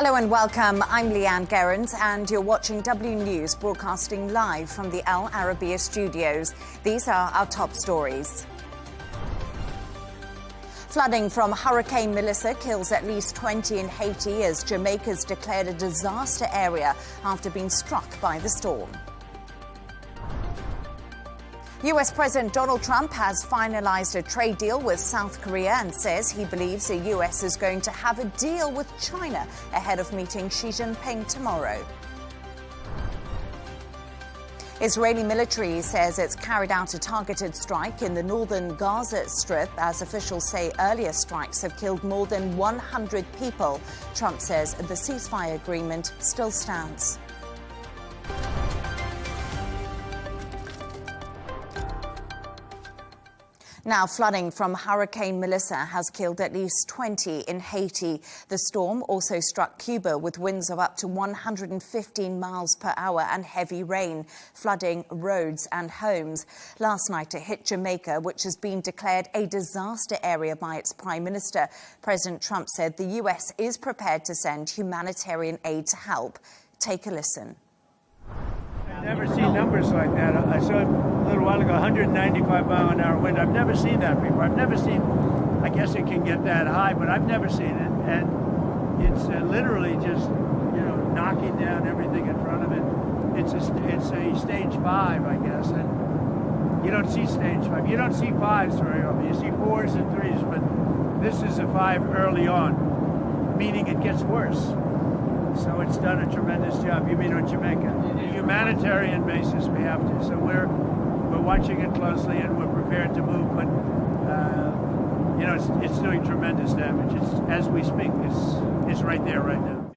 Hello and welcome. I'm Leigh Ann Gerrans and you're watching W News broadcasting live from the Al Arabiya studios. These are our top stories. Flooding from Hurricane Melissa kills at least 20 in Haiti as Jamaica's declared a disaster area after being struck by the storm. US President Donald Trump has finalized a trade deal with South Korea and says he believes the US is going to have a deal with China ahead of meeting Xi Jinping tomorrow. Israeli military says it's carried out a targeted strike in the northern Gaza Strip as officials say earlier strikes have killed more than 100 people. Trump says the ceasefire agreement still stands. Now, flooding from Hurricane Melissa has killed at least 20 in Haiti. The storm also struck Cuba with winds of up to 115 miles per hour and heavy rain, flooding roads and homes. Last night, it hit Jamaica, which has been declared a disaster area by its Prime Minister. President Trump said the US is prepared to send humanitarian aid to help. Take a listen. I've never seen numbers like that. I saw a little while ago 195 mile an hour wind. I've never seen that before. I've never seen, I guess it can get that high, but I've never seen it. And it's literally just, you know, knocking down everything in front of it. It's a stage 5, I guess. And you don't see stage 5. You don't see 5s very often. You see 4s and 3s, but this is a 5 early on, meaning it gets worse. So it's done a tremendous job. You mean on Jamaica? Humanitarian basis, we have to. So we're watching it closely and we're prepared to move. But you know, it's doing tremendous damage. It's, as we speak, it's right there right now.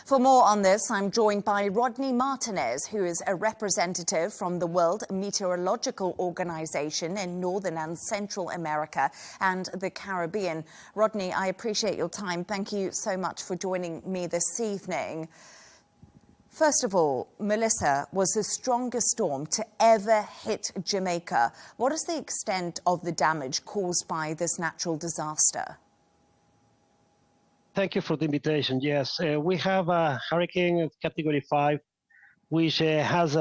For more on this, I'm joined by Rodney Martinez, who is a representative from the World Meteorological Organization in Northern and Central America and the Caribbean. Rodney, I appreciate your time. Thank you so much for joining me this evening. First of all, Melissa was the strongest storm to ever hit Jamaica. What is the extent of the damage caused by this natural disaster? Thank you for the invitation. Yes, we have a hurricane of Category 5, which has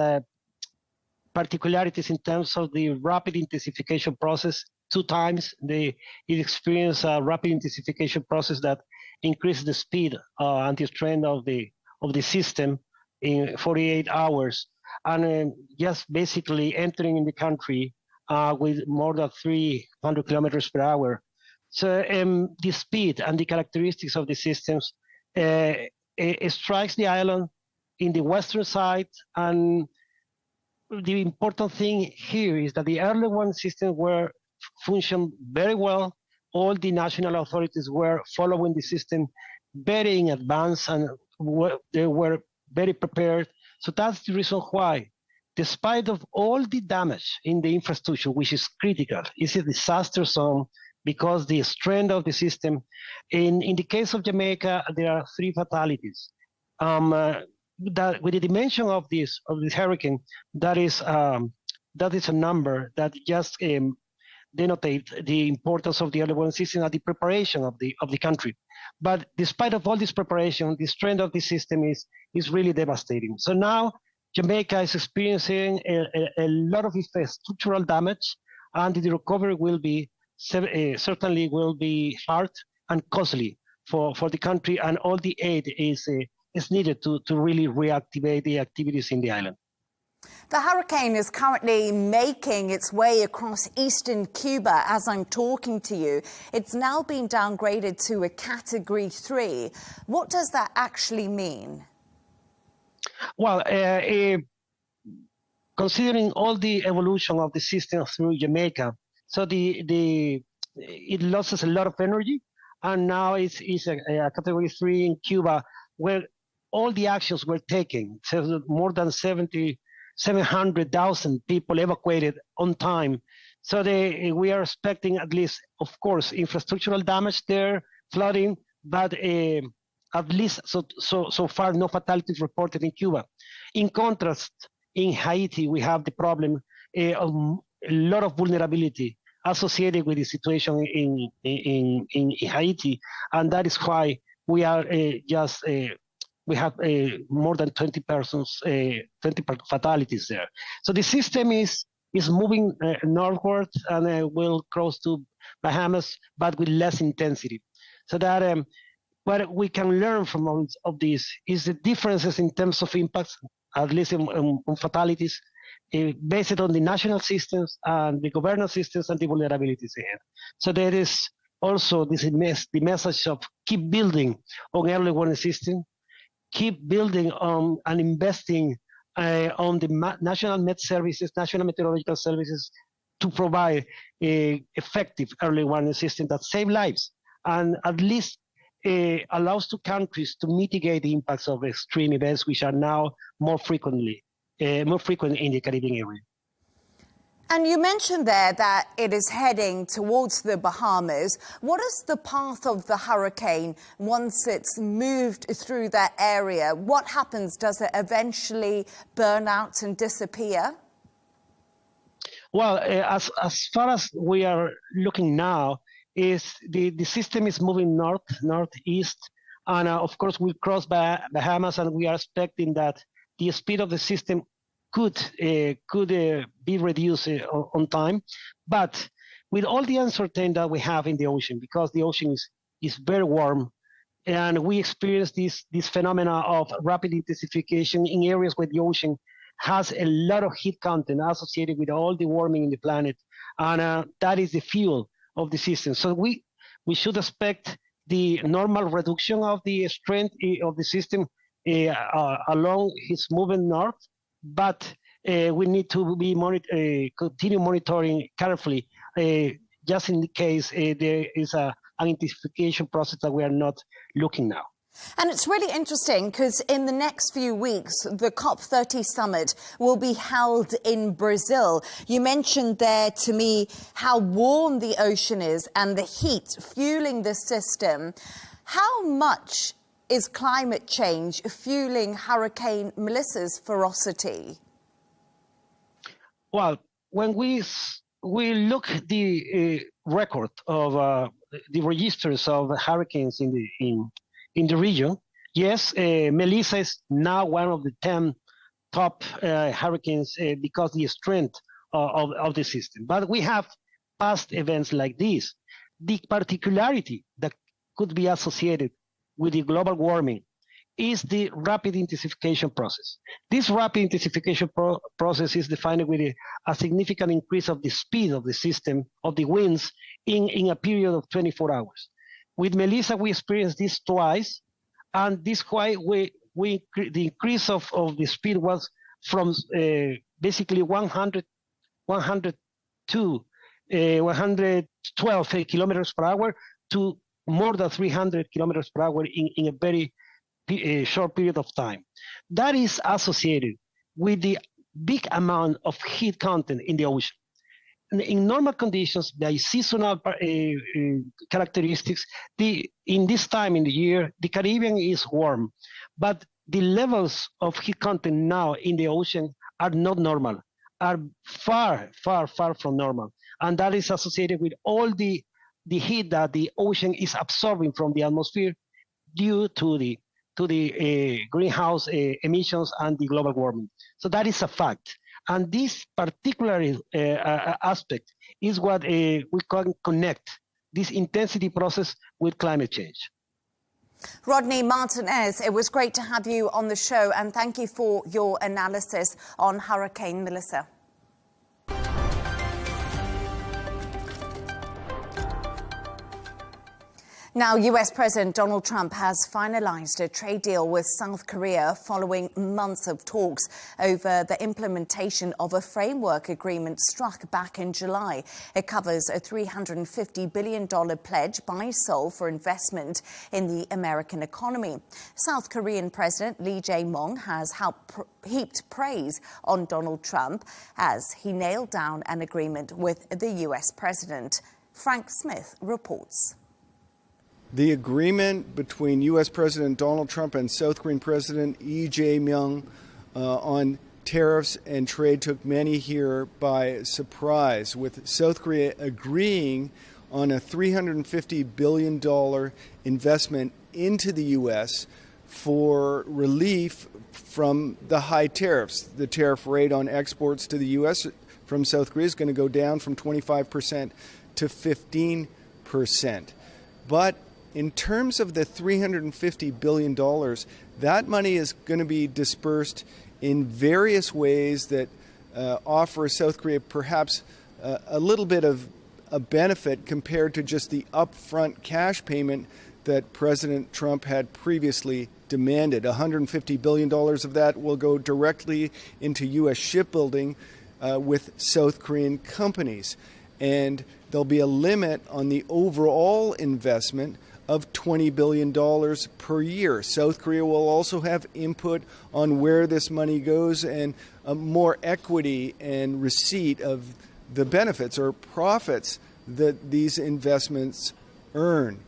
particularities in terms of the rapid intensification process. 2 times it experienced a rapid intensification process that increased the speed and the strength of the system in 48 hours, and just basically entering in the country with more than 300 kilometers per hour. So the speed and the characteristics of the systems it strikes the island in the western side, and the important thing here is that the early warning systems were functioned very well. All the national authorities were following the system very in advance, and they were very prepared. So that's the reason why, despite of all the damage in the infrastructure, which is critical, it's a disaster zone, because the strength of the system. In the case of Jamaica, there are 3 fatalities. That with the dimension of this hurricane, that is a number that just denotate the importance of the early warning system and the preparation of the country. But despite of all this preparation, the strength of the system is really devastating. So now Jamaica is experiencing a lot of structural damage, and the recovery will be certainly will be hard and costly for the country, and all the aid is needed to really reactivate the activities in the island. The hurricane is currently making its way across eastern Cuba as I'm talking to you. It's now been downgraded to a Category 3. What does that actually mean? Well, considering all the evolution of the system through Jamaica, so it loses a lot of energy, and now it's a Category 3 in Cuba, where all the actions were taken. So more than 700,000 people evacuated on time. So we are expecting at least, of course, infrastructural damage there, flooding, but at least so far no fatalities reported in Cuba. In contrast, in Haiti, we have the problem of a lot of vulnerability associated with the situation in Haiti, and that is why we are we have more than 20 persons, 20 fatalities there. So the system is moving northward and will cross to Bahamas, but with less intensity. So that what we can learn from all of this is the differences in terms of impacts, at least on fatalities, based on the national systems and the governance systems and the vulnerabilities ahead. So there is also the message of keep building on early warning system, keep building on and investing on the national Met services, national meteorological services, to provide a effective early warning system that save lives and at least allows to countries to mitigate the impacts of extreme events, which are now more frequent in the Caribbean area. And you mentioned there that it is heading towards the Bahamas. What is the path of the hurricane once it's moved through that area? What happens? Does it eventually burn out and disappear? Well, as far as we are looking now, is the system is moving northeast, and of course we cross Bahamas, and we are expecting that the speed of the system could be reduced on time, but with all the uncertainty that we have in the ocean, because the ocean is very warm, and we experience this phenomena of rapid intensification in areas where the ocean has a lot of heat content associated with all the warming in the planet, and that is the fuel of the system. So we should expect the normal reduction of the strength of the system along its movement north, but we need to be continue monitoring carefully, just in the case there is an intensification process that we are not looking now. And it's really interesting because in the next few weeks, the COP30 summit will be held in Brazil. You mentioned there to me how warm the ocean is and the heat fueling the system. How much is climate change fueling Hurricane Melissa's ferocity? Well, when we look at the record of the registers of hurricanes in the region, yes, Melissa is now one of the 10 top hurricanes because of the strength of the system. But we have past events like this. The particularity that could be associated with the global warming is the rapid intensification process. This rapid intensification process is defined with a significant increase of the speed of the system, of the winds, in a period of 24 hours. With Melissa, we experienced this twice, and this why the increase of the speed was from basically 112 kilometers per hour to more than 300 kilometers per hour in a very short period of time. That is associated with the big amount of heat content in the ocean. In normal conditions, by seasonal characteristics, in this time in the year, the Caribbean is warm, but the levels of heat content now in the ocean are not normal, are far, far, far from normal. And that is associated with all the heat that the ocean is absorbing from the atmosphere due to the greenhouse emissions and the global warming. So that is a fact. And this particular aspect is what we can connect this intensity process with climate change. Rodney Martinez, it was great to have you on the show, and thank you for your analysis on Hurricane Melissa. Now, US President Donald Trump has finalized a trade deal with South Korea following months of talks over the implementation of a framework agreement struck back in July. It covers a $350 billion pledge by Seoul for investment in the American economy. South Korean President Lee Jae-myung has heaped praise on Donald Trump as he nailed down an agreement with the US president. Frank Smith reports. The agreement between U.S. President Donald Trump and South Korean President Lee Jae-myung on tariffs and trade took many here by surprise, with South Korea agreeing on a $350 billion investment into the U.S. for relief from the high tariffs. The tariff rate on exports to the U.S. from South Korea is going to go down from 25% to 15%. But in terms of the $350 billion, that money is going to be dispersed in various ways that offer South Korea perhaps a little bit of a benefit compared to just the upfront cash payment that President Trump had previously demanded. $150 billion of that will go directly into U.S. shipbuilding with South Korean companies. And there'll be a limit on the overall investment of $20 billion per year. South Korea will also have input on where this money goes and more equity and receipt of the benefits or profits that these investments earn.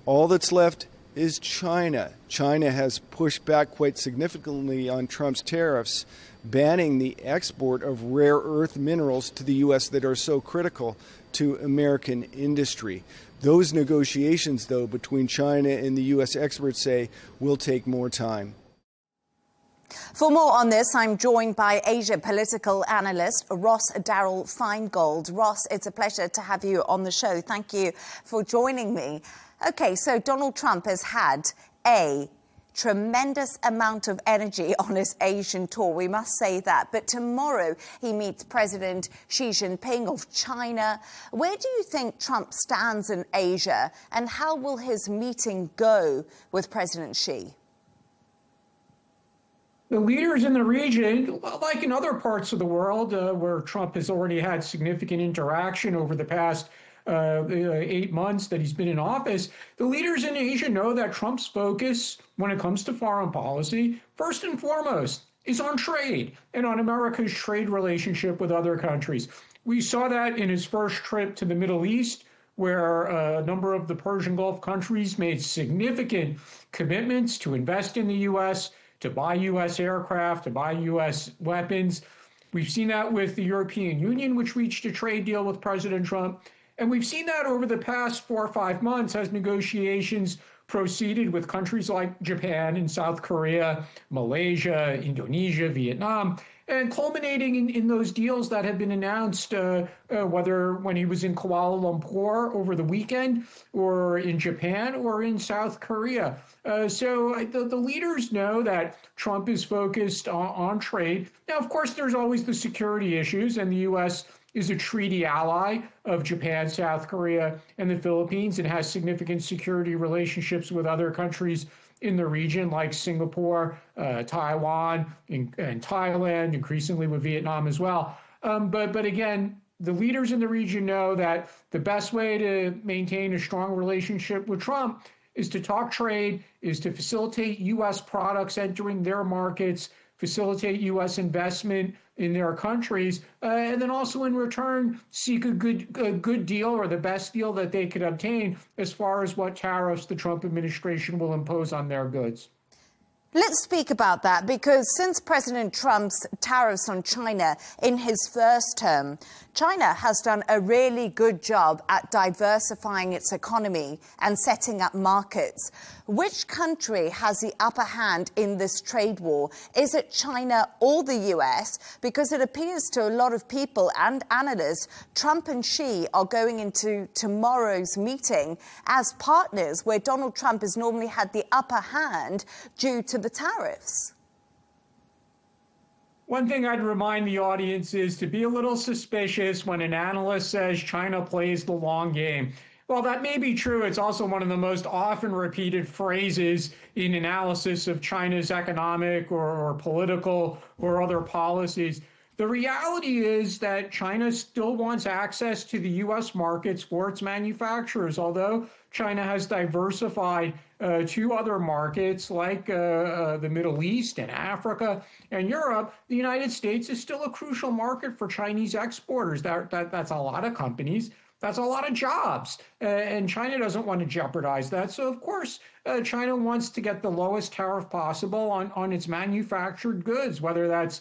All that's left is China. China has pushed back quite significantly on Trump's tariffs, banning the export of rare earth minerals to the U.S. that are so critical to American industry. Those negotiations, though, between China and the U.S., experts say, will take more time. For more on this, I'm joined by Asia political analyst Ross Darrell Feingold. Ross, it's a pleasure to have you on the show. Thank you for joining me. OK, so Donald Trump has had a tremendous amount of energy on his Asian tour, we must say that. But tomorrow he meets President Xi Jinping of China. Where do you think Trump stands in Asia, and how will his meeting go with President Xi? The leaders in the region, like in other parts of the world where Trump has already had significant interaction over the past 8 months that he's been in office, the leaders in Asia know that Trump's focus when it comes to foreign policy, first and foremost, is on trade and on America's trade relationship with other countries. We saw that in his first trip to the Middle East, where a number of the Persian Gulf countries made significant commitments to invest in the U.S., to buy U.S. aircraft, to buy U.S. weapons. We've seen that with the European Union, which reached a trade deal with President Trump. And we've seen that over the past 4 or 5 months as negotiations proceeded with countries like Japan and South Korea, Malaysia, Indonesia, Vietnam, and culminating in those deals that have been announced, whether when he was in Kuala Lumpur over the weekend, or in Japan, or in South Korea. So the leaders know that Trump is focused on trade. Now, of course, there's always the security issues, and the U.S. is a treaty ally of Japan, South Korea, and the Philippines, and has significant security relationships with other countries in the region, like Singapore, Taiwan, and Thailand, increasingly with Vietnam as well. But again, the leaders in the region know that the best way to maintain a strong relationship with Trump is to talk trade, is to facilitate U.S. products entering their markets, facilitate U.S. investment in their countries, and then also in return seek a good deal, or the best deal that they could obtain as far as what tariffs the Trump administration will impose on their goods. Let's speak about that, because since President Trump's tariffs on China in his first term, China has done a really good job at diversifying its economy and setting up markets. Which country has the upper hand in this trade war? Is it China or the US? Because it appears to a lot of people and analysts, Trump and Xi are going into tomorrow's meeting as partners, where Donald Trump has normally had the upper hand due to the tariffs. One thing I'd remind the audience is to be a little suspicious when an analyst says China plays the long game. While that may be true, it's also one of the most often repeated phrases in analysis of China's economic or political or other policies. The reality is that China still wants access to the U.S. markets for its manufacturers, although China has diversified to other markets like the Middle East and Africa and Europe. The United States is still a crucial market for Chinese exporters. That's a lot of companies. That's a lot of jobs, and China doesn't want to jeopardize that. So, of course, China wants to get the lowest tariff possible on its manufactured goods, whether that's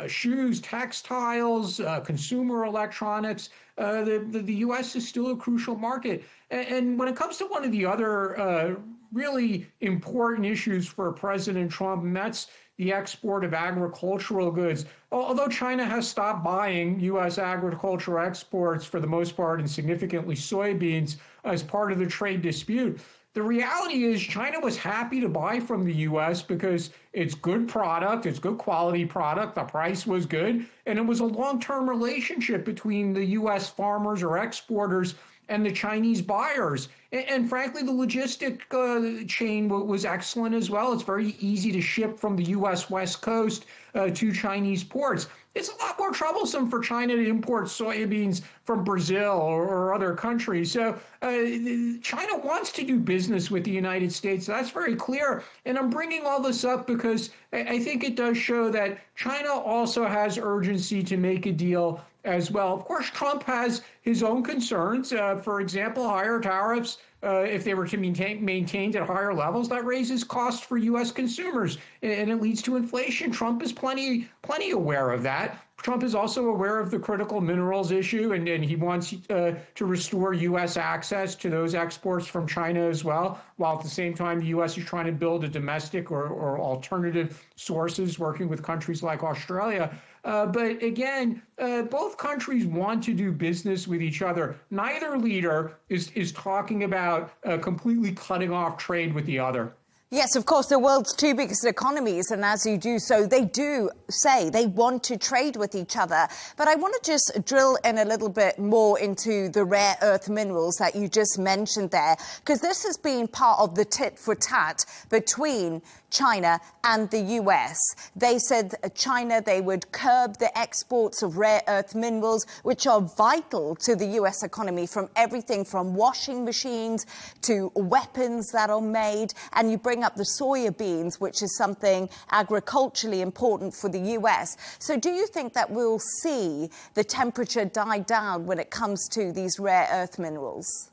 shoes, textiles, consumer electronics. The U.S. is still a crucial market. And when it comes to one of the other really important issues for President Trump, and that's the export of agricultural goods. Although China has stopped buying U.S. agricultural exports for the most part, and significantly soybeans as part of the trade dispute, the reality is China was happy to buy from the U.S. because it's good product, it's good quality product, the price was good, and it was a long-term relationship between the U.S. farmers or exporters and the Chinese buyers. And frankly, the logistic chain was excellent as well. It's very easy to ship from the U.S. West Coast to Chinese ports. It's a lot more troublesome for China to import soybeans from Brazil or other countries. So China wants to do business with the United States. That's very clear. And I'm bringing all this up because I think it does show that China also has urgency to make a deal as well. Of course, Trump has his own concerns. For example, higher tariffs, if they were to be maintained at higher levels, that raises costs for U.S. consumers, and it leads to inflation. Trump is plenty aware of that. Trump is also aware of the critical minerals issue, and he wants to restore U.S. access to those exports from China as well, while at the same time the U.S. is trying to build a domestic or alternative sources, working with countries like Australia. But again, both countries want to do business with each other. Neither leader is talking about completely cutting off trade with the other. Yes, of course, the world's two biggest economies, and as you do so, they do say they want to trade with each other. But I want to just drill in a little bit more into the rare earth minerals that you just mentioned there, because this has been part of the tit for tat between China and the US. They said China, they would curb the exports of rare earth minerals, which are vital to the US economy, from everything from washing machines to weapons that are made. And you bring up the soya beans, which is something agriculturally important for the US. So do you think that we'll see the temperature die down when it comes to these rare earth minerals?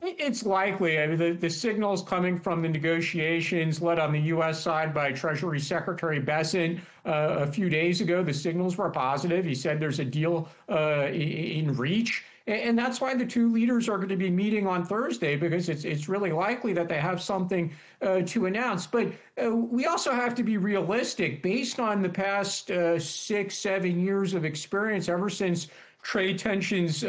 It's likely. I mean, the signals coming from the negotiations led on the U.S. side by Treasury Secretary Bessent a few days ago, the signals were positive. He said there's a deal in reach. And that's why the two leaders are going to be meeting on Thursday, because it's really likely that they have something to announce. But we also have to be realistic. Based on the past 6-7 years of experience, ever since trade tensions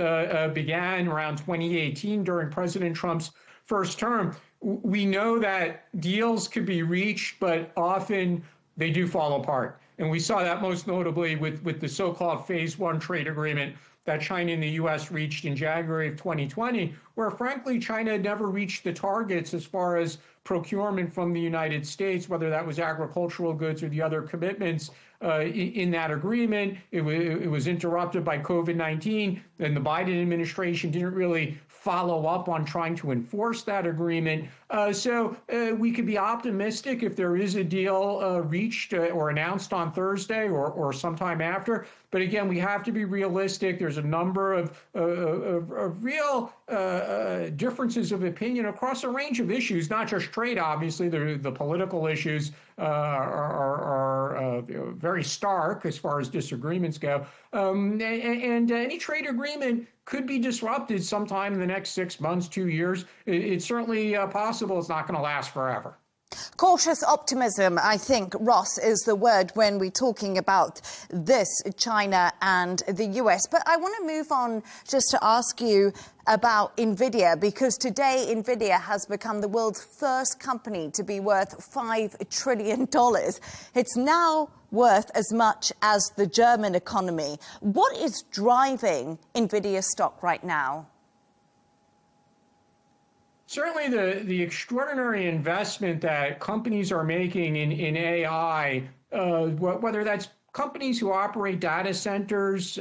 began around 2018 during President Trump's first term, we know that deals could be reached, but often they do fall apart. And we saw that most notably with the so-called Phase 1 trade agreement that China and the U.S. reached in January of 2020, where frankly China never reached the targets as far as procurement from the United States, whether that was agricultural goods or the other commitments in that agreement. It was interrupted by COVID-19, and the Biden administration didn't really follow up on trying to enforce that agreement. So we could be optimistic if there is a deal reached or announced on Thursday or sometime after. But again, we have to be realistic. There's a number of real differences of opinion across a range of issues, not just trade, obviously. The political issues are very stark as far as disagreements go. And any trade agreement could be disrupted sometime in the next 6 months, 2 years. It's certainly possible it's not going to last forever. Cautious optimism, I think, Ross, is the word when we're talking about this, China and the US. But I want to move on just to ask you about NVIDIA, because today NVIDIA has become the world's first company to be worth $5 trillion. It's now worth as much as the German economy. What is driving NVIDIA stock right now? Certainly the extraordinary investment that companies are making in AI, whether that's companies who operate data centers,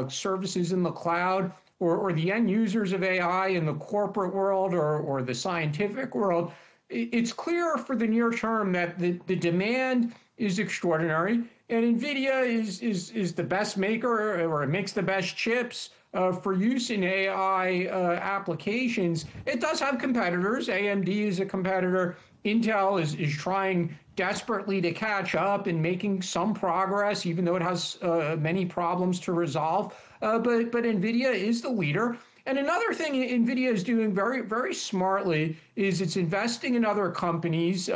services in the cloud, or the end users of AI in the corporate world or the scientific world, it's clear for the near term that the demand is extraordinary. And NVIDIA is the best maker, or it makes the best chips. for use in AI applications. It does have competitors. AMD is a competitor. Intel is trying desperately to catch up and making some progress, even though it has many problems to resolve. But NVIDIA is the leader. And another thing NVIDIA is doing very, very smartly is it's investing in other companies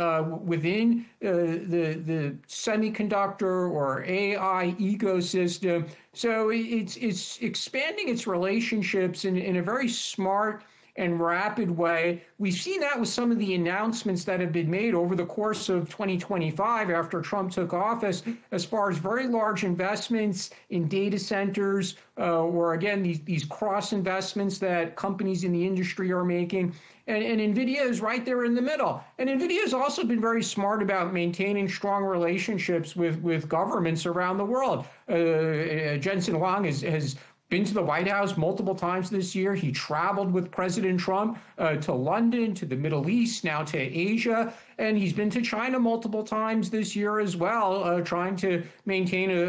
within the semiconductor or AI ecosystem. So it's expanding its relationships in a very smart and rapid way. We've seen that with some of the announcements that have been made over the course of 2025 after Trump took office, as far as very large investments in data centers, or again, these cross investments that companies in the industry are making. And NVIDIA is right there in the middle. And NVIDIA has also been very smart about maintaining strong relationships with governments around the world. Jensen Huang has been to the White House multiple times this year. He traveled with President Trump to London, to the Middle East, now to Asia, and he's been to China multiple times this year as well, trying to maintain a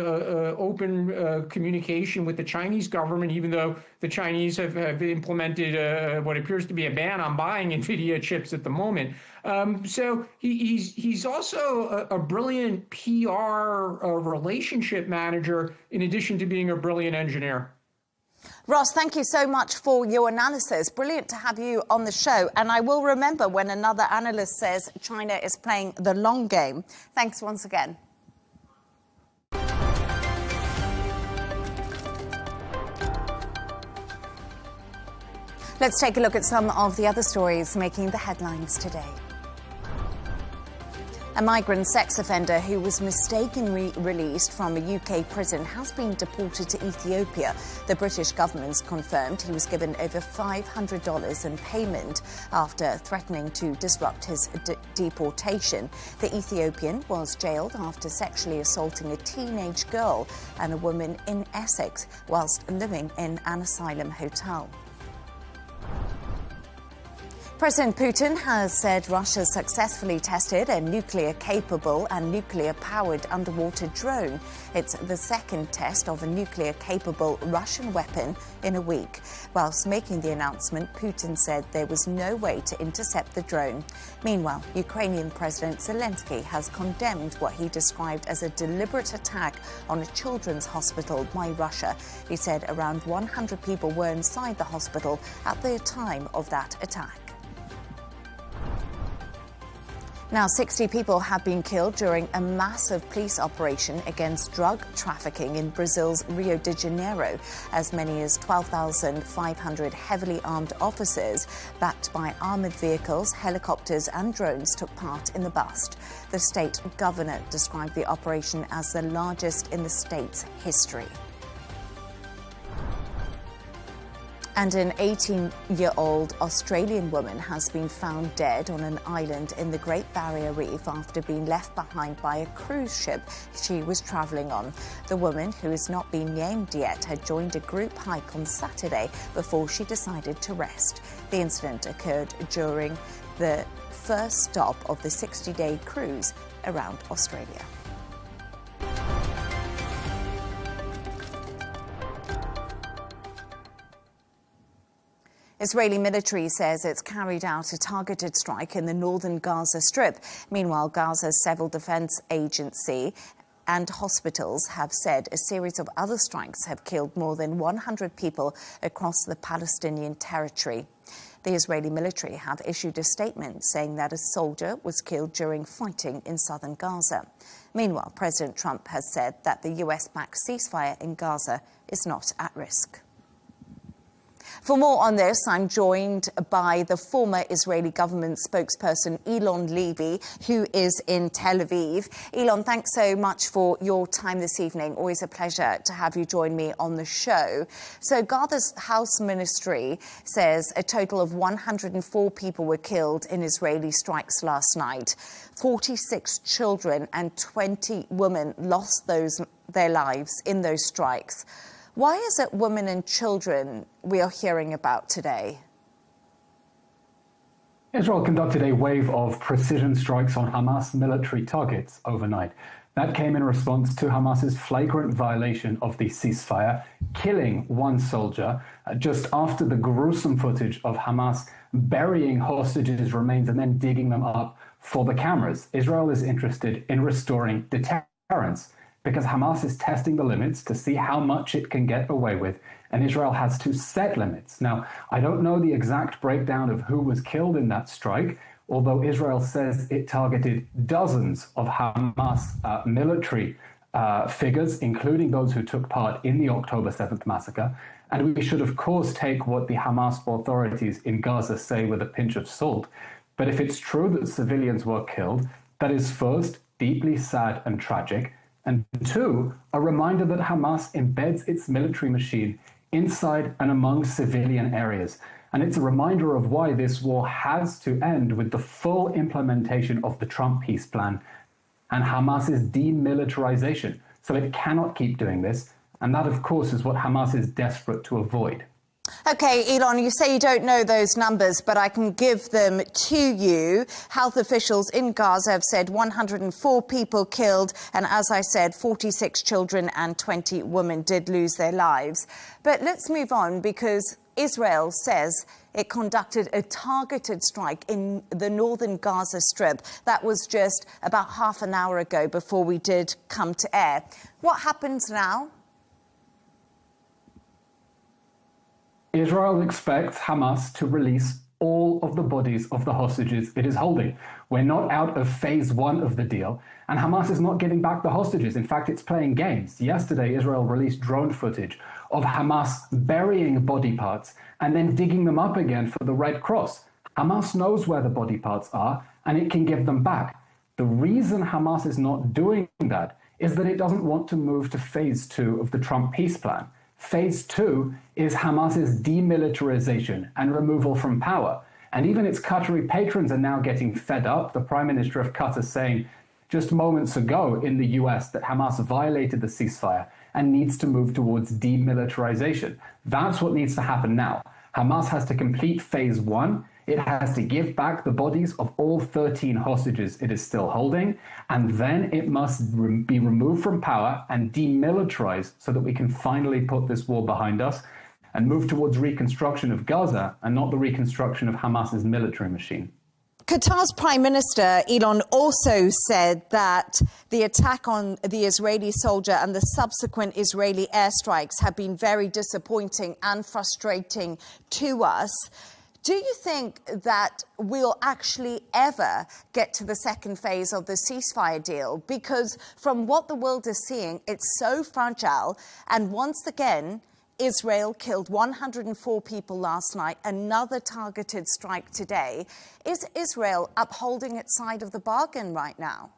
open communication with the Chinese government, even though the Chinese have implemented what appears to be a ban on buying NVIDIA chips at the moment. So he's also a brilliant PR relationship manager, in addition to being a brilliant engineer. Ross, thank you so much for your analysis. Brilliant to have you on the show. And I will remember when another analyst says China is playing the long game. Thanks once again. Let's take a look at some of the other stories making the headlines today. A migrant sex offender who was mistakenly released from a UK prison has been deported to Ethiopia. The British government's confirmed he was given over $500 in payment after threatening to disrupt his deportation. The Ethiopian was jailed after sexually assaulting a teenage girl and a woman in Essex whilst living in an asylum hotel. President Putin has said Russia successfully tested a nuclear-capable and nuclear-powered underwater drone. It's the second test of a nuclear-capable Russian weapon in a week. Whilst making the announcement, Putin said there was no way to intercept the drone. Meanwhile, Ukrainian President Zelensky has condemned what he described as a deliberate attack on a children's hospital by Russia. He said around 100 people were inside the hospital at the time of that attack. Now, 60 people have been killed during a massive police operation against drug trafficking in Brazil's Rio de Janeiro. As many as 12,500 heavily armed officers, backed by armoured vehicles, helicopters and drones, took part in the bust. The state governor described the operation as the largest in the state's history. And an 18-year-old Australian woman has been found dead on an island in the Great Barrier Reef after being left behind by a cruise ship she was travelling on. The woman, who has not been named yet, had joined a group hike on Saturday before she decided to rest. The incident occurred during the first stop of the 60-day cruise around Australia. Israeli military says it's carried out a targeted strike in the northern Gaza Strip. Meanwhile, Gaza's Civil Defense Agency and hospitals have said a series of other strikes have killed more than 100 people across the Palestinian territory. The Israeli military have issued a statement saying that a soldier was killed during fighting in southern Gaza. Meanwhile, President Trump has said that the US-backed ceasefire in Gaza is not at risk. For more on this, I'm joined by the former Israeli government spokesperson Elon Levy, who is in Tel Aviv. Elon, thanks so much for your time this evening. Always a pleasure to have you join me on the show. So Gaza's House Ministry says a total of 104 people were killed in Israeli strikes last night. 46 children and 20 women lost their lives in those strikes. Why is it women and children we are hearing about today? Israel conducted a wave of precision strikes on Hamas military targets overnight. That came in response to Hamas's flagrant violation of the ceasefire, killing one soldier just after the gruesome footage of Hamas burying hostages' remains and then digging them up for the cameras. Israel is interested in restoring deterrence because Hamas is testing the limits to see how much it can get away with, and Israel has to set limits. Now, I don't know the exact breakdown of who was killed in that strike, although Israel says it targeted dozens of Hamas military figures, including those who took part in the October 7th massacre. And we should, of course, take what the Hamas authorities in Gaza say with a pinch of salt. But if it's true that civilians were killed, that is first, deeply sad and tragic, and two, a reminder that Hamas embeds its military machine inside and among civilian areas. And it's a reminder of why this war has to end with the full implementation of the Trump peace plan and Hamas's demilitarization. So it cannot keep doing this. And that, of course, is what Hamas is desperate to avoid. OK, Elon, you say you don't know those numbers, but I can give them to you. Health officials in Gaza have said 104 people killed, and as I said, 46 children and 20 women did lose their lives. But let's move on, because Israel says it conducted a targeted strike in the northern Gaza Strip. That was just about half an hour ago before we did come to air. What happens now? Israel expects Hamas to release all of the bodies of the hostages it is holding. We're not out of phase one of the deal, and Hamas is not giving back the hostages. In fact, it's playing games. Yesterday, Israel released drone footage of Hamas burying body parts and then digging them up again for the Red Cross. Hamas knows where the body parts are, and it can give them back. The reason Hamas is not doing that is that it doesn't want to move to phase two of the Trump peace plan. Phase two is Hamas's demilitarization and removal from power. And even its Qatari patrons are now getting fed up. The Prime Minister of Qatar saying just moments ago in the US that Hamas violated the ceasefire and needs to move towards demilitarization. That's what needs to happen now. Hamas has to complete phase one. It has to give back the bodies of all 13 hostages it is still holding, and then it must be removed from power and demilitarized so that we can finally put this war behind us and move towards reconstruction of Gaza and not the reconstruction of Hamas's military machine. Qatar's Prime Minister, Elon, also said that the attack on the Israeli soldier and the subsequent Israeli airstrikes have been very disappointing and frustrating to us. Do you think that we'll actually ever get to the second phase of the ceasefire deal? Because from what the world is seeing, it's so fragile. And once again, Israel killed 104 people last night, another targeted strike today. Is Israel upholding its side of the bargain right now?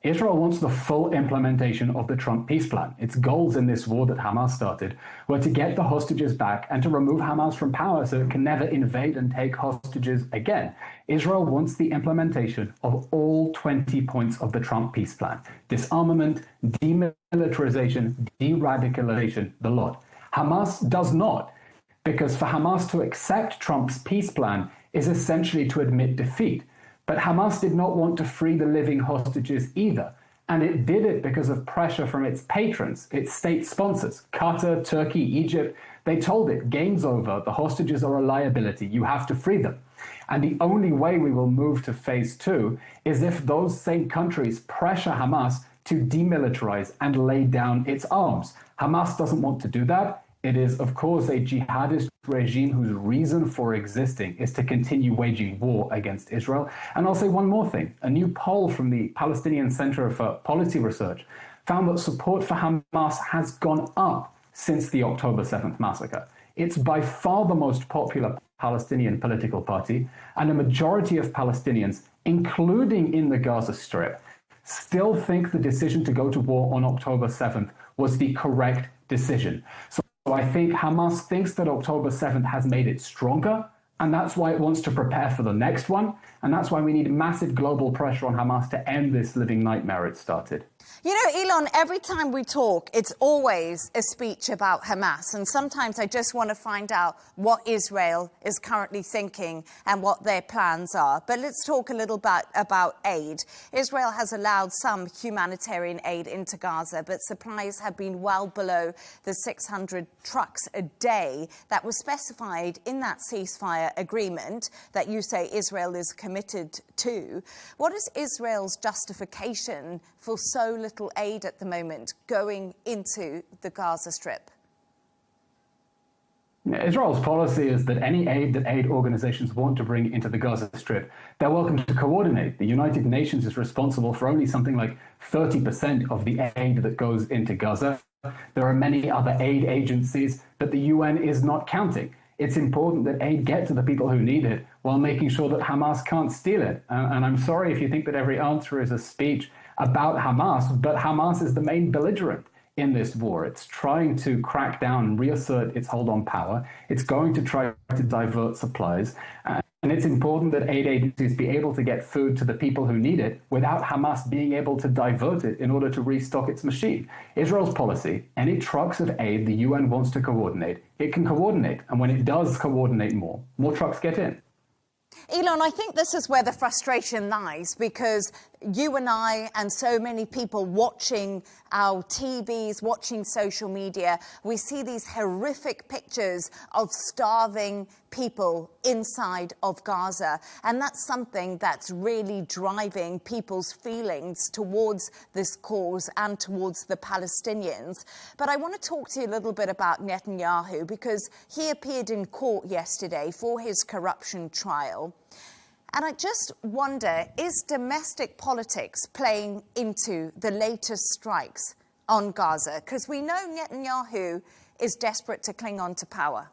Israel wants the full implementation of the Trump peace plan. Its goals in this war that Hamas started were to get the hostages back and to remove Hamas from power so it can never invade and take hostages again. Israel wants the implementation of all 20 points of the Trump peace plan: disarmament, demilitarization, de-radicalization, the lot. Hamas does not, because for Hamas to accept Trump's peace plan is essentially to admit defeat. But Hamas did not want to free the living hostages either. And it did it because of pressure from its patrons, its state sponsors, Qatar, Turkey, Egypt. They told it, game's over, the hostages are a liability, you have to free them. And the only way we will move to phase two is if those same countries pressure Hamas to demilitarize and lay down its arms. Hamas doesn't want to do that. It is, of course, a jihadist regime whose reason for existing is to continue waging war against Israel. And I'll say one more thing. A new poll from the Palestinian Center for Policy Research found that support for Hamas has gone up since the October 7th massacre. It's by far the most popular Palestinian political party, and a majority of Palestinians, including in the Gaza Strip, still think the decision to go to war on October 7th was the correct decision. So I think Hamas thinks that October 7th has made it stronger, and that's why it wants to prepare for the next one, and that's why we need massive global pressure on Hamas to end this living nightmare it started. You know, Elon, every time we talk, it's always a speech about Hamas. And sometimes I just want to find out what Israel is currently thinking and what their plans are. But let's talk a little bit about aid. Israel has allowed some humanitarian aid into Gaza, but supplies have been well below the 600 trucks a day that was specified in that ceasefire agreement that you say Israel is committed to. What is Israel's justification for so little aid at the moment going into the Gaza Strip? Israel's policy is that any aid that aid organizations want to bring into the Gaza Strip, they're welcome to coordinate. The United Nations is responsible for only something like 30% of the aid that goes into Gaza. There are many other aid agencies that the UN is not counting. It's important that aid get to the people who need it while making sure that Hamas can't steal it. And I'm sorry if you think that every answer is a speech about Hamas, but Hamas is the main belligerent in this war. It's trying to crack down and reassert its hold on power. It's going to try to divert supplies. And it's important that aid agencies be able to get food to the people who need it without Hamas being able to divert it in order to restock its machine. Israel's policy, any trucks of aid the UN wants to coordinate, it can coordinate. And when it does coordinate more trucks get in. Elon, I think this is where the frustration lies, because you and I and so many people watching our TVs, watching social media, we see these horrific pictures of starving people inside of Gaza. And that's something that's really driving people's feelings towards this cause and towards the Palestinians. But I want to talk to you a little bit about Netanyahu, because he appeared in court yesterday for his corruption trial. And I just wonder, is domestic politics playing into the latest strikes on Gaza? Because we know Netanyahu is desperate to cling on to power.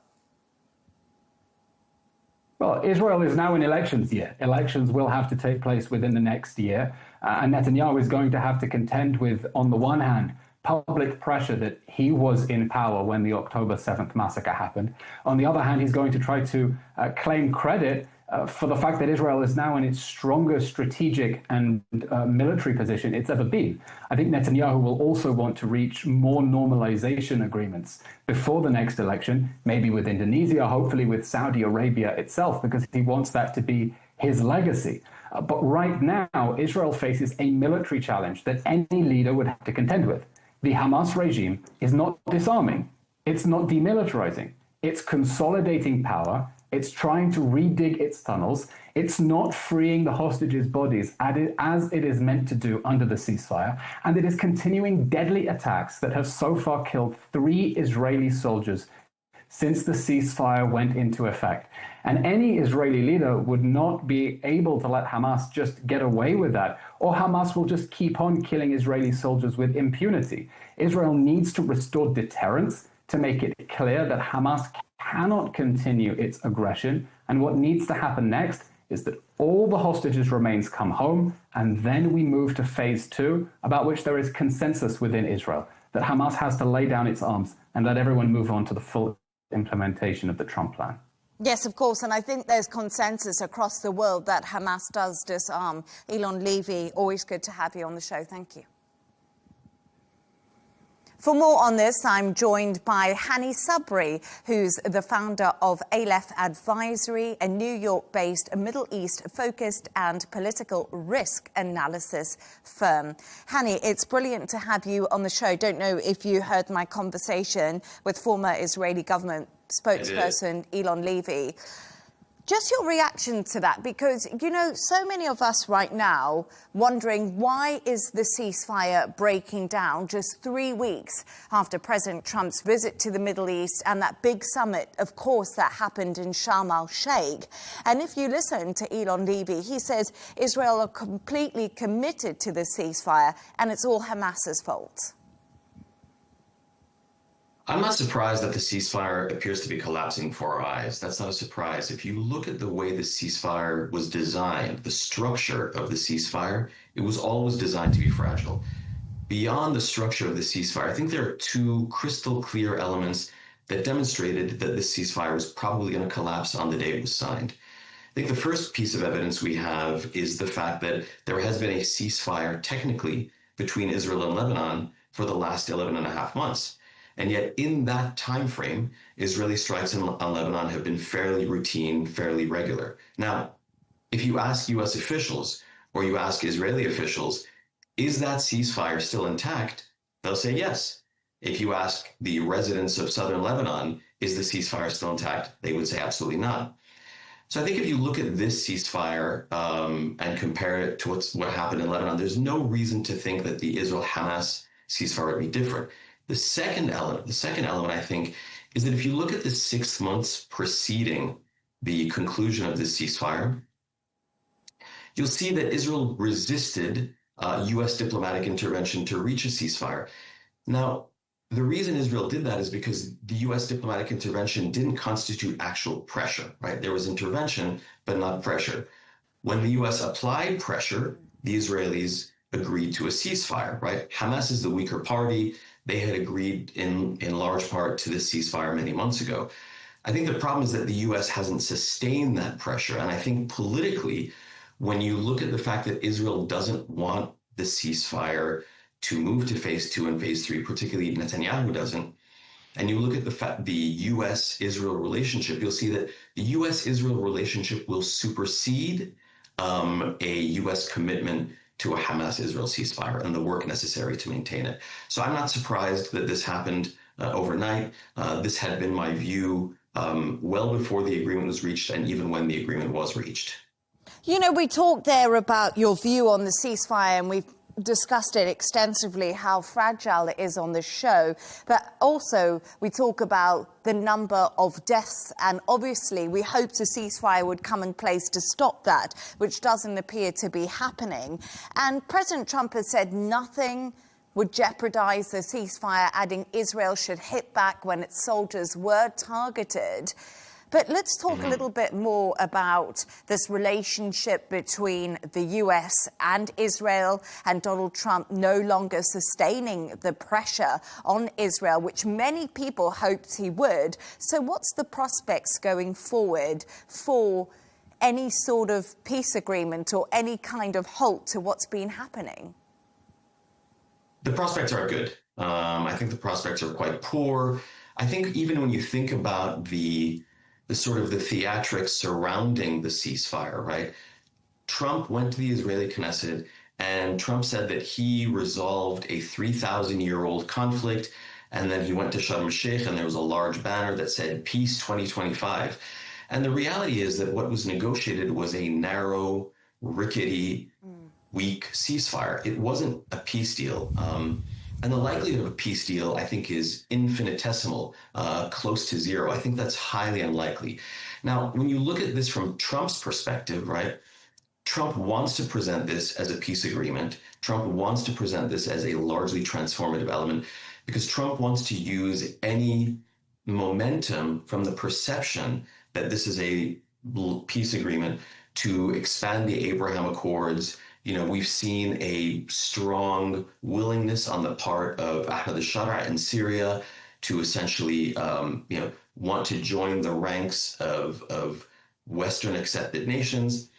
Well, Israel is now in elections year. Elections will have to take place within the next year. And Netanyahu is going to have to contend with, on the one hand, public pressure that he was in power when the October 7th massacre happened. On the other hand, he's going to try to claim credit for the fact that Israel is now in its strongest strategic and military position it's ever been. I think Netanyahu will also want to reach more normalization agreements before the next election, maybe with Indonesia, hopefully with Saudi Arabia itself, because he wants that to be his legacy. But right now, Israel faces a military challenge that any leader would have to contend with. The Hamas regime is not disarming. It's not demilitarizing. It's consolidating power. It's trying to redig its tunnels. It's not freeing the hostages' bodies as it is meant to do under the ceasefire. And it is continuing deadly attacks that have so far killed 3 Israeli soldiers since the ceasefire went into effect. And any Israeli leader would not be able to let Hamas just get away with that, or Hamas will just keep on killing Israeli soldiers with impunity. Israel needs to restore deterrence to make it clear that Hamas cannot continue its aggression. And what needs to happen next is that all the hostages' remains come home, and then we move to phase 2, about which there is consensus within Israel, that Hamas has to lay down its arms and let everyone move on to the full implementation of the Trump plan. Yes, of course, and I think there's consensus across the world that Hamas does disarm. Elon Levy, always good to have you on the show. Thank you. For more on this, I'm joined by Hani Sabri, who's the founder of Aleph Advisory, a New York-based Middle East-focused and political risk analysis firm. Hani, it's brilliant to have you on the show. Don't know if you heard my conversation with former Israeli government spokesperson Elon Levy. Just your reaction to that, because, you know, so many of us right now wondering why is the ceasefire breaking down just 3 weeks after President Trump's visit to the Middle East and that big summit, of course, that happened in Sharm el-Sheikh. And if you listen to Elon Levy, he says Israel are completely committed to the ceasefire and it's all Hamas's fault. I'm not surprised that the ceasefire appears to be collapsing before our eyes. That's not a surprise. If you look at the way the ceasefire was designed, the structure of the ceasefire, it was always designed to be fragile. Beyond the structure of the ceasefire, I think there are 2 crystal clear elements that demonstrated that the ceasefire was probably going to collapse on the day it was signed. I think the first piece of evidence we have is the fact that there has been a ceasefire technically between Israel and Lebanon for the last 11 and a half months. And yet in that time frame, Israeli strikes on Lebanon have been fairly routine, fairly regular. Now, if you ask US officials or you ask Israeli officials, is that ceasefire still intact? They'll say yes. If you ask the residents of southern Lebanon, is the ceasefire still intact? They would say absolutely not. So I think if you look at this ceasefire and compare it to what happened in Lebanon, there's no reason to think that the Israel-Hamas ceasefire would be different. The second element, I think, is that if you look at the 6 months preceding the conclusion of this ceasefire, you'll see that Israel resisted U.S. diplomatic intervention to reach a ceasefire. Now, the reason Israel did that is because the U.S. diplomatic intervention didn't constitute actual pressure, right? There was intervention, but not pressure. When the U.S. applied pressure, the Israelis agreed to a ceasefire, right? Hamas is the weaker party. They had agreed in large part to this ceasefire many months ago. I think the problem is that the U.S. hasn't sustained that pressure. And I think politically, when you look at the fact that Israel doesn't want the ceasefire to move to phase 2 and phase 3, particularly Netanyahu doesn't, and you look at the U.S.-Israel relationship, you'll see that the U.S.-Israel relationship will supersede a U.S. commitment to a Hamas-Israel ceasefire and the work necessary to maintain it. So I'm not surprised that this happened overnight. This had been my view well before the agreement was reached and even when the agreement was reached. You know, we talked there about your view on the ceasefire, and we've discussed it extensively, how fragile it is on the show. But also, we talk about the number of deaths, and obviously we hoped a ceasefire would come in place to stop that, which doesn't appear to be happening. And President Trump has said nothing would jeopardize the ceasefire, adding Israel should hit back when its soldiers were targeted. But let's talk a little bit more about this relationship between the US and Israel, and Donald Trump no longer sustaining the pressure on Israel, which many people hoped he would. So what's the prospects going forward for any sort of peace agreement or any kind of halt to what's been happening? The prospects are good. I think the prospects are quite poor. I think even when you think about the sort of the theatrics surrounding the ceasefire, right? Trump went to the Israeli Knesset and Trump said that he resolved a 3,000-year-old conflict, and then he went to Sharm el-Sheikh and there was a large banner that said Peace 2025. And the reality is that what was negotiated was a narrow, rickety, weak ceasefire. It wasn't a peace deal. And the likelihood of a peace deal, I think, is infinitesimal, close to zero. I think that's highly unlikely. Now, when you look at this from Trump's perspective, right, Trump wants to present this as a peace agreement. Trump wants to present this as a largely transformative element because Trump wants to use any momentum from the perception that this is a peace agreement to expand the Abraham Accords. You know, we've seen a strong willingness on the part of Ahmed al-Shara in Syria to essentially, want to join the ranks of Western accepted nations.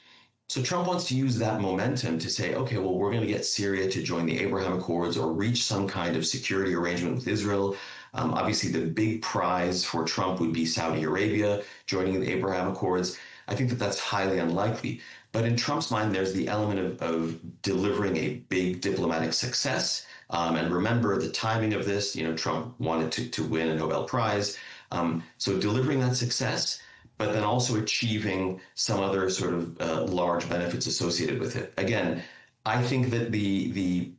So Trump wants to use that momentum to say, okay, well, we're going to get Syria to join the Abraham Accords or reach some kind of security arrangement with Israel. Obviously, the big prize for Trump would be Saudi Arabia joining the Abraham Accords. I think that that's highly unlikely. But in Trump's mind, there's the element of delivering a big diplomatic success. And remember the timing of this, Trump wanted to win a Nobel Prize. So delivering that success, but then also achieving some other sort of large benefits associated with it. Again, I think that the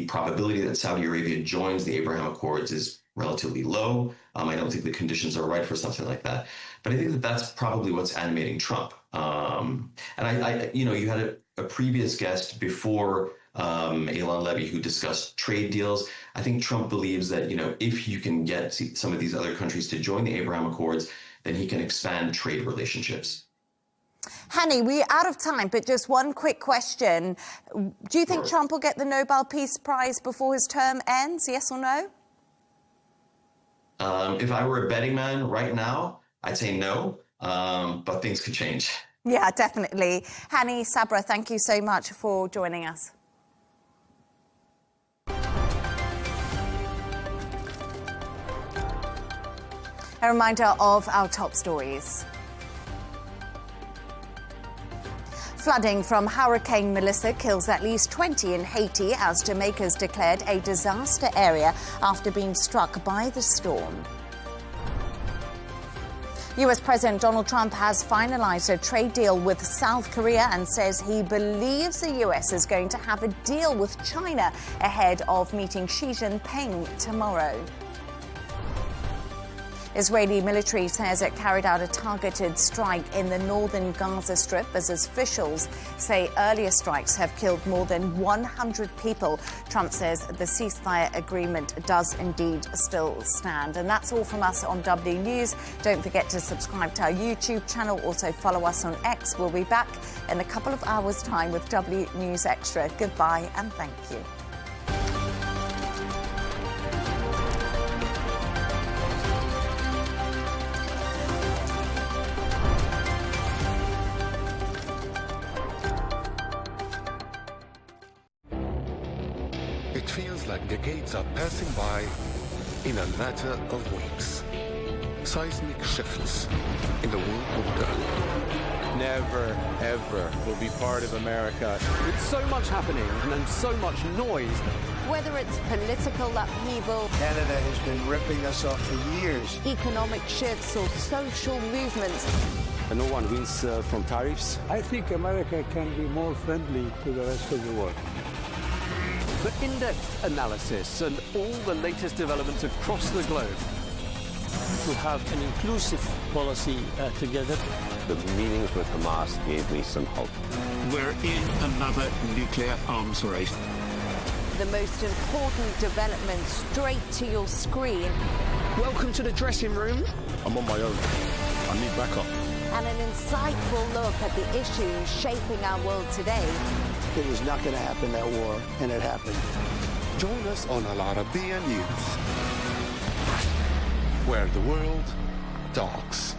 probability that Saudi Arabia joins the Abraham Accords is relatively low. I don't think the conditions are right for something like that. But I think that that's probably what's animating Trump. And you had a previous guest before Eylon Levy who discussed trade deals. I think Trump believes that, if you can get some of these other countries to join the Abraham Accords, then he can expand trade relationships. Hani, we're out of time, but just one quick question. Do you think Trump will get the Nobel Peace Prize before his term ends, yes or no? If I were a betting man right now, I'd say no, but things could change. Yeah, definitely. Hani Sabra, thank you so much for joining us. A reminder of our top stories. Flooding from Hurricane Melissa kills at least 20 in Haiti as Jamaica's declared a disaster area after being struck by the storm. US President Donald Trump has finalized a trade deal with South Korea and says he believes the US is going to have a deal with China ahead of meeting Xi Jinping tomorrow. Israeli military says it carried out a targeted strike in the northern Gaza Strip as officials say earlier strikes have killed more than 100 people. Trump says the ceasefire agreement does indeed still stand. And that's all from us on W News. Don't forget to subscribe to our YouTube channel. Also follow us on X. We'll be back in a couple of hours' time with W News Extra. Goodbye and thank you. It feels like decades are passing by in a matter of weeks. Seismic shifts in the world order. Never, ever will be part of America. With so much happening and so much noise. Whether it's political upheaval, Canada has been ripping us off for years. economic shifts or social movements, And no one wins from tariffs. I think America can be more friendly to the rest of the world. For in-depth analysis and all the latest developments across the globe. To have an inclusive policy together. The meetings with Hamas gave me some hope. We're in another nuclear arms race. the most important development straight to your screen. Welcome to the dressing room. I'm on my own. I need backup. And an insightful look at the issues shaping our world today. It was not going to happen, that war, and it happened. Join us on Arabiya News, where the world talks.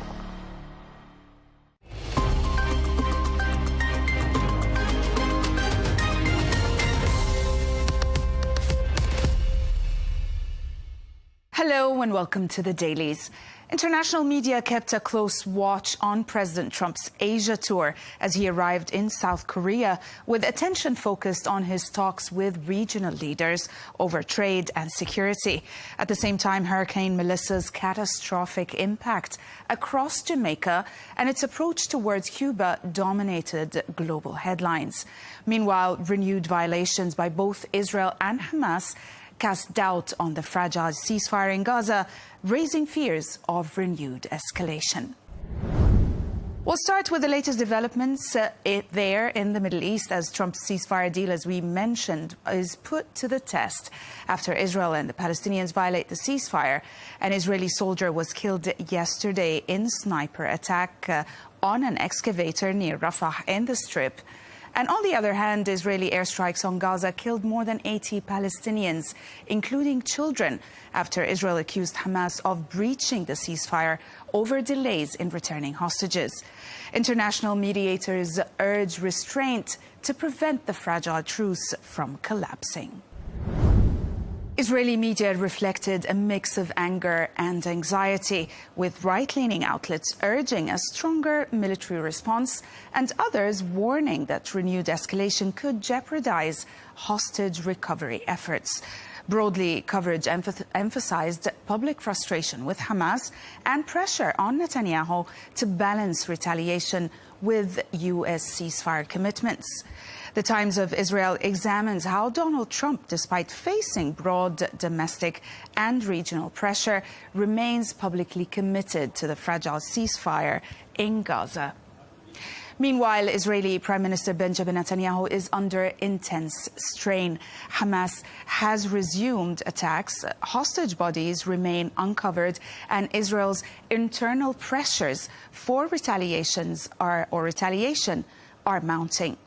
Hello and welcome to the Dailies. International media kept a close watch on President Trump's Asia tour as he arrived in South Korea, with attention focused on his talks with regional leaders over trade and security. At the same time, Hurricane Melissa's catastrophic impact across Jamaica and its approach towards Cuba dominated global headlines. Meanwhile, renewed violations by both Israel and Hamas cast doubt on the fragile ceasefire in Gaza, raising fears of renewed escalation. We'll start with the latest developments there in the Middle East as Trump's ceasefire deal, as we mentioned, is put to the test after Israel and the Palestinians violate the ceasefire. An Israeli soldier was killed yesterday in sniper attack on an excavator near Rafah in the Strip. And on the other hand, Israeli airstrikes on Gaza killed more than 80 Palestinians, including children, after Israel accused Hamas of breaching the ceasefire over delays in returning hostages. International mediators urge restraint to prevent the fragile truce from collapsing. Israeli media reflected a mix of anger and anxiety, with right-leaning outlets urging a stronger military response and others warning that renewed escalation could jeopardize hostage recovery efforts. Broadly, coverage emphasized public frustration with Hamas and pressure on Netanyahu to balance retaliation with U.S. ceasefire commitments. The Times of Israel examines how Donald Trump, despite facing broad domestic and regional pressure, remains publicly committed to the fragile ceasefire in Gaza. Meanwhile, Israeli Prime Minister Benjamin Netanyahu is under intense strain. Hamas has resumed attacks, hostage bodies remain uncovered, and Israel's internal pressures for retaliation are mounting.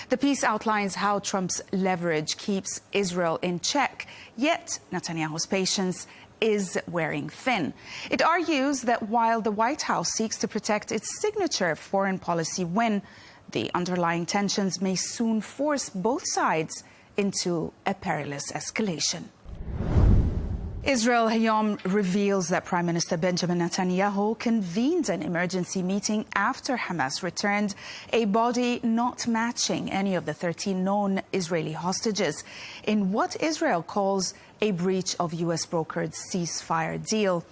The piece outlines how Trump's leverage keeps Israel in check, yet Netanyahu's patience is wearing thin. It argues that while the White House seeks to protect its signature foreign policy win, the underlying tensions may soon force both sides into a perilous escalation. Israel Hayom reveals that Prime Minister Benjamin Netanyahu convened an emergency meeting after Hamas returned a body not matching any of the 13 known Israeli hostages in what Israel calls a breach of U.S. brokered ceasefire deal.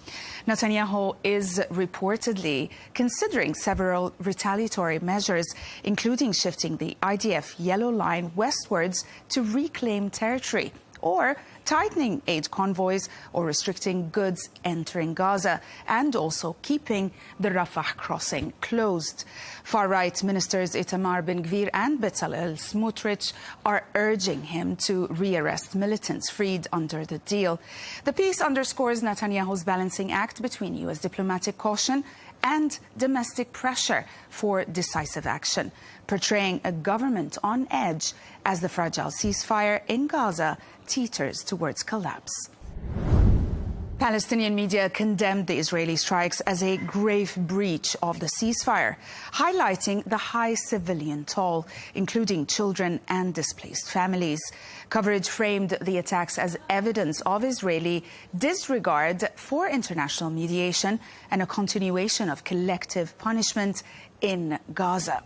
Netanyahu is reportedly considering several retaliatory measures, including shifting the IDF yellow line westwards to reclaim territory, or tightening aid convoys or restricting goods entering Gaza, and also keeping the Rafah crossing closed. Far-right ministers Itamar Ben-Gvir and Bezalel Smotrich are urging him to rearrest militants freed under the deal. The piece underscores Netanyahu's balancing act between U.S. diplomatic caution and domestic pressure for decisive action, portraying a government on edge as the fragile ceasefire in Gaza teeters towards collapse. Palestinian media condemned the Israeli strikes as a grave breach of the ceasefire, highlighting the high civilian toll, including children and displaced families. Coverage framed the attacks as evidence of Israeli disregard for international mediation and a continuation of collective punishment in Gaza.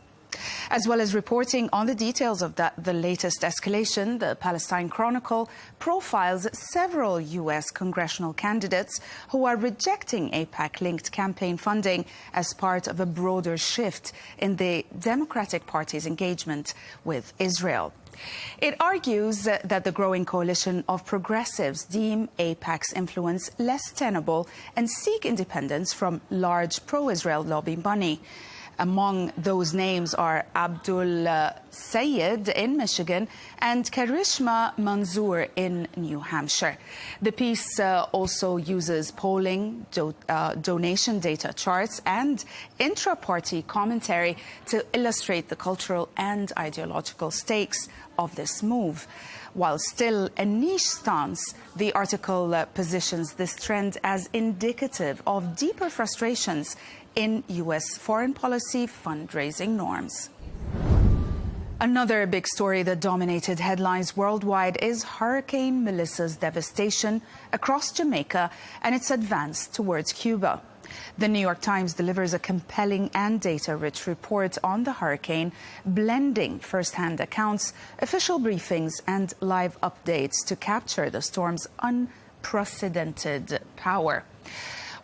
As well as reporting on the details of the latest escalation, the Palestine Chronicle profiles several U.S. congressional candidates who are rejecting AIPAC-linked campaign funding as part of a broader shift in the Democratic Party's engagement with Israel. It argues that the growing coalition of progressives deem AIPAC's influence less tenable and seek independence from large pro-Israel lobby money. Among those names are Abdul Sayed in Michigan and Karishma Manzoor in New Hampshire. The piece also uses polling, donation data charts and intra-party commentary to illustrate the cultural and ideological stakes of this move. While still a niche stance, the article positions this trend as indicative of deeper frustrations in U.S. foreign policy fundraising norms. Another big story that dominated headlines worldwide is Hurricane Melissa's devastation across Jamaica and its advance towards Cuba. The New York Times delivers a compelling and data-rich report on the hurricane, blending first-hand accounts, official briefings, and live updates to capture the storm's unprecedented power.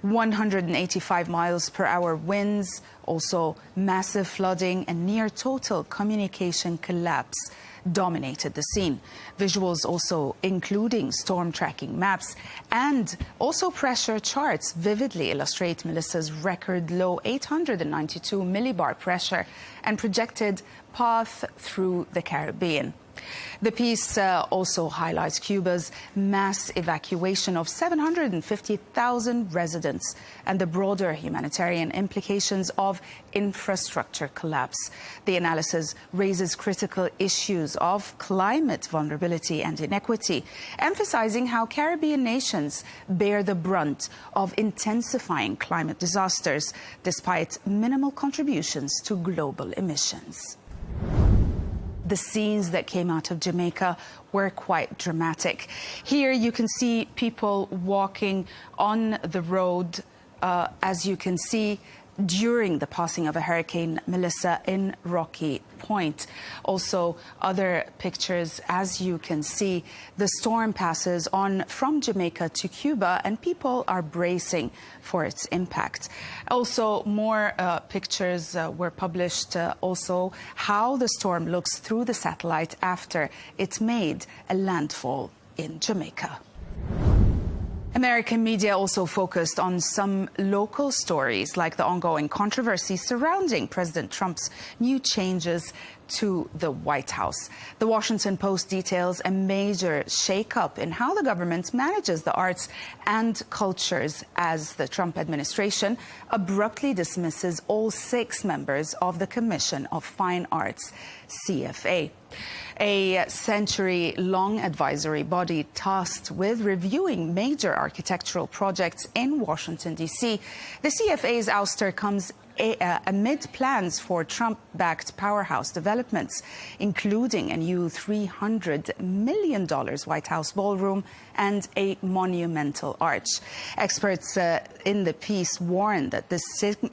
185 miles per hour winds, also massive flooding and near total communication collapse dominated the scene. Visuals also including storm tracking maps and also pressure charts vividly illustrate Melissa's record low 892 millibar pressure and projected path through the Caribbean. The piece also highlights Cuba's mass evacuation of 750,000 residents and the broader humanitarian implications of infrastructure collapse. The analysis raises critical issues of climate vulnerability and inequity, emphasizing how Caribbean nations bear the brunt of intensifying climate disasters despite minimal contributions to global emissions. The scenes that came out of Jamaica were quite dramatic. Here you can see people walking on the road, as you can see, during the passing of a Hurricane Melissa in Rocky Point. Also, other pictures, as you can see, the storm passes on from Jamaica to Cuba and people are bracing for its impact. Also, more pictures were published, also how the storm looks through the satellite after it made a landfall in Jamaica. American media also focused on some local stories, like the ongoing controversy surrounding President Trump's new changes to the White House. The Washington Post details a major shakeup in how the government manages the arts and cultures as the Trump administration abruptly dismisses all 6 members of the Commission of Fine Arts, CFA. A century-long advisory body tasked with reviewing major architectural projects in Washington, D.C. The CFA's ouster comes amid plans for Trump-backed powerhouse developments, including a new $300 million White House ballroom and a monumental arch. Experts in the piece warn that this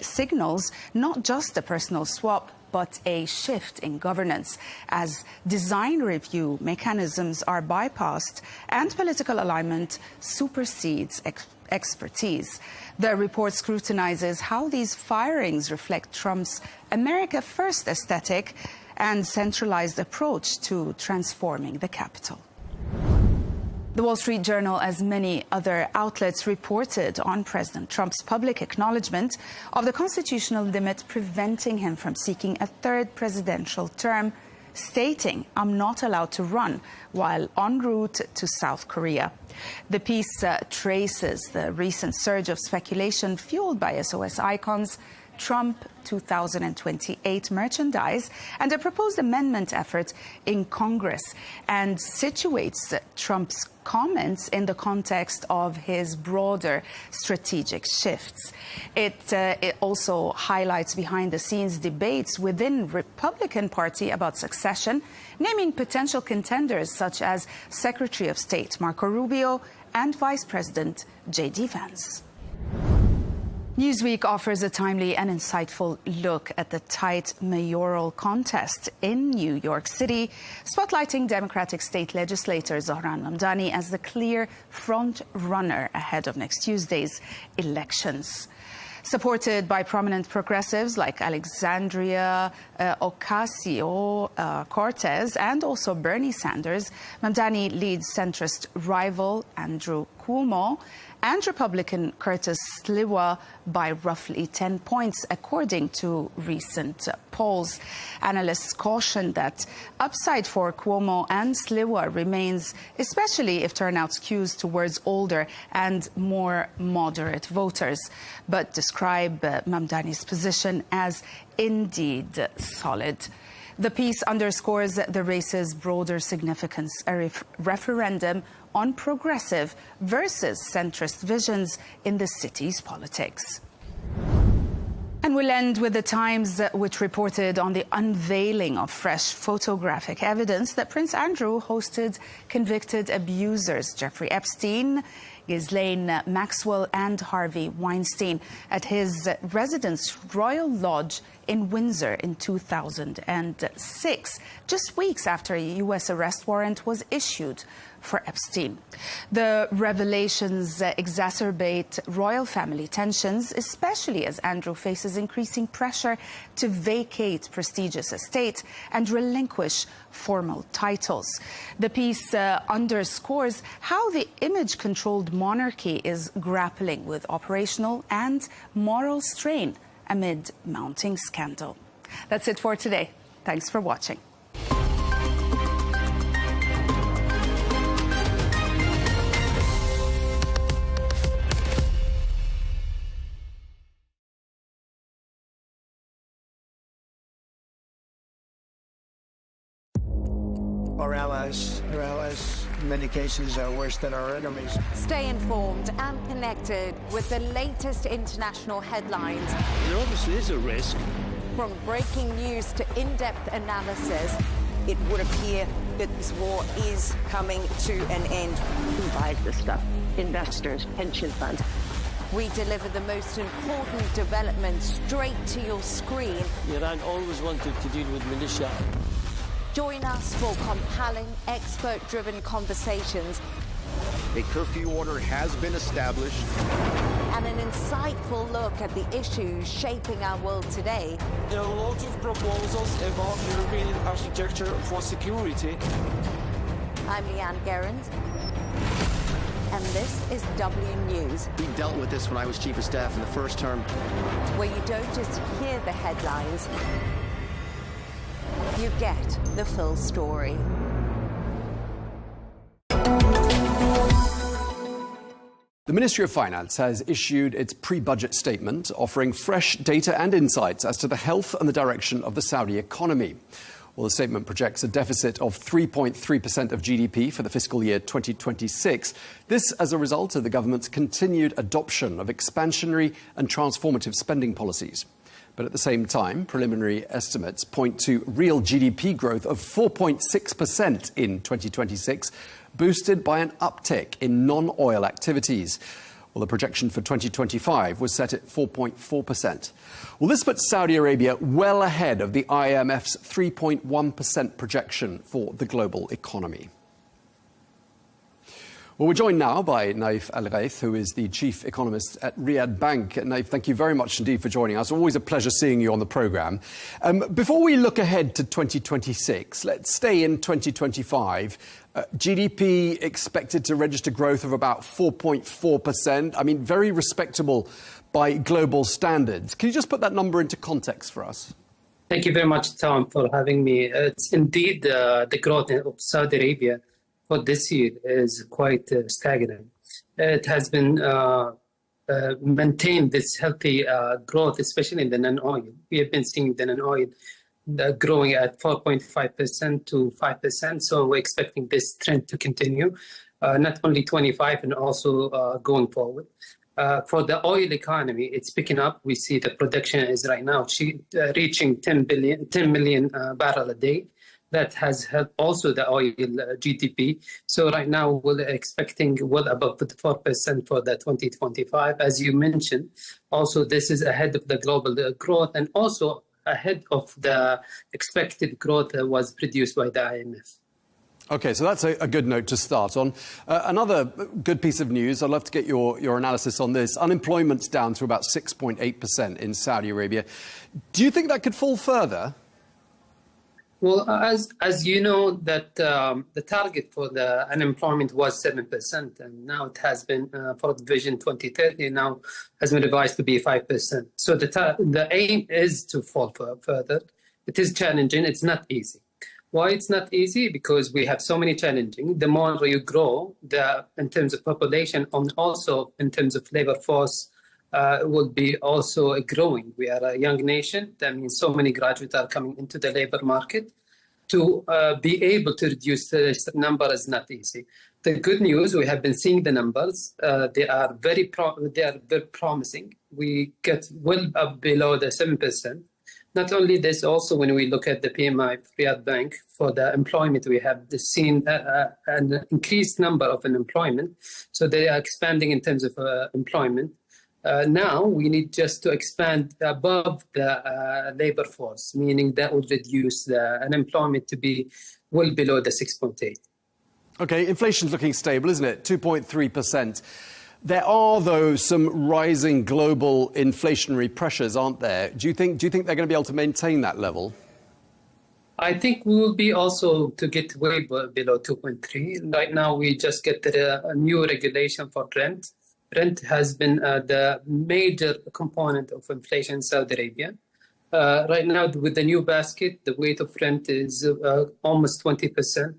signals not just a personal swap, but a shift in governance as design review mechanisms are bypassed and political alignment supersedes expertise. The report scrutinizes how these firings reflect Trump's America First aesthetic and centralized approach to transforming the Capitol. The Wall Street Journal, as many other outlets, reported on President Trump's public acknowledgement of the constitutional limit preventing him from seeking a third presidential term, stating, "I'm not allowed to run," while en route to South Korea. The piece traces the recent surge of speculation fueled by SOS icons, Trump 2028 merchandise, and a proposed amendment effort in Congress, and situates Trump's comments in the context of his broader strategic shifts. It also highlights behind-the-scenes debates within Republican Party about succession, naming potential contenders such as Secretary of State Marco Rubio and Vice President J.D. Vance. Newsweek offers a timely and insightful look at the tight mayoral contest in New York City, spotlighting Democratic state legislator Zohran Mamdani as the clear front-runner ahead of next Tuesday's elections. Supported by prominent progressives like Alexandria Ocasio-Cortez and also Bernie Sanders, Mamdani leads centrist rival Andrew Cuomo and Republican Curtis Sliwa by roughly 10 points, according to recent polls. Analysts caution that upside for Cuomo and Sliwa remains, especially if turnout skews towards older and more moderate voters, but describe Mamdani's position as indeed solid. The piece underscores the race's broader significance, a referendum on progressive versus centrist visions in the city's politics. And we'll end with the Times, which reported on the unveiling of fresh photographic evidence that Prince Andrew hosted convicted abusers Jeffrey Epstein, Ghislaine Maxwell and Harvey Weinstein at his residence Royal Lodge in Windsor in 2006, just weeks after a U.S. arrest warrant was issued for Epstein. The revelations exacerbate royal family tensions, especially as Andrew faces increasing pressure to vacate prestigious estate and relinquish formal titles. The piece underscores how the image-controlled monarchy is grappling with operational and moral strain amid mounting scandal. That's it for today. Thanks for watching. Our allies, in many cases, are worse than our enemies. Stay informed and connected with the latest international headlines. There obviously is a risk. From breaking news to in-depth analysis. It would appear that this war is coming to an end. Who buys this stuff? Investors, pension funds. We deliver the most important developments straight to your screen. Iran always wanted to deal with militia. Join us for compelling, expert-driven conversations. A curfew order has been established. And an insightful look at the issues shaping our world today. There are lots of proposals about European architecture for security. I'm Leigh Ann Gerrans, and this is W News. We dealt with this when I was Chief of Staff in the first term. Where you don't just hear the headlines, you get the full story. The Ministry of Finance has issued its pre-budget statement offering fresh data and insights as to the health and the direction of the Saudi economy. Well, the statement projects a deficit of 3.3% of GDP for the fiscal year 2026. This as a result of the government's continued adoption of expansionary and transformative spending policies. But at the same time, preliminary estimates point to real GDP growth of 4.6% in 2026, boosted by an uptick in non-oil activities. Well, the projection for 2025 was set at 4.4%. Well, this puts Saudi Arabia well ahead of the IMF's 3.1% projection for the global economy. Well, we're joined now by Naif Al-Ghaith, who is the chief economist at Riyadh Bank. Naif, thank you very much indeed for joining us. Always a pleasure seeing you on the programme. Before we look ahead to 2026, let's stay in 2025. GDP expected to register growth of about 4.4%. I mean, very respectable by global standards. Can you just put that number into context for us? Thank you very much, Tom, for having me. It's indeed the growth of Saudi Arabia for this year is quite staggering. It has been maintained this healthy growth, especially in the non-oil. We have been seeing the non-oil growing at 4.5% to 5%. So we're expecting this trend to continue, not only 25 and also going forward. For the oil economy, it's picking up. We see the production is right now reaching 10 million barrel a day. That has helped also the oil GDP. So right now we're expecting well above the 4% for the 2025. As you mentioned, also this is ahead of the global growth and also ahead of the expected growth that was produced by the IMF. OK, so that's a good note to start on. Another good piece of news, I'd love to get your analysis on this. Unemployment's down to about 6.8% in Saudi Arabia. Do you think that could fall further? Well, as you know, that the target for the unemployment was 7%, and now it has been for the Vision 2030 now has been revised to be 5%. So the aim is to fall further. It is challenging. It's not easy. Why it's not easy? Because we have so many challenges. The more you grow, in terms of population and also in terms of labor force, will be also growing. We are a young nation. That means so many graduates are coming into the labor market. To be able to reduce this number is not easy. The good news, we have been seeing the numbers. They are very promising. We get well up below the 7%. Not only this, also when we look at the PMI Riyadh Bank for the employment, we have seen an increased number of unemployment. So they are expanding in terms of employment. Now we need just to expand above the labor force, meaning that would reduce the unemployment to be well below the 6.8. OK, inflation's looking stable, isn't it? 2.3%. There are, though, some rising global inflationary pressures, aren't there? Do you think they're going to be able to maintain that level? I think we will be also to get way below 2.3. Right now, we just get a new regulation for rent. Rent has been the major component of inflation in Saudi Arabia. Right now, with the new basket, the weight of rent is almost 20%.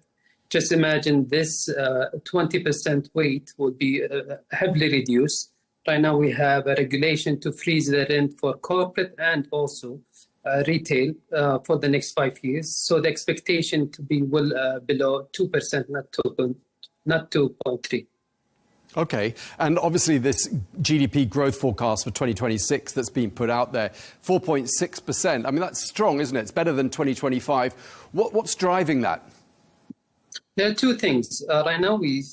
Just imagine this 20% weight would be heavily reduced. Right now, we have a regulation to freeze the rent for corporate and also retail for the next 5 years. So the expectation to be well below 2%, not 2.3. OK. And obviously this GDP growth forecast for 2026 that's been put out there, 4.6%. I mean, that's strong, isn't it? It's better than 2025. What's driving that? There are two things. Right now, we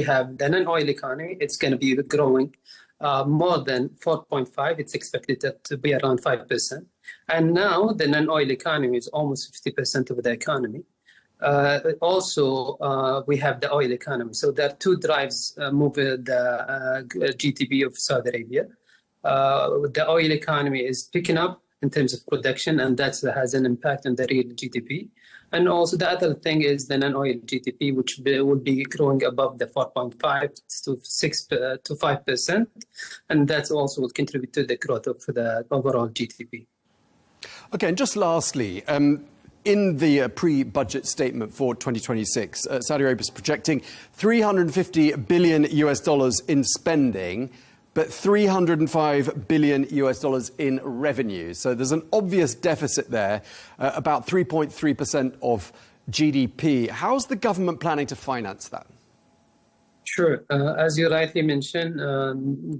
have the non-oil economy. It's going to be growing more than 4.5. It's expected to be around 5%. And now the non-oil economy is almost 50% of the economy. Also, we have the oil economy. So there are two drives moving the GDP of Saudi Arabia. The oil economy is picking up in terms of production, and that has an impact on the real GDP. And also the other thing is the non-oil GDP, which will be growing above the 4.5 to 6 to 5%. And that also will contribute to the growth of the overall GDP. OK, and just lastly, in the pre-budget statement for 2026, Saudi Arabia is projecting $350 billion in spending, but $305 billion in revenue. So there's an obvious deficit there, about 3.3% of GDP. How's the government planning to finance that? Sure. As you rightly mentioned,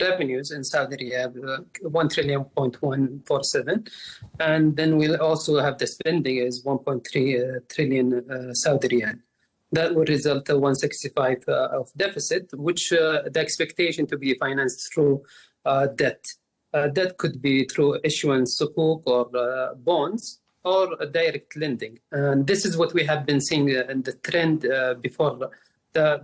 revenues in Saudi Arabia, 1.147 trillion, and then we'll also have the spending is 1.3 trillion Saudi riyal. That would result in 165 of deficit, which the expectation to be financed through debt. That could be through issuance sukuk or bonds or direct lending. And this is what we have been seeing in the trend before. The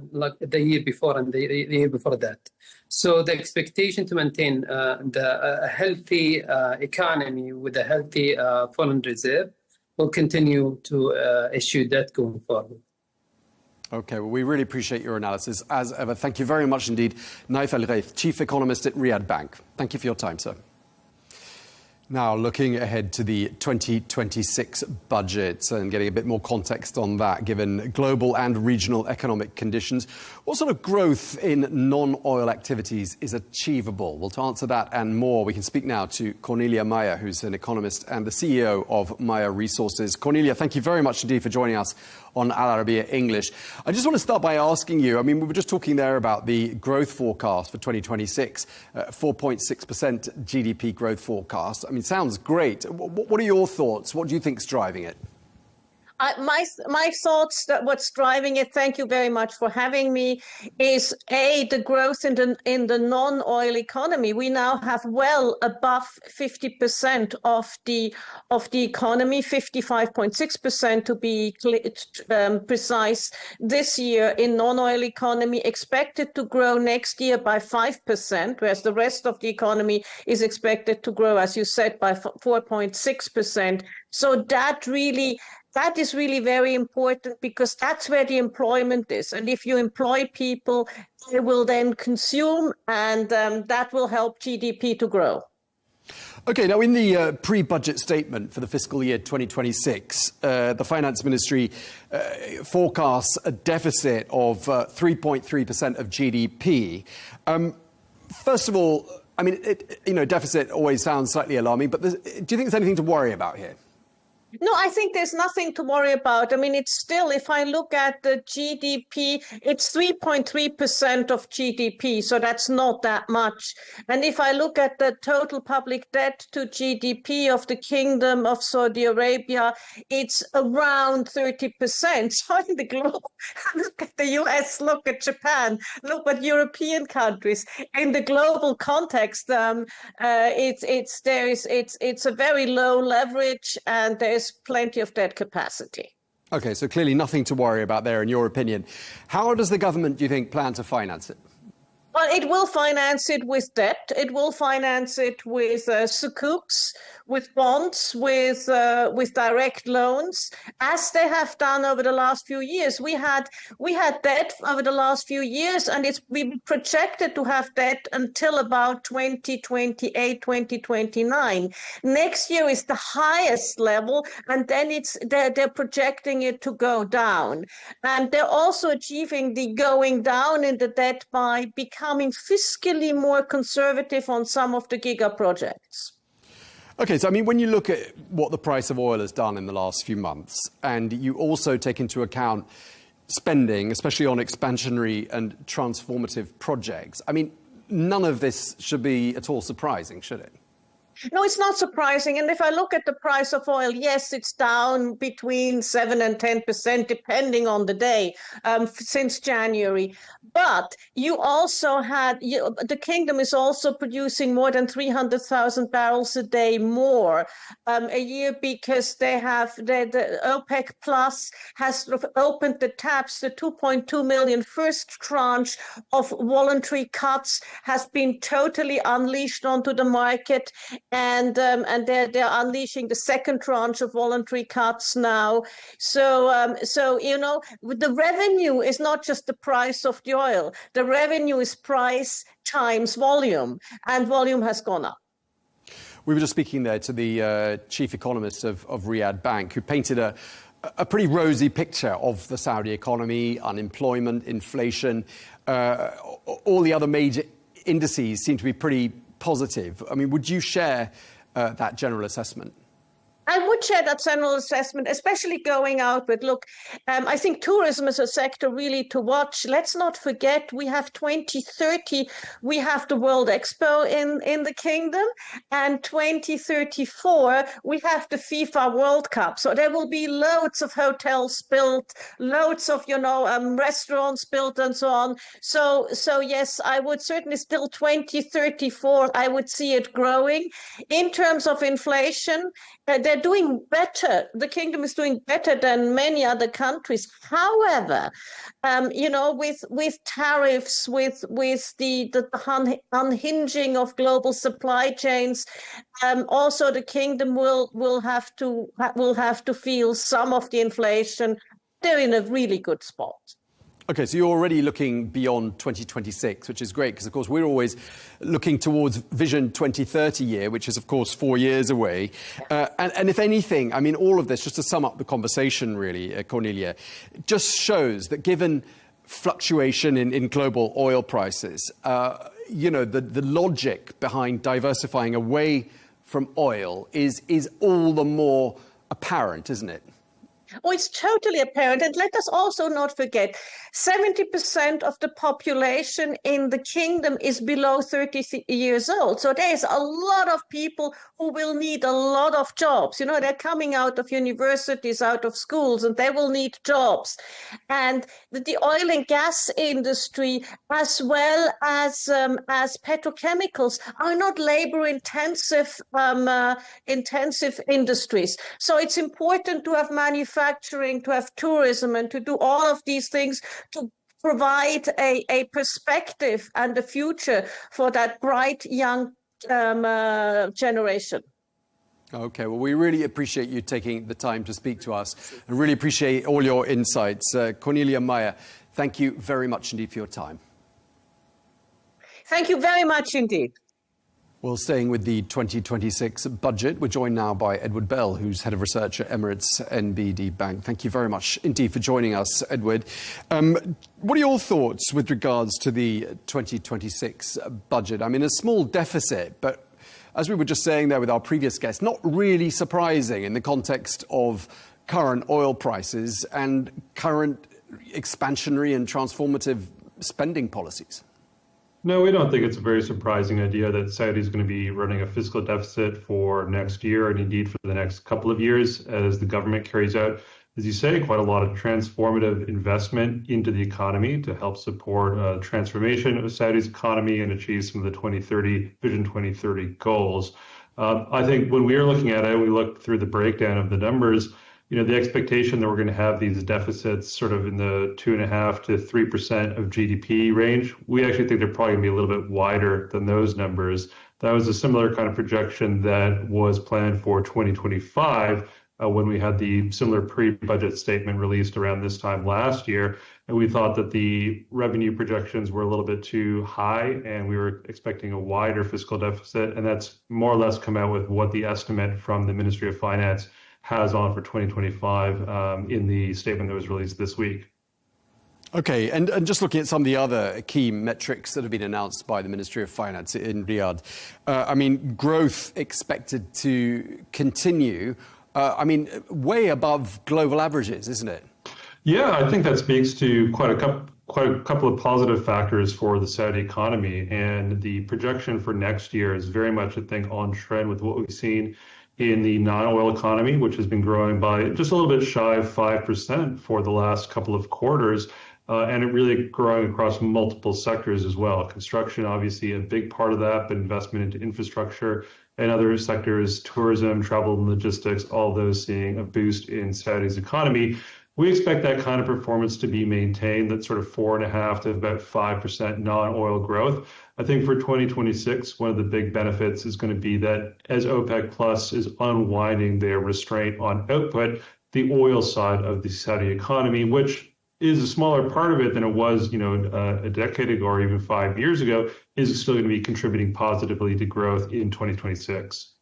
year before and the year before that. So the expectation to maintain a healthy economy with a healthy foreign reserve will continue to issue debt going forward. OK, well, we really appreciate your analysis, as ever. Thank you very much indeed, Naif Al-Ghaith, Chief Economist at Riyadh Bank. Thank you for your time, sir. Now, looking ahead to the 2026 budget and getting a bit more context on that, given global and regional economic conditions, what sort of growth in non-oil activities is achievable? Well, to answer that and more, we can speak now to Cornelia Meyer, who's an economist and the CEO of Meyer Resources. Cornelia, thank you very much indeed for joining us on Al Arabiya English. I just want to start by asking you, I mean, we were just talking there about the growth forecast for 2026, 4.6% GDP growth forecast. I mean, sounds great. What are your thoughts? What do you think's driving it? My thoughts that what's driving it, thank you very much for having me, is the growth in the non-oil economy. We now have well above 50% of the economy, 55.6% to be precise, this year in non-oil economy, expected to grow next year by 5%, whereas the rest of the economy is expected to grow, as you said, by 4.6%. So that is really very important, because that's where the employment is. And if you employ people, they will then consume, and that will help GDP to grow. OK, now in the pre-budget statement for the fiscal year 2026, the Finance Ministry forecasts a deficit of 3.3% of GDP. First of all, I mean, deficit always sounds slightly alarming, but do you think there's anything to worry about here? No, I think there's nothing to worry about. I mean, it's still, if I look at the GDP, it's 3.3% of GDP, so that's not that much. And if I look at the total public debt to GDP of the Kingdom of Saudi Arabia, it's around 30%. So in the globe, look at the US, look at Japan, look at European countries. In the global context, it's a very low leverage, and there's plenty of debt capacity. OK, so clearly nothing to worry about there, in your opinion. How does the government, do you think, plan to finance it? Well, it will finance it with debt. It will finance it with sukuks, with bonds, with direct loans, as they have done over the last few years. We had debt over the last few years, and we projected to have debt until about 2028, 2029. Next year is the highest level, and then they're projecting it to go down. And they're also achieving the going down in the debt by becoming fiscally more conservative on some of the giga projects. OK, so I mean, when you look at what the price of oil has done in the last few months, and you also take into account spending, especially on expansionary and transformative projects, I mean, none of this should be at all surprising, should it? No, it's not surprising. And if I look at the price of oil, yes, it's down between 7 and 10%, depending on the day, since January. But you also the kingdom is also producing more than 300,000 barrels a day more a year, because they have the OPEC Plus has sort of opened the taps. The 2.2 million first tranche of voluntary cuts has been totally unleashed onto the market. And they're unleashing the second tranche of voluntary cuts now. So the revenue is not just the price of the oil. The revenue is price times volume, and volume has gone up. We were just speaking there to the chief economist of Riyadh Bank, who painted a pretty rosy picture of the Saudi economy, unemployment, inflation. All the other major indices seem to be pretty positive. I mean, would you share that general assessment? I would share that general assessment, especially going out with, look, I think tourism is a sector really to watch. Let's not forget, we have 2030, we have the World Expo in the Kingdom, and 2034, we have the FIFA World Cup. So there will be loads of hotels built, loads of, restaurants built and so on. So yes, I would certainly still 2034, I would see it growing. In terms of inflation, they're doing better. The Kingdom is doing better than many other countries. However, with tariffs, with the unhinging of global supply chains, also the Kingdom will have to feel some of the inflation. They're in a really good spot. OK, so you're already looking beyond 2026, which is great, because, of course, we're always looking towards Vision 2030 year, which is, of course, 4 years away. And if anything, I mean, all of this, just to sum up the conversation, really, Cornelia, just shows that given fluctuation in global oil prices, the logic behind diversifying away from oil is all the more apparent, isn't it? Oh, it's totally apparent. And let us also not forget, 70% of the population in the Kingdom is below 30 years old. So there's a lot of people who will need a lot of jobs. They're coming out of universities, out of schools, and they will need jobs. And the oil and gas industry, as well as petrochemicals, are not labor-intensive industries. So it's important to have manufacturing, to have tourism, and to do all of these things to provide a perspective and a future for that bright young generation. OK, well, we really appreciate you taking the time to speak to us. I really appreciate all your insights. Cornelia Meyer, thank you very much indeed for your time. Thank you very much indeed. Well, staying with the 2026 budget, we're joined now by Edward Bell, who's Head of Research at Emirates NBD Bank. Thank you very much indeed for joining us, Edward. What are your thoughts with regards to the 2026 budget? I mean, a small deficit, but as we were just saying there with our previous guest, not really surprising in the context of current oil prices and current expansionary and transformative spending policies. No, we don't think it's a very surprising idea that Saudi is going to be running a fiscal deficit for next year and indeed for the next couple of years as the government carries out, as you say, quite a lot of transformative investment into the economy to help support transformation of Saudi's economy and achieve some of the Vision 2030 goals. I think when we were looking at it, we looked through the breakdown of the numbers. The expectation that we're going to have these deficits sort of in the 2.5% to 3% of GDP range, we actually think they're probably going to be a little bit wider than those numbers. That was a similar kind of projection that was planned for 2025 when we had the similar pre-budget statement released around this time last year. And we thought that the revenue projections were a little bit too high and we were expecting a wider fiscal deficit. And that's more or less come out with what the estimate from the Ministry of Finance has on for 2025 in the statement that was released this week. OK, and just looking at some of the other key metrics that have been announced by the Ministry of Finance in Riyadh, I mean, growth expected to continue, way above global averages, isn't it? Yeah, I think that speaks to quite a couple of positive factors for the Saudi economy. And the projection for next year is very much, I think, on trend with what we've seen in the non-oil economy, which has been growing by just a little bit shy of 5% for the last couple of quarters, and it really growing across multiple sectors as well. Construction, obviously, a big part of that, but investment into infrastructure and other sectors, tourism, travel and logistics, all those seeing a boost in Saudi's economy. We expect that kind of performance to be maintained, that sort of 4.5% to about 5% non-oil growth. I think for 2026, one of the big benefits is going to be that as OPEC Plus is unwinding their restraint on output, the oil side of the Saudi economy, which is a smaller part of it than it was, a decade ago or even 5 years ago, is still going to be contributing positively to growth in 2026.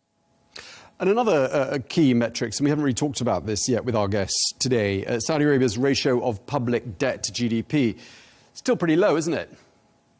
And another key metrics, and we haven't really talked about this yet with our guests today, Saudi Arabia's ratio of public debt to GDP. Still pretty low, isn't it?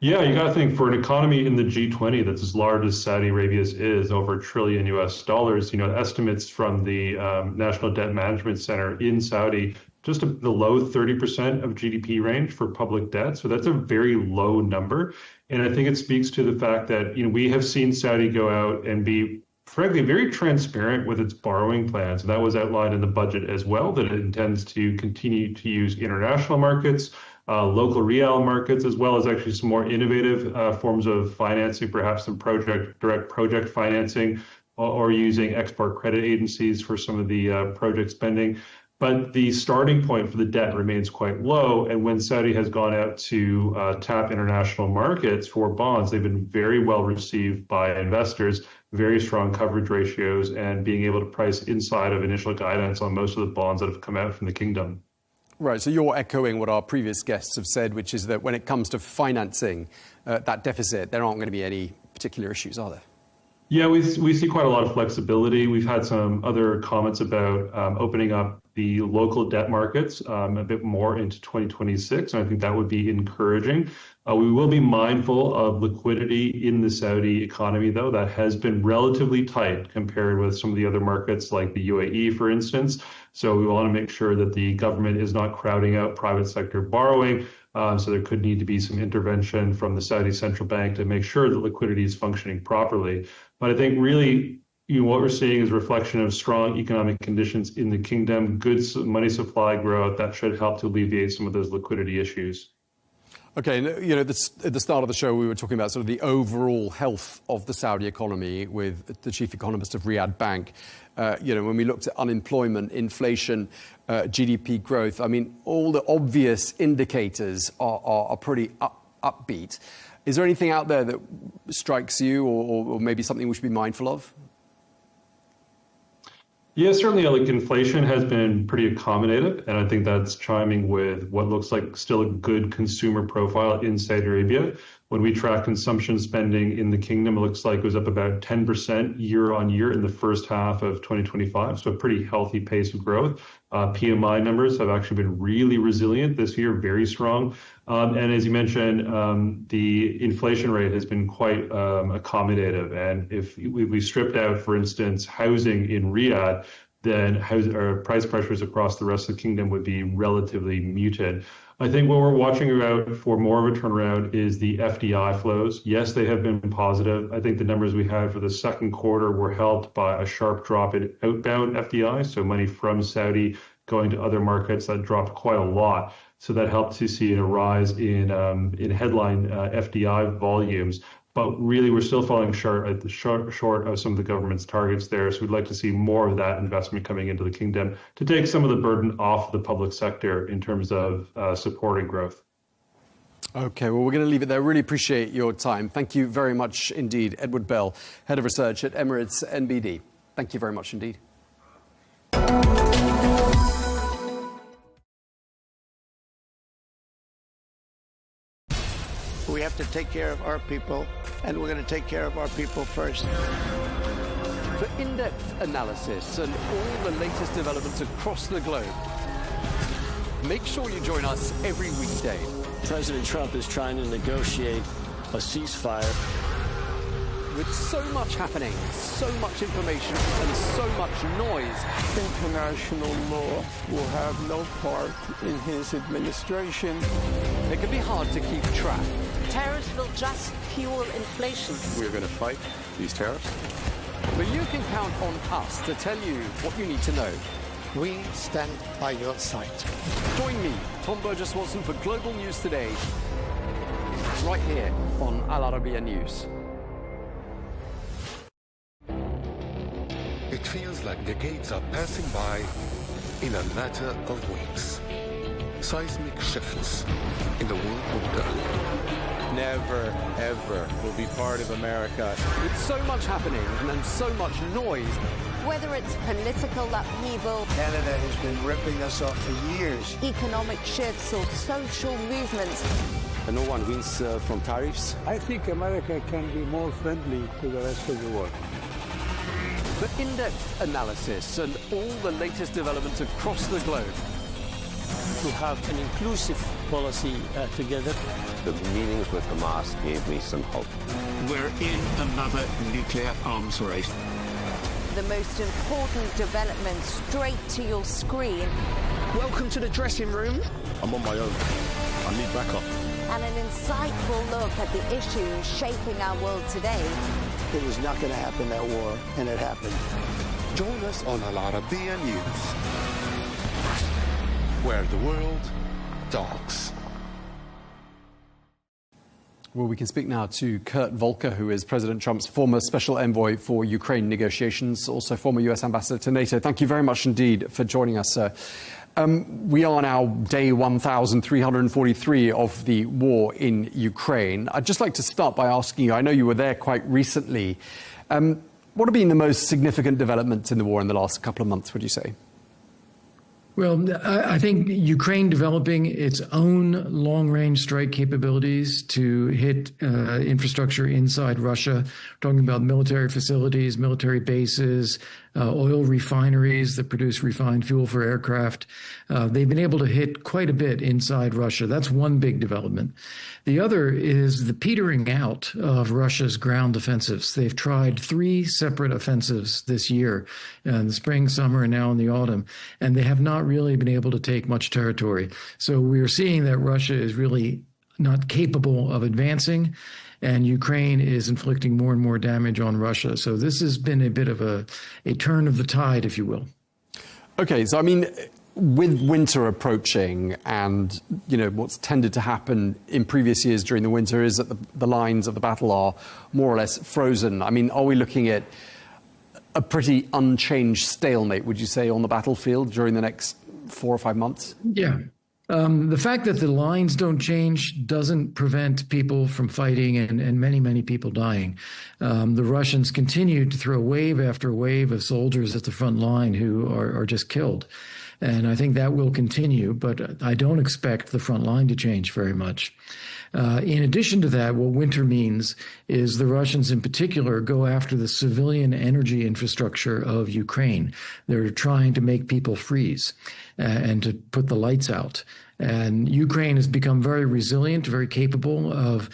Yeah, you got to think for an economy in the G20 that's as large as Saudi Arabia's is, over $1 trillion US, estimates from the National Debt Management Center in Saudi, just the low 30% of GDP range for public debt. So that's a very low number. And I think it speaks to the fact that, we have seen Saudi go out and be, frankly, very transparent with its borrowing plans. And that was outlined in the budget as well, that it intends to continue to use international markets, local real markets, as well as actually some more innovative forms of financing, perhaps some direct project financing, or using export credit agencies for some of the project spending. But the starting point for the debt remains quite low. And when Saudi has gone out to tap international markets for bonds, they've been very well received by investors, very strong coverage ratios, and being able to price inside of initial guidance on most of the bonds that have come out from the kingdom. Right, so you're echoing what our previous guests have said, which is that when it comes to financing that deficit, there aren't going to be any particular issues, are there? Yeah, we see quite a lot of flexibility. We've had some other comments about opening up the local debt markets a bit more into 2026, and I think that would be encouraging. We will be mindful of liquidity in the Saudi economy, though. That has been relatively tight compared with some of the other markets like the UAE, for instance. So we want to make sure that the government is not crowding out private sector borrowing. So there could need to be some intervention from the Saudi central bank to make sure that liquidity is functioning properly. But I think really, what we're seeing is a reflection of strong economic conditions in the kingdom, good money supply growth that should help to alleviate some of those liquidity issues. Okay, at the start of the show, we were talking about sort of the overall health of the Saudi economy with the chief economist of Riyadh Bank. When we looked at unemployment, inflation, GDP growth, I mean, all the obvious indicators are pretty upbeat. Is there anything out there that strikes you or maybe something we should be mindful of? Yeah, certainly, inflation has been pretty accommodative, and I think that's chiming with what looks like still a good consumer profile in Saudi Arabia. When we track consumption spending in the kingdom, it looks like it was up about 10% year on year in the first half of 2025, so a pretty healthy pace of growth. PMI numbers have actually been really resilient this year, very strong. And as you mentioned, the inflation rate has been quite accommodative. And if we stripped out, for instance, housing in Riyadh, then price pressures across the rest of the kingdom would be relatively muted. I think what we're watching out for more of a turnaround is the FDI flows. Yes, they have been positive. I think the numbers we had for the second quarter were helped by a sharp drop in outbound FDI, so money from Saudi going to other markets. That dropped quite a lot. So that helped to see a rise in headline FDI volumes. But really, we're still falling short of some of the government's targets there. So we'd like to see more of that investment coming into the kingdom to take some of the burden off the public sector in terms of supporting growth. Okay, well, we're going to leave it there. Really appreciate your time. Thank you very much indeed, Edward Bell, Head of Research at Emirates NBD. Thank you very much indeed. We have to take care of our people, and we're going to take care of our people first. For in-depth analysis and all the latest developments across the globe, make sure you join us every weekday. President Trump is trying to negotiate a ceasefire. With so much happening, so much information, and so much noise, international law will have no part in his administration. It can be hard to keep track. Tariffs will just fuel inflation. We're going to fight these tariffs. But you can count on us to tell you what you need to know. We stand by your side. Join me, Tom Burges Watson, for Global News Today, right here on Al Arabiya News. It feels like decades are passing by in a matter of weeks. Seismic shifts in the world order. Never, ever will be part of America. With so much happening and so much noise. Whether it's political upheaval, Canada has been ripping us off for years. economic shifts or social movements, And no one wins from tariffs. I think America can be more friendly to the rest of the world. For in-depth analysis and all the latest developments across the globe, to have an inclusive policy together. The meetings with Hamas gave me some hope. We're in another nuclear arms race. The most important development straight to your screen. Welcome to the dressing room. I'm on my own. I need backup. And an insightful look at the issues shaping our world today. It was not going to happen, that war, and it happened. Join us on Arabiya News, where the world talks. Well, we can speak now to Kurt Volker, who is President Trump's former special envoy for Ukraine negotiations, also former US ambassador to NATO. Thank you very much indeed for joining us, sir. We are now day 1,343 of the war in Ukraine. I'd just like to start by asking you, I know you were there quite recently, what have been the most significant developments in the war in the last couple of months, would you say? Well, I think Ukraine developing its own long-range strike capabilities to hit infrastructure inside Russia. We're talking about military facilities, military bases, oil refineries that produce refined fuel for aircraft. They've been able to hit quite a bit inside Russia. That's one big development. The other is the petering out of Russia's ground offensives. They've tried 3 separate offensives this year, in the spring, summer, and now in the autumn, and they have not really been able to take much territory. So we're seeing that Russia is really not capable of advancing, and Ukraine is inflicting more and more damage on Russia. So this has been a bit of a turn of the tide, if you will. Okay, so I mean, with winter approaching and, you know, what's tended to happen in previous years during the winter is that the lines of the battle are more or less frozen. I mean, are we looking at a pretty unchanged stalemate, would you say, on the battlefield during the next 4 or 5 months? Yeah. The fact that the lines don't change doesn't prevent people from fighting and many, many people dying. The Russians continue to throw wave after wave of soldiers at the front line who are just killed. And I think that will continue, but I don't expect the front line to change very much. In addition to that, what winter means is the Russians in particular go after the civilian energy infrastructure of Ukraine. They're trying to make people freeze and to put the lights out. And Ukraine has become very resilient, very capable of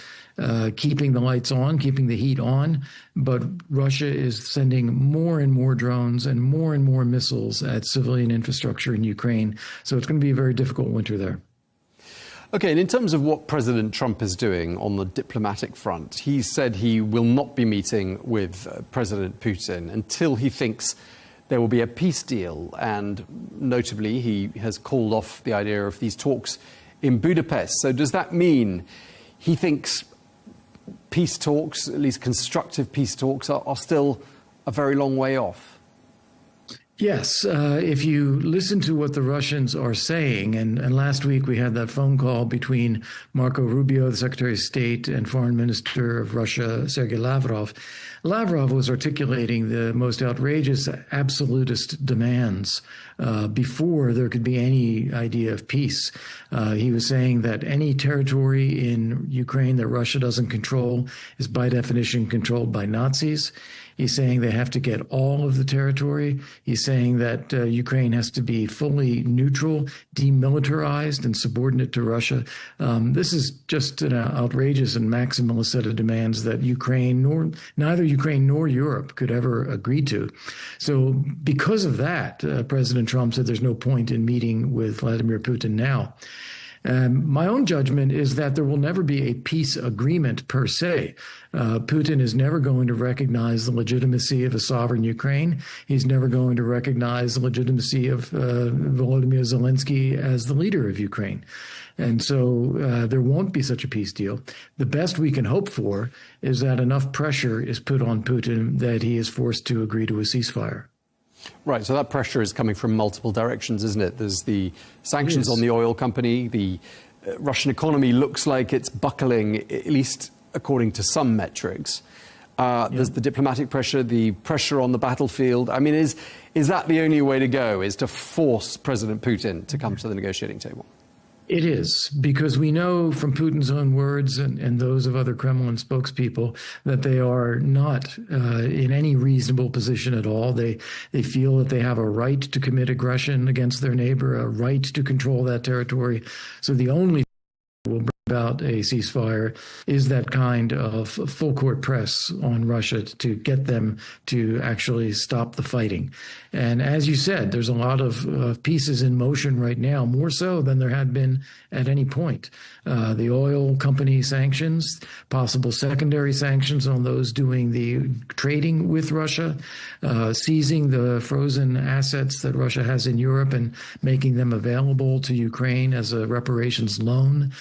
keeping the lights on, keeping the heat on. But Russia is sending more and more drones and more missiles at civilian infrastructure in Ukraine. So it's going to be a very difficult winter there. Okay, and in terms of what President Trump is doing on the diplomatic front, he said he will not be meeting with President Putin until he thinks there will be a peace deal. And notably, he has called off the idea of these talks in Budapest. So does that mean he thinks peace talks, at least constructive peace talks, are still a very long way off? Yes, if you listen to what the Russians are saying, and last week we had that phone call between Marco Rubio, the Secretary of State, and Foreign Minister of Russia, Sergei Lavrov. Lavrov was articulating the most outrageous absolutist demands before there could be any idea of peace. He was saying that any territory in Ukraine that Russia doesn't control is by definition controlled by Nazis. He's saying they have to get all of the territory. He's saying that Ukraine has to be fully neutral, demilitarized, and subordinate to Russia. This is just an outrageous and maximalist set of demands that neither Ukraine nor Europe could ever agree to. So because of that, President Trump said there's no point in meeting with Vladimir Putin now. My own judgment is that there will never be a peace agreement per se. Putin is never going to recognize the legitimacy of a sovereign Ukraine. He's never going to recognize the legitimacy of Volodymyr Zelensky as the leader of Ukraine. And so there won't be such a peace deal. The best we can hope for is that enough pressure is put on Putin that he is forced to agree to a ceasefire. Right, so that pressure is coming from multiple directions, isn't it? There's the sanctions on the oil company. The Russian economy looks like it's buckling, at least according to some metrics. There's the diplomatic pressure, the pressure on the battlefield. I mean, is that the only way to go, is to force President Putin to come to the negotiating table? It is, because we know from Putin's own words and those of other Kremlin spokespeople that they are not in any reasonable position at all. They feel that they have a right to commit aggression against their neighbor, a right to control that territory. So the only will bring about a ceasefire is that kind of full court press on Russia to get them to actually stop the fighting. And as you said, there's a lot of pieces in motion right now, more so than there had been at any point. The oil company sanctions, possible secondary sanctions on those doing the trading with Russia, seizing the frozen assets that Russia has in Europe and making them available to Ukraine as a reparations loan,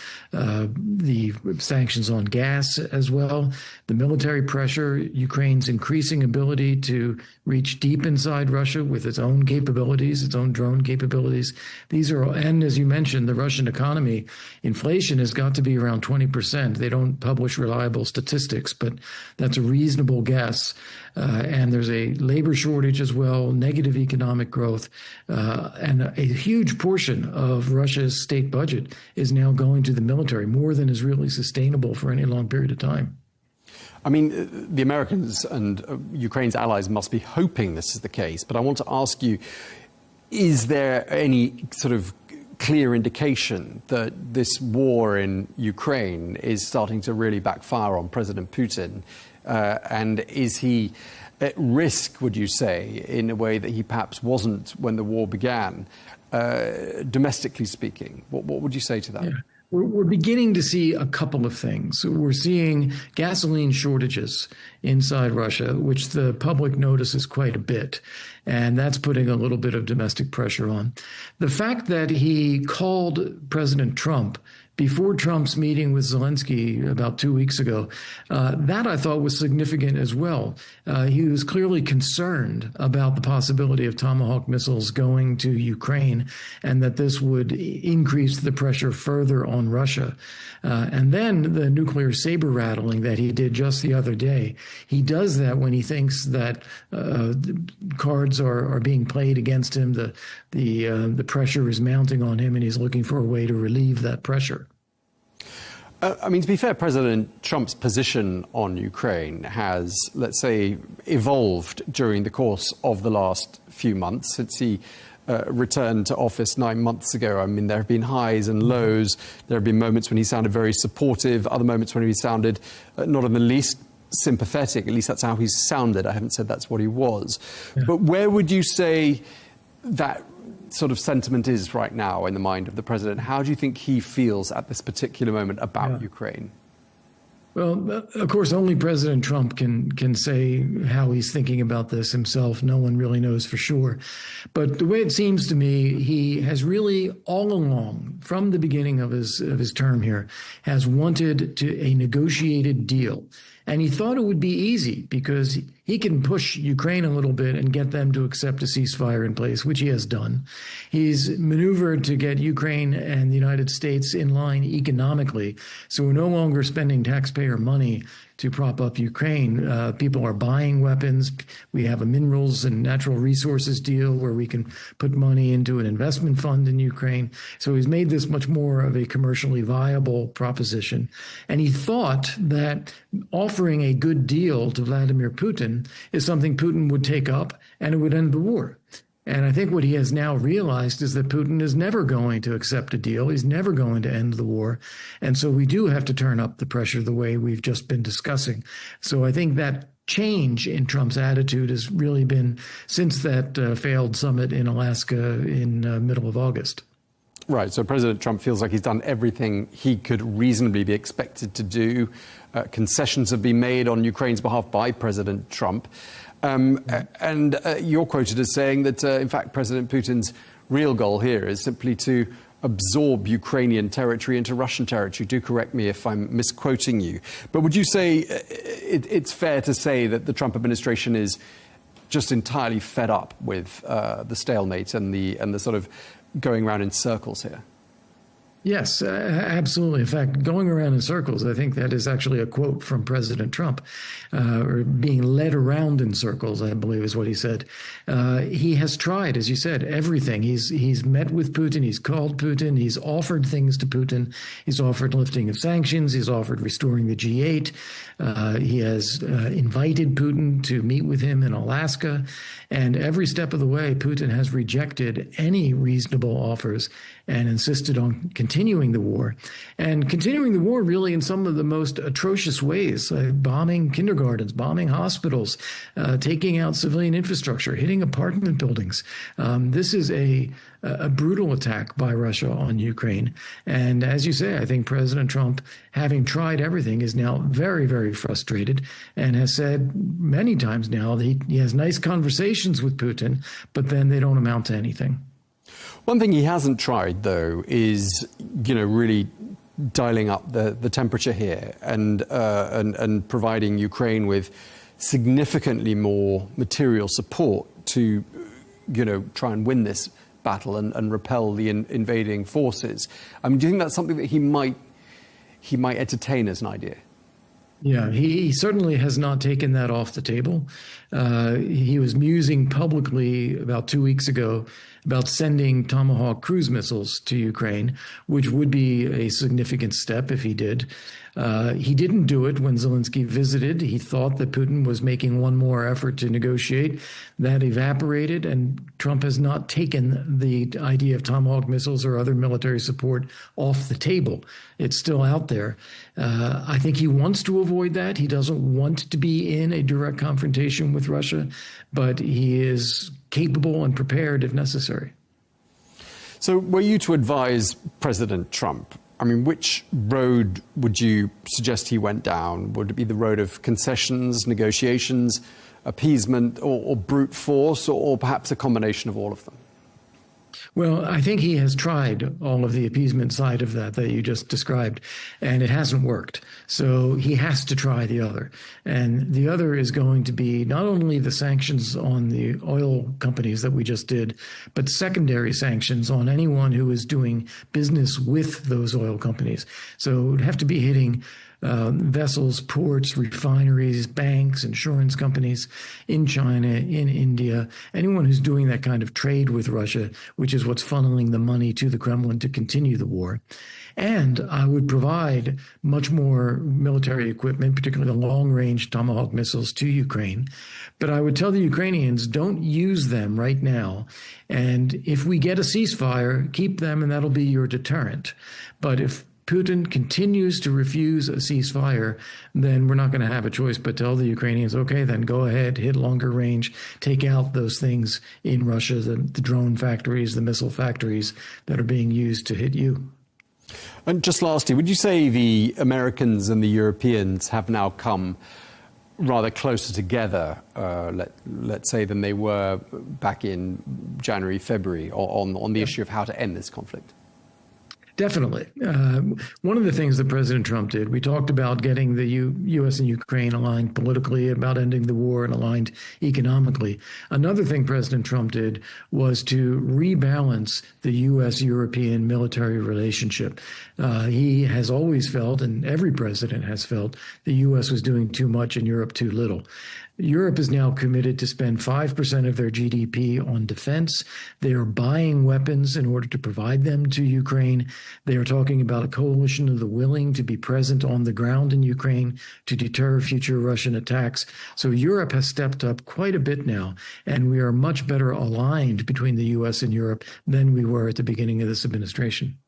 the sanctions on gas as well, the military pressure, Ukraine's increasing ability to reach deep inside Russia with its own capabilities, its own drone capabilities. These are, and as you mentioned, the Russian economy, inflation has got to be around 20%. They don't publish reliable statistics, but that's a reasonable guess. And there's a labor shortage as well, negative economic growth, and a huge portion of Russia's state budget is now going to the military, more than is really sustainable for any long period of time. I mean, the Americans and Ukraine's allies must be hoping this is the case, but I want to ask you, is there any sort of clear indication that this war in Ukraine is starting to really backfire on President Putin? And is he at risk, would you say, in a way that he perhaps wasn't when the war began, domestically speaking? What would you say to that? Yeah. We're beginning to see a couple of things. We're seeing gasoline shortages inside Russia, which the public notices quite a bit. And that's putting a little bit of domestic pressure on. The fact that he called President Trump before Trump's meeting with Zelensky about 2 weeks ago, that I thought was significant as well. He was clearly concerned about the possibility of Tomahawk missiles going to Ukraine and that this would increase the pressure further on Russia. And then the nuclear saber rattling that he did just the other day, he does that when he thinks that cards are being played against him, the pressure is mounting on him, and he's looking for a way to relieve that pressure. I mean, to be fair, President Trump's position on Ukraine has, let's say, evolved during the course of the last few months since he returned to office 9 months ago. I mean, there have been highs and lows. There have been moments when he sounded very supportive, other moments when he sounded not in the least sympathetic. At least that's how he sounded. I haven't said that's what he was. Yeah. But where would you say that sort of sentiment is right now in the mind of the president? How do you think he feels at this particular moment about Ukraine? Well, of course, only President Trump can say how he's thinking about this himself. No one really knows for sure. But the way it seems to me, he has really all along, from the beginning of his term here, has wanted a negotiated deal. And he thought it would be easy because he can push Ukraine a little bit and get them to accept a ceasefire in place, which he has done. He's maneuvered to get Ukraine and the United States in line economically. So we're no longer spending taxpayer money to prop up Ukraine. People are buying weapons. We have a minerals and natural resources deal where we can put money into an investment fund in Ukraine. So he's made this much more of a commercially viable proposition. And he thought that offering a good deal to Vladimir Putin is something Putin would take up and it would end the war. And I think what he has now realized is that Putin is never going to accept a deal. He's never going to end the war. And so we do have to turn up the pressure the way we've just been discussing. So I think that change in Trump's attitude has really been since that failed summit in Alaska in middle of August. Right. So President Trump feels like he's done everything he could reasonably be expected to do. Concessions have been made on Ukraine's behalf by President Trump. And you're quoted as saying that, in fact, President Putin's real goal here is simply to absorb Ukrainian territory into Russian territory. Do correct me if I'm misquoting you. But would you say it's fair to say that the Trump administration is just entirely fed up with the stalemate and the sort of going around in circles here? Yes, absolutely. In fact, going around in circles, I think that is actually a quote from President Trump, or being led around in circles, I believe is what he said. He has tried, as you said, everything. He's met with Putin. He's called Putin. He's offered things to Putin. He's offered lifting of sanctions. He's offered restoring the G8. He has invited Putin to meet with him in Alaska. And every step of the way, Putin has rejected any reasonable offers and insisted on continuing the war, and continuing the war really in some of the most atrocious ways, bombing kindergartens, bombing hospitals, taking out civilian infrastructure, hitting apartment buildings. This is a brutal attack by Russia on Ukraine. And as you say, I think President Trump, having tried everything, is now very, very frustrated and has said many times now that he has nice conversations with Putin, but then they don't amount to anything. One thing he hasn't tried, though, is, really dialing up the temperature here and providing Ukraine with significantly more material support to, try and win this battle and repel the invading forces. I mean, do you think that's something that he might entertain as an idea? Yeah, he certainly has not taken that off the table. He was musing publicly about 2 weeks ago about sending Tomahawk cruise missiles to Ukraine, which would be a significant step if he did. He didn't do it when Zelensky visited. He thought that Putin was making one more effort to negotiate. That evaporated, and Trump has not taken the idea of Tomahawk missiles or other military support off the table. It's still out there. I think he wants to avoid that. He doesn't want to be in a direct confrontation with Russia, but he is capable and prepared if necessary. So were you to advise President Trump, I mean, which road would you suggest he went down? Would it be the road of concessions, negotiations, appeasement, or brute force, or perhaps a combination of all of them? Well, I think he has tried all of the appeasement side of that you just described, and it hasn't worked. So he has to try the other. And the other is going to be not only the sanctions on the oil companies that we just did, but secondary sanctions on anyone who is doing business with those oil companies. So it would have to be hitting vessels, ports, refineries, banks, insurance companies in China, in India, anyone who's doing that kind of trade with Russia, which is what's funneling the money to the Kremlin to continue the war. And I would provide much more military equipment, particularly the long-range Tomahawk missiles, to Ukraine. But I would tell the Ukrainians, don't use them right now. And if we get a ceasefire, keep them, and that'll be your deterrent. But if Putin continues to refuse a ceasefire, then we're not going to have a choice but tell the Ukrainians, okay, then go ahead, hit longer range, take out those things in Russia, the drone factories, the missile factories that are being used to hit you. And just lastly, would you say the Americans and the Europeans have now come rather closer together, let's say, than they were back in January, February, on the issue of how to end this conflict? Definitely. One of the things that President Trump did, we talked about getting the U.S. and Ukraine aligned politically, about ending the war, and aligned economically. Another thing President Trump did was to rebalance the U.S.-European military relationship. He has always felt, and every president has felt, the U.S. was doing too much and Europe too little. Europe is now committed to spend 5% of their GDP on defense. They are buying weapons in order to provide them to Ukraine. They are talking about a coalition of the willing to be present on the ground in Ukraine to deter future Russian attacks. So Europe has stepped up quite a bit now, and we are much better aligned between the U.S. and Europe than we were at the beginning of this administration.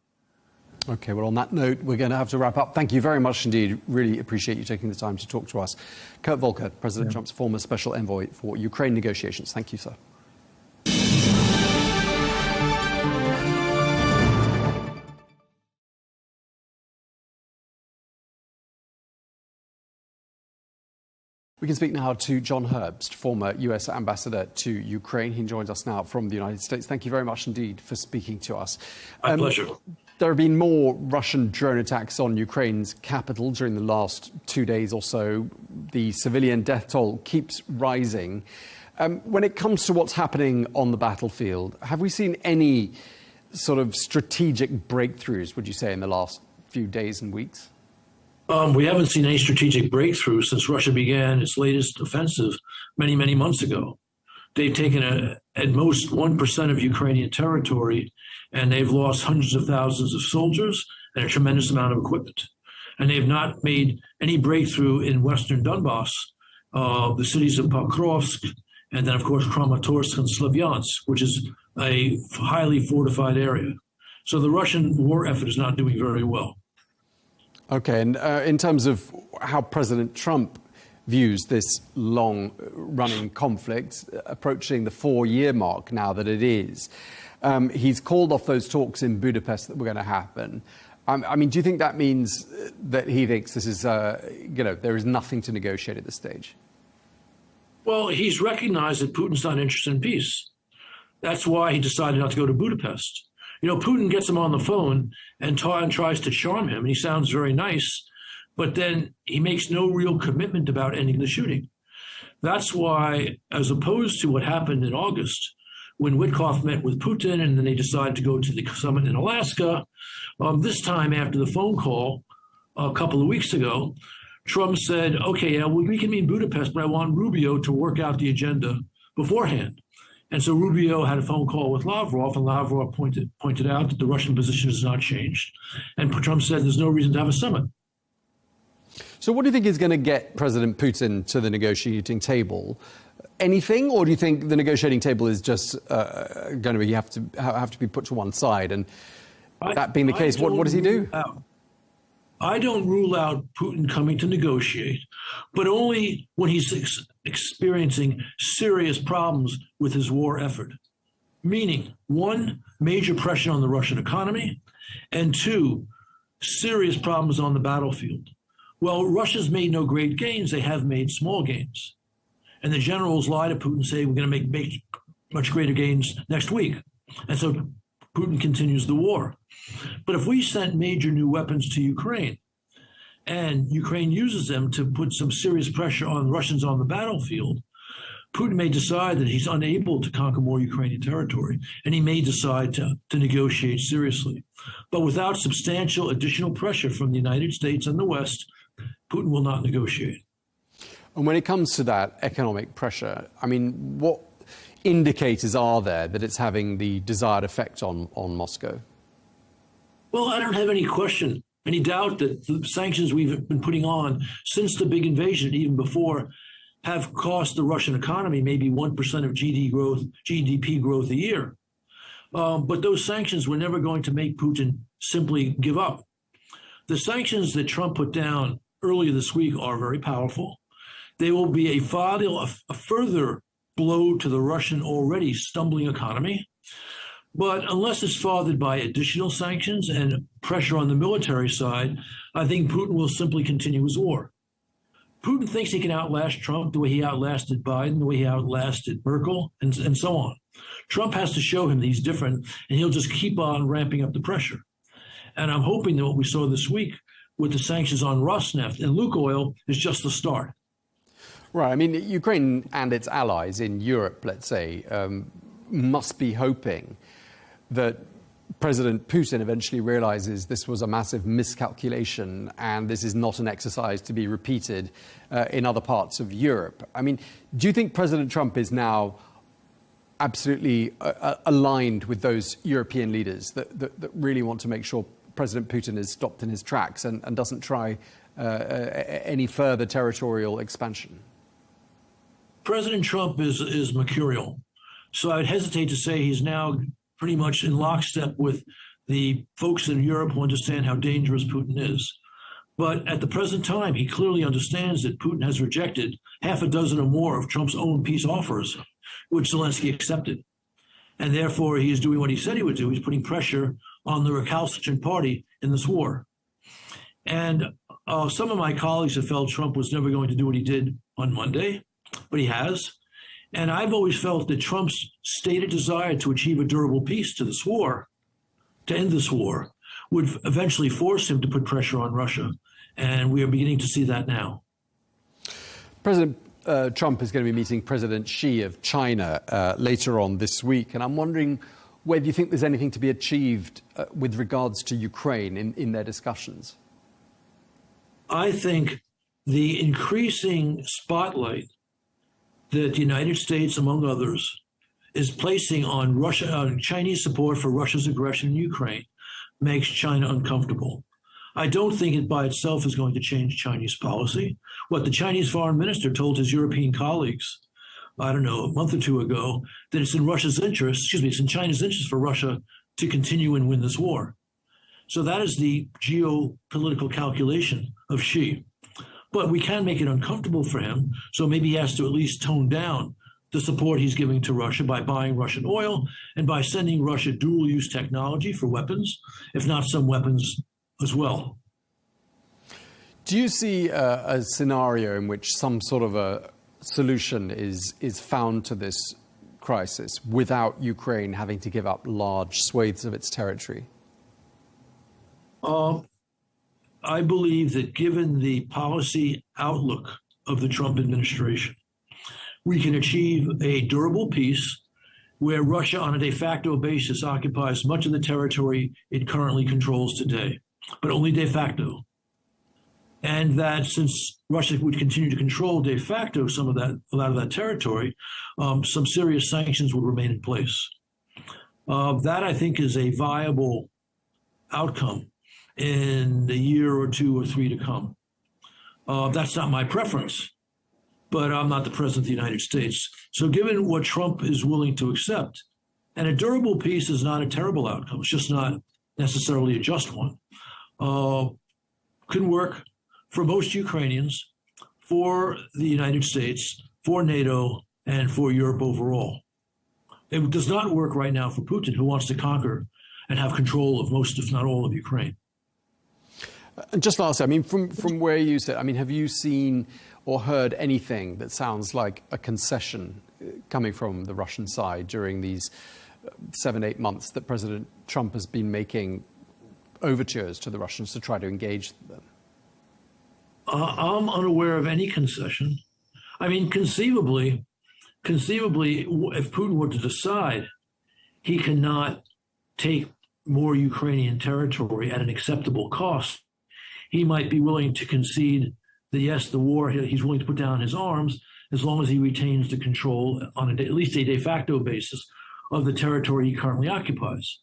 Okay, well, on that note, we're going to have to wrap up. Thank you very much indeed. Really appreciate you taking the time to talk to us. Kurt Volker, President Trump's former special envoy for Ukraine negotiations. Thank you, sir. We can speak now to John Herbst, former US ambassador to Ukraine. He joins us now from the United States. Thank you very much indeed for speaking to us. My pleasure. There have been more Russian drone attacks on Ukraine's capital during the last 2 days or so. The civilian death toll keeps rising. When it comes to what's happening on the battlefield, have we seen any sort of strategic breakthroughs, would you say, in the last few days and weeks? We haven't seen any strategic breakthrough since Russia began its latest offensive many, many months ago. They've taken at most 1% of Ukrainian territory, and they've lost hundreds of thousands of soldiers and a tremendous amount of equipment. And they've not made any breakthrough in western Donbass, the cities of Pokrovsk, and then, of course, Kramatorsk and Slavyansk, which is a highly fortified area. So the Russian war effort is not doing very well. Okay, and in terms of how President Trump views this long-running conflict, approaching the 4-year mark now that it is, he's called off those talks in Budapest that were going to happen. I mean, do you think that means that he thinks this is, there is nothing to negotiate at this stage? Well, he's recognized that Putin's not interested in peace. That's why he decided not to go to Budapest. You know, Putin gets him on the phone and tries to charm him, and he sounds very nice, but then he makes no real commitment about ending the shooting. That's why, as opposed to what happened in August, when Witkoff met with Putin and then they decided to go to the summit in Alaska, this time after the phone call a couple of weeks ago, Trump said, okay, yeah, we can meet in Budapest, but I want Rubio to work out the agenda beforehand. And so Rubio had a phone call with Lavrov, and Lavrov pointed out that the Russian position has not changed. And Trump said there's no reason to have a summit. So what do you think is going to get President Putin to the negotiating table? Anything, or do you think the negotiating table is just going to be have to be put to one side? And that being the case, what does he do? I don't rule out Putin coming to negotiate, but only when he's experiencing serious problems with his war effort. Meaning, 1, major pressure on the Russian economy, and 2, serious problems on the battlefield. Well, Russia's made no great gains. They have made small gains. And the generals lie to Putin and say, we're going to make much greater gains next week. And so Putin continues the war. But if we sent major new weapons to Ukraine and Ukraine uses them to put some serious pressure on Russians on the battlefield, Putin may decide that he's unable to conquer more Ukrainian territory, and he may decide to negotiate seriously. But without substantial additional pressure from the United States and the West, Putin will not negotiate. And when it comes to that economic pressure, I mean, what indicators are there that it's having the desired effect on Moscow? Well, I don't have any question, any doubt that the sanctions we've been putting on since the big invasion, even before, have cost the Russian economy maybe 1% of GDP growth a year. But those sanctions were never going to make Putin simply give up. The sanctions that Trump put down earlier this week are very powerful. They will be a further blow to the Russian already stumbling economy. But unless it's fathered by additional sanctions and pressure on the military side, I think Putin will simply continue his war. Putin thinks he can outlast Trump the way he outlasted Biden, the way he outlasted Merkel, and so on. Trump has to show him that he's different, and he'll just keep on ramping up the pressure. And I'm hoping that what we saw this week with the sanctions on Rosneft and Lukoil is just the start. Right. I mean, Ukraine and its allies in Europe, let's say, must be hoping that President Putin eventually realizes this was a massive miscalculation and this is not an exercise to be repeated in other parts of Europe. I mean, do you think President Trump is now absolutely aligned with those European leaders that really want to make sure President Putin is stopped in his tracks and doesn't try any further territorial expansion? President Trump is mercurial. So I'd hesitate to say he's now pretty much in lockstep with the folks in Europe who understand how dangerous Putin is. But at the present time, he clearly understands that Putin has rejected half a dozen or more of Trump's own peace offers, which Zelensky accepted. And therefore, he is doing what he said he would do. He's putting pressure on the recalcitrant party in this war. And some of my colleagues have felt Trump was never going to do what he did on Monday, but he has. And I've always felt that Trump's stated desire to achieve a durable peace to this war, to end this war, would eventually force him to put pressure on Russia. And we are beginning to see that now. President Trump is going to be meeting President Xi of China later on this week. And I'm wondering whether you think there's anything to be achieved with regards to Ukraine in their discussions. I think the increasing spotlight that the United States, among others, is placing on Chinese support for Russia's aggression in Ukraine makes China uncomfortable. I don't think it by itself is going to change Chinese policy. What the Chinese foreign minister told his European colleagues, I don't know, a month or two ago, that it's in Russia's interest, it's in China's interest for Russia to continue and win this war. So that is the geopolitical calculation of Xi. But we can make it uncomfortable for him, so maybe he has to at least tone down the support he's giving to Russia by buying Russian oil and by sending Russia dual-use technology for weapons, if not some weapons as well. Do you see a scenario in which some sort of a solution is found to this crisis without Ukraine having to give up large swathes of its territory? I believe that given the policy outlook of the Trump administration, we can achieve a durable peace where Russia on a de facto basis occupies much of the territory it currently controls today, but only de facto. And that since Russia would continue to control de facto a lot of that territory, some serious sanctions would remain in place. That, I think, is a viable outcome in a year or two or three to come. That's not my preference, but I'm not the president of the United States. So given what Trump is willing to accept, and a durable peace is not a terrible outcome, it's just not necessarily a just one, can work for most Ukrainians, for the United States, for NATO, and for Europe overall. It does not work right now for Putin, who wants to conquer and have control of most, if not all, of Ukraine. And just lastly, I mean, from where you sit, I mean, have you seen or heard anything that sounds like a concession coming from the Russian side during these 7-8 months that President Trump has been making overtures to the Russians to try to engage them? I'm unaware of any concession. I mean, conceivably, if Putin were to decide he cannot take more Ukrainian territory at an acceptable cost, he might be willing to concede that, yes, the war, he's willing to put down his arms as long as he retains the control on at least a de facto basis of the territory he currently occupies.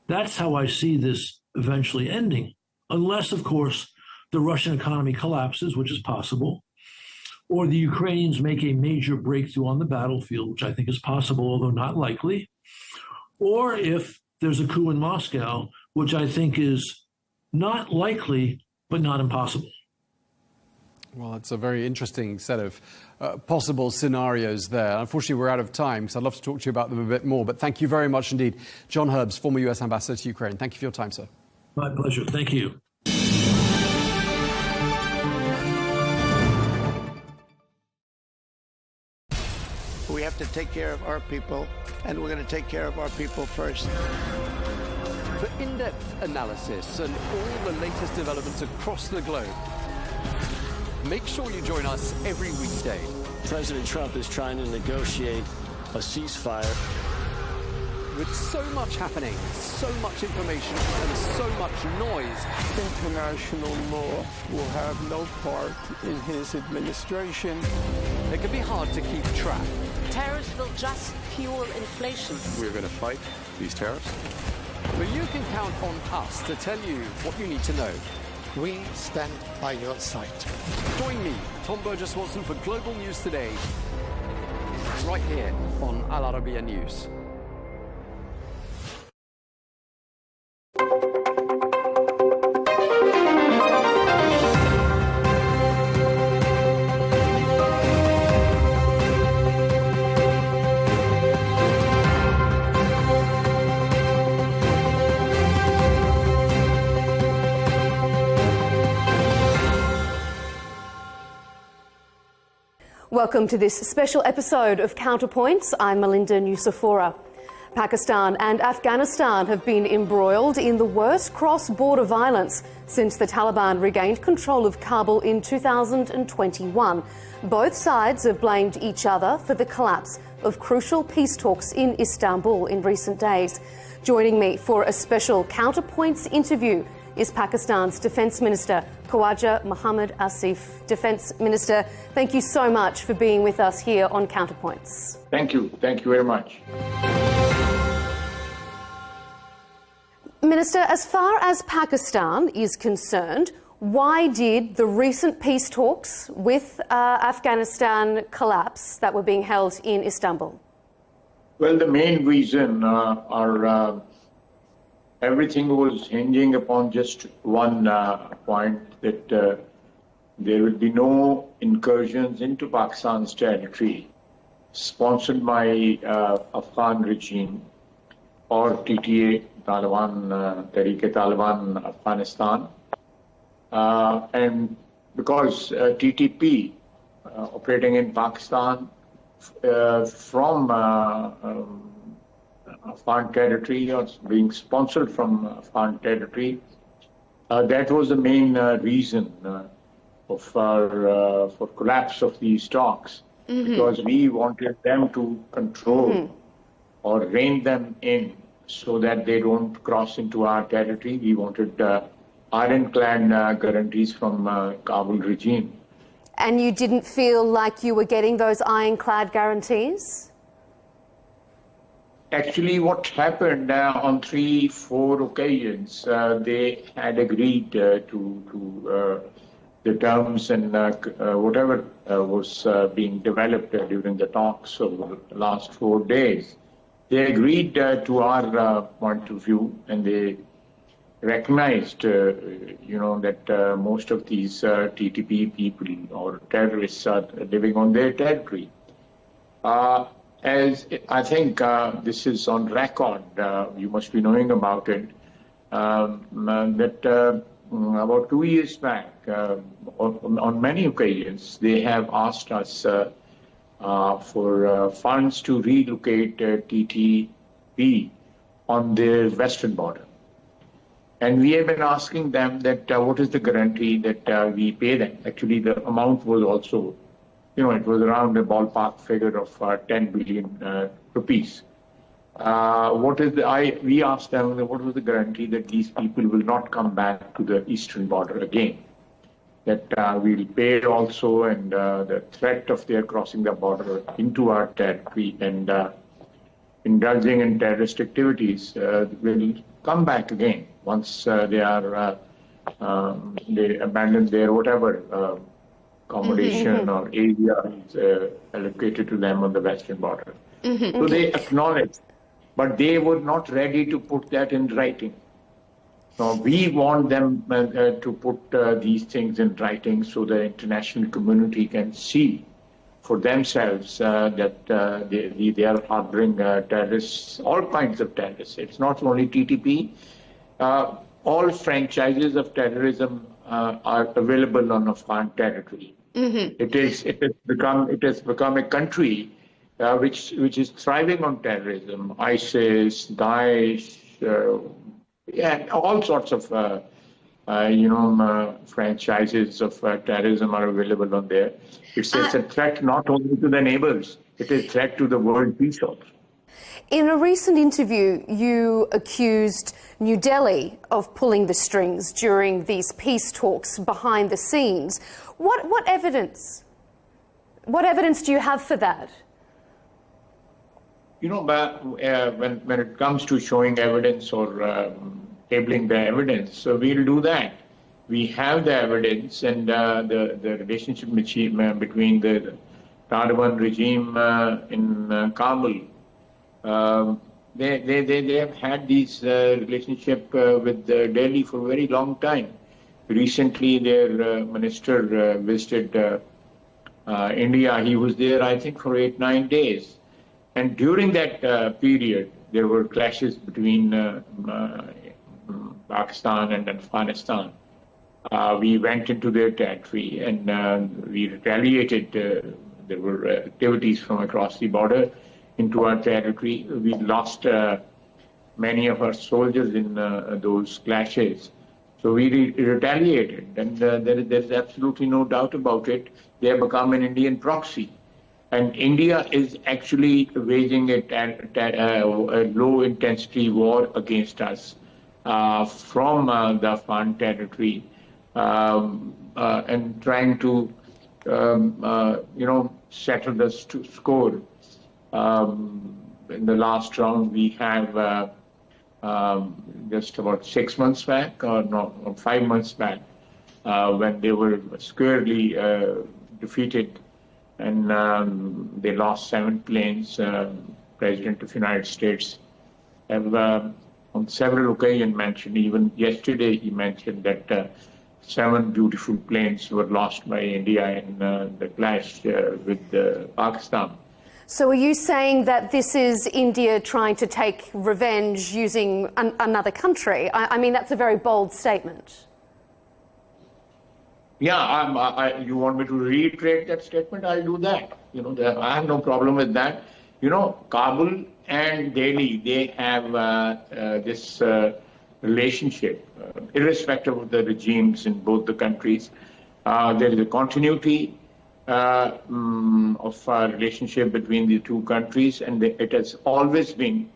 That's how I see this eventually ending, unless, of course, the Russian economy collapses, which is possible, or the Ukrainians make a major breakthrough on the battlefield, which I think is possible, although not likely, or if there's a coup in Moscow, which I think is not likely, but not impossible. Well, it's a very interesting set of possible scenarios there. Unfortunately, we're out of time, so I'd love to talk to you about them a bit more. But thank you very much indeed. John Herbst, former U.S. Ambassador to Ukraine. Thank you for your time, sir. My pleasure. Thank you. We have to take care of our people, and we're going to take care of our people first. For in-depth analysis and all the latest developments across the globe, make sure you join us every weekday. President Trump is trying to negotiate a ceasefire. With so much happening, so much information, and so much noise, international law will have no part in his administration. It can be hard to keep track. Tariffs will just fuel inflation. We're going to fight these tariffs. But you can count on us to tell you what you need to know. We stand by your side. Join me, Tom Burges Watson, for Global News Today, right here on Al Arabiya News. Welcome to this special episode of Counterpoints. I'm Melinda Nucifora. Pakistan and Afghanistan have been embroiled in the worst cross-border violence since the Taliban regained control of Kabul in 2021. Both sides have blamed each other for the collapse of crucial peace talks in Istanbul in recent days. Joining me for a special Counterpoints interview is Pakistan's Defence Minister, Khawaja Mohammad Asif. Defence Minister, thank you so much for being with us here on Counterpoints. Thank you. Thank you very much. Minister, as far as Pakistan is concerned, why did the recent peace talks with Afghanistan collapse that were being held in Istanbul? Well, the main reason everything was hinging upon just one point, that there will be no incursions into Pakistan's territory sponsored by Afghan regime or TTA, Taliban, Tehrik-e-Taliban, Afghanistan. And because TTP operating in Pakistan from Afghan territory or being sponsored from Afghan territory, that was the main reason for collapse of these talks, because we wanted them to control or rein them in so that they don't cross into our territory. We wanted ironclad guarantees from Kabul regime. And you didn't feel like you were getting those ironclad guarantees? Actually, what happened on 3-4 occasions, they had agreed to the terms and whatever was being developed during the talks over the last 4 days. They agreed to our point of view, and they recognized, that most of these TTP people or terrorists are living on their territory. As I think this is on record, you must be knowing about it, that about 2 years back, on many occasions, they have asked us for funds to relocate TTP on their western border. And we have been asking them that what is the guarantee that we pay them. Actually, the amount was also, it was around a ballpark figure of 10 billion rupees. We asked them, what was the guarantee that these people will not come back to the eastern border again? That we'll pay also, and the threat of their crossing the border into our territory and indulging in terrorist activities will come back again once they abandon their whatever accommodation or area is allocated to them on the western border. So they acknowledged, but they were not ready to put that in writing. So we want them to put these things in writing so the international community can see for themselves that they are harboring terrorists, all kinds of terrorists. It's not only TTP. All franchises of terrorism are available on Afghan territory. It has become a country which is thriving on terrorism. ISIS, Daesh, all sorts of franchises of terrorism are available on there. It's a threat not only to the neighbors; it is a threat to the world peace also. In a recent interview, you accused New Delhi of pulling the strings during these peace talks behind the scenes. What evidence? What evidence do you have for that? When it comes to showing evidence or tabling the evidence, so we'll do that. We have the evidence, and the relationship between the Taliban regime in Kabul. They have had this relationship with Delhi for a very long time. Recently, their minister visited India. He was there, I think, for 8-9 days. And during that period, there were clashes between Pakistan and Afghanistan. We went into their territory and we retaliated. There were activities from across the border into our territory. We lost many of our soldiers in those clashes. So we retaliated, and there is absolutely no doubt about it. They have become an Indian proxy. And India is actually waging a low-intensity war against us from the Afghan territory and trying to, settle the score. In the last round, we have just about 6 months back, or 5 months back, when they were squarely defeated, and they lost 7 planes. President of the United States have on several occasions mentioned, even yesterday he mentioned that 7 beautiful planes were lost by India in the clash with Pakistan. So are you saying that this is India trying to take revenge using another country? I mean, that's a very bold statement. Yeah, you want me to reiterate that statement? I'll do that. I have no problem with that. Kabul and Delhi, they have this relationship, irrespective of the regimes in both the countries. There is a continuity of relationship between the two countries, and it has always been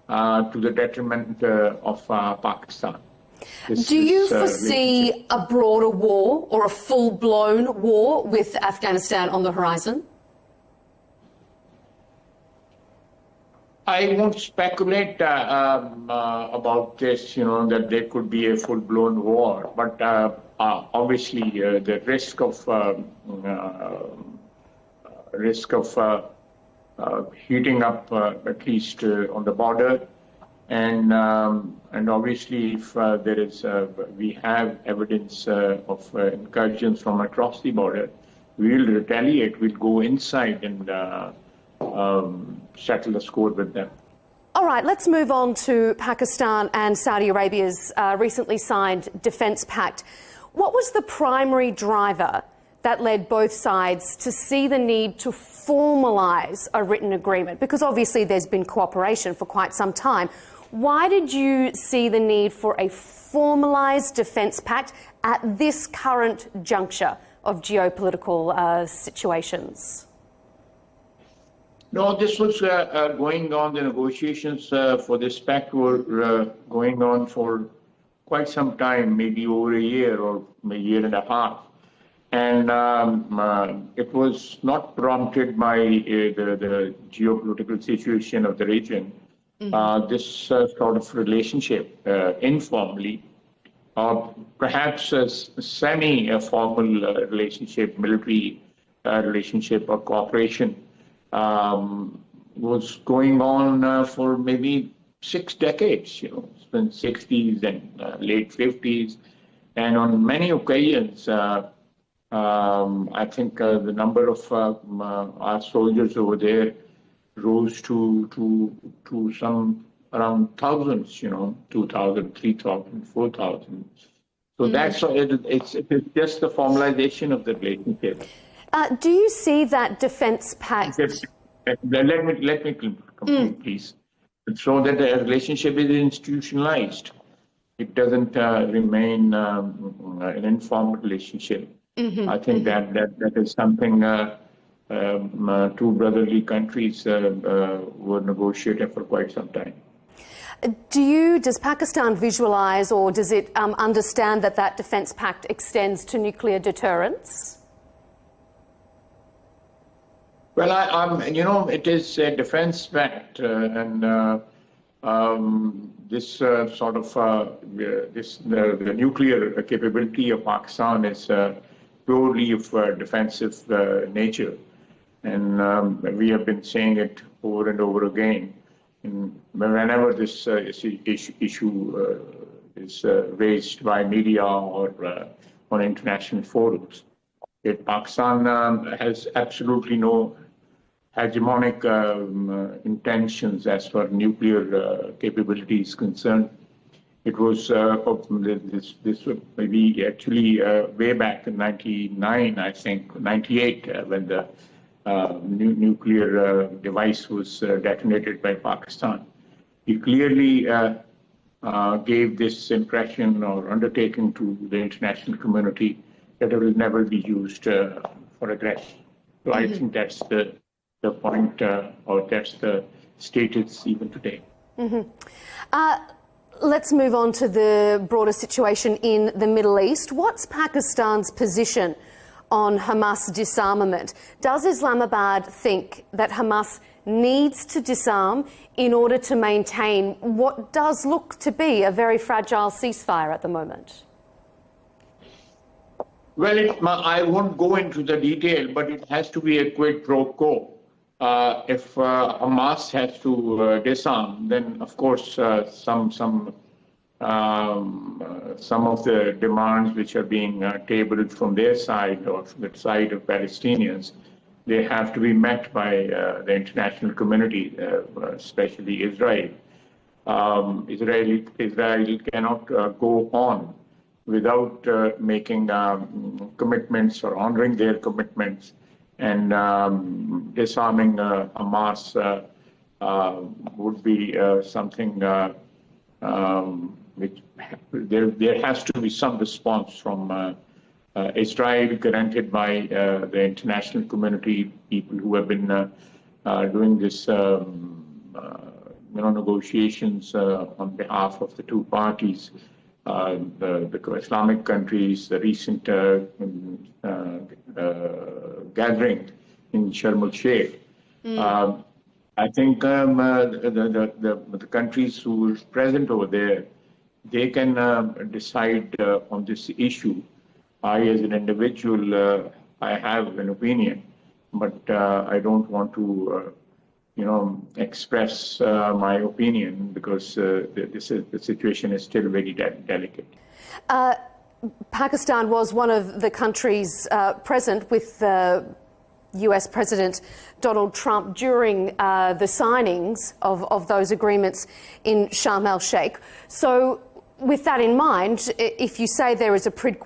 to the detriment of Pakistan. Do you foresee a broader war or a full-blown war with Afghanistan on the horizon? I won't speculate about this, that there could be a full-blown war, but obviously the risk of heating up, at least on the border, and obviously if there is, we have evidence of incursions from across the border, we will retaliate. We'll go inside and settle the score with them. All right, let's move on to Pakistan and Saudi Arabia's recently signed defence pact. What was the primary driver that led both sides to see the need to formalise a written agreement? Because obviously there's been cooperation for quite some time. Why did you see the need for a formalised defence pact at this current juncture of geopolitical situations? No, this was going on. The negotiations for this pact were going on for quite some time, maybe over a year or a year and a half. And it was not prompted by the geopolitical situation of the region. This sort of relationship, informally, or perhaps a semi-formal relationship, military relationship or cooperation, was going on for maybe 6 decades, it's been 60s and late 50s. And on many occasions, I think the number of our soldiers over there rose to some around thousands, 2,000, 3,000, 4,000. So that's it's just the formalization of the relationship. Do you see that defence pact? Let me complete, please. So that the relationship is institutionalized. It doesn't remain an informal relationship. I think that is something two brotherly countries were negotiating for quite some time. Does Pakistan visualise, or does it understand that defence pact extends to nuclear deterrence? Well, it is a defence pact, and this sort of the nuclear capability of Pakistan is purely of defensive nature, and we have been saying it over and over again. And whenever this issue is raised by media or on international forums, Pakistan has absolutely no hegemonic intentions as far as nuclear capability is concerned. It was this was maybe actually way back in 99, I think, 98, when the nuclear device was detonated by Pakistan. He clearly gave this impression or undertaking to the international community that it will never be used for aggression. So I think that's the the point, or that's the status even today. Let's move on to the broader situation in the Middle East. What's Pakistan's position on Hamas disarmament? Does Islamabad think that Hamas needs to disarm in order to maintain what does look to be a very fragile ceasefire at the moment? Well, I won't go into the detail, but it has to be a quid pro quo. If Hamas has to disarm, then of course some of the demands which are being tabled from their side or from the side of Palestinians, they have to be met by the international community, especially Israel. Israel cannot go on without making commitments or honoring their commitments. And disarming Hamas would be something which there has to be some response from Israel, granted by the international community, people who have been doing this, negotiations on behalf of the two parties. The Islamic countries, the recent gathering in Sharm el-Sheikh. I think the countries who are present over there, they can decide on this issue. I, as an individual, I have an opinion, but I don't want to, express my opinion because the situation is still very delicate. Pakistan was one of the countries present with US President Donald Trump during the signings of those agreements in Sharm el-Sheikh. So with that in mind, if you say there is a quid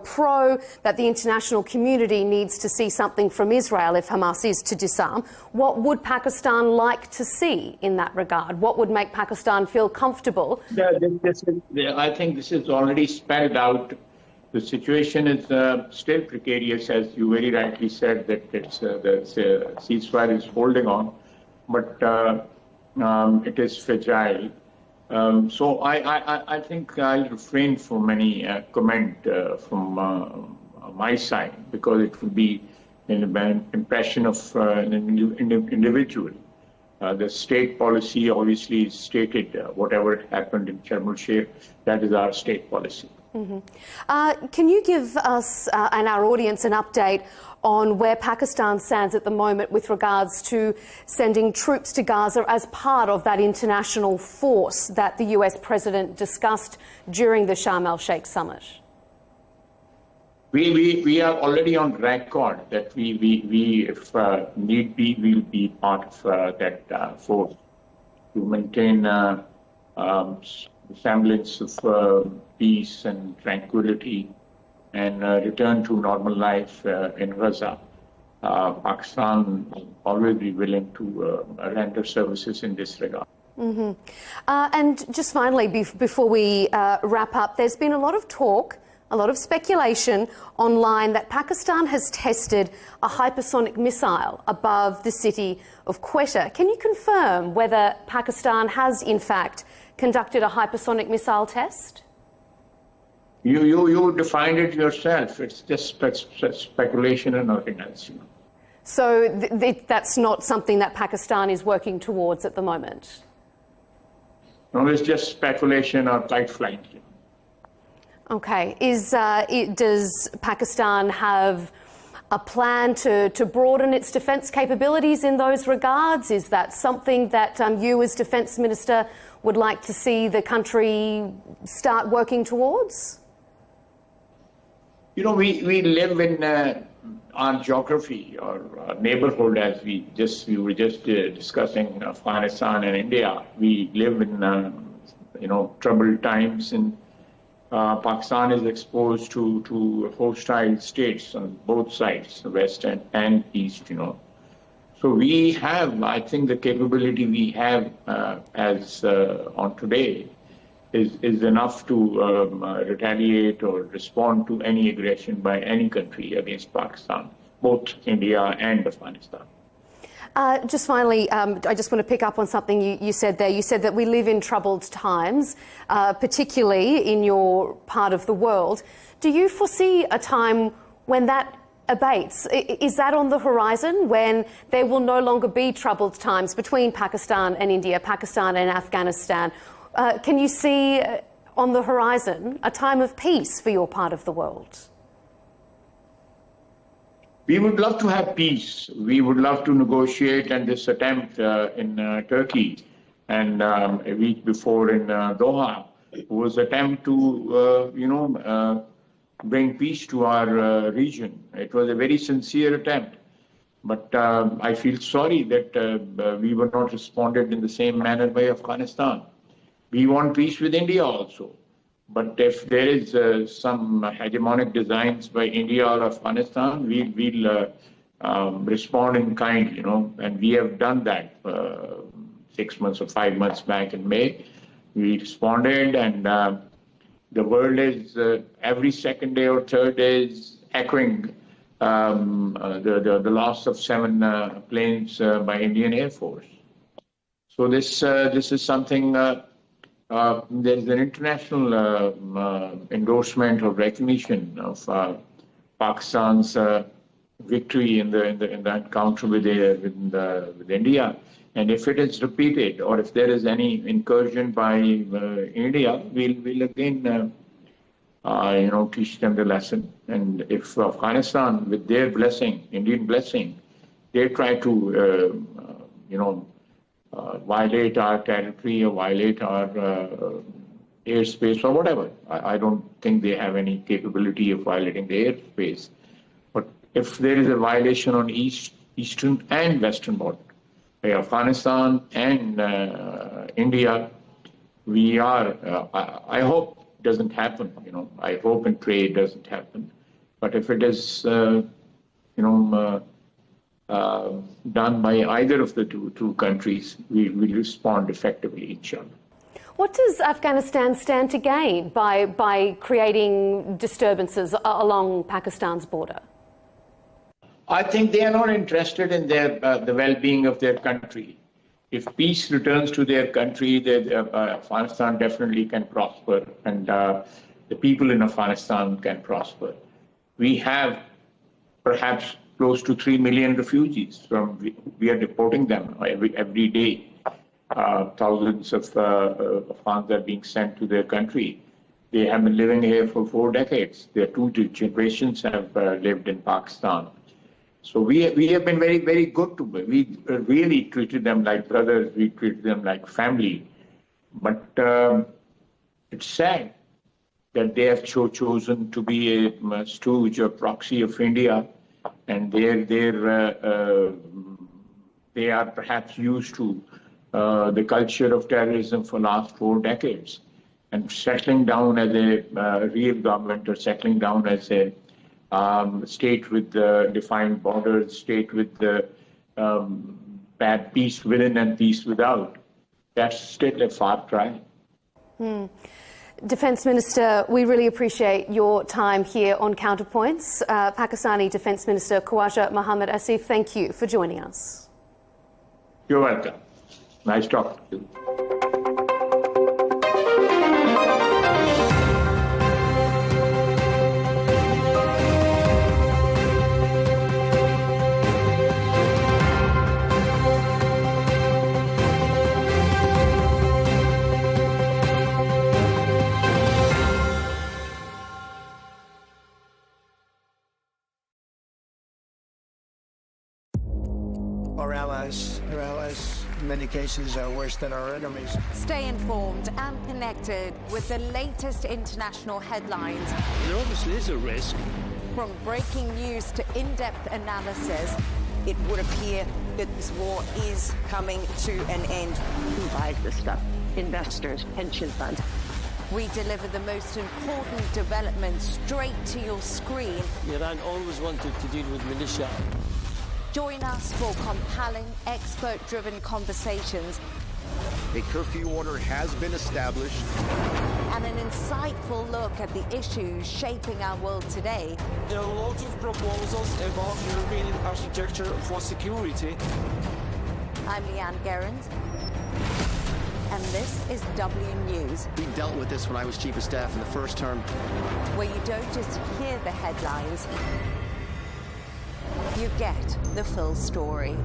pro that the international community needs to see something from Israel if Hamas is to disarm, what would Pakistan like to see in that regard? What would make Pakistan feel comfortable? I think this is already spelled out. The situation is still precarious, as you very rightly said, that the ceasefire is holding on, but it is fragile. So I think I'll refrain from any comment from my side, because it would be an impression of an individual. The state policy obviously is stated, whatever happened in Sharm el-Sheikh, that is our state policy. Can you give us and our audience an update on where Pakistan stands at the moment with regards to sending troops to Gaza as part of that international force that the US president discussed during the Sharm el-Sheikh summit? We are already on record that we if need be, will be part of that force to maintain semblance of peace and tranquility and return to normal life in Gaza. Pakistan will always be willing to render services in this regard. And just finally, before we wrap up, there's been a lot of talk, a lot of speculation online that Pakistan has tested a hypersonic missile above the city of Quetta. Can you confirm whether Pakistan has, in fact, conducted a hypersonic missile test? You defined it yourself. It's just speculation and nothing else. So that's not something that Pakistan is working towards at the moment? No, it's just speculation or kite flying. Okay. Does Pakistan have a plan to broaden its defence capabilities in those regards? Is that something that you as Defence Minister would like to see the country start working towards? We live in our geography or our neighborhood, as we were just discussing Afghanistan and India. We live in troubled times, and Pakistan is exposed to hostile states on both sides, west and east. So we have, I think, the capability we have as on today is enough to retaliate or respond to any aggression by any country against Pakistan, both India and Afghanistan. Just finally, I just want to pick up on something you said there. You said that we live in troubled times, particularly in your part of the world. Do you foresee a time when that abates? Is that on the horizon, when there will no longer be troubled times between Pakistan and India, Pakistan and Afghanistan? Can you see on the horizon a time of peace for your part of the world? We would love to have peace. We would love to negotiate, and this attempt in Turkey and a week before in Doha was an attempt to, bring peace to our region. It was a very sincere attempt, but I feel sorry that we were not responded in the same manner by Afghanistan. We want peace with India also. But if there is some hegemonic designs by India or Afghanistan, we'll respond in kind, and we have done that 6 months or 5 months back in May. We responded, and the world is every second day or third day is echoing the loss of 7 planes by Indian Air Force. So this is something. There's an international endorsement or recognition of Pakistan's victory in the encounter with India, and if it is repeated or if there is any incursion by India, we'll again teach them the lesson. And if Afghanistan, with their blessing, Indian blessing, they try to violate our territory or violate our airspace or whatever. I don't think they have any capability of violating the airspace. But if there is a violation on eastern and western border by Afghanistan and India, we are, I hope it doesn't happen, I hope and pray it doesn't happen. But if it is, done by either of the two countries, we will respond effectively, inshallah. What does Afghanistan stand to gain by creating disturbances along Pakistan's border? I think they are not interested in the well-being of their country. If peace returns to their country, Afghanistan definitely can prosper, and the people in Afghanistan can prosper. We have perhaps close to 3 million refugees. We are deporting them every day. Thousands of Afghans are being sent to their country. They have been living here for 4 decades. Their 2 generations have lived in Pakistan. So we have been very, very good to them. We really treated them like brothers. We treated them like family. But it's sad that they have chosen to be a stooge or proxy of India. And they are perhaps used to the culture of terrorism for the last 4 decades. And settling down as a real government, or settling down as a state with defined borders, state with bad peace within and peace without, that's still a far cry. Defence Minister, we really appreciate your time here on Counterpoints. Pakistani Defence Minister Khawaja Mohammad Asif, thank you for joining us. You're welcome. Nice talking to you. Our allies, in many cases, are worse than our enemies. Stay informed and connected with the latest international headlines. There obviously is a risk. From breaking news to in-depth analysis, it would appear that this war is coming to an end. Who buys this stuff? Investors, pension funds. we deliver the most important developments straight to your screen. Iran always wanted to deal with militia. Join us for compelling, expert-driven conversations. A curfew order has been established. And an insightful look at the issues shaping our world today. There are lots of proposals about European architecture for security. I'm Leigh Ann Gerrans, and this is W News. We dealt with this when I was Chief of Staff in the first term. Where you don't just hear the headlines, you get the full story.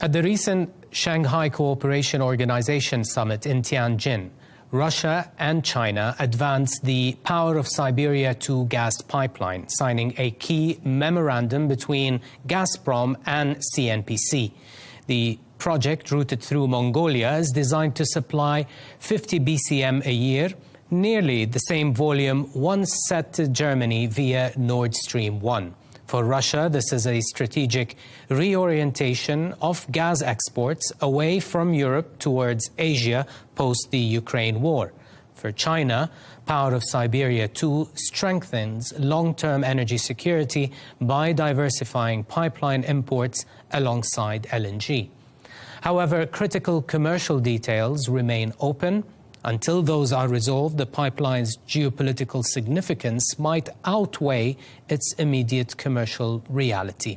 At the recent Shanghai Cooperation Organization summit in Tianjin, Russia and China advanced the Power of Siberia 2 gas pipeline, signing a key memorandum between Gazprom and CNPC. The project, routed through Mongolia, is designed to supply 50 BCM a year, nearly the same volume once set to Germany via Nord Stream 1. For Russia, this is a strategic reorientation of gas exports away from Europe towards Asia post the Ukraine war. For China, Power of Siberia 2 strengthens long-term energy security by diversifying pipeline imports alongside LNG. However, critical commercial details remain open. Until those are resolved, the pipeline's geopolitical significance might outweigh its immediate commercial reality.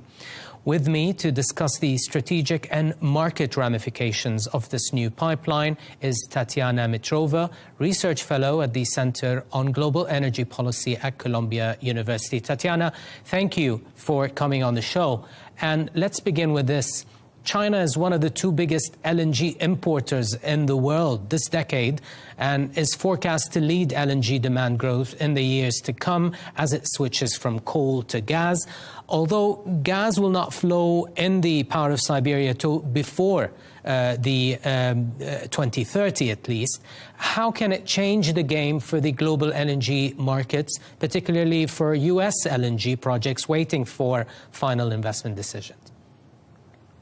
With me to discuss the strategic and market ramifications of this new pipeline is Tatiana Mitrova, Research Fellow at the Center on Global Energy Policy at Columbia University. Tatiana, thank you for coming on the show. And let's begin with this. China is one of the two biggest LNG importers in the world this decade and is forecast to lead LNG demand growth in the years to come as it switches from coal to gas. Although gas will not flow in the Power of Siberia before 2030 at least, how can it change the game for the global LNG markets, particularly for US LNG projects waiting for final investment decisions?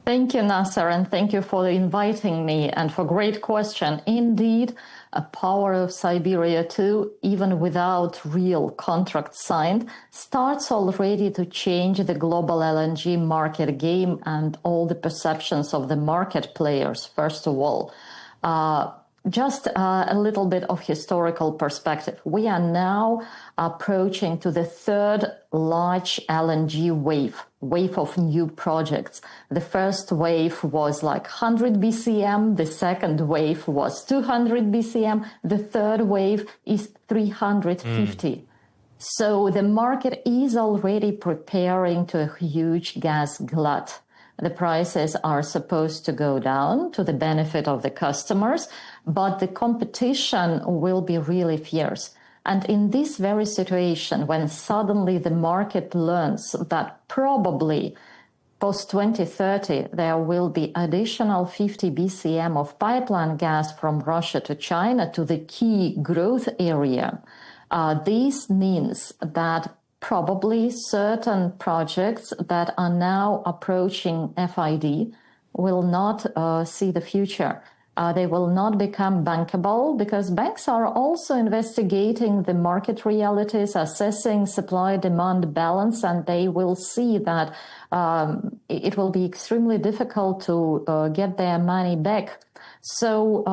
Thank you, Nasser, and thank you for inviting me and for great question. Indeed, a Power of Siberia 2, even without real contract signed, starts already to change the global LNG market game and all the perceptions of the market players, first of all. Just a little bit of historical perspective. We are now approaching to the third large LNG wave of new projects. The first wave was like 100 BCM. The second wave was 200 BCM. The third wave is 350. So the market is already preparing to a huge gas glut. The prices are supposed to go down to the benefit of the customers, but the competition will be really fierce. And in this very situation, when suddenly the market learns that probably post-2030 there will be additional 50 BCM of pipeline gas from Russia to China to the key growth area, this means that probably certain projects that are now approaching FID will not see the future. They will not become bankable because banks are also investigating the market realities, assessing supply-demand balance, and they will see that it will be extremely difficult to get their money back. So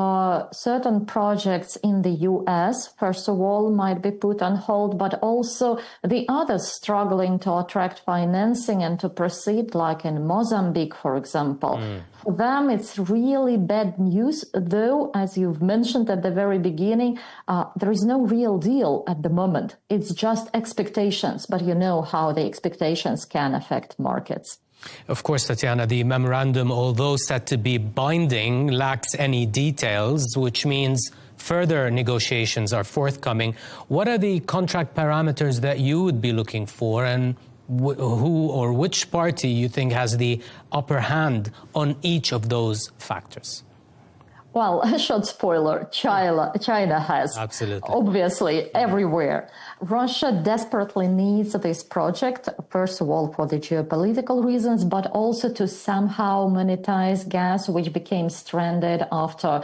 certain projects in the US, first of all, might be put on hold, but also the others struggling to attract financing and to proceed, like in Mozambique, for example. For them, it's really bad news, though, as you've mentioned at the very beginning, there is no real deal at the moment. It's just expectations, but you know how the expectations can affect markets. Of course, Tatiana, the memorandum, although said to be binding, lacks any details, which means further negotiations are forthcoming. What are the contract parameters that you would be looking for, and who or which party you think has the upper hand on each of those factors? Well, a short spoiler, China has. Absolutely. Obviously, everywhere. Russia desperately needs this project, first of all, for the geopolitical reasons, but also to somehow monetize gas, which became stranded after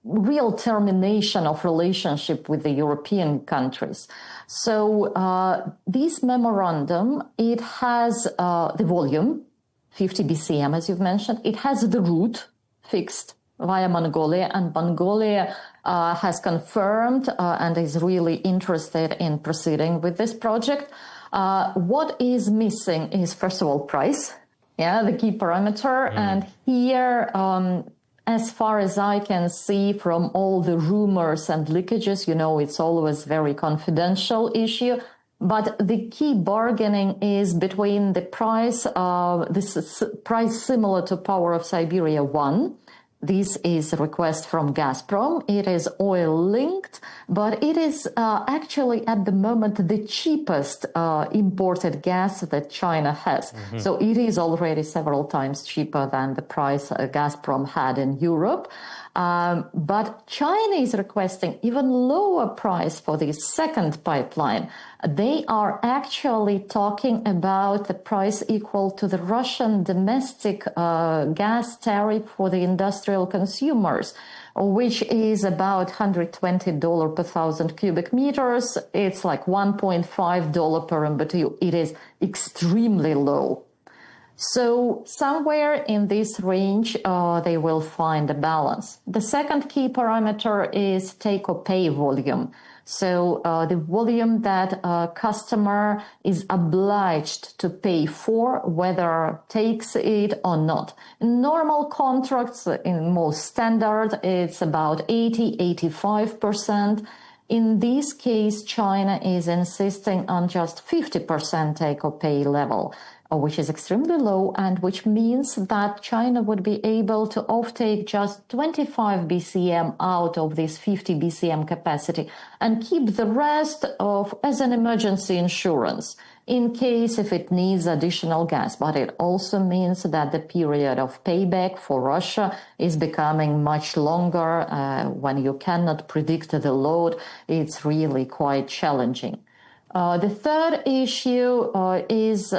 real termination of relationship with the European countries. So this memorandum, it has the volume, 50 BCM, as you've mentioned. It has the route fixed. via Mongolia, and Mongolia has confirmed and is really interested in proceeding with this project. What is missing is, first of all, price, the key parameter. And here, as far as I can see from all the rumors and leakages, it's always very confidential issue. But the key bargaining is between the price, this is price similar to Power of Siberia 1. This is a request from Gazprom. It is oil-linked, but it is actually at the moment the cheapest imported gas that China has. So it is already several times cheaper than the price Gazprom had in Europe. But China is requesting even lower price for the second pipeline. They are actually talking about the price equal to the Russian domestic gas tariff for the industrial consumers, which is about $120 per 1,000 cubic meters. It's like $1.5 per MMBtu. It is extremely low. So somewhere in this range, they will find a balance. The second key parameter is take-or-pay volume. So the volume that a customer is obliged to pay for, whether takes it or not. In normal contracts, in most standard, it's about 80-85%. In this case, China is insisting on just 50% take-or-pay level, which is extremely low, and which means that China would be able to offtake just 25 BCM out of this 50 BCM capacity and keep the rest as an emergency insurance in case if it needs additional gas. But it also means that the period of payback for Russia is becoming much longer. When you cannot predict the load, it's really quite challenging. The third issue is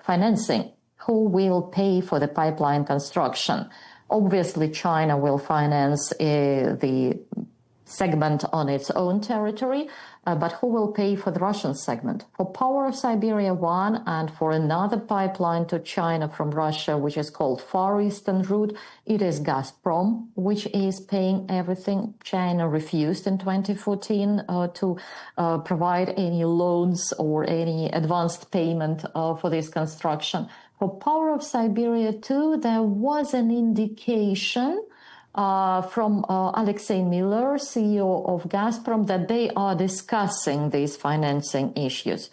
financing. Who will pay for the pipeline construction? Obviously, China will finance the segment on its own territory, but who will pay for the Russian segment? For Power of Siberia 1 and for another pipeline to China from Russia, which is called Far Eastern Route, it is Gazprom, which is paying everything. China refused in 2014 to provide any loans or any advanced payment for this construction. For Power of Siberia 2, there was an indication from Alexei Miller, CEO of Gazprom, that they are discussing these financing issues.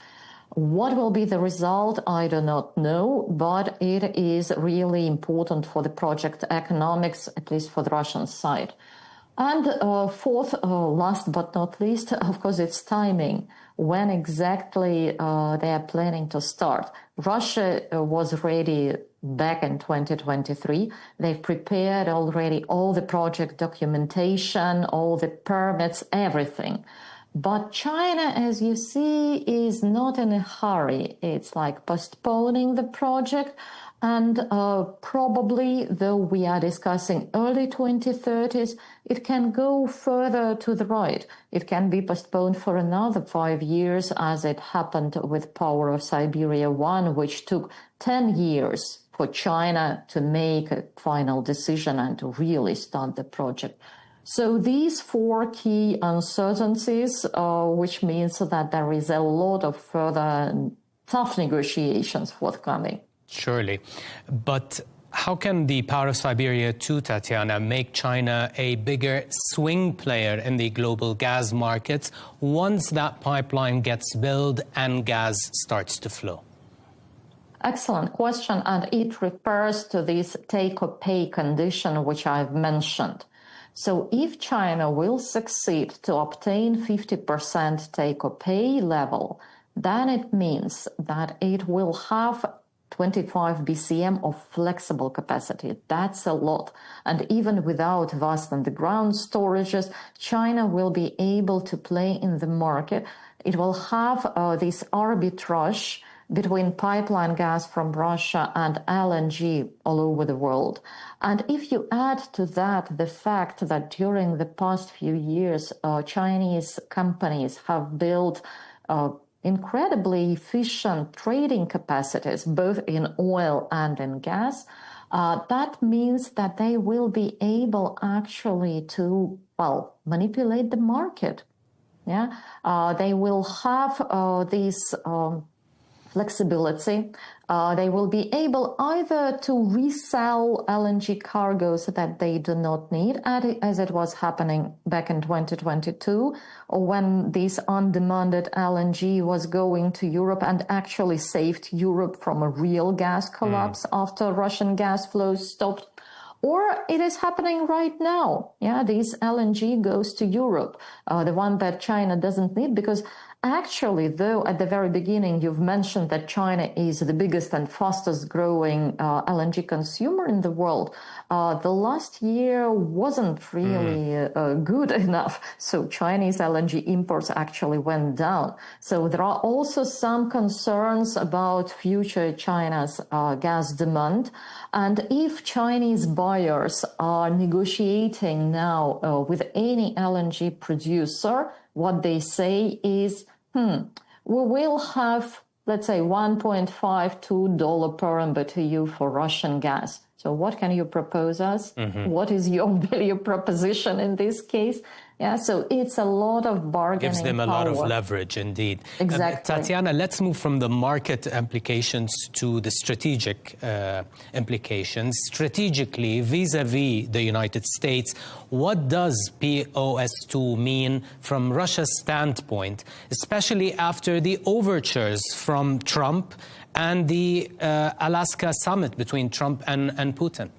What will be the result? I do not know, but it is really important for the project economics, at least for the Russian side. And fourth, last but not least, of course, it's timing. When exactly they are planning to start? Russia was ready back in 2023. They've prepared already all the project documentation, all the permits, everything. But China, as you see, is not in a hurry. It's like postponing the project. And probably, though we are discussing early 2030s, it can go further to the right. It can be postponed for another 5 years, as it happened with Power of Siberia 1, which took 10 years for China to make a final decision and to really start the project. So these four key uncertainties, which means that there is a lot of further tough negotiations forthcoming. Surely. But how can the Power of Siberia 2, Tatiana, make China a bigger swing player in the global gas markets once that pipeline gets built and gas starts to flow? Excellent question, and it refers to this take-or-pay condition which I've mentioned. So if China will succeed to obtain 50% take-or-pay level, then it means that it will have 25 BCM of flexible capacity. That's a lot. And even without vast underground storages, China will be able to play in the market. It will have this arbitrage between pipeline gas from Russia and LNG all over the world. And if you add to that the fact that during the past few years, Chinese companies have built incredibly efficient trading capacities, both in oil and in gas, that means that they will be able actually to, manipulate the market. Yeah, they will have this flexibility. They will be able either to resell LNG cargoes that they do not need, as it was happening back in 2022, or when this undemanded LNG was going to Europe and actually saved Europe from a real gas collapse after Russian gas flows stopped. Or it is happening right now. Yeah, this LNG goes to Europe, the one that China doesn't need, because actually, though, at the very beginning, you've mentioned that China is the biggest and fastest growing LNG consumer in the world. The last year wasn't really good enough. So Chinese LNG imports actually went down. So there are also some concerns about future China's gas demand. And if Chinese buyers are negotiating now with any LNG producer, what they say is, we will have, let's say, $1.5, $2 per MMBtu for Russian gas. So what can you propose us? What is your value proposition in this case? Yeah, so it's a lot of bargaining Gives them a power. lot of leverage, indeed. Exactly. Tatiana, let's move from the market implications to the strategic implications. Strategically, vis-a-vis the United States, what does POS2 mean from Russia's standpoint, especially after the overtures from Trump and the Alaska summit between Trump and Putin?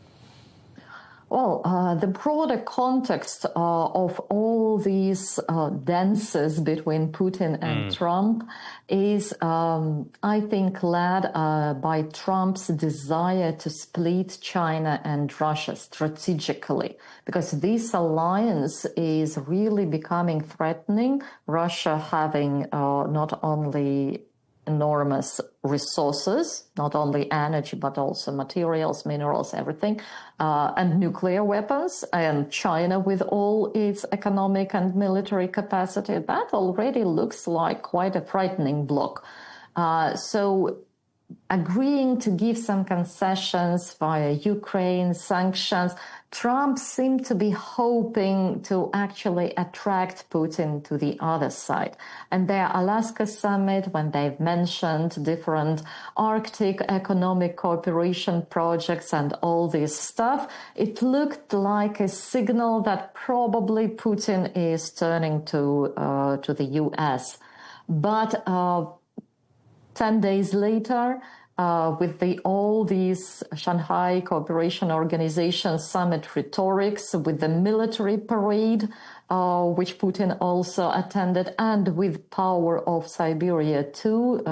Well, the broader context of all these dances between Putin and Trump is, I think, led by Trump's desire to split China and Russia strategically, because this alliance is really becoming threatening. Russia having not only enormous resources, not only energy, but also materials, minerals, everything, and nuclear weapons, and China with all its economic and military capacity. That already looks like quite a frightening bloc. So agreeing to give some concessions via Ukraine, sanctions, Trump seemed to be hoping to actually attract Putin to the other side. And their Alaska summit, when they've mentioned different Arctic economic cooperation projects and all this stuff, it looked like a signal that probably Putin is turning to the US. But 10 days later, with all these Shanghai Cooperation Organization summit rhetorics, with the military parade, which Putin also attended, and with Power of Siberia 2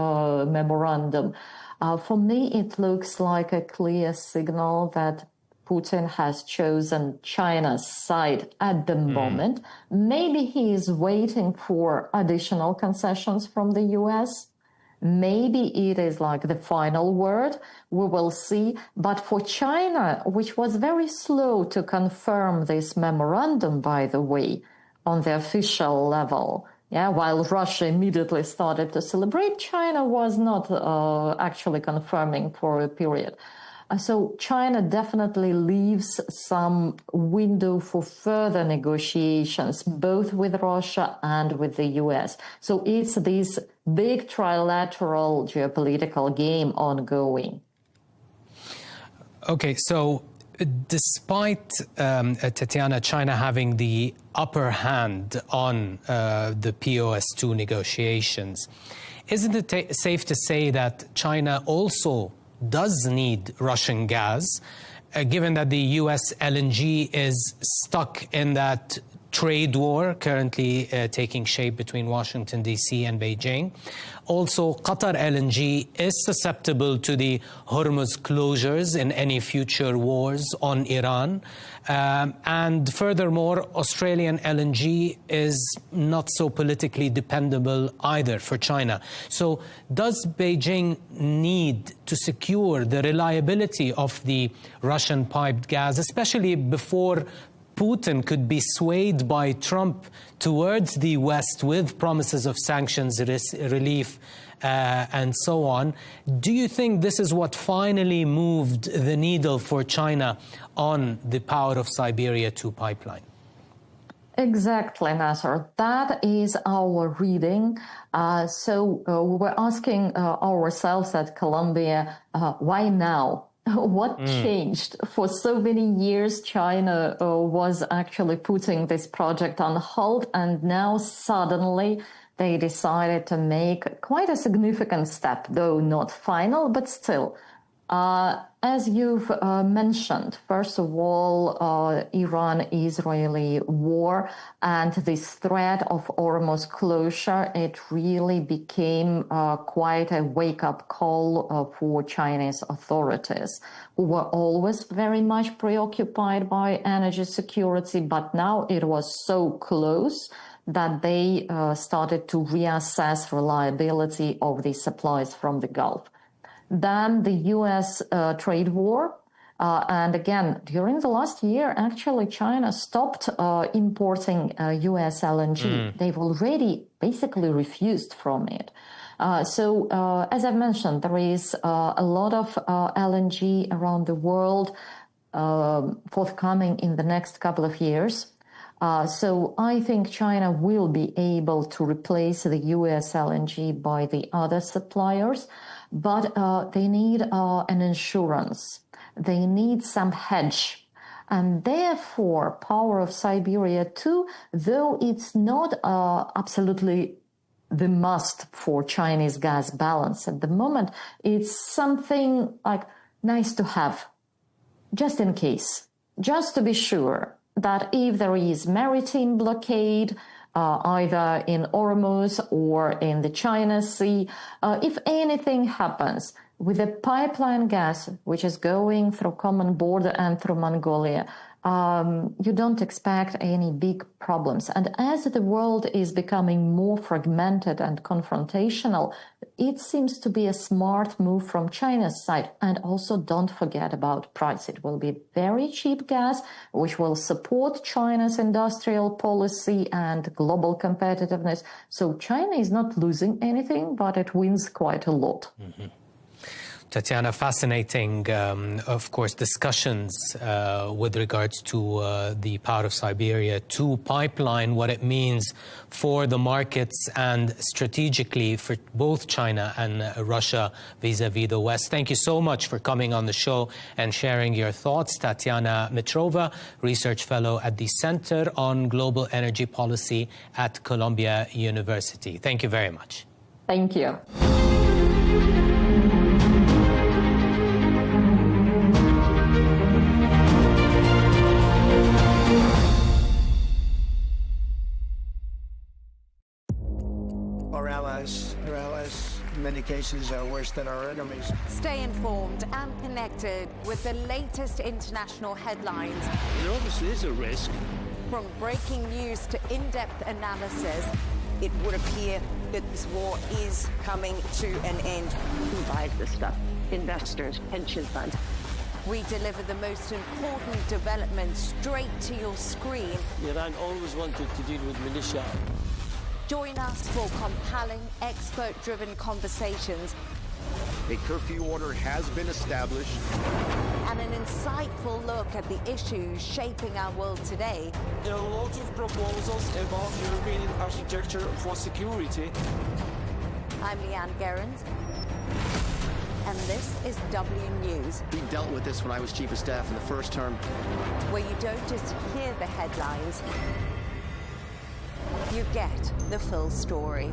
memorandum, for me it looks like a clear signal that Putin has chosen China's side at the moment. Maybe he is waiting for additional concessions from the US. Maybe it is like the final word. We will see. But for China, which was very slow to confirm this memorandum, by the way, on the official level, while Russia immediately started to celebrate, China was not actually confirming for a period. So China definitely leaves some window for further negotiations, both with Russia and with the US. So it's this big trilateral geopolitical game ongoing. Okay, so despite, Tatiana, China having the upper hand on the POS2 negotiations, isn't it safe to say that China also does need Russian gas, given that the US LNG is stuck in that trade war currently taking shape between Washington, D.C. and Beijing. Also, Qatar LNG is susceptible to the Hormuz closures in any future wars on Iran. And furthermore, Australian LNG is not so politically dependable either for China. So does Beijing need to secure the reliability of the Russian piped gas, especially before Putin could be swayed by Trump towards the West with promises of sanctions relief and so on. Do you think this is what finally moved the needle for China on the Power of Siberia 2 pipeline? Exactly, Nasser. That is our reading. So we were asking ourselves at Columbia, why now? What changed? For so many years, China was actually putting this project on hold, and now suddenly they decided to make quite a significant step, though not final, but still. As you've mentioned, first of all, Iran-Israeli war and this threat of Hormuz closure, it really became quite a wake-up call for Chinese authorities, who were always very much preoccupied by energy security, but now it was so close that they started to reassess reliability of the supplies from the Gulf. Then the U.S. trade war. And again, during the last year, actually, China stopped importing U.S. LNG. They've already basically refused from it. So, as I've mentioned, there is a lot of LNG around the world forthcoming in the next couple of years. So I think China will be able to replace the U.S. LNG by the other suppliers, but they need an insurance. They need some hedge. And therefore, Power of Siberia 2, though it's not absolutely the must for Chinese gas balance at the moment, it's something like nice to have, just in case, just to be sure that if there is maritime blockade, either in Hormuz or in the China Sea, if anything happens with the pipeline gas, which is going through common border and through Mongolia, you don't expect any big problems. And as the world is becoming more fragmented and confrontational, it seems to be a smart move from China's side. And also don't forget about price. It will be very cheap gas, which will support China's industrial policy and global competitiveness. So China is not losing anything, but it wins quite a lot. Tatiana, fascinating, of course, discussions with regards to the Power of Siberia 2 pipeline, what it means for the markets and strategically for both China and Russia vis-a-vis the West. Thank you so much for coming on the show and sharing your thoughts. Tatiana Mitrova, Research Fellow at the Center on Global Energy Policy at Columbia University. Thank you very much. Thank you. Our allies, in many cases, are worse than our enemies. Stay informed and connected with the latest international headlines. There obviously is a risk. From breaking news to in-depth analysis, it would appear that this war is coming to an end. Who buys this stuff? Investors, pension funds. We deliver the most important developments straight to your screen. Iran always wanted to deal with militia. Join us for compelling, expert-driven conversations. A curfew order has been established. And an insightful look at the issues shaping our world today. There are a lot of proposals about European architecture for security. I'm Leigh Ann Gerrans, and this is W News. We dealt with this when I was Chief of Staff in the first term. Where you don't just hear the headlines, you get the full story.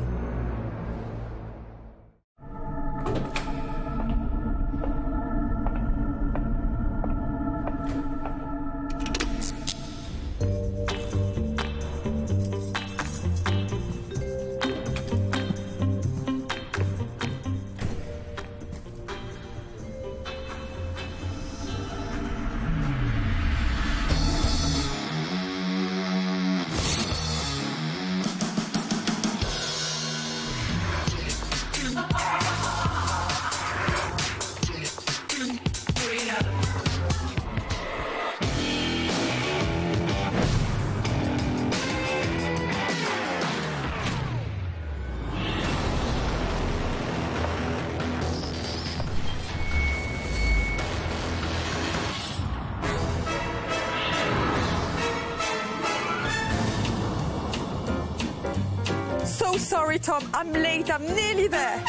Sorry, Tom, I'm late. I'm nearly there.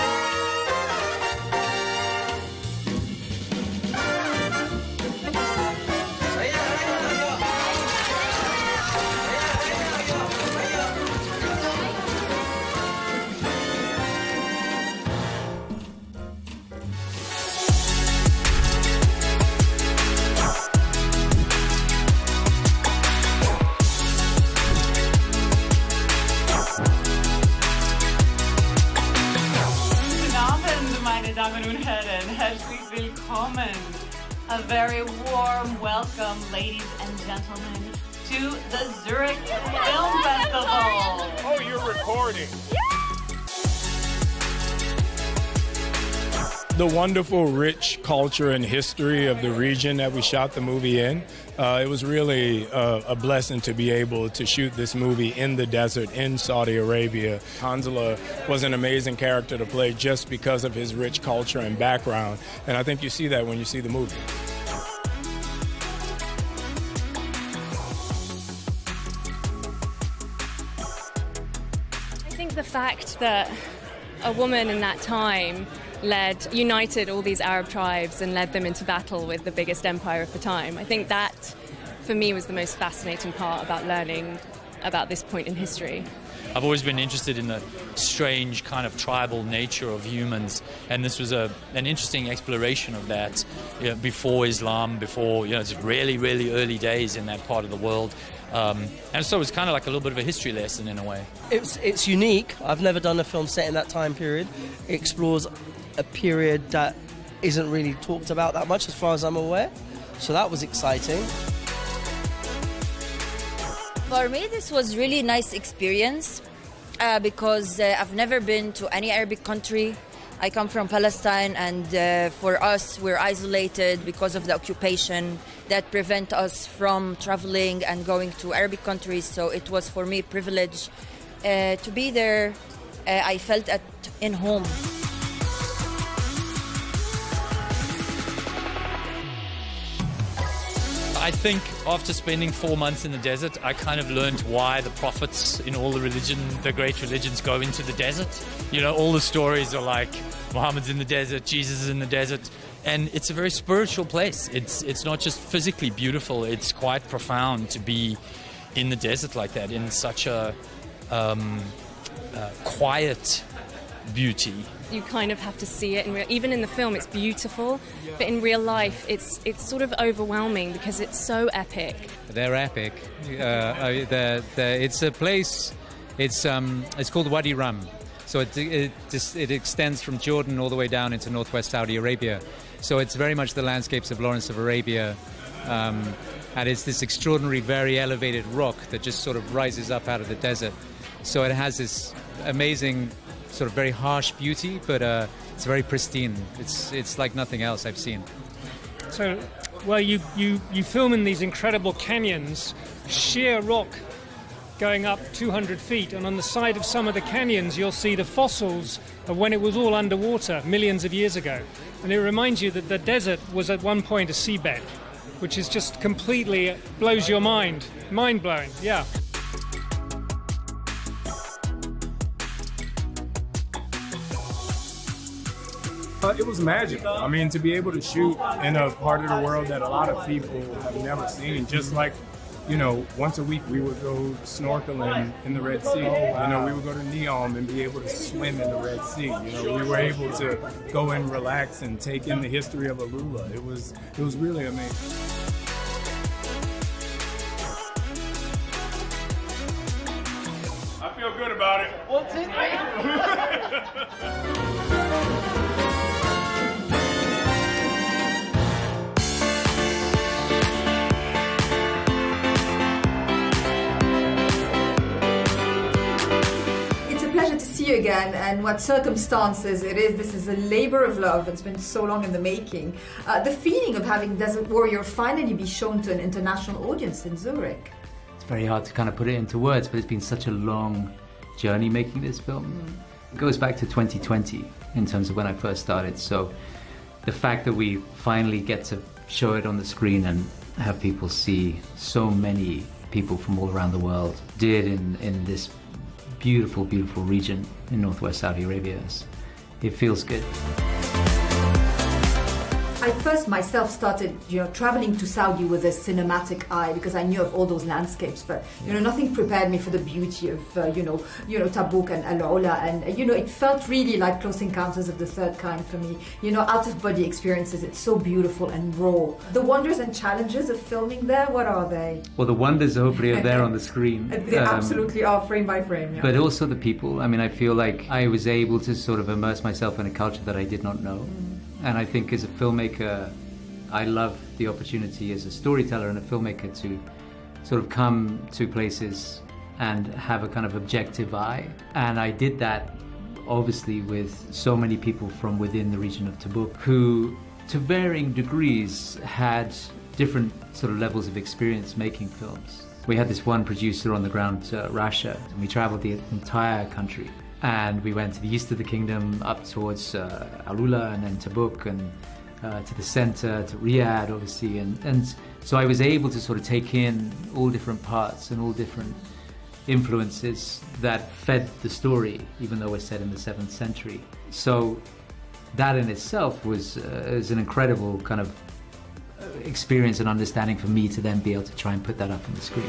Damen und Herren, herzlich willkommen. A very warm welcome, ladies and gentlemen, to the Zurich Film Festival. Oh, you're recording. The wonderful, rich culture and history of the region that we shot the movie in. It was really a blessing to be able to shoot this movie in the desert in Saudi Arabia. Hanzala was an amazing character to play just because of his rich culture and background. And I think you see that when you see the movie. I think the fact that a woman in that time united all these Arab tribes and led them into battle with the biggest empire of the time. I think that, for me, was the most fascinating part about learning about this point in history. I've always been interested in the strange kind of tribal nature of humans, and this was an interesting exploration of that, before Islam, before, it's really, really early days in that part of the world. And so it's kind of like a little bit of a history lesson in a way. It's unique. I've never done a film set in that time period. It explores a period that isn't really talked about that much as far as I'm aware. So that was exciting. For me, this was really nice experience because I've never been to any Arabic country. I come from Palestine, and for us, we're isolated because of the occupation that prevent us from traveling and going to Arabic countries. So it was for me a privilege to be there. I felt in home. I think after spending 4 months in the desert, I kind of learned why the prophets in all the great religions go into the desert. All the stories are like Muhammad's in the desert, Jesus is in the desert, and it's a very spiritual place. It's not just physically beautiful, it's quite profound to be in the desert like that, in such a quiet beauty. You kind of have to see it. Even in the film, it's beautiful, but in real life, it's sort of overwhelming because it's so epic. They're epic. It's a place. It's called Wadi Rum. So it extends from Jordan all the way down into northwest Saudi Arabia. So it's very much the landscapes of Lawrence of Arabia, and it's this extraordinary, very elevated rock that just sort of rises up out of the desert. So it has this amazing, sort of very harsh beauty, but it's very pristine. It's like nothing else I've seen. So, well, you film in these incredible canyons, sheer rock going up 200 feet, and on the side of some of the canyons you'll see the fossils of when it was all underwater millions of years ago. And it reminds you that the desert was at one point a seabed, which is just completely blows your mind. Mind-blowing, yeah. It was magical. I mean, to be able to shoot in a part of the world that a lot of people have never seen, just like, once a week we would go snorkeling in the Red Sea. We would go to Neom and be able to swim in the Red Sea. We were able to go and relax and take in the history of Alula. It was really amazing. I feel good about it. 1, 2, 3. Pleasure to see you again, and what circumstances it is. This is a labor of love. It's been so long in the making. The feeling of having Desert Warrior finally be shown to an international audience in Zurich. It's very hard to kind of put it into words, but it's been such a long journey making this film. It goes back to 2020 in terms of when I first started. So the fact that we finally get to show it on the screen and have people see so many people from all around the world did in this beautiful, beautiful region in northwest Saudi Arabia. It feels good. I first myself started, traveling to Saudi with a cinematic eye because I knew of all those landscapes, but nothing prepared me for the beauty of Tabuk and Al Ula, and it felt really like Close Encounters of the Third Kind for me. Out of body experiences. It's so beautiful and raw. The wonders and challenges of filming there, what are they? Well, the wonders hopefully are there on the screen. They absolutely are, frame by frame. Yeah. But also the people. I mean, I feel like I was able to sort of immerse myself in a culture that I did not know. And I think as a filmmaker, I love the opportunity as a storyteller and a filmmaker to sort of come to places and have a kind of objective eye. And I did that obviously with so many people from within the region of Tabuk who, to varying degrees, had different sort of levels of experience making films. We had this one producer on the ground, Rasha, and we traveled the entire country. And we went to the east of the kingdom, up towards Al Ula and then Tabuk, and to the center, to Riyadh, obviously. And so I was able to sort of take in all different parts and all different influences that fed the story, even though we're set in the 7th century. So that in itself was an incredible kind of experience and understanding for me to then be able to try and put that up on the screen.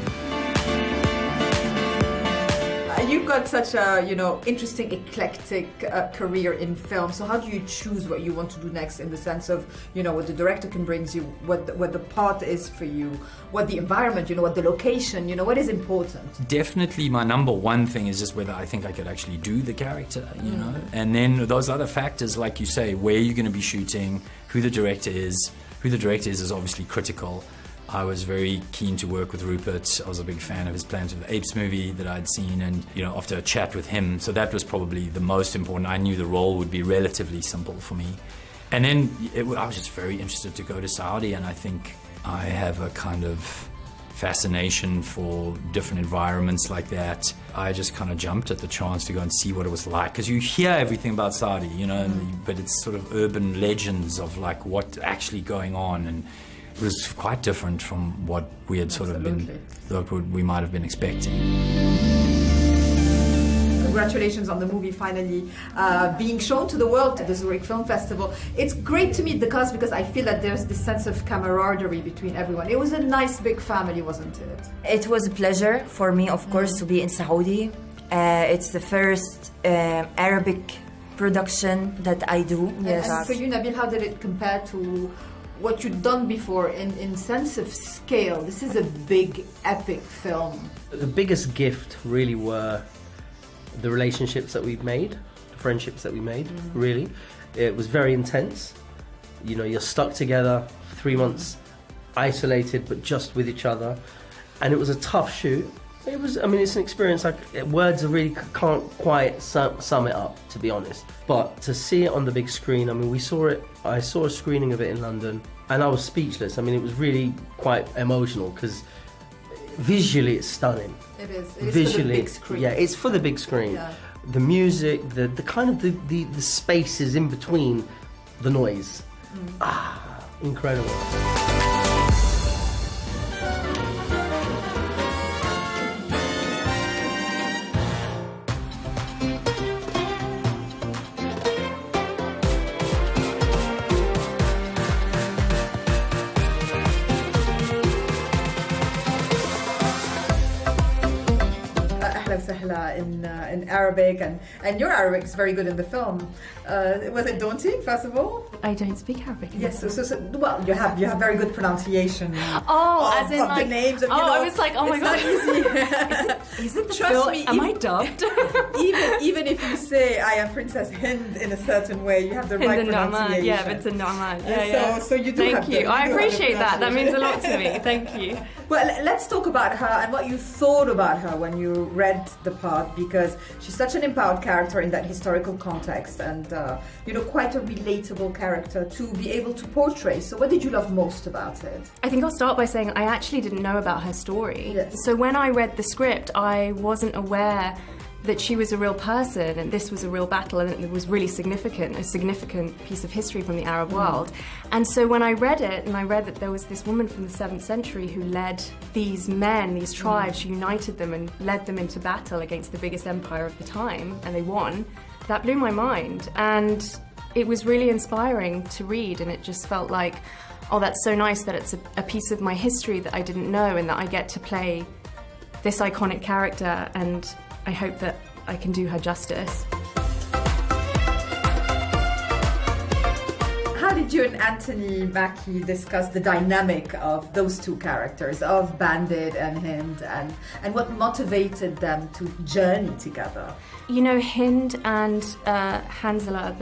You've got such a, interesting, eclectic career in film. So how do you choose what you want to do next in the sense of, what the director can bring you, what the part is for you, what the environment, what the location, what is important? Definitely my number one thing is just whether I think I could actually do the character, And then those other factors, like you say, where you're going to be shooting, who the director is. Who the director is obviously critical. I was very keen to work with Rupert. I was a big fan of his Planet of the Apes movie that I'd seen, and after a chat with him, so that was probably the most important. I knew the role would be relatively simple for me. And then I was just very interested to go to Saudi, and I think I have a kind of fascination for different environments like that. I just kind of jumped at the chance to go and see what it was like, because you hear everything about Saudi, but it's sort of urban legends of like what's actually going on, and it was quite different from what we had sort of thought we might have been expecting. Congratulations on the movie finally being shown to the world at the Zurich Film Festival. It's great to meet the cast because I feel that there's this sense of camaraderie between everyone. It was a nice big family, wasn't it? It was a pleasure for me, of course, to be in Saudi. It's the first Arabic production that I do. Yes. And for you, Nabil, how did it compare to what you'd done before in sense of scale? This is a big, epic film. The biggest gift really were the relationships that we've made, the friendships that we made, really. It was very intense. You're stuck together for 3 months, isolated, but just with each other. And it was a tough shoot. It's an experience, words really can't quite sum it up, to be honest. But to see it on the big screen, I saw a screening of it in London, and I was speechless. it was really quite emotional, because visually it's stunning. It is. It visually, is for the big screen. Yeah, it's for the big screen. Yeah. The music, the kind of the spaces in between the noise. Incredible. In Arabic, and your Arabic is very good in the film. Was it daunting, first of all? I don't speak Arabic. Yes, well, you have very good pronunciation. As in of the names. Of, I was like, oh my god, is it the Trust film? me, am I dubbed? even if you say I am Princess Hind in a certain way, you have the right pronunciation. Yeah, but it's a Naman. Yeah. So you do. Thank you. I appreciate that. That means a lot to me. Thank you. Well, let's talk about her and what you thought about her when you read the part, because she's such an empowered character in that historical context, and quite a relatable character to be able to portray. So what did you love most about it? I think I'll start by saying I actually didn't know about her story. Yes. So when I read the script, I wasn't aware that she was a real person and this was a real battle and it was really significant, a significant piece of history from the Arab world. And so when I read it, and I read that there was this woman from the 7th century who led these men, these tribes, she united them and led them into battle against the biggest empire of the time, and they won, that blew my mind. And it was really inspiring to read, and it just felt like, oh, that's so nice that it's a piece of my history that I didn't know and that I get to play this iconic character, and I hope that I can do her justice. How did you and Anthony Mackie discuss the dynamic of those two characters, of Bandit and Hind, and what motivated them to journey together? You know, Hind and Hanzala,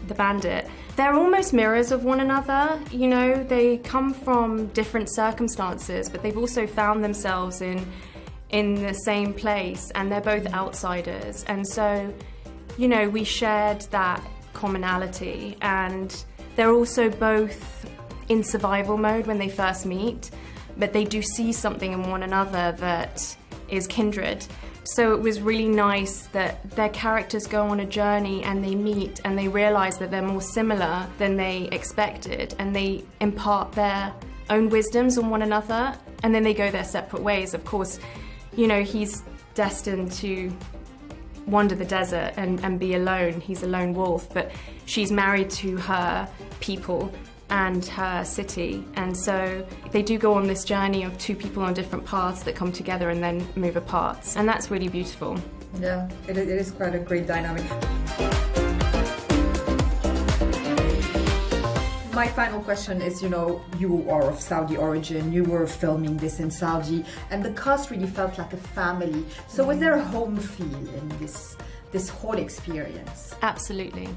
the bandit, they're almost mirrors of one another. You know, they come from different circumstances, but they've also found themselves in the same place, and they're both outsiders. And so, you know, we shared that commonality, and they're also both in survival mode when they first meet, but they do see something in one another that is kindred. So it was really nice that their characters go on a journey and they meet and they realize that they're more similar than they expected, and they impart their own wisdoms on one another, and then they go their separate ways. Of course, you know, he's destined to wander the desert and be alone. He's a lone wolf, but she's married to her people and her city. And so they do go on this journey of two people on different paths that come together and then move apart. And that's really beautiful. Yeah, it is quite a great dynamic. My final question is, you know, you are of Saudi origin, you were filming this in Saudi, and the cast really felt like a family. So was there a home feel in this whole experience? Absolutely.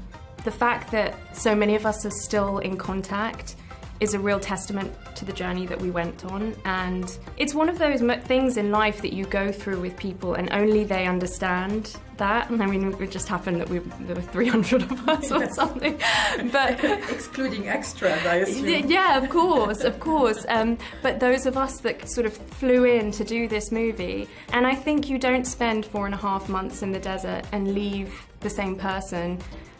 The fact that so many of us are still in contact is a real testament to the journey that we went on, and it's one of those things in life that you go through with people and only they understand that. I mean, it just happened that there were 300 of us or something, but excluding extras, I assume. Yeah, of course. But those of us that sort of flew in to do this movie, and I think you don't spend 4.5 months in the desert and leave the same person.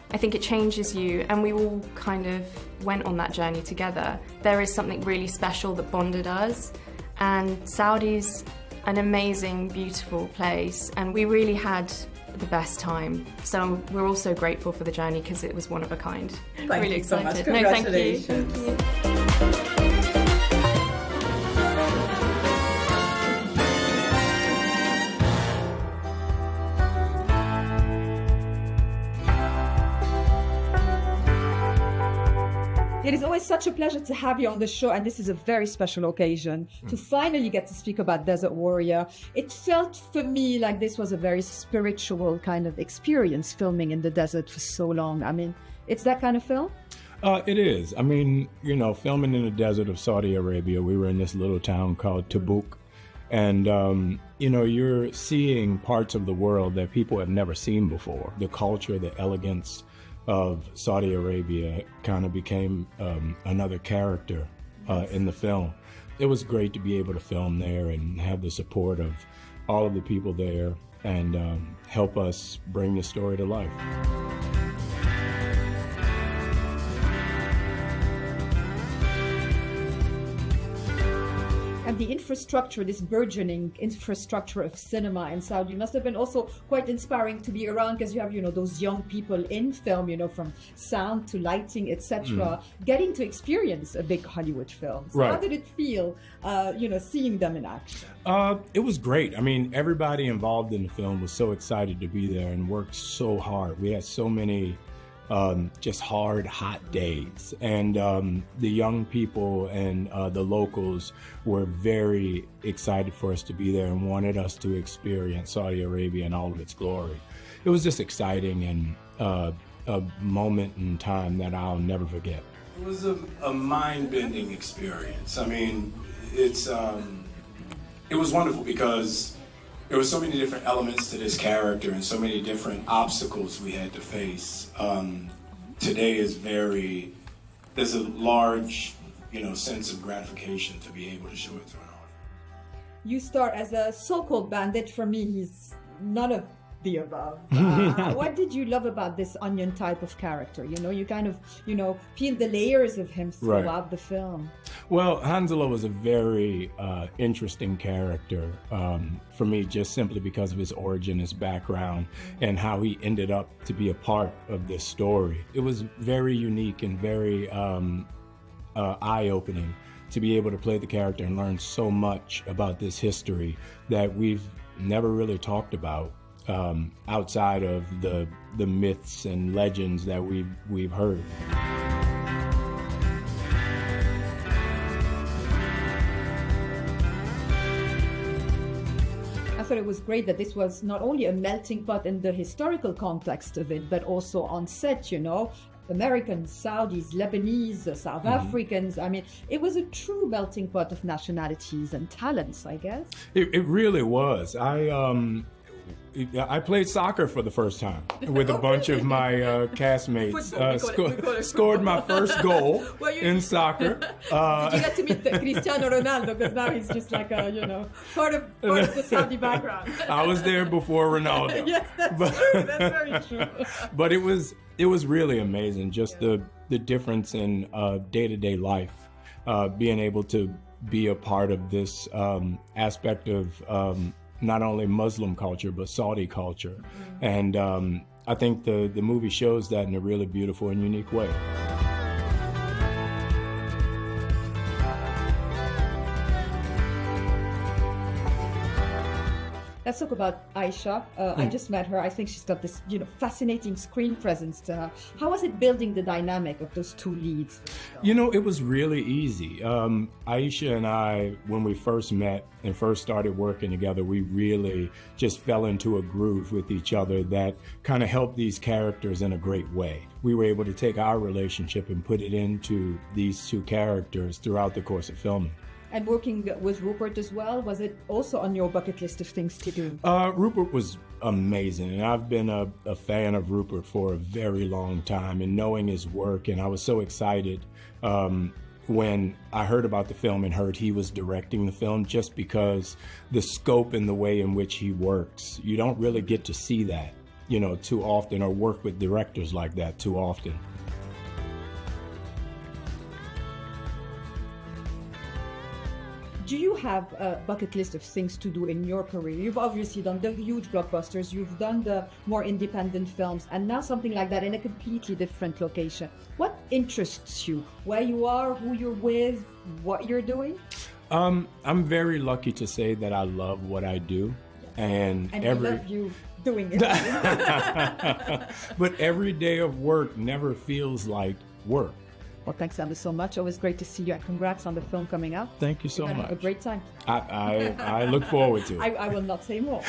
I think it changes you, and we all kind of went on that journey together. There is something really special that bonded us, and Saudi's an amazing, beautiful place, and we really had the best time. So we're also grateful for the journey because it was one of a kind. Thank really you so much. excited. Congratulations. No, thank you. It is always such a pleasure to have you on the show, and this is a very special occasion to finally get to speak about Desert Warrior. It felt for me like this was a very spiritual kind of experience, filming in the desert for so long. I mean, it's that kind of film? It is. I mean, you know, filming in the desert of Saudi Arabia, we were in this little town called Tabuk. And, you know, you're seeing parts of the world that people have never seen before. The culture, the elegance of Saudi Arabia kind of became another character in the film. It was great to be able to film there and have the support of all of the people there and help us bring the story to life. And the infrastructure, this burgeoning infrastructure of cinema in Saudi must have been also quite inspiring to be around, because you have, you know, those young people in film, you know, from sound to lighting, etc., getting to experience a big Hollywood film. So Right. How did it feel, you know, seeing them in action? It was great. I mean, everybody involved in the film was so excited to be there and worked so hard. We had so many just hard, hot days. And the young people and the locals were very excited for us to be there and wanted us to experience Saudi Arabia in all of its glory. It was just exciting and a moment in time that I'll never forget. It was a mind-bending experience. I mean, it was wonderful because there were so many different elements to this character and so many different obstacles we had to face. Today is there's a large, you know, sense of gratification to be able to show it to an audience. You start as a so-called bandit. For me, he's not a the above. What did you love about this onion type of character? You know, you kind of, peel the layers of him throughout the film. Well, Han Solo was a very interesting character for me, just simply because of his origin, his background, and how he ended up to be a part of this story. It was very unique and very eye-opening to be able to play the character and learn so much about this history that we've never really talked about outside of the myths and legends that we've heard. I thought it was great that this was not only a melting pot in the historical context of it, but also on set, Americans, Saudis, Lebanese, South Africans. I mean, it was a true melting pot of nationalities and talents, I guess. It really was. I played soccer for the first time with a bunch of my castmates. Scored my first goal in soccer. Did you get to meet Cristiano Ronaldo? Because now he's just like a, part of the Saudi background. I was there before Ronaldo. Yes, that's true. That's very true. But it was really amazing, just the difference in day-to-day life, being able to be a part of this aspect of not only Muslim culture, but Saudi culture. And I think the movie shows that in a really beautiful and unique way. Let's talk about Aisha. I just met her. I think she's got this, fascinating screen presence to her. How was it building the dynamic of those two leads? It was really easy. Aisha and I, when we first met and first started working together, we really just fell into a groove with each other that kind of helped these characters in a great way. We were able to take our relationship and put it into these two characters throughout the course of filming. And working with Rupert as well, was it also on your bucket list of things to do? Rupert was amazing, and I've been a fan of Rupert for a very long time, and knowing his work, and I was so excited when I heard about the film and heard he was directing the film, just because the scope and the way in which he works. You don't really get to see that, too often, or work with directors like that too often. Do you have a bucket list of things to do in your career? You've obviously done the huge blockbusters, you've done the more independent films, and now something like that in a completely different location. What interests you? Where you are, who you're with, what you're doing? I'm very lucky to say that I love what I do. And I love you doing it. But every day of work never feels like work. Well, thanks, Emma, so much. Always great to see you, and congrats on the film coming out. Thank you so much. Have a great time. I look forward to it. I will not say more.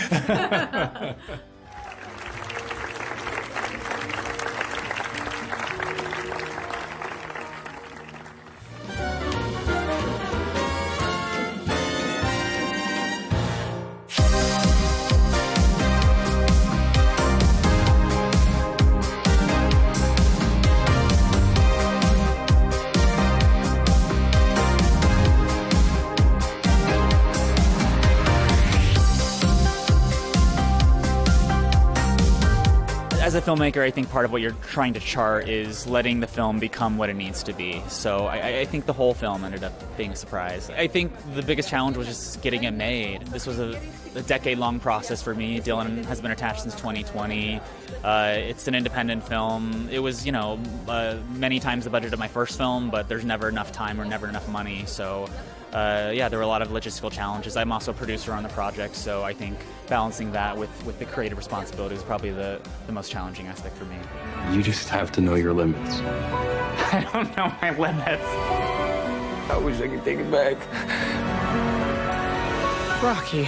As a filmmaker, I think part of what you're trying to chart is letting the film become what it needs to be. So I think the whole film ended up being a surprise. I think the biggest challenge was just getting it made. This was a decade-long process for me. Dylan has been attached since 2020. It's an independent film. It was, many times the budget of my first film, but there's never enough time or never enough money. So there were a lot of logistical challenges. I'm also a producer on the project, so I think balancing that with the creative responsibility is probably the most challenging aspect for me. You just have to know your limits. I don't know my limits. I wish I could take it back. Rocky.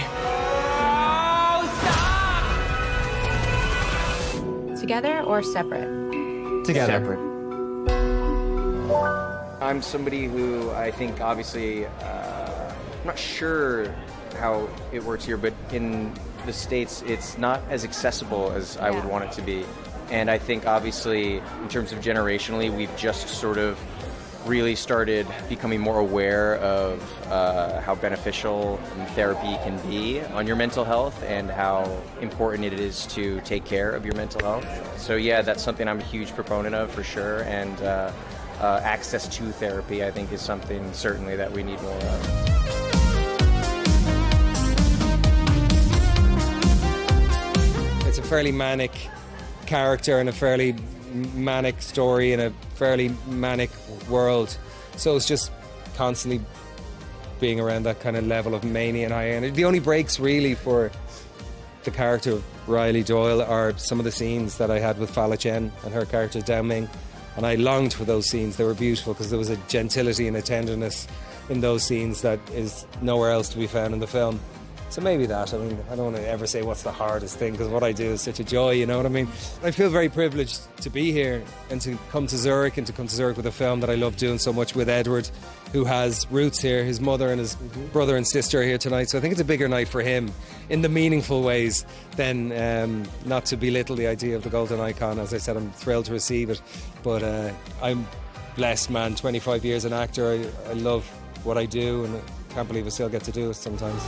Oh, stop! Together or separate? Together. Separate. I'm somebody who I think obviously, I'm not sure how it works here, but in the States, it's not as accessible as I would want it to be. And I think obviously, in terms of generationally, we've just sort of really started becoming more aware of how beneficial therapy can be on your mental health and how important it is to take care of your mental health. So yeah, that's something I'm a huge proponent of for sure, and access to therapy I think is something certainly that we need more of. It's a fairly manic character and a fairly manic story in a fairly manic world, so it's just constantly being around that kind of level of mania and high energy. The only breaks really for the character of Riley Doyle are some of the scenes that I had with Fala Chen and her character Dao Ming, and I longed for those scenes. They were beautiful because there was a gentility and a tenderness in those scenes that is nowhere else to be found in the film. So maybe that. I mean, I don't want to ever say what's the hardest thing, because what I do is such a joy, you know what I mean? I feel very privileged to be here and to come to Zurich, and to come to Zurich with a film that I love doing so much with Edward, who has roots here. His mother and his brother and sister are here tonight, so I think it's a bigger night for him in the meaningful ways than not to belittle the idea of the Golden Icon. As I said, I'm thrilled to receive it, but I'm blessed, man. 25 years an actor, I love what I do, and I can't believe I still get to do it sometimes.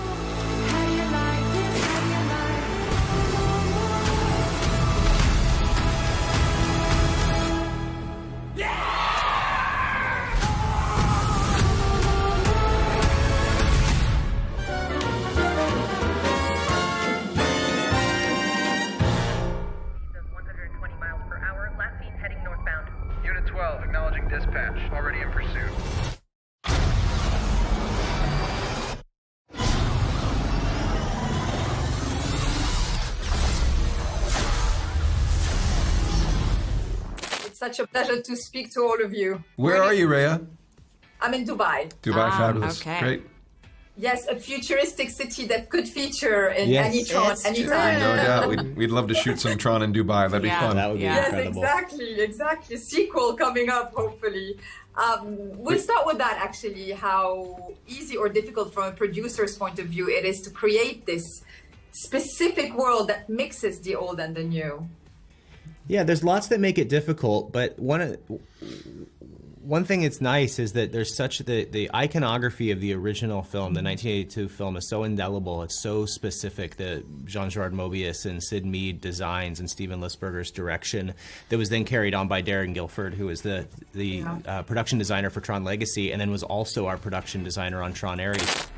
Such a pleasure to speak to all of you. Where are you, Rhea? I'm in Dubai. Dubai, fabulous. Okay. Great. Yes, a futuristic city that could feature in any Tron anytime. No doubt. We'd love to shoot some Tron in Dubai. That'd be fun. That would be incredible. Yes, exactly. Sequel coming up, hopefully. We'll start with that, actually, how easy or difficult from a producer's point of view it is to create this specific world that mixes the old and the new. Yeah, there's lots that make it difficult, but one thing that's nice is that there's such the iconography of the original film, the 1982 film, is so indelible. It's so specific. The Jean-Gerard Mobius and Sid Mead designs and Steven Lisberger's direction that was then carried on by Darren Guilford, who is the production designer for Tron Legacy, and then was also our production designer on Tron Ares.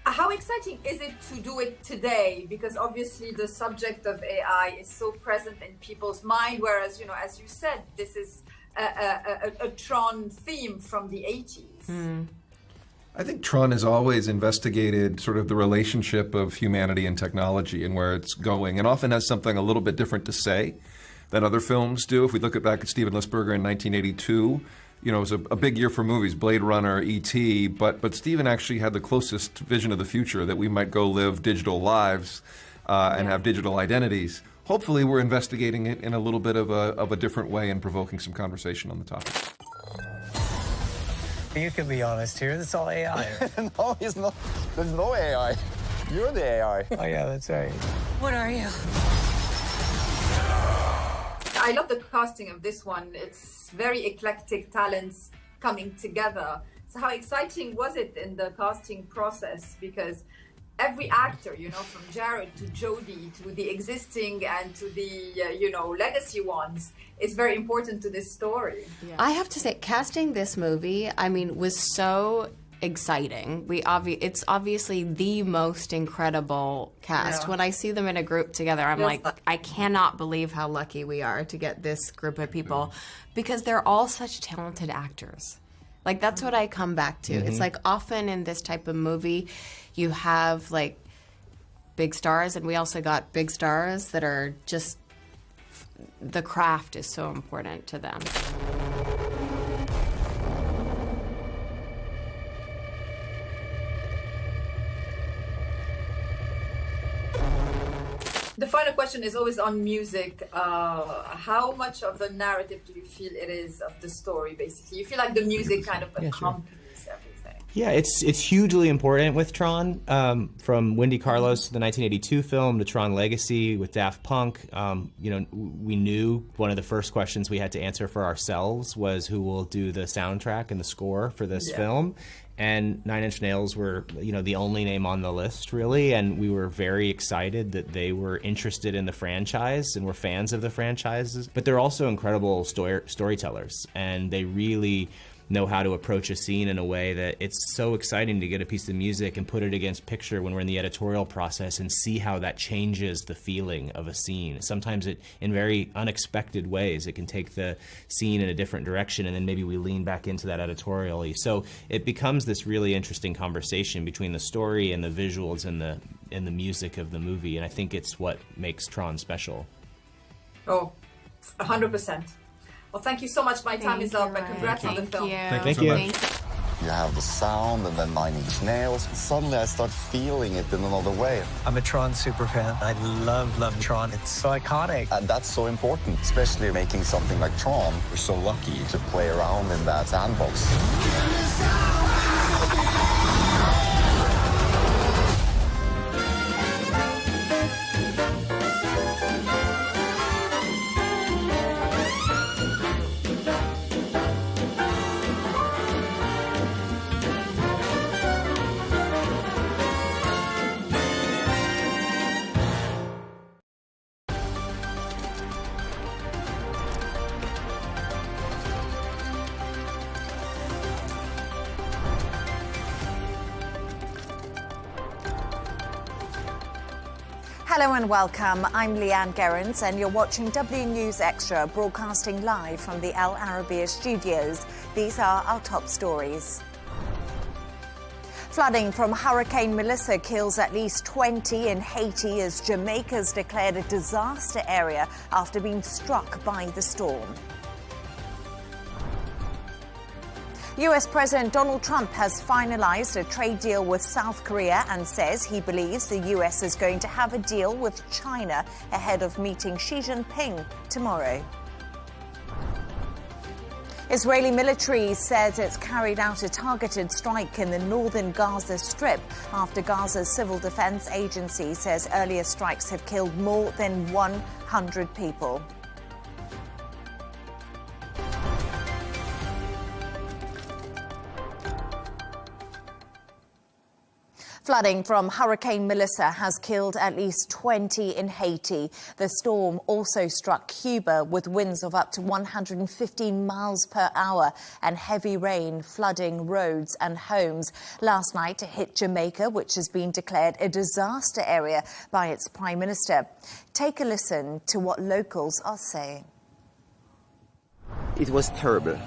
How exciting is it to do it today? Because obviously the subject of AI is so present in people's mind, whereas, as you said, this is a Tron theme from the 80s. I think Tron has always investigated sort of the relationship of humanity and technology and where it's going, and often has something a little bit different to say than other films do. If we look back at Steven Lisberger in 1982, it was a big year for movies, Blade Runner, E.T., but Steven actually had the closest vision of the future, that we might go live digital lives and have digital identities. Hopefully we're investigating it in a little bit of a different way and provoking some conversation on the topic. You can be honest here, it's all AI. No, it's not. There's no AI. You're the AI. Oh yeah, that's right. What are you? I love the casting of this one. It's very eclectic talents coming together. So how exciting was it in the casting process? Because every actor, from Jared to Jodie to the existing and to the, legacy ones, is very important to this story. Yeah. I have to say, casting this movie, was so exciting. It's obviously the most incredible cast. Yeah. When I see them in a group together, I'm like, I cannot believe how lucky we are to get this group of people, because they're all such talented actors. Like, that's what I come back to. It's like, often in this type of movie, you have like big stars, and we also got big stars that are just, the craft is so important to them. The final question is always on music. How much of the narrative do you feel it is of the story, basically? You feel like the music kind of accompanies everything? Yeah, it's hugely important with Tron. From Wendy Carlos to the 1982 film, to Tron Legacy with Daft Punk. We knew one of the first questions we had to answer for ourselves was who will do the soundtrack and the score for this film. And Nine Inch Nails were, the only name on the list, really, and we were very excited that they were interested in the franchise and were fans of the franchises. But they're also incredible storytellers, and they really know how to approach a scene in a way that it's so exciting to get a piece of music and put it against picture when we're in the editorial process and see how that changes the feeling of a scene. Sometimes in very unexpected ways, it can take the scene in a different direction, and then maybe we lean back into that editorially. So it becomes this really interesting conversation between the story and the visuals and the music of the movie, and I think it's what makes Tron special. Oh, 100%. Well, thank you so much. My time is up, and congrats on the film. Thank you. You have the sound and then Nine Inch Nails. Suddenly I start feeling it in another way. I'm a Tron superfan. I love Tron. It's so iconic. And that's so important, especially making something like Tron. We're so lucky to play around in that sandbox. Hello and welcome. I'm Leigh Ann Gerrans and you're watching W News Extra, broadcasting live from the Al Arabiya studios. These are our top stories. Flooding from Hurricane Melissa kills at least 20 in Haiti as Jamaica's declared a disaster area after being struck by the storm. US President Donald Trump has finalized a trade deal with South Korea and says he believes the US is going to have a deal with China ahead of meeting Xi Jinping tomorrow. Israeli military says it's carried out a targeted strike in the northern Gaza Strip after Gaza's civil defense agency says earlier strikes have killed more than 100 people. Flooding from Hurricane Melissa has killed at least 20 in Haiti. The storm also struck Cuba with winds of up to 115 miles per hour and heavy rain flooding roads and homes. Last night it hit Jamaica, which has been declared a disaster area by its Prime Minister. Take a listen to what locals are saying. It was terrible.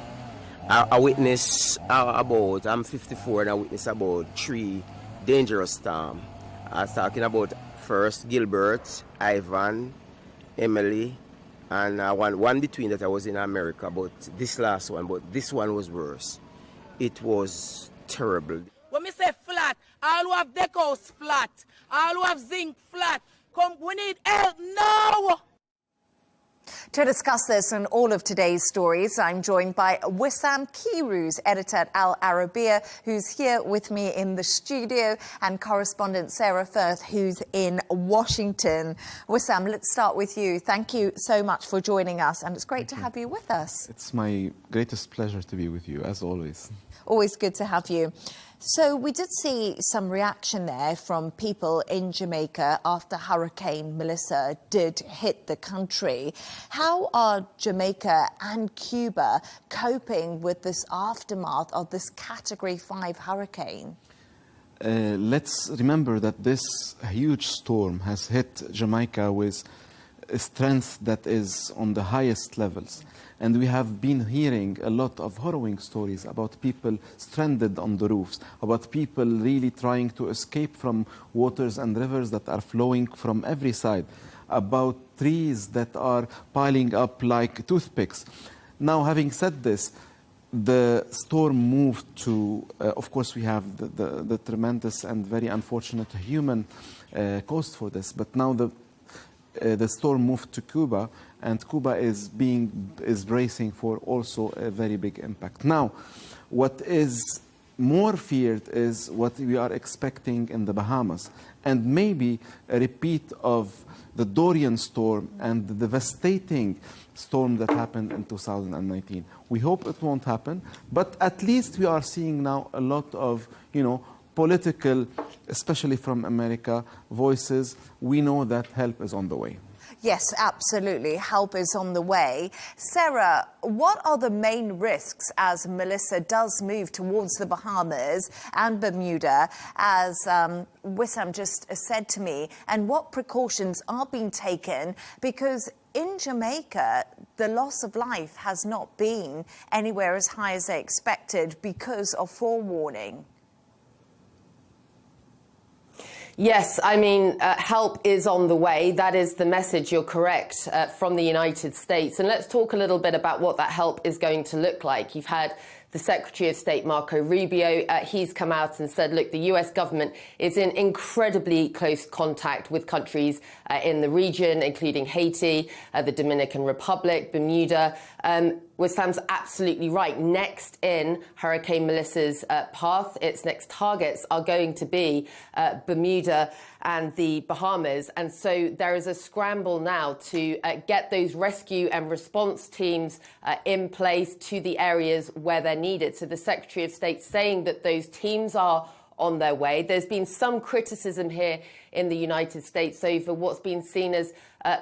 I witnessed I'm 54 and I witnessed about 3 dangerous storm. I was talking about first Gilbert, Ivan, Emily, and one between that I was in America, but this last one, but this one was worse. It was terrible. When we say flat, all who have decos flat, all who have zinc flat, come, we need help now! To discuss this and all of today's stories, I'm joined by Wissam Kirouz, editor at Al Arabiya, who's here with me in the studio, and correspondent Sarah Firth, who's in Washington. Wissam, let's start with you. Thank you so much for joining us, and it's great to have you with us. It's my greatest pleasure to be with you, as always. Always good to have you. So we did see some reaction there from people in Jamaica after Hurricane Melissa did hit the country. How are Jamaica and Cuba coping with this aftermath of this Category 5 hurricane? Let's remember that this huge storm has hit Jamaica with a strength that is on the highest levels. And we have been hearing a lot of harrowing stories about people stranded on the roofs, about people really trying to escape from waters and rivers that are flowing from every side, about trees that are piling up like toothpicks. Now, having said this, the storm moved to, of course, we have the tremendous and very unfortunate human cost for this, but now the storm moved to Cuba, and Cuba is bracing for also a very big impact. Now, what is more feared is what we are expecting in the Bahamas, and maybe a repeat of the Dorian storm and the devastating storm that happened in 2019. We hope it won't happen, but at least we are seeing now a lot of, political, especially from America, voices. We know that help is on the way. Yes, absolutely. Help is on the way. Sarah, what are the main risks as Melissa does move towards the Bahamas and Bermuda, as Wissam just said to me, and what precautions are being taken? Because in Jamaica, the loss of life has not been anywhere as high as they expected because of forewarning. Yes, I mean, help is on the way. That is the message, you're correct, from the United States. And let's talk a little bit about what that help is going to look like. You've had the Secretary of State, Marco Rubio. He's come out and said, look, the US government is in incredibly close contact with countries in the region, including Haiti, the Dominican Republic, Bermuda. Wissam's absolutely right. Next in Hurricane Melissa's path, its next targets are going to be Bermuda and the Bahamas. And so there is a scramble now to get those rescue and response teams in place to the areas where they're needed. So the Secretary of State saying that those teams are on their way. There's been some criticism here in the United States over what's been seen as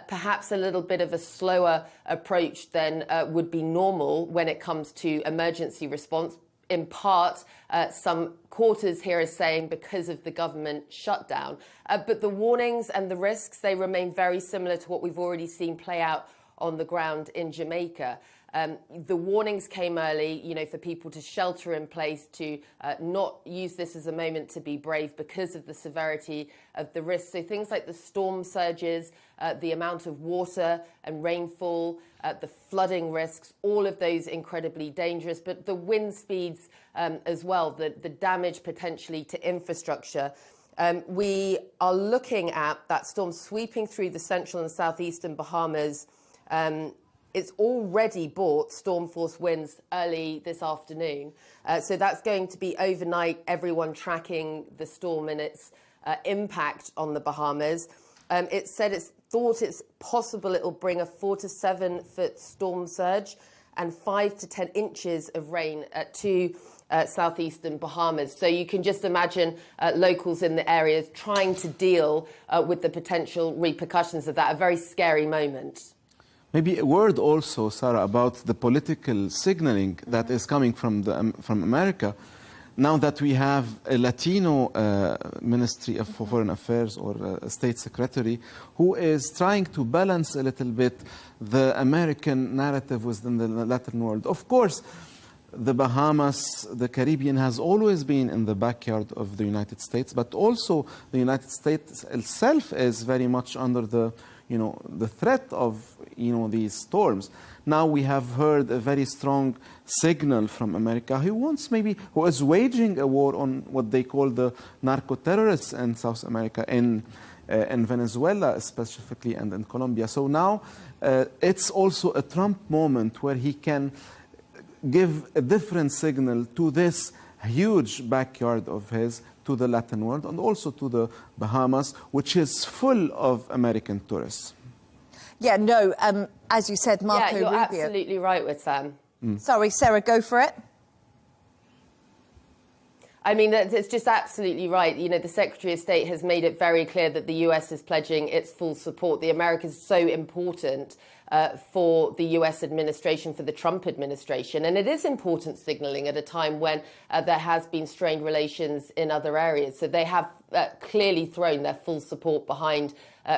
perhaps a little bit of a slower approach than would be normal when it comes to emergency response. In part, some quarters here are saying because of the government shutdown. But the warnings and the risks, they remain very similar to what we've already seen play out on the ground in Jamaica. The warnings came early, for people to shelter in place, to not use this as a moment to be brave because of the severity of the risks. So things like the storm surges, the amount of water and rainfall, the flooding risks, all of those incredibly dangerous, but the wind speeds as well, the damage potentially to infrastructure. We are looking at that storm sweeping through the central and southeastern Bahamas. It's already brought storm force winds early this afternoon. So that's going to be overnight, everyone tracking the storm and its impact on the Bahamas. It's thought it's possible it'll bring a 4 to 7 foot storm surge and 5 to 10 inches of rain to southeastern Bahamas. So you can just imagine locals in the areas trying to deal with the potential repercussions of that, a very scary moment. Maybe a word also, Sarah, about the political signaling that is coming from America. Now that we have a Latino Ministry of Foreign Affairs or a State Secretary who is trying to balance a little bit the American narrative within the Latin world. Of course, the Bahamas, the Caribbean has always been in the backyard of the United States, but also the United States itself is very much under the threat of, these storms. Now we have heard a very strong signal from America who is waging a war on what they call the narco-terrorists in South America, in Venezuela specifically, and in Colombia. So now it's also a Trump moment where he can give a different signal to this huge backyard of his, to the Latin world, and also to the Bahamas, which is full of American tourists. Yeah, no, as you said, Marco Rubio. Yeah, you're absolutely right with Sam. Sorry, Sarah, go for it. I mean, it's just absolutely right. The Secretary of State has made it very clear that the US is pledging its full support. The Americans are so important for the US administration, for the Trump administration. And it is important signaling at a time when there has been strained relations in other areas. So they have clearly thrown their full support behind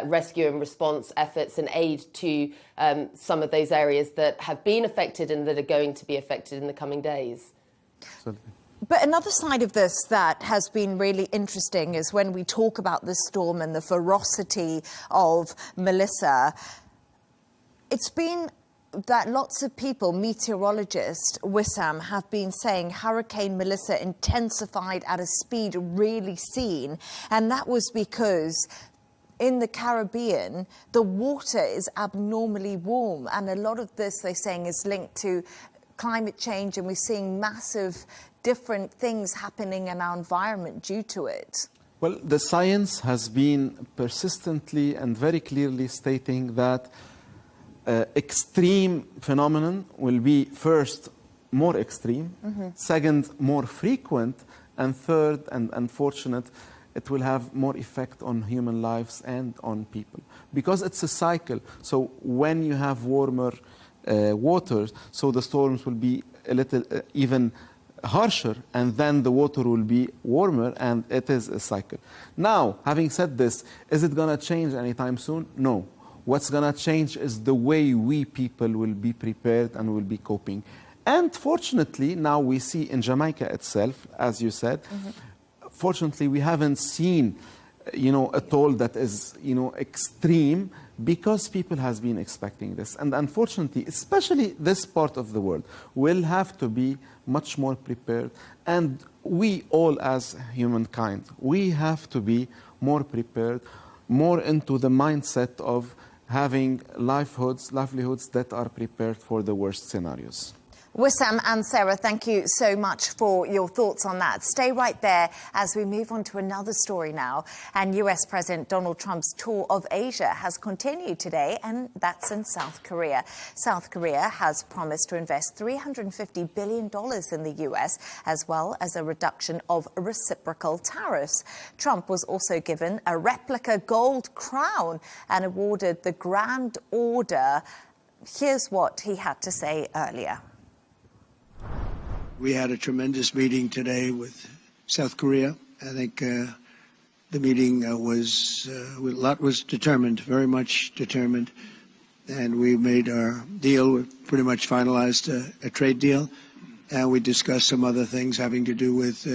rescue and response efforts and aid to some of those areas that have been affected and that are going to be affected in the coming days. Absolutely. But another side of this that has been really interesting is when we talk about the storm and the ferocity of Melissa, it's been that lots of people, meteorologists, Wissam, have been saying Hurricane Melissa intensified at a speed really seen. And that was because in the Caribbean, the water is abnormally warm. And a lot of this, they're saying, is linked to climate change, and we're seeing massive different things happening in our environment due to it. Well, the science has been persistently and very clearly stating that extreme phenomenon will be first more extreme, second more frequent, and third, and unfortunate, it will have more effect on human lives and on people. Because it's a cycle. So when you have warmer waters, so the storms will be a little even harsher, and then the water will be warmer, and it is a cycle. Now, having said this, is it going to change anytime soon? No. What's going to change is the way we people will be prepared and will be coping. And fortunately, now we see in Jamaica itself, as you said, fortunately, we haven't seen, a toll that is, extreme, because people has been expecting this. And unfortunately, especially this part of the world, will have to be much more prepared. And we all as humankind, we have to be more prepared, more into the mindset of having livelihoods that are prepared for the worst scenarios. Wissam and Sarah, thank you so much for your thoughts on that. Stay right there as we move on to another story now. And US President Donald Trump's tour of Asia has continued today, and that's in South Korea. South Korea has promised to invest $350 billion in the US, as well as a reduction of reciprocal tariffs. Trump was also given a replica gold crown and awarded the Grand Order. Here's what he had to say earlier. We had a tremendous meeting today with South Korea. I think the meeting a lot was determined, very much determined, and we made our deal. We pretty much finalized a trade deal, and we discussed some other things having to do with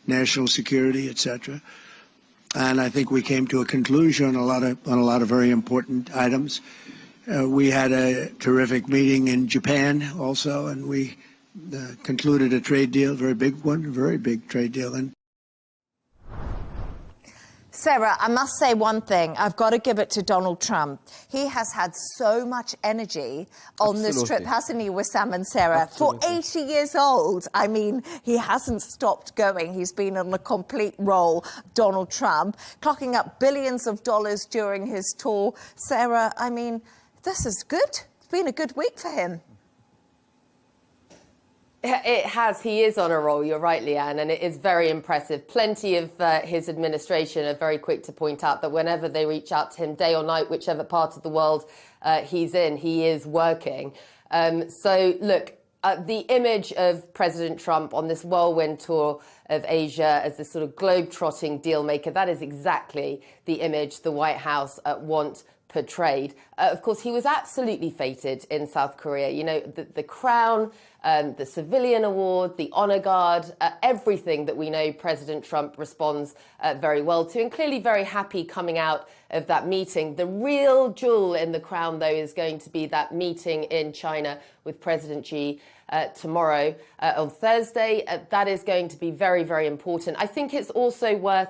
national security, etc. And I think we came to a conclusion on a lot of very important items. We had a terrific meeting in Japan also, and we concluded a trade deal, very big one, very big trade deal. And Sarah, I must say one thing. I've got to give it to Donald Trump. He has had so much energy on this trip, hasn't he, Wissam and Sarah? Absolutely. For 80 years old, I mean, he hasn't stopped going. He's been on a complete roll, Donald Trump, clocking up billions of dollars during his tour. Sarah, I mean, this is good. It's been a good week for him. It has. He is on a roll. You're right, Leigh Ann, and it is very impressive. Plenty of his administration are very quick to point out that whenever they reach out to him, day or night, whichever part of the world he's in, he is working. So, look, the image of President Trump on this whirlwind tour of Asia as this sort of globe-trotting deal-maker, that is exactly the image the White House want portrayed. Of course, he was absolutely feted in South Korea. You know, the crown, the civilian award, the honor guard, everything that we know President Trump responds very well to, and clearly very happy coming out of that meeting. The real jewel in the crown, though, is going to be that meeting in China with President Xi tomorrow on Thursday. That is going to be very, very important. I think it's also worth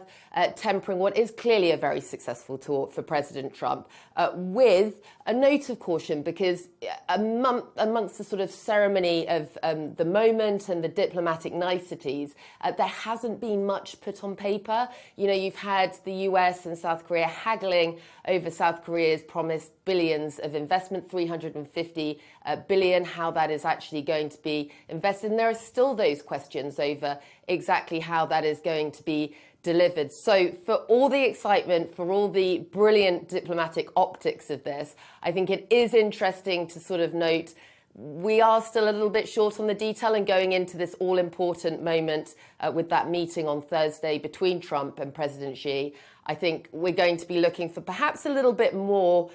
tempering what is clearly a very successful tour for President Trump with a note of caution, because amongst the sort of ceremony of the moment and the diplomatic niceties, there hasn't been much put on paper. You know, you've had the US and South Korea haggling over South Korea's promised billions of investment, $350 billion, how that is actually going to be invested. And there are still those questions over exactly how that is going to be delivered. So for all the excitement, for all the brilliant diplomatic optics of this, I think it is interesting to sort of note we are still a little bit short on the detail, and going into this all-important moment with that meeting on Thursday between Trump and President Xi, I think we're going to be looking for perhaps a little bit more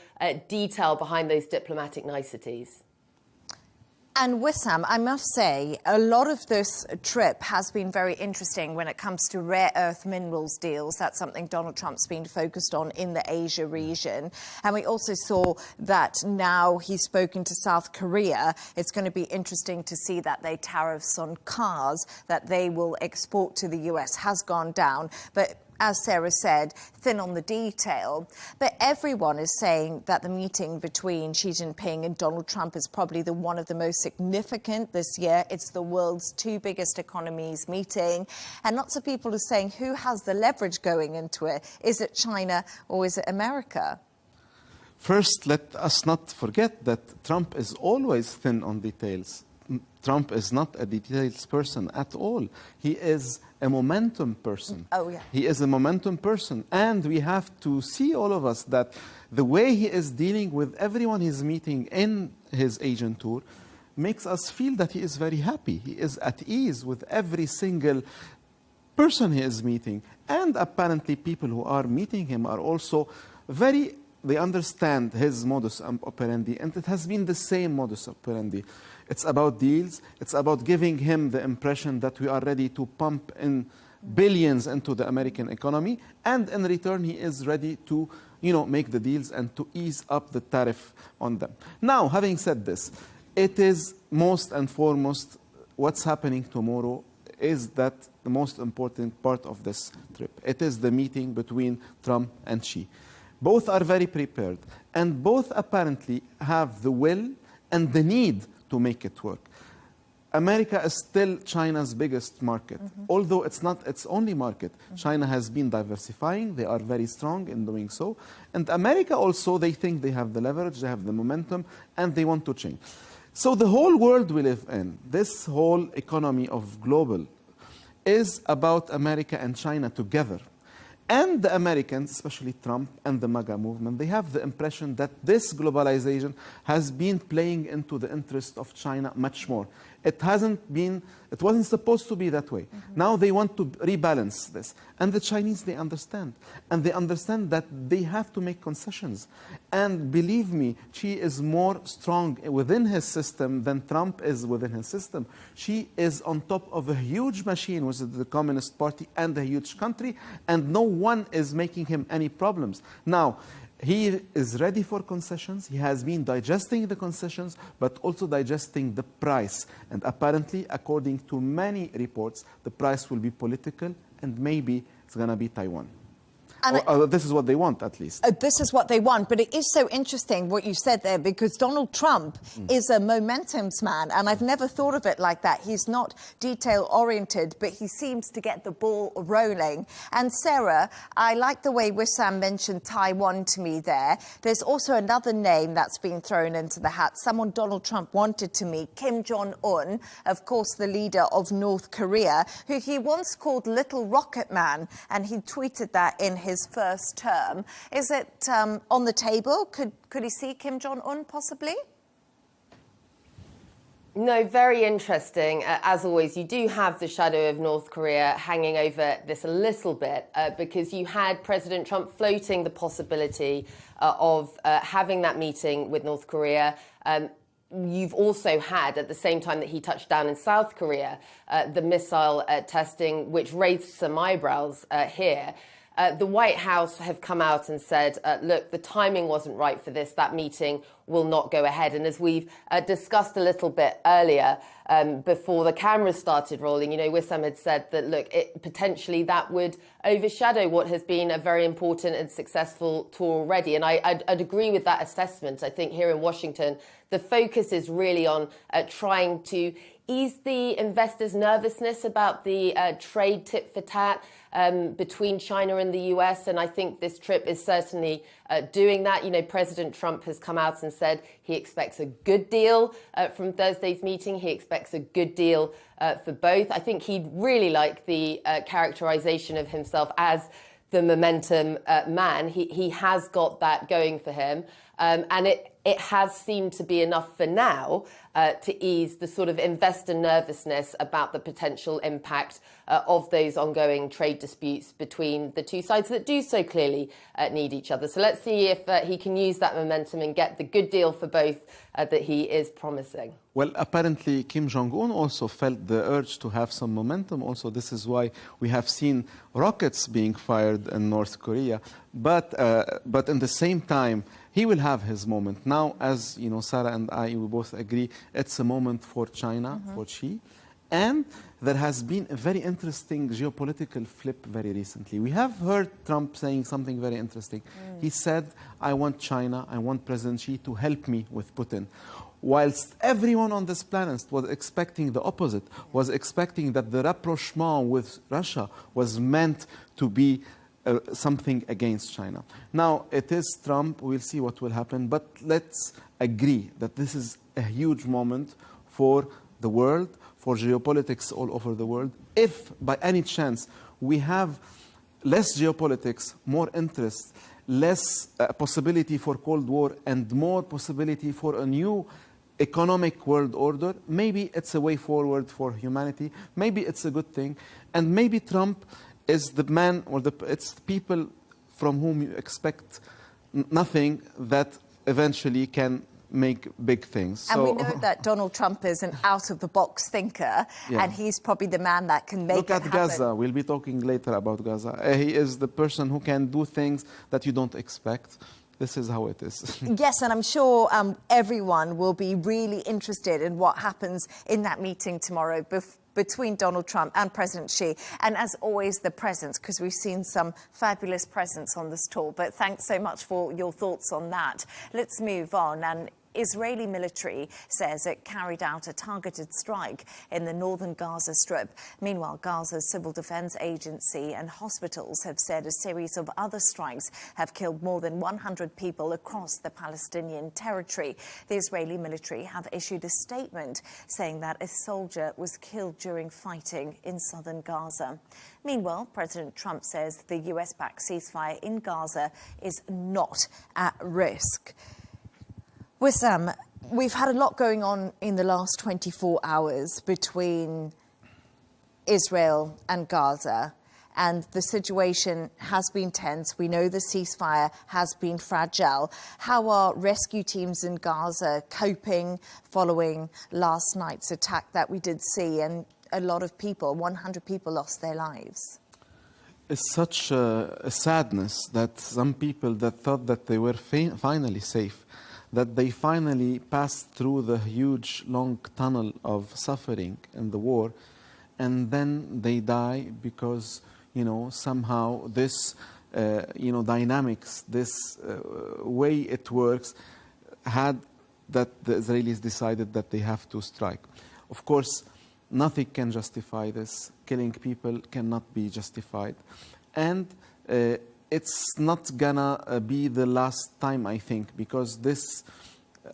detail behind those diplomatic niceties. And Wissam, I must say, a lot of this trip has been very interesting when it comes to rare earth minerals deals. That's something Donald Trump's been focused on in the Asia region. And we also saw that now he's spoken to South Korea. It's going to be interesting to see that their tariffs on cars that they will export to the US has gone down. But as Sarah said, thin on the detail. But everyone is saying that the meeting between Xi Jinping and Donald Trump is probably one of the most significant this year. It's the world's two biggest economies meeting. And lots of people are saying, who has the leverage going into it? Is it China or is it America? First, let us not forget that Trump is always thin on details. Trump is not a details person at all. He is a momentum person. Oh, yeah. He is a momentum person. And we have to see, all of us, that the way he is dealing with everyone he's meeting in his agent tour makes us feel that he is very happy. He is at ease with every single person he is meeting. And apparently people who are meeting him are also they understand his modus operandi, and it has been the same modus operandi. It's about deals. It's about giving him the impression that we are ready to pump in billions into the American economy, and in return he is ready to, make the deals and to ease up the tariff on them. Now, having said this, it is most and foremost what's happening tomorrow is that the most important part of this trip. It is the meeting between Trump and Xi. Both are very prepared, and both apparently have the will and the need to make it work. America is still China's biggest market, although it's not its only market. China has been diversifying. They are very strong in doing so. And America also, they think they have the leverage, they have the momentum, and they want to change. So the whole world we live in, this whole economy of global, is about America and China together. And the Americans, especially Trump and the MAGA movement, they have the impression that this globalization has been playing into the interest of China much more. It wasn't supposed to be that way. Now they want to rebalance this. And the Chinese, they understand. And they understand that they have to make concessions. And believe me, Xi is more strong within his system than Trump is within his system. Xi is on top of a huge machine, which is the Communist Party, and a huge country, and no one is making him any problems. Now, he is ready for concessions. He has been digesting the concessions, but also digesting the price. And apparently, according to many reports, the price will be political, and maybe it's going to be Taiwan. And this is what they want, at least. This is what they want. But it is so interesting what you said there, because Donald Trump is a momentum's man. And I've never thought of it like that. He's not detail-oriented, but he seems to get the ball rolling. And Sarah, I like the way Wissam mentioned Taiwan to me there. There's also another name that's been thrown into the hat, someone Donald Trump wanted to meet, Kim Jong-un, of course, the leader of North Korea, who he once called Little Rocket Man. And he tweeted that in his first term. Is it on the table? Could he see Kim Jong-un possibly? No, very interesting. As always, you do have the shadow of North Korea hanging over this a little bit because you had President Trump floating the possibility of having that meeting with North Korea. You've also had, at the same time that he touched down in South Korea, the missile testing, which raised some eyebrows here. The White House have come out and said, look, the timing wasn't right for this. That meeting will not go ahead. And as we've discussed a little bit earlier, before the cameras started rolling, Wissam had said that, look, potentially that would overshadow what has been a very important and successful tour already. And I'd agree with that assessment. I think here in Washington, the focus is really on trying to ease the investors' nervousness about the trade tit for tat between China and the US. And I think this trip is certainly doing that. President Trump has come out and said he expects a good deal from Thursday's meeting. He expects a good deal for both. I think he'd really like the characterization of himself as the momentum man. He has got that going for him. And it has seemed to be enough for now to ease the sort of investor nervousness about the potential impact of those ongoing trade disputes between the two sides that do so clearly need each other. So let's see if he can use that momentum and get the good deal for both that he is promising. Well, apparently Kim Jong-un also felt the urge to have some momentum. Also, this is why we have seen rockets being fired in North Korea. But in the same time, he will have his moment. Now, as Sarah and I, we both agree, it's a moment for China, for Xi. And there has been a very interesting geopolitical flip very recently. We have heard Trump saying something very interesting. He said, I want China, I want President Xi to help me with Putin. Whilst everyone on this planet was expecting the opposite, was expecting that the rapprochement with Russia was meant to be something against China. Now, it is Trump, we'll see what will happen, but let's agree that this is a huge moment for the world, for geopolitics all over the world. If, by any chance, we have less geopolitics, more interest, less possibility for Cold War, and more possibility for a new economic world order, maybe it's a way forward for humanity, maybe it's a good thing, and maybe Trump is the man, or it's the people from whom you expect nothing that eventually can make big things. And we know that Donald Trump is an out-of-the-box thinker, and he's probably the man that can make it happen. Look at Gaza. We'll be talking later about Gaza. He is the person who can do things that you don't expect. This is how it is. Yes, and I'm sure everyone will be really interested in what happens in that meeting tomorrow between Donald Trump and President Xi. And as always, the presents, because we've seen some fabulous presents on this tour. But thanks so much for your thoughts on that. Let's move on. And Israeli military says it carried out a targeted strike in the northern Gaza Strip. Meanwhile, Gaza's Civil Defense Agency and hospitals have said a series of other strikes have killed more than 100 people across the Palestinian territory. The Israeli military have issued a statement saying that a soldier was killed during fighting in southern Gaza. Meanwhile, President Trump says the US-backed ceasefire in Gaza is not at risk. Wissam, we've had a lot going on in the last 24 hours between Israel and Gaza, and the situation has been tense. We know the ceasefire has been fragile. How are rescue teams in Gaza coping following last night's attack that we did see, and a lot of people, 100 people, lost their lives? It's such a sadness that some people that thought that they were finally safe, that they finally passed through the huge, long tunnel of suffering and the war, and then they die because, somehow this, dynamics, this way it works, had that the Israelis decided that they have to strike. Of course, nothing can justify this. Killing people cannot be justified. And it's not gonna be the last time, I think, because this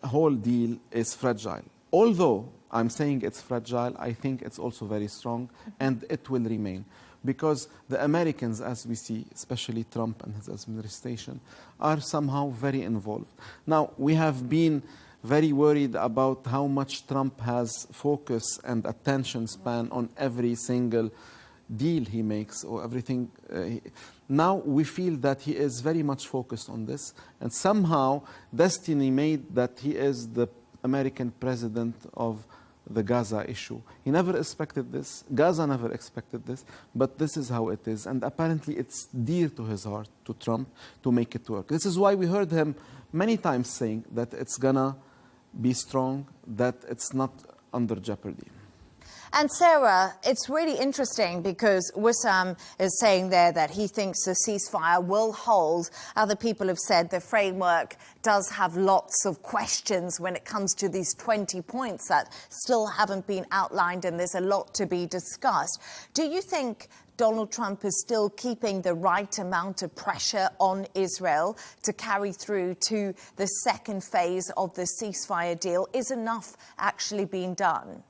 whole deal is fragile. Although I'm saying it's fragile, I think it's also very strong, and it will remain. Because the Americans, as we see, especially Trump and his administration, are somehow very involved. Now, we have been very worried about how much Trump has focus and attention span on every single deal he makes or everything. Now we feel that he is very much focused on this, and somehow destiny made that he is the American president of the Gaza issue. He never expected this. Gaza never expected this, but this is how it is. And apparently it's dear to his heart, to Trump, to make it work. This is why we heard him many times saying that it's gonna be strong, that it's not under jeopardy. And Sarah, it's really interesting because Wissam is saying there that he thinks the ceasefire will hold. Other people have said the framework does have lots of questions when it comes to these 20 points that still haven't been outlined, and there's a lot to be discussed. Do you think Donald Trump is still keeping the right amount of pressure on Israel to carry through to the second phase of the ceasefire deal? Is enough actually being done?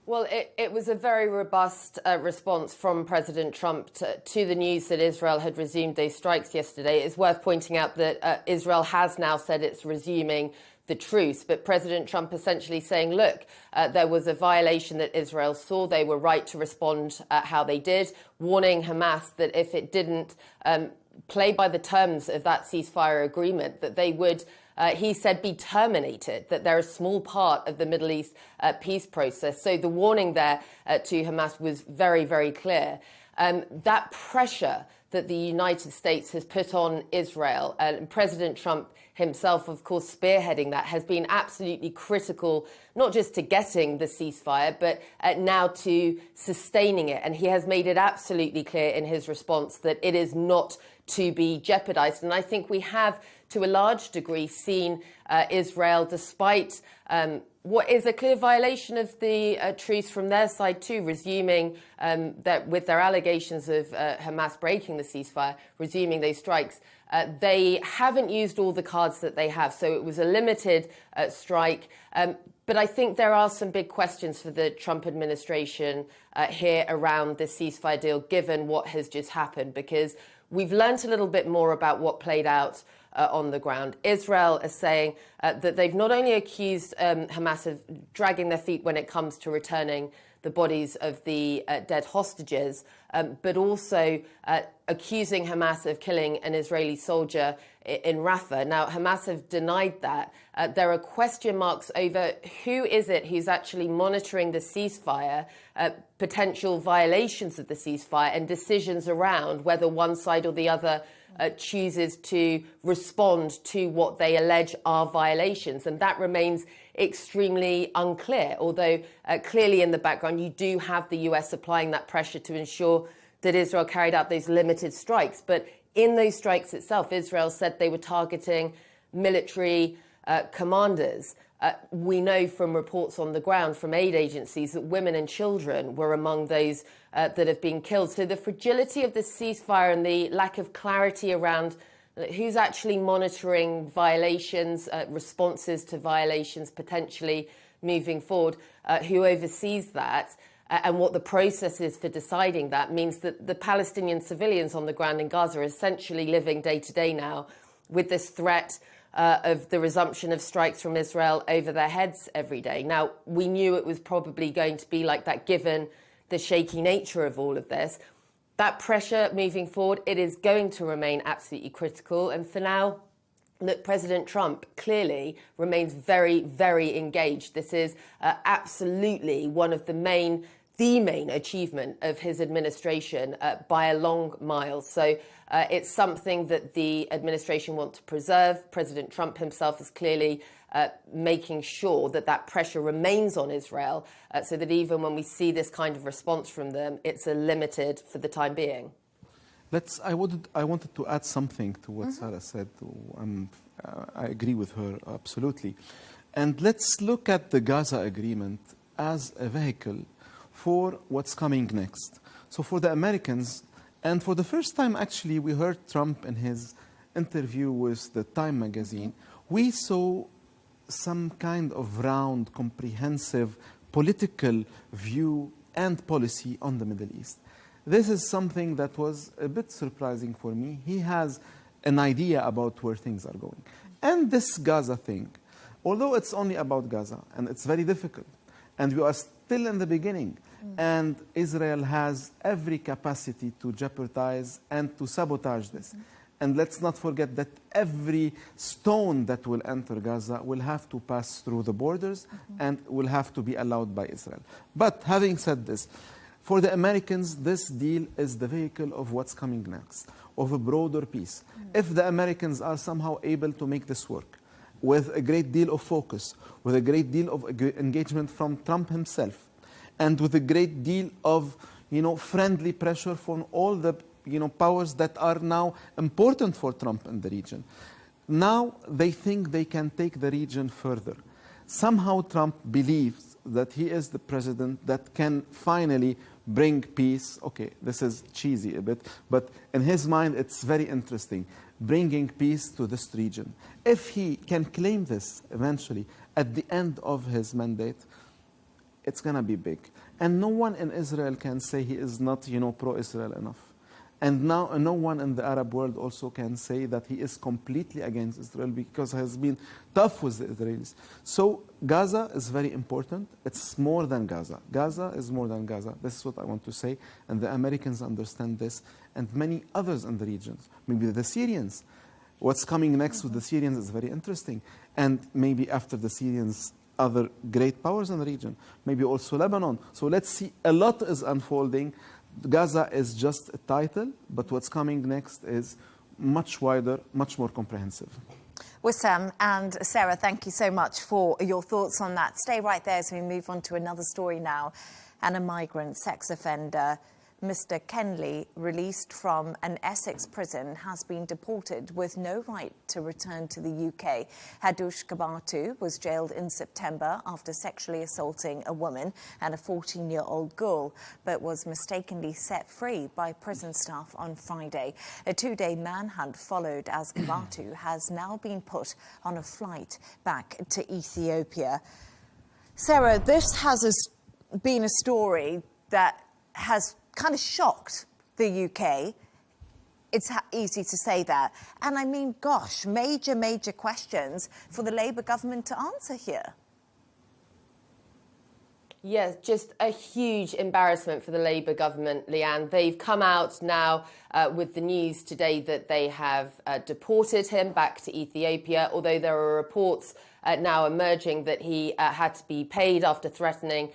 Well, it was a very robust response from President Trump to the news that Israel had resumed those strikes yesterday. It's worth pointing out that Israel has now said it's resuming the truce, but President Trump essentially saying, look, there was a violation that Israel saw. They were right to respond how they did, warning Hamas that if it didn't play by the terms of that ceasefire agreement, that they would, he said, be terminated, that they're a small part of the Middle East peace process. So the warning there to Hamas was very, very clear. that pressure that the United States has put on Israel, and President Trump himself, of course, spearheading that, has been absolutely critical, not just to getting the ceasefire, but now to sustaining it. And he has made it absolutely clear in his response that it is not to be jeopardized. And I think we have, to a large degree, seen Israel, despite what is a clear violation of the truce from their side too, resuming that with their allegations of Hamas breaking the ceasefire, resuming those strikes. They haven't used all the cards that they have, so it was a limited strike. But I think there are some big questions for the Trump administration here around the ceasefire deal, given what has just happened, because we've learned a little bit more about what played out on the ground. Israel is saying that they've not only accused Hamas of dragging their feet when it comes to returning the bodies of the dead hostages, but also accusing Hamas of killing an Israeli soldier in Rafah. Now, Hamas have denied that. There are question marks over who is it who's actually monitoring the ceasefire, potential violations of the ceasefire, and decisions around whether one side or the other chooses to respond to what they allege are violations. And that remains extremely unclear, although clearly in the background you do have the US applying that pressure to ensure that Israel carried out those limited strikes. But in those strikes itself, Israel said they were targeting military commanders. We know from reports on the ground from aid agencies that women and children were among those that have been killed. So the fragility of the ceasefire and the lack of clarity around who's actually monitoring violations, responses to violations potentially moving forward, who oversees that, and what the process is for deciding that, means that the Palestinian civilians on the ground in Gaza are essentially living day to day now with this threat of the resumption of strikes from Israel over their heads every day. Now, we knew it was probably going to be like that given the shaky nature of all of this. That pressure moving forward, it is going to remain absolutely critical. And for now, look, President Trump clearly remains very, very engaged. This is absolutely one of the main achievement of his administration by a long mile. So it's something that the administration wants to preserve. President Trump himself is clearly making sure that that pressure remains on Israel so that even when we see this kind of response from them, it's limited for the time being. I wanted to add something to what Sarah said. I agree with her absolutely. And let's look at the Gaza agreement as a vehicle for what's coming next. So for the Americans, and for the first time actually we heard Trump in his interview with the Time magazine, we saw some kind of round, comprehensive political view and policy on the Middle East. This is something that was a bit surprising for me. He has an idea about where things are going. And this Gaza thing, although it's only about Gaza, and it's very difficult, and we are still in the beginning, and Israel has every capacity to jeopardize and to sabotage this. And let's not forget that every stone that will enter Gaza will have to pass through the borders and will have to be allowed by Israel. But having said this, for the Americans, this deal is the vehicle of what's coming next, of a broader peace. If the Americans are somehow able to make this work, with a great deal of focus, with a great deal of engagement from Trump himself, and with a great deal of, friendly pressure from all the, powers that are now important for Trump in the region. Now they think they can take the region further. Somehow Trump believes that he is the president that can finally bring peace. Okay, this is cheesy a bit, but in his mind it's very interesting, bringing peace to this region. If he can claim this eventually at the end of his mandate, it's going to be big. And no one in Israel can say he is not, pro-Israel enough. And now no one in the Arab world also can say that he is completely against Israel because he has been tough with the Israelis. So Gaza is very important. It's more than Gaza. Gaza is more than Gaza. This is what I want to say. And the Americans understand this, and many others in the regions. Maybe the Syrians. What's coming next with the Syrians is very interesting. And maybe after the Syrians, other great powers in the region, maybe also Lebanon. So let's see, a lot is unfolding. Gaza is just a title, but what's coming next is much wider, much more comprehensive. Wissam and Sarah, thank you so much for your thoughts on that. Stay right there as we move on to another story now. And a migrant sex offender, Mr. Kenley, released from an Essex prison, has been deported with no right to return to the UK. Hadush Kabatu was jailed in September after sexually assaulting a woman and a 14-year-old girl, but was mistakenly set free by prison staff on Friday. A two-day manhunt followed as Kabatu has now been put on a flight back to Ethiopia. Sarah, this has been a story that has kind of shocked the UK. It's easy to say that. And I mean, gosh, major, major questions for the Labour government to answer here. Yes, just a huge embarrassment for the Labour government, Leigh Ann. They've come out now with the news today that they have deported him back to Ethiopia, although there are reports now emerging that he had to be paid after threatening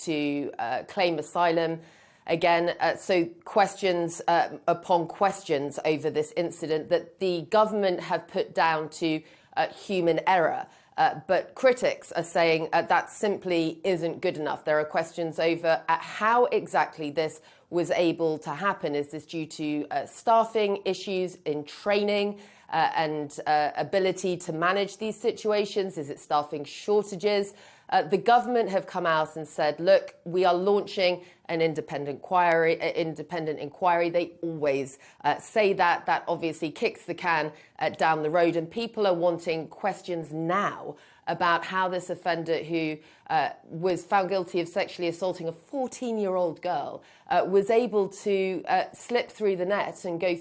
to claim asylum. Again, so questions upon questions over this incident that the government have put down to human error. But critics are saying that simply isn't good enough. There are questions over how exactly this was able to happen. Is this due to staffing issues in training and ability to manage these situations? Is it staffing shortages? The government have come out and said, look, we are launching an independent inquiry. They always say that. That obviously kicks the can down the road. And people are wanting questions now about how this offender who was found guilty of sexually assaulting a 14-year-old girl was able to slip through the net and go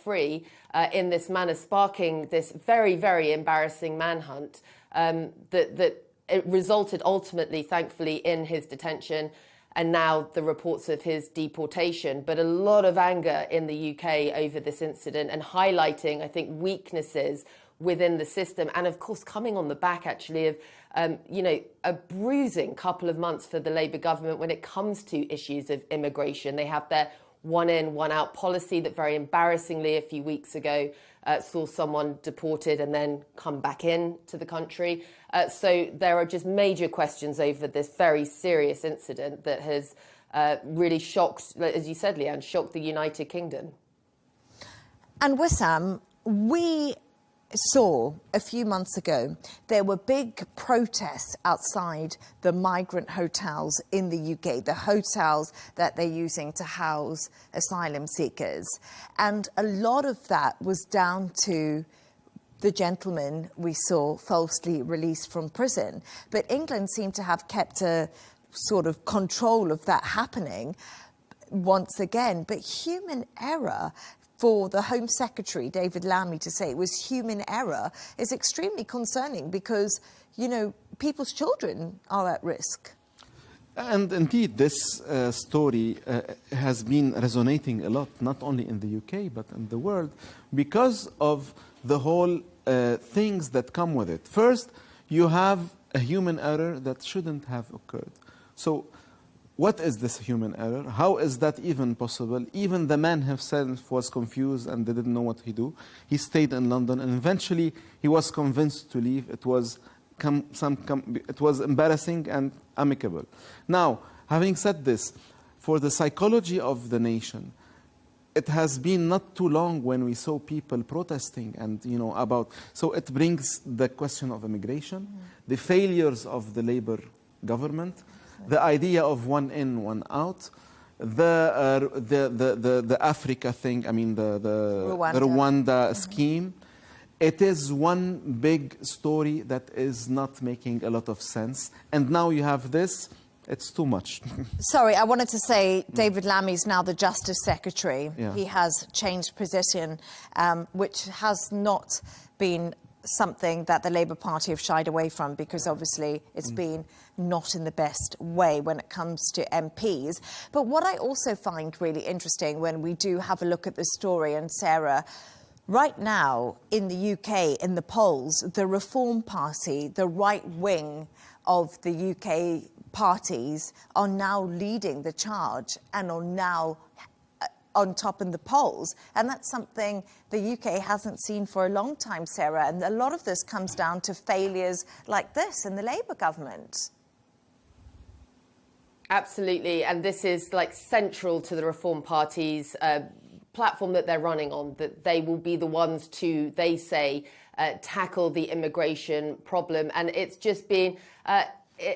free in this manner, sparking this very, very embarrassing manhunt that it resulted ultimately, thankfully, in his detention and now the reports of his deportation. But a lot of anger in the UK over this incident and highlighting, I think, weaknesses within the system. And, of course, coming on the back, actually, of, a bruising couple of months for the Labour government when it comes to issues of immigration. They have their one in, one out policy that very embarrassingly a few weeks ago saw someone deported and then come back in to the country. So there are just major questions over this very serious incident that has really shocked, as you said, Leigh Ann, shocked the United Kingdom. And Wissam, we saw a few months ago there were big protests outside the migrant hotels in the UK, the hotels that they're using to house asylum seekers. And a lot of that was down to the gentleman we saw falsely released from prison. But England seemed to have kept a sort of control of that happening once again. But human error, for the Home Secretary, David Lammy, to say it was human error is extremely concerning because, people's children are at risk. And indeed, this story has been resonating a lot, not only in the UK, but in the world, because of the whole things that come with it. First, you have a human error that shouldn't have occurred. So, what is this human error? How is that even possible? Even the man himself was confused and didn't know what he do. He stayed in London and eventually he was convinced to leave. It was embarrassing and amicable. Now, having said this, for the psychology of the nation, it has been not too long when we saw people protesting and, so it brings the question of immigration, the failures of the Labour government, the idea of one in, one out, the Africa thing, the Rwanda scheme. It is one big story that is not making a lot of sense. And now you have this, it's too much. Sorry, I wanted to say David Lammy is now the Justice Secretary. Yeah. He has changed position, which has not been something that the Labour Party have shied away from because obviously it's been not in the best way when it comes to MPs. But what I also find really interesting when we do have a look at the story, and Sarah, right now in the UK, in the polls, the Reform Party, the right wing of the UK parties are now leading the charge and are now on top in the polls. And that's something the UK hasn't seen for a long time, Sarah. And a lot of this comes down to failures like this in the Labour government. Absolutely. And this is like central to the Reform Party's platform that they're running on, that they will be the ones to, they say, tackle the immigration problem. And it's just been,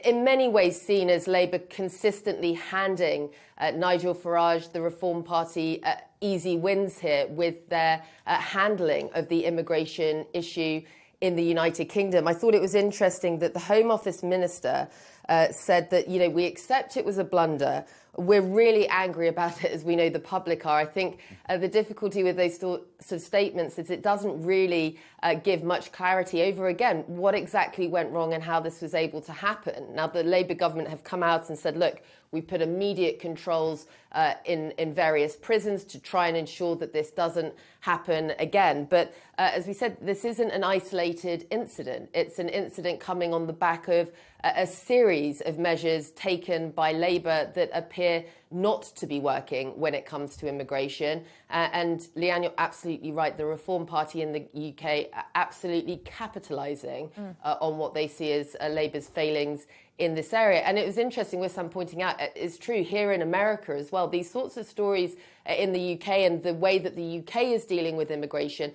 in many ways, seen as Labour consistently handing Nigel Farage, the Reform Party, easy wins here with their handling of the immigration issue in the United Kingdom. I thought it was interesting that the Home Office Minister said that, you know, we accept it was a blunder. We're really angry about it, as we know the public are. I think the difficulty with those sorts of statements is it doesn't really give much clarity over, again, what exactly went wrong and how this was able to happen. Now, the Labour government have come out and said, look, we put immediate controls in various prisons to try and ensure that this doesn't happen again. But as we said, this isn't an isolated incident. It's an incident coming on the back of a series of measures taken by Labour that appear not to be working when it comes to immigration. And Leigh Ann, you're absolutely right. The Reform Party in the UK are absolutely capitalising on what they see as Labour's failings in this area. And it was interesting, Wissam pointing out, it's true here in America as well. These sorts of stories in the UK and the way that the UK is dealing with immigration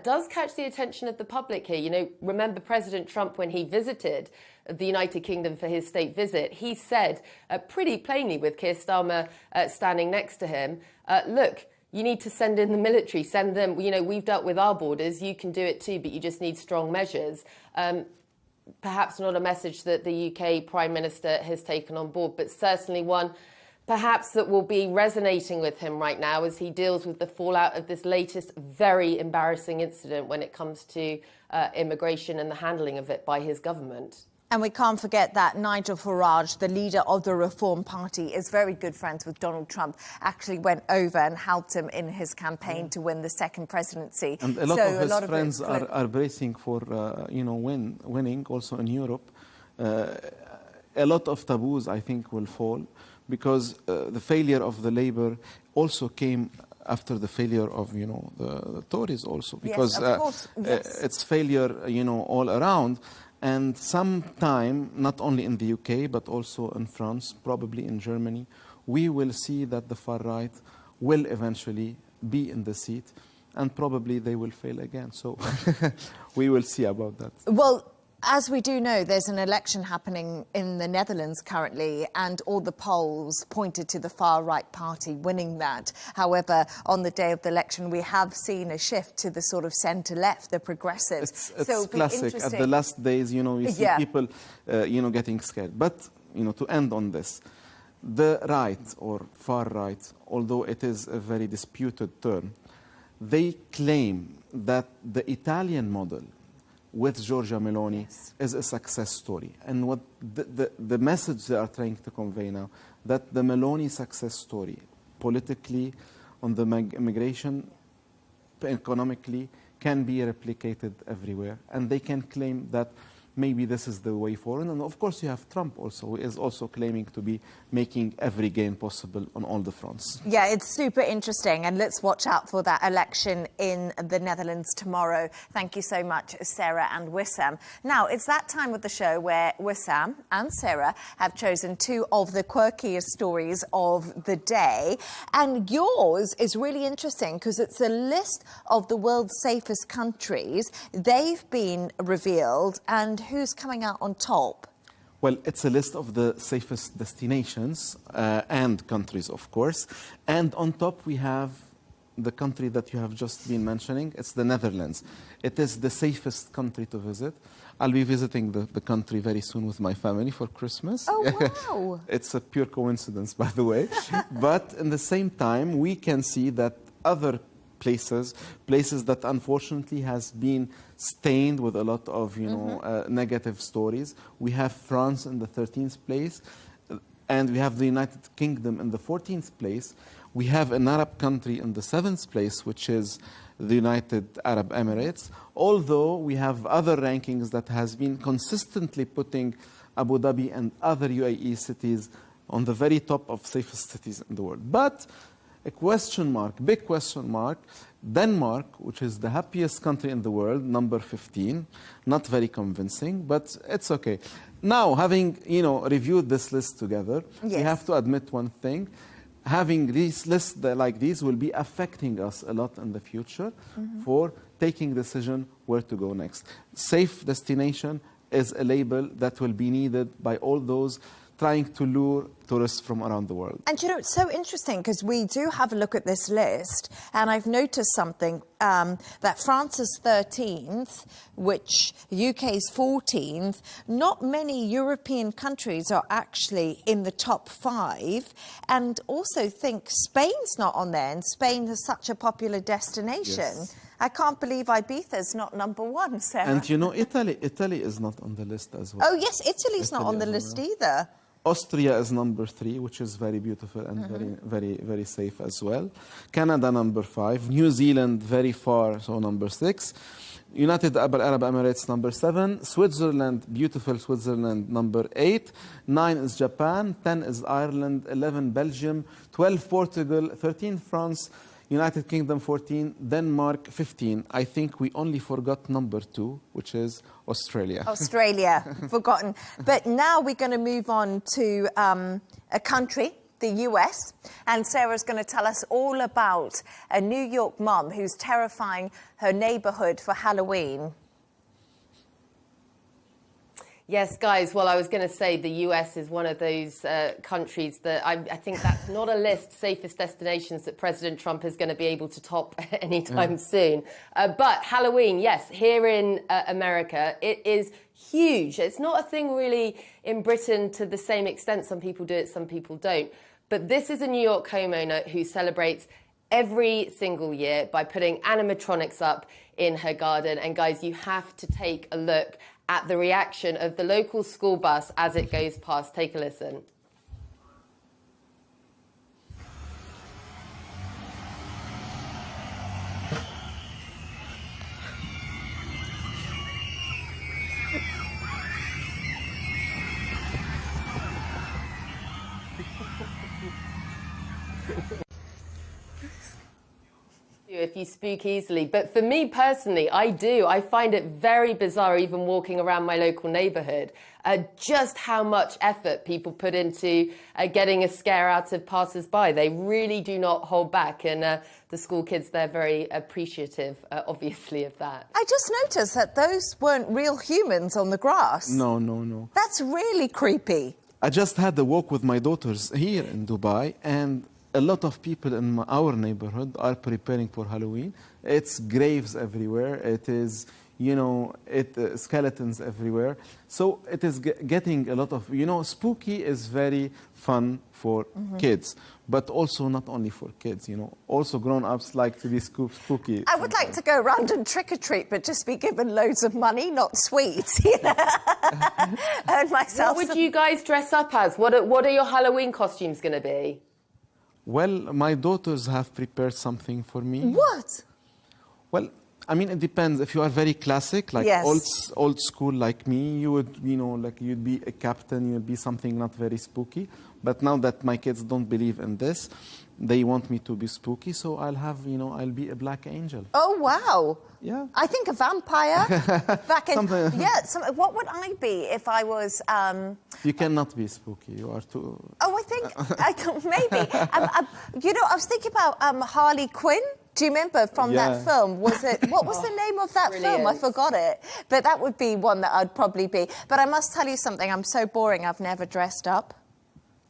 does catch the attention of the public here. You know, remember President Trump, when he visited the United Kingdom for his state visit, he said pretty plainly, with Keir Starmer standing next to him, look, you need to send in the military, send them, you know, we've dealt with our borders, you can do it too, but you just need strong measures. Perhaps not a message that the UK Prime Minister has taken on board, but certainly one perhaps that will be resonating with him right now as he deals with the fallout of this latest very embarrassing incident when it comes to immigration and the handling of it by his government. And we can't forget that Nigel Farage, the leader of the Reform Party, is very good friends with Donald Trump, actually went over and helped him in his campaign to win the second presidency. And a lot of his friends are bracing for, winning also in Europe. A lot of taboos, I think, will fall because the failure of the Labour also came after the failure of, the Tories also. Because yes, of course. Yes. It's failure, all around. And sometime, not only in the UK, but also in France, probably in Germany, we will see that the far right will eventually be in the seat, and probably they will fail again. So we will see about that. Well, as we do know, there's an election happening in the Netherlands currently, and all the polls pointed to the far-right party winning that. However, on the day of the election, we have seen a shift to the sort of centre-left, the progressives. It's classic. At the last days, you see people, getting scared. But, to end on this, the right or far-right, although it is a very disputed term, they claim that the Italian model with Giorgia Meloni is a success story. And what the message they are trying to convey now, that the Meloni success story, politically, on the immigration, economically, can be replicated everywhere. And they can claim that maybe this is the way forward. And of course you have Trump also, who is also claiming to be making every gain possible on all the fronts. Yeah, it's super interesting, and let's watch out for that election in the Netherlands tomorrow. Thank you so much, Sarah and Wissam. Now, it's that time of the show where Wissam and Sarah have chosen two of the quirkiest stories of the day. And yours is really interesting because it's a list of the world's safest countries. They've been revealed, and who's coming out on top? Well, it's a list of the safest destinations and countries, of course. And on top, we have the country that you have just been mentioning. It's the Netherlands. It is the safest country to visit. I'll be visiting the country very soon with my family for Christmas. Oh, wow. It's a pure coincidence, by the way. But in the same time, we can see that other places that unfortunately has been stained with a lot of negative stories. We have France in the 13th place, and we have the United Kingdom in the 14th place. We have an Arab country in the 7th place, which is the United Arab Emirates, although we have other rankings that has been consistently putting Abu Dhabi, and other UAE cities on the very top of safest cities in the world. But a question mark, big question mark, Denmark, which is the happiest country in the world, number 15, not very convincing, but it's okay. Now, having reviewed this list together, we have to admit one thing. Having these lists like these will be affecting us a lot in the future for taking decision where to go next. Safe destination is a label that will be needed by all those trying to lure tourists from around the world. And it's so interesting because we do have a look at this list, and I've noticed something, that France is 13th, which UK is 14th. Not many European countries are actually in the top 5, and also think Spain's not on there, and Spain is such a popular destination. Yes. I can't believe Ibiza's not number 1, Sarah. And Italy is not on the list as well. Oh yes, Italy's not on the list either. Austria is number 3, which is very beautiful and very safe as well. Canada number 5. New Zealand very far, so number 6. United Arab Emirates number 7. Switzerland, beautiful Switzerland, number 8. 9 is Japan. 10 is Ireland. 11 Belgium. 12 Portugal. 13 France. United Kingdom 14, Denmark 15. I think we only forgot number 2, which is Australia. Australia, forgotten. But now we're going to move on to a country, the US, and Sarah's going to tell us all about a New York mom who's terrifying her neighborhood for Halloween. Yes, guys, well, I was going to say the US is one of those countries that I think that's not a list, safest destinations, that President Trump is going to be able to top anytime soon. But Halloween, yes, here in America, it is huge. It's not a thing really in Britain to the same extent. Some people do it, some people don't. But this is a New York homeowner who celebrates every single year by putting animatronics up in her garden. And guys, you have to take a look at the reaction of the local school bus as it goes past. Take a listen. If you spook easily, but for me personally, I find it very bizarre even walking around my local neighborhood, just how much effort people put into getting a scare out of passers-by. They really do not hold back, and the school kids, they're very appreciative, obviously, of that. I just noticed that those weren't real humans on the grass. No. That's really creepy. I just had a walk with my daughters here in Dubai, and a lot of people in our neighborhood are preparing for Halloween. It's graves everywhere. It is, skeletons everywhere. So it is getting a lot of, spooky is very fun for kids, but also not only for kids, also grown-ups like to be spooky. I would like to go around and trick-or-treat, but just be given loads of money, not sweets, Earn myself. What would you guys dress up as? What are your Halloween costumes going to be? Well, my daughters have prepared something for me. What? Well, I mean, it depends. If you are very classic, like old school like me, you would, you'd be a captain, you'd be something not very spooky. But now that my kids don't believe in this, they want me to be spooky, so I'll have, I'll be a black angel. Oh, wow. Yeah. I think a vampire. What would I be if I was... You cannot be spooky. You are too... Oh, I think maybe. I was thinking about Harley Quinn. Do you remember from that film? What was the name of that film? I forgot it. But that would be one that I'd probably be. But I must tell you something. I'm so boring. I've never dressed up.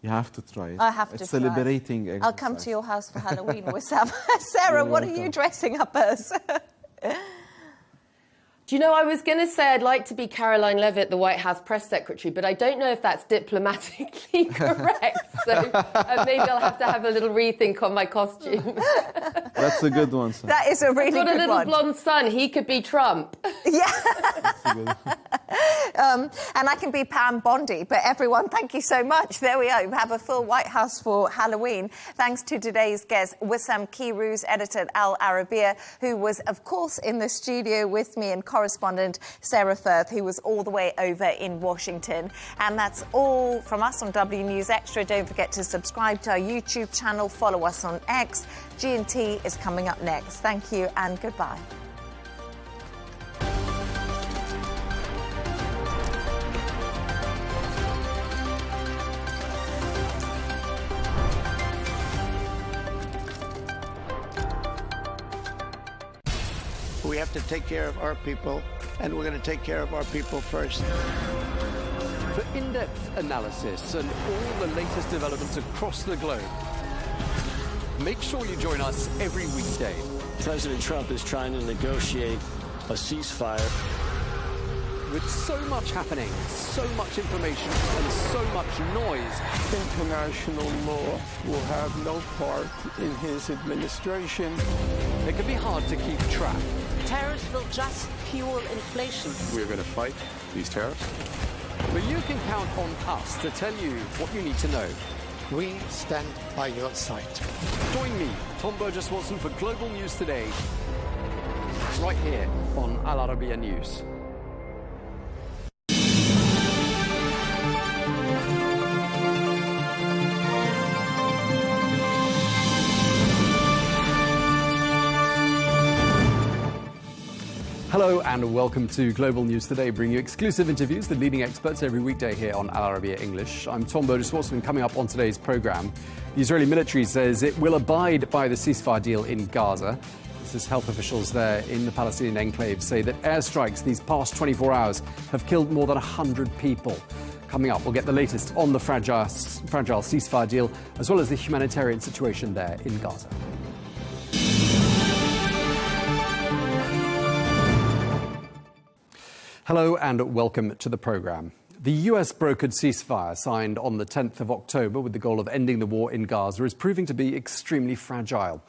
You have to try it. I have to try. It's a liberating exercise. I'll come to your house for Halloween with Sam. Sarah, what are you dressing up as? Do you know, I was going to say I'd like to be Caroline Leavitt, the White House press secretary, but I don't know if that's diplomatically correct. So maybe I'll have to have a little rethink on my costume. That's a good one, sir. That is a really good one. Got a little blonde son. He could be Trump. And I can be Pam Bondi. But everyone, thank you so much. There we go. We have a full White House for Halloween. Thanks to today's guest, Wissam Kirouz, editor at Al Arabiya, who was, of course, in the studio with me, and correspondent Sarah Firth, who was all the way over in Washington. And that's all from us on W News Extra. Don't forget to subscribe to our YouTube channel, follow us on X. G&T is coming up next. Thank you and goodbye. We have to take care of our people, and we're going to take care of our people first. For in-depth analysis and all the latest developments across the globe, make sure you join us every weekday. President Trump is trying to negotiate a ceasefire. With so much happening, so much information, and so much noise, International law will have no part in his administration. it can be hard to keep track. Tariffs will just fuel inflation. We're going to fight these tariffs. But you can count on us to tell you what you need to know. We stand by your side. Join me, Tom Burges Watson, for Global News Today, right here on Al Arabiya News. Hello and welcome to Global News Today, bringing you exclusive interviews with leading experts every weekday here on Al Arabiya English. I'm Tom Burges Watson. Coming up on today's programme, the Israeli military says it will abide by the ceasefire deal in Gaza. This is health officials there in the Palestinian enclave say that airstrikes these past 24 hours have killed more than 100 people. Coming up, we'll get the latest on the fragile ceasefire deal, as well as the humanitarian situation there in Gaza. Hello and welcome to the programme. The US brokered ceasefire signed on the 10th of October with the goal of ending the war in Gaza is proving to be extremely fragile.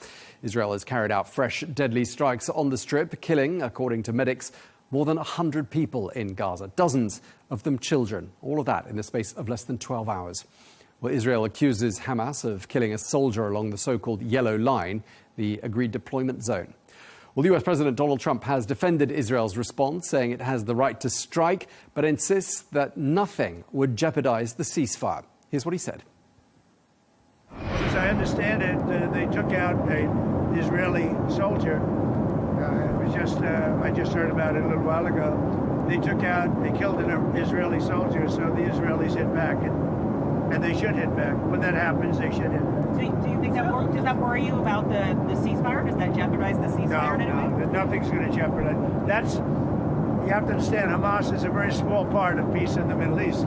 Israel has carried out fresh deadly strikes on the Strip, killing, according to medics, more than 100 people in Gaza, dozens of them children, all of that in the space of less than 12 hours. Well, Israel accuses Hamas of killing a soldier along the so-called Yellow Line, the agreed deployment zone. Well, the US President Donald Trump has defended Israel's response, saying it has the right to strike, but insists that nothing would jeopardize the ceasefire. Here's what he said. As I understand it, they took out an Israeli soldier. I just heard about it a little while ago. They killed an Israeli soldier, so the Israelis hit back, and they should hit back. When that happens, they should hit back. So do you think does that worry you about the ceasefire? Does that jeopardize the ceasefire in any way? No, nothing's going to jeopardize. You have to understand, Hamas is a very small part of peace in the Middle East,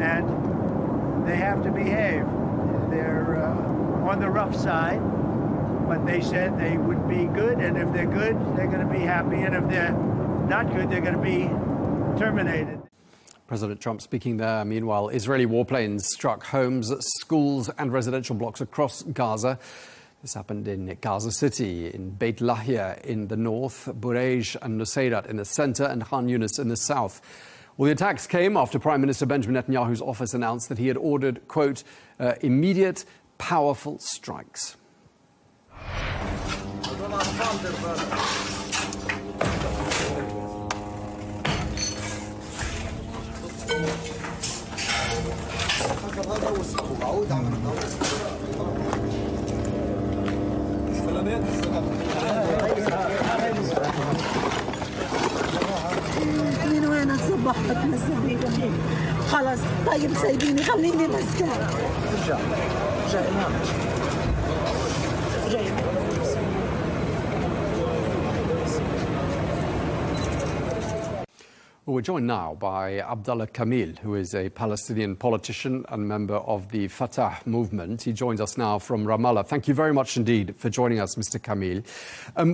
and they have to behave. They're on the rough side, but they said they would be good, and if they're good, they're going to be happy, and if they're not good, they're going to be terminated. President Trump speaking there. Meanwhile, Israeli warplanes struck homes, schools and residential blocks across Gaza. This happened in Gaza City, in Beit Lahia in the north, Burej and Nuseirat in the centre, and Khan Yunis in the south. Well, the attacks came after Prime Minister Benjamin Netanyahu's office announced that he had ordered, quote, immediate, powerful strikes. من وين صبحت مسبيني خلاص طيب سايبيني خليني مسكين Well, we're joined now by Abdullah Kamil, who is a Palestinian politician and member of the Fatah movement. He joins us now from Ramallah. Thank you very much indeed for joining us, Mr. Kamil.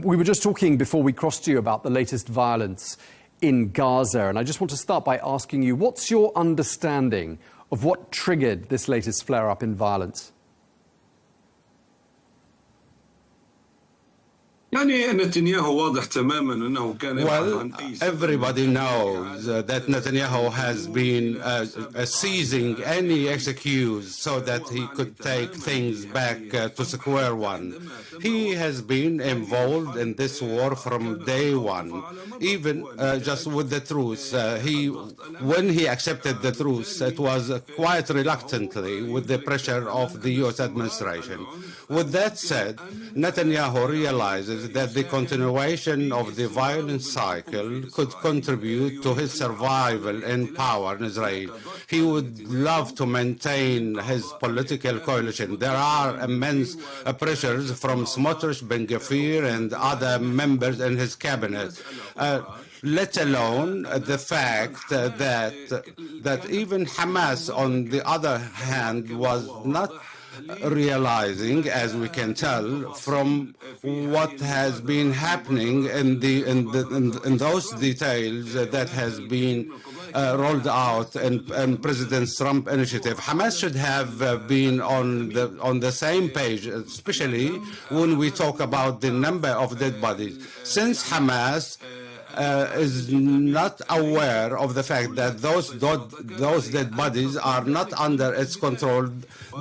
We were just talking before we crossed to you about the latest violence in Gaza, and I just want to start by asking you, what's your understanding of what triggered this latest flare-up in violence? Well, everybody knows that Netanyahu has been seizing any excuse so that he could take things back to square one. He has been involved in this war from day one, even just with the truce. When he accepted the truce, it was quite reluctantly with the pressure of the U.S. administration. With that said, Netanyahu realizes that the continuation of the violent cycle could contribute to his survival in power in Israel. He would love to maintain his political coalition. There are immense pressures from Smotrich, Ben Gvir, and other members in his cabinet. Let alone the fact that even Hamas, on the other hand, was not realizing, as we can tell from what has been happening in those details that has been rolled out in President Trump initiative. Hamas should have been on the same page, especially when we talk about the number of dead bodies. Since Hamas is not aware of the fact that those dead bodies are not under its control,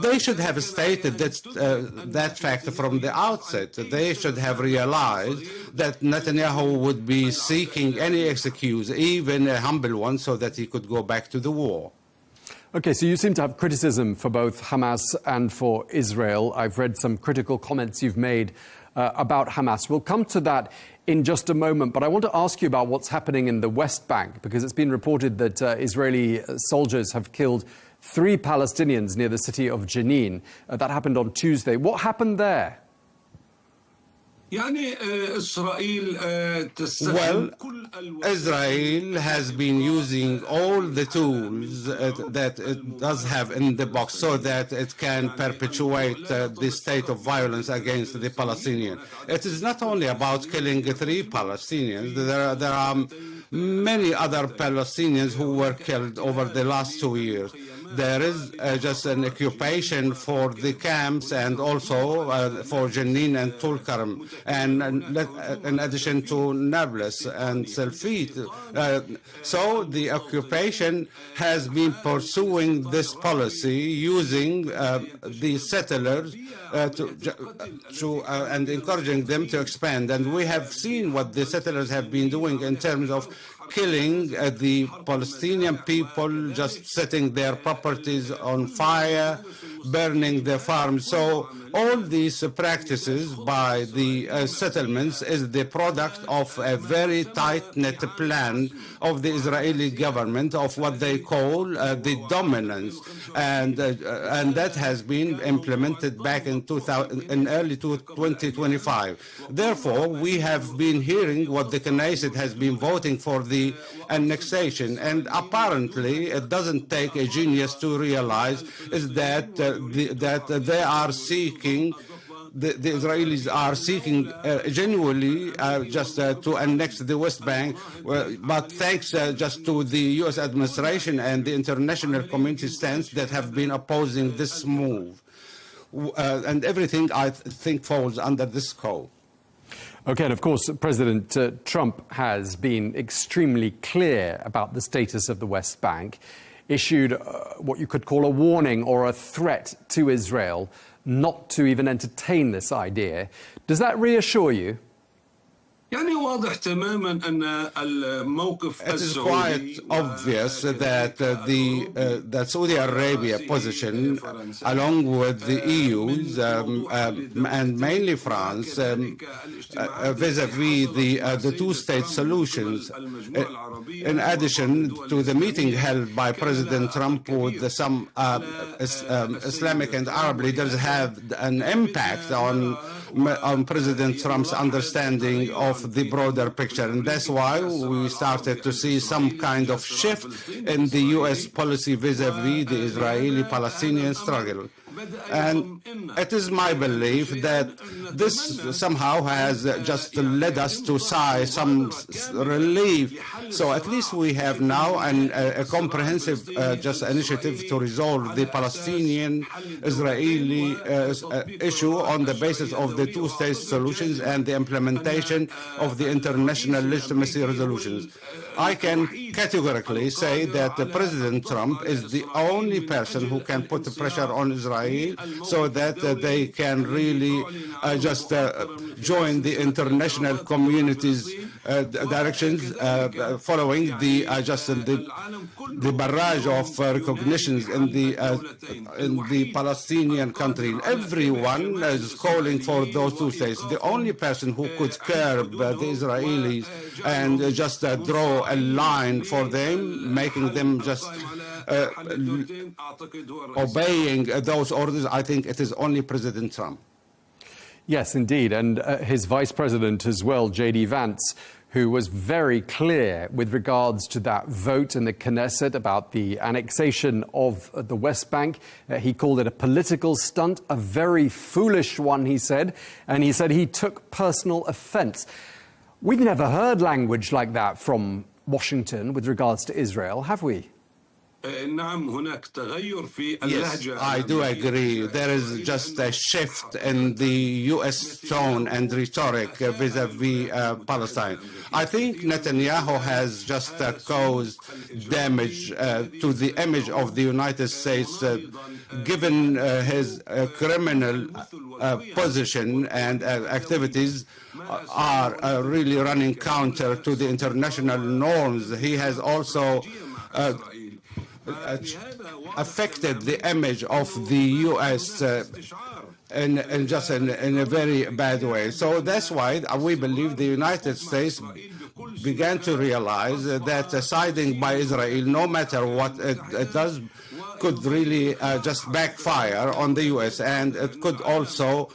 they should have stated that fact from the outset. They should have realized that Netanyahu would be seeking any excuse, even a humble one, so that he could go back to the war. Okay, so you seem to have criticism for both Hamas and for Israel. I've read some critical comments you've made about Hamas. We'll come to that in just a moment, but I want to ask you about what's happening in the West Bank, because it's been reported that Israeli soldiers have killed 3 Palestinians near the city of Jenin. That happened on Tuesday. What happened there? Well, Israel has been using all the tools that it does have in the box so that it can perpetuate the state of violence against the Palestinians. It is not only about killing 3 Palestinians. There are many other Palestinians who were killed over the last 2 years. There is just an occupation for the camps and also for Jenin and Tulkarm, and in addition to Nablus and Selfit. So the occupation has been pursuing this policy using the settlers and encouraging them to expand. And we have seen what the settlers have been doing in terms of killing the Palestinian people, just setting their properties on fire, burning their farms. So all these practices by the settlements is the product of a very tight-knit plan of the Israeli government of what they call the dominance, and that has been implemented back in early 2025. Therefore, we have been hearing what the Knesset has been voting for the annexation, and apparently it doesn't take a genius to realize is that they are seeking. The Israelis are seeking genuinely just to annex the West Bank, but thanks just to the U.S. administration and the international community stance that have been opposing this move. And everything, I think, falls under this code. Okay, and of course, President Trump has been extremely clear about the status of the West Bank, issued what you could call a warning or a threat to Israel not to even entertain this idea. Does that reassure you? It is quite obvious that that Saudi Arabia position, along with the EU's and mainly France, vis-à-vis the two-state solutions, in addition to the meeting held by President Trump with some Islamic and Arab leaders, have an impact on President Trump's understanding of the broader picture. And that's why we started to see some kind of shift in the U.S. policy vis-à-vis the Israeli-Palestinian struggle. And it is my belief that this somehow has just led us to sigh some relief. So at least we have now a comprehensive just initiative to resolve the Palestinian-Israeli issue on the basis of the two-state solutions and the implementation of the international legitimacy resolutions. I can categorically say that President Trump is the only person who can put the pressure on Israel so that they can really just join the international community's directions following the barrage of recognitions in the Palestinian country. Everyone is calling for those two states. The only person who could curb the Israelis and just draw a line for them, making them just obeying those orders, I think it is only President Trump. Yes, indeed. And his vice president as well, J.D. Vance, who was very clear with regards to that vote in the Knesset about the annexation of the West Bank. He called it a political stunt, a very foolish one, he said. And he said he took personal offense. We've never heard language like that from Washington with regards to Israel, have we? Yes, I do agree. There is just a shift in the U.S. tone and rhetoric vis-a-vis Palestine. I think Netanyahu has just caused damage to the image of the United States, given his criminal position and activities are really running counter to the international norms. He has also affected the image of the U.S. in a very bad way. So that's why we believe the United States began to realize that siding by Israel, no matter what it does, could really just backfire on the U.S. and it could also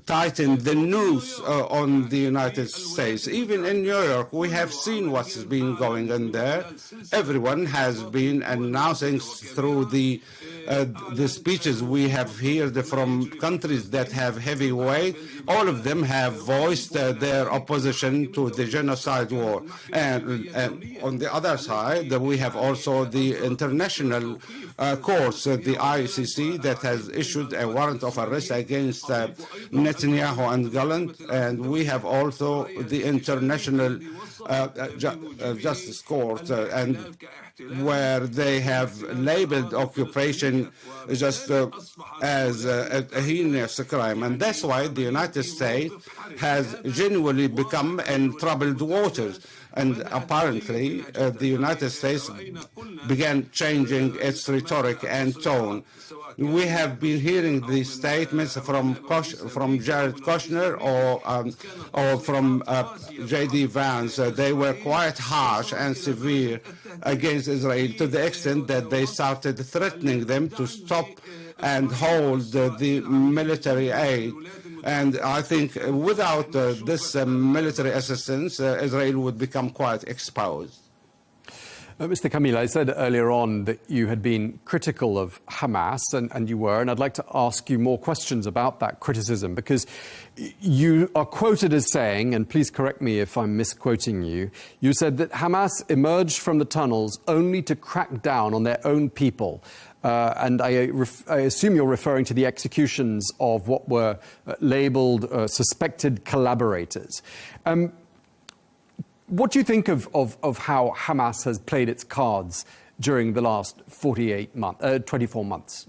tighten the noose on the United States. Even in New York, we have seen what's been going on there. Everyone has been announcing through the speeches we have heard from countries that have heavy weight. All of them have voiced their opposition to the genocide war. And on the other side, we have also the international courts, the ICC, that has issued a warrant of arrest against Netanyahu and Gallant, and we have also the International Justice Court, and where they have labeled occupation just as a heinous crime. And that's why the United States has genuinely become in troubled waters. And apparently, the United States began changing its rhetoric and tone. We have been hearing these statements from Jared Kushner or from J.D. Vance. They were quite harsh and severe against Israel to the extent that they started threatening them to stop and hold the military aid. And I think without this military assistance, Israel would become quite exposed. Mr. Kamil, I said earlier on that you had been critical of Hamas, and you were, and I'd like to ask you more questions about that criticism, because you are quoted as saying, and please correct me if I'm misquoting you, you said that Hamas emerged from the tunnels only to crack down on their own people. And I assume you're referring to the executions of what were labeled suspected collaborators. What do you think of how Hamas has played its cards during the last 24 months?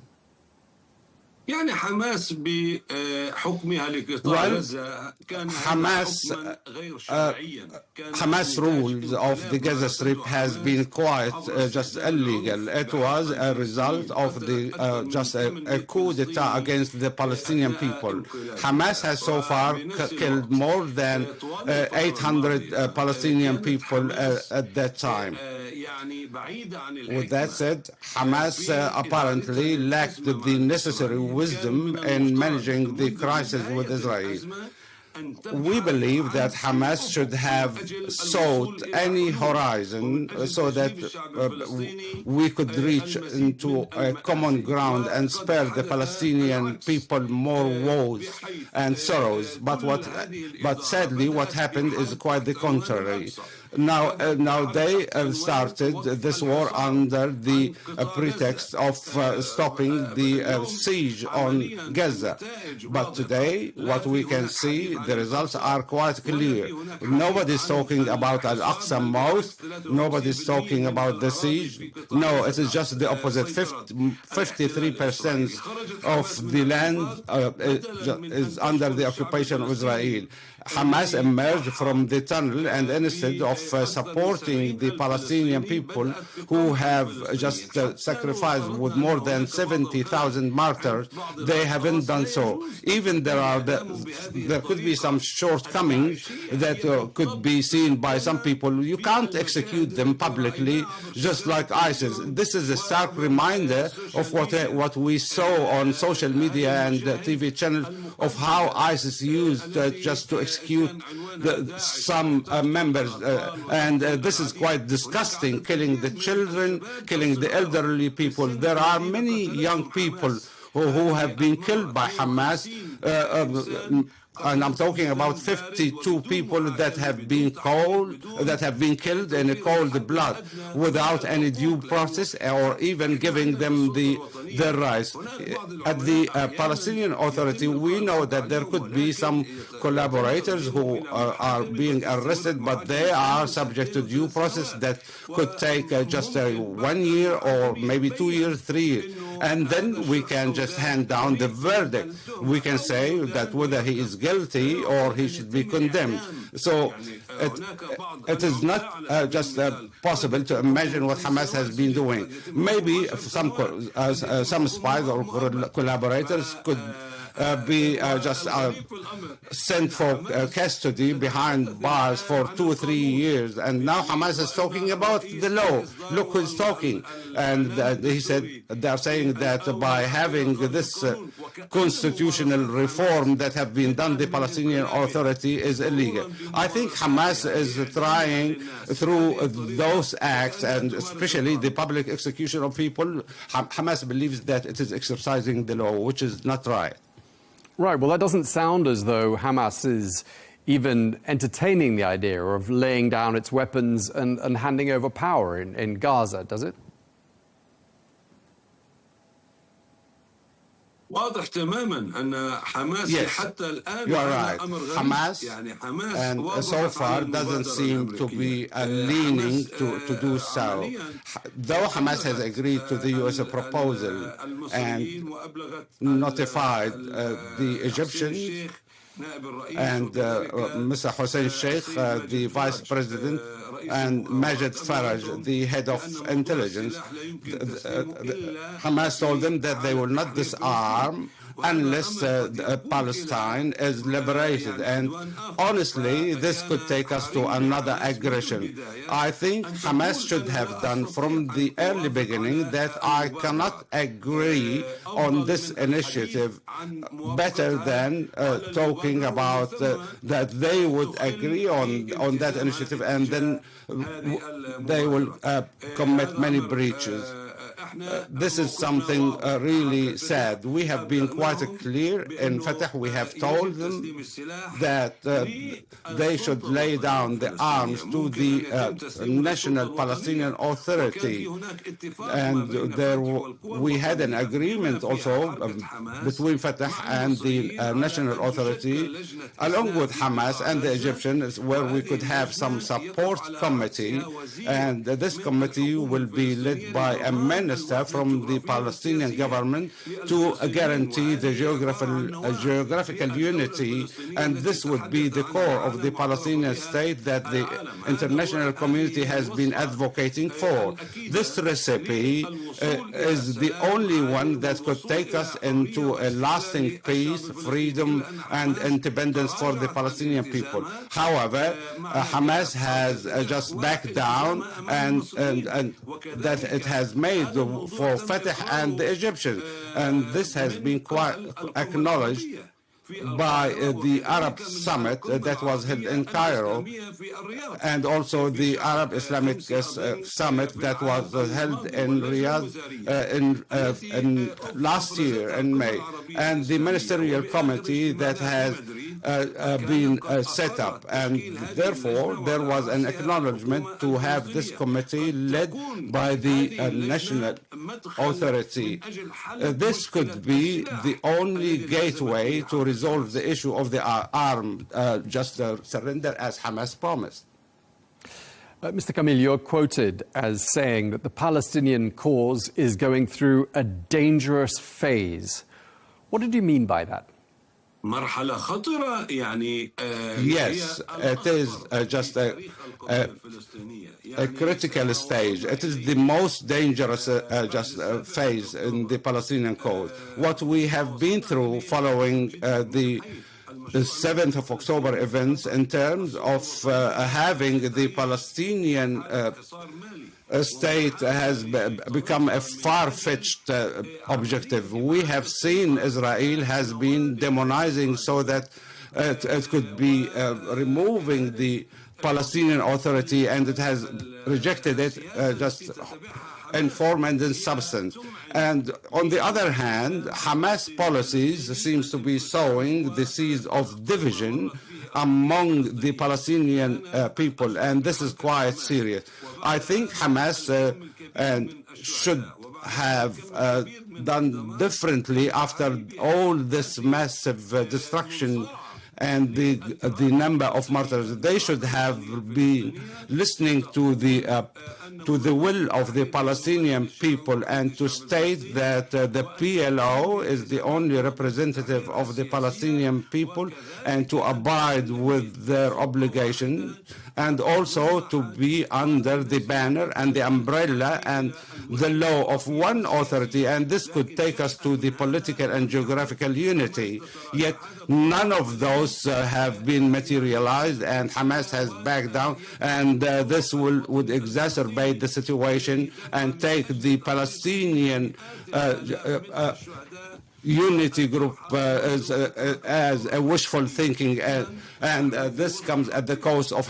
يعني حماس بحكمها لقطاع غزة كان حكما غير شرعيا. Hamas rules of the Gaza Strip has been quite just illegal. It was a result of the just a coup d'etat against the Palestinian people. Hamas has so far killed more than 800 Palestinian people at that time. With that said, Hamas apparently lacked the necessary wisdom in managing the crisis with Israel. we believe that Hamas should have sought any horizon so that we could reach into a common ground and spare the Palestinian people more woes and sorrows. But sadly, what happened is quite the contrary. Now they started this war under the pretext of stopping the siege on Gaza. But today, what we can see, the results are quite clear. Nobody's talking about Al-Aqsa Mosque. Nobody's talking about the siege. No, it is just the opposite. 53% of the land is under the occupation of Israel. Hamas emerged from the tunnel, and instead of supporting the Palestinian people who have just sacrificed with more than 70,000 martyrs, they haven't done so. Even there could be some shortcomings that could be seen by some people. You can't execute them publicly, just like ISIS. This is a stark reminder of what we saw on social media and TV channels of how ISIS used just to execute some members, and this is quite disgusting, killing the children, killing the elderly people. There are many young people who have been killed by Hamas, and I'm talking about 52 people that have been killed in cold blood without any due process or even giving them their rights. At the Palestinian Authority, we know that there could be some collaborators who are being arrested, but they are subject to due process that could take just 1 year or maybe 2 years, 3 years. And then we can just hand down the verdict. We can say that whether he is guilty or he should be condemned. So it is not just possible to imagine what Hamas has been doing. Maybe some spies or collaborators could be just sent for custody behind bars for 2 or 3 years, and now Hamas is talking about the law. Look who's talking, and he said they are saying that by having this constitutional reform that have been done, the Palestinian Authority is illegal. I think Hamas is trying through those acts, and especially the public execution of people. Hamas believes that it is exercising the law, which is not right. Right, well, that doesn't sound as though Hamas is even entertaining the idea of laying down its weapons and handing over power in Gaza, does it? واضح تماما أن حماس حتى الآن you are right. Hamas and so far doesn't seem to be leaning to do so. Though Hamas has agreed to the U.S. proposal and notified the Egyptians and Mr. Hussein Sheikh, the Vice President, and Majid Faraj, the head of intelligence, Hamas told them that they will not disarm unless Palestine is liberated. And honestly, this could take us to another aggression. I think Hamas should have done from the early beginning that I cannot agree on this initiative better than talking about that they would agree on that initiative, and then they will commit many breaches. This is something really sad. We have been quite clear in Fatah. We have told them that they should lay down the arms to the National Palestinian Authority. And we had an agreement also between Fatah and the National Authority, along with Hamas and the Egyptians, where we could have some support committee. And this committee will be led by a minister from the Palestinian government to guarantee the geographical unity, and this would be the core of the Palestinian state that the international community has been advocating for. This recipe is the only one that could take us into a lasting peace, freedom, and independence for the Palestinian people. However, Hamas has just backed down, and that it has made for Fatah and the Egyptians, and this has been quite acknowledged. by the Arab Summit that was held in Cairo, and also the Arab Islamic Summit that was held in Riyadh in last year in May, and the ministerial committee that has been set up, and therefore there was an acknowledgement to have this committee led by the national authority. This could be the only gateway to resolve the issue of the armed just surrender as Hamas promised. Mr. Kamil, you're quoted as saying that the Palestinian cause is going through a dangerous phase. What did you mean by that? Yes, it is just a critical stage. It is the most dangerous phase in the Palestinian cause. What we have been through following the 7th of October events in terms of having the Palestinian state has become a far-fetched objective. We have seen Israel has been demonizing so that it could be removing the Palestinian Authority, and it has rejected it just in form and in substance. And on the other hand, Hamas policies seems to be sowing the seeds of division among the Palestinian people, and this is quite serious. I think Hamas should have done differently after all this massive destruction and the number of martyrs. They should have been listening to the will of the Palestinian people and to state that the PLO is the only representative of the Palestinian people, and to abide with their obligation, and also to be under the banner and the umbrella and the law of one authority, and this could take us to the political and geographical unity. Yet none of those have been materialized, and Hamas has backed down, and this would exacerbate the situation and take the Palestinian unity group as a wishful thinking, and this comes at the cost of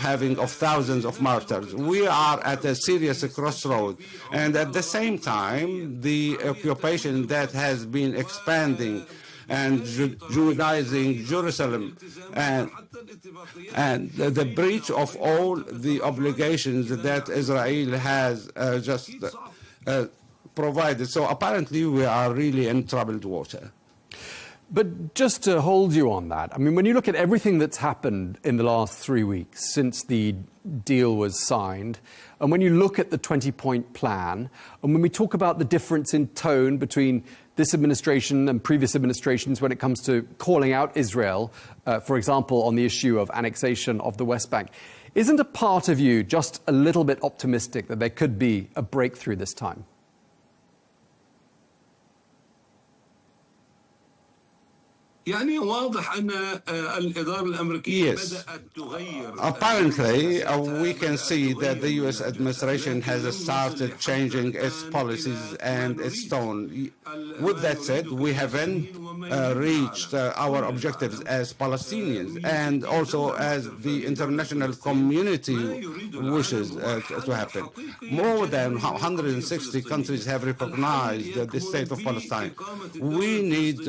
thousands of martyrs. We are at a serious crossroad, and at the same time, the occupation that has been expanding and Judaizing Jerusalem, and the breach of all the obligations that Israel has just provided. So apparently we are really in troubled water. But just to hold you on that, I mean, when you look at everything that's happened in the last 3 weeks since the deal was signed, and when you look at the 20-point plan, and when we talk about the difference in tone between this administration and previous administrations when it comes to calling out Israel, for example, on the issue of annexation of the West Bank, isn't a part of you just a little bit optimistic that there could be a breakthrough this time? Yes. Apparently, we can see that the U.S. administration has started changing its policies and its tone. With that said, we haven't reached our objectives as Palestinians, and also as the international community wishes to happen. More than 160 countries have recognized the state of Palestine. We need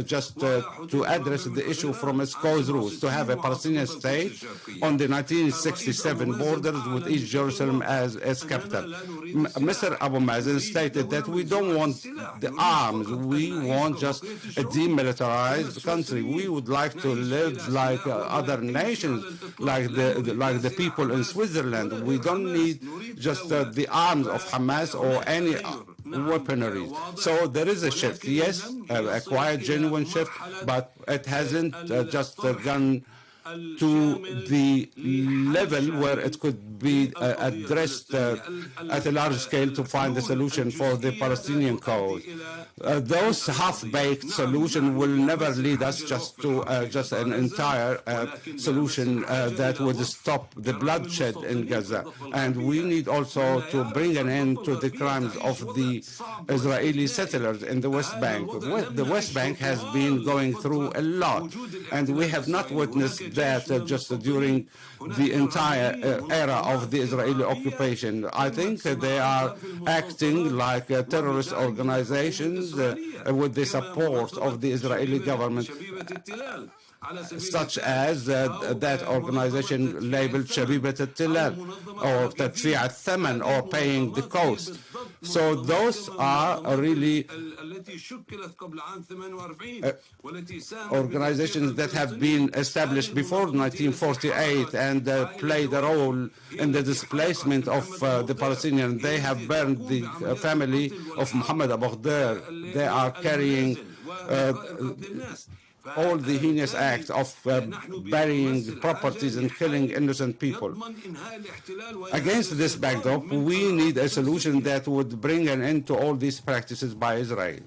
just to address the issue from its cause roots, to have a Palestinian state on the 1967 borders with East Jerusalem as its capital. Mr. Abu Mazen stated that we don't want the arms, we want just a demilitarized country. We would like to live like other nations, like the people in Switzerland. We don't need just the arms of Hamas or any weaponry. So there is a shift, yes, a quiet, genuine shift, but it hasn't just gone to the level where it could be addressed at a large scale to find a solution for the Palestinian cause. Those half-baked solutions will never lead us just to just an entire solution that would stop the bloodshed in Gaza. And we need also to bring an end to the crimes of the Israeli settlers in the West Bank. The West Bank has been going through a lot, and we have not witnessed that just during the entire era of the Israeli occupation. I think they are acting like terrorist organizations with the support of the Israeli government, such as that organization labeled Shabibat al-Tilal or Tadfi' al-Thaman, or paying the cost. So those are really organizations that have been established before 1948 and played a role in the displacement of the Palestinians. They have burned the family of Muhammad Abu Khder. They are carrying all the heinous act of burying properties and killing innocent people. Against this backdrop, we need a solution that would bring an end to all these practices by Israel.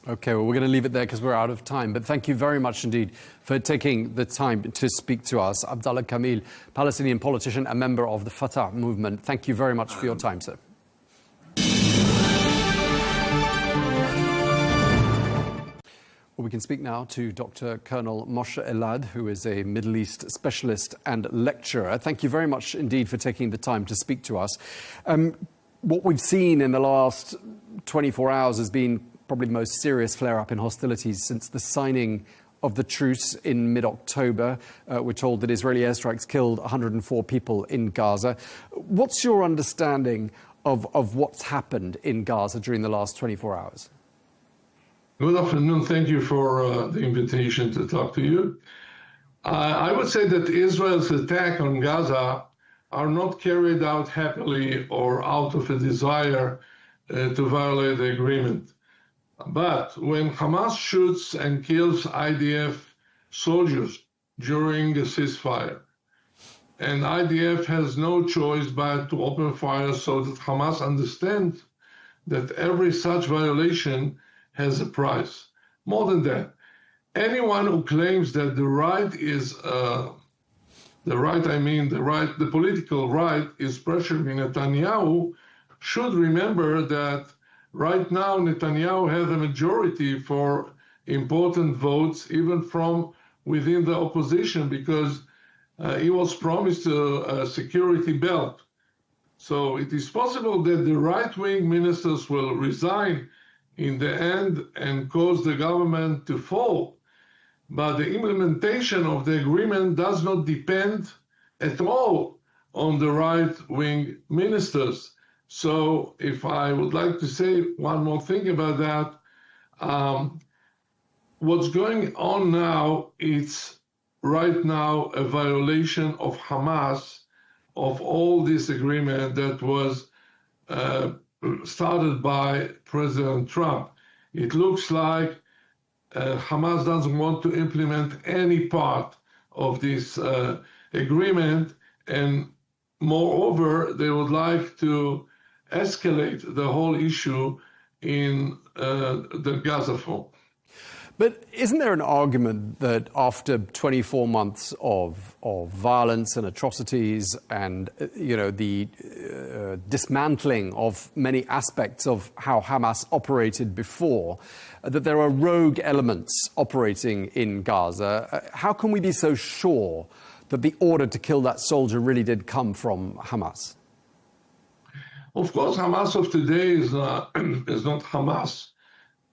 Okay, well, we're going to leave it there because we're out of time. But thank you very much indeed for taking the time to speak to us. Abdallah Kamil, Palestinian politician and member of the Fatah movement. Thank you very much for your time, sir. Well, we can speak now to Dr. Colonel Moshe Elad, who is a Middle East specialist and lecturer. Thank you very much indeed for taking the time to speak to us. What we've seen in the last 24 hours has been probably the most serious flare-up in hostilities since the signing of the truce in mid-October. We're told that Israeli airstrikes killed 104 people in Gaza. What's your understanding of what's happened in Gaza during the last 24 hours? Good afternoon. Thank you for the invitation to talk to you. I would say that Israel's attack on Gaza are not carried out happily or out of a desire to violate the agreement. But when Hamas shoots and kills IDF soldiers during a ceasefire, and IDF has no choice but to open fire so that Hamas understands that every such violation has a price. More than that, anyone who claims that the right is the political right is pressuring Netanyahu should remember that right now Netanyahu has a majority for important votes, even from within the opposition, because he was promised a security belt. So it is possible that the right-wing ministers will resign in the end and cause the government to fall. But the implementation of the agreement does not depend at all on the right-wing ministers. So if I would like to say one more thing about that, what's going on now, it's right now a violation of Hamas, of all this agreement that was started by President Trump. It looks like Hamas doesn't want to implement any part of this agreement, and moreover, they would like to escalate the whole issue in the Gaza front. But isn't there an argument that after 24 months of violence and atrocities and the dismantling of many aspects of how Hamas operated before, that there are rogue elements operating in Gaza? How can we be so sure that the order to kill that soldier really did come from Hamas? Of course, Hamas of today is not Hamas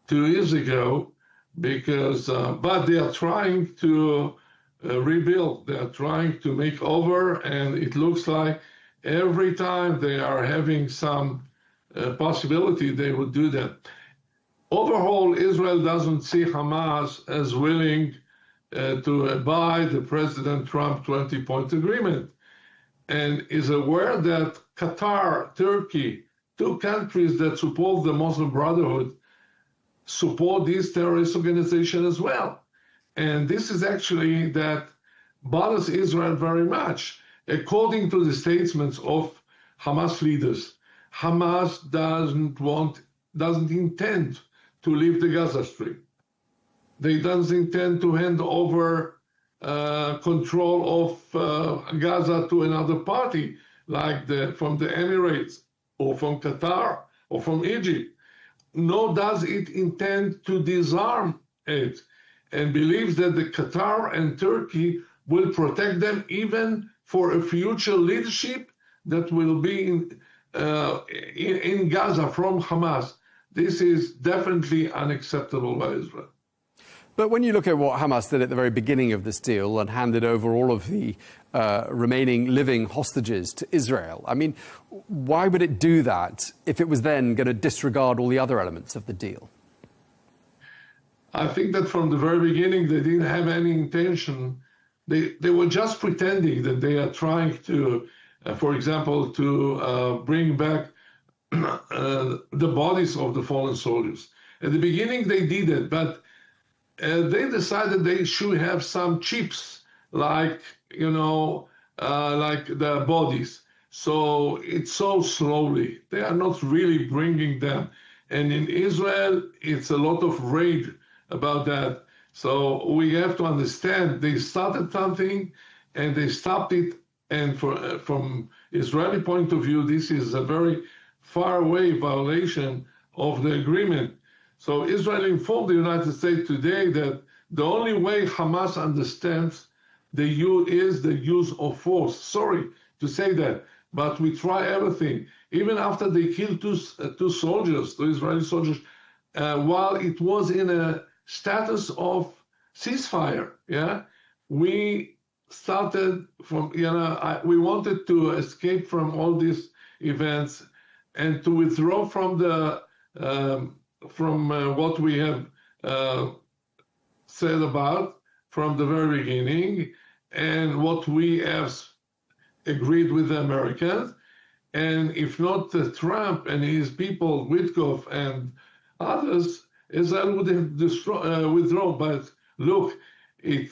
2 years ago. Because, but they are trying to rebuild, they are trying to make over, and it looks like every time they are having some possibility, they would do that. Overall, Israel doesn't see Hamas as willing to abide the President Trump 20-point agreement, and is aware that Qatar, Turkey, 2 countries that support the Muslim Brotherhood, support this terrorist organization as well. And this is actually that bothers Israel very much. According to the statements of Hamas leaders, Hamas doesn't intend to leave the Gaza Strip. They don't intend to hand over control of Gaza to another party, like from the Emirates or from Qatar or from Egypt. Nor does it intend to disarm it, and believes that the Qatar and Turkey will protect them even for a future leadership that will be in Gaza from Hamas. This is definitely unacceptable by Israel. But when you look at what Hamas did at the very beginning of this deal and handed over all of the remaining living hostages to Israel, I mean, why would it do that if it was then going to disregard all the other elements of the deal? I think that from the very beginning, they didn't have any intention. They were just pretending that they are trying to, for example, to bring back the bodies of the fallen soldiers. At the beginning, they did it, but they decided they should have some chips, like, like the bodies. So it's so slowly. They are not really bringing them. And in Israel, it's a lot of rage about that. So we have to understand they started something and they stopped it. And from Israeli point of view, this is a very far away violation of the agreement. So Israel informed the United States today that the only way Hamas understands the use is the use of force. Sorry to say that, but we try everything. Even after they killed two soldiers, two Israeli soldiers, while it was in a status of ceasefire, we started from, we wanted to escape from all these events and to withdraw from the from what we have said about from the very beginning and what we have agreed with the Americans. And if not Trump and his people, Witkoff and others, Israel would have withdrawn. But look, it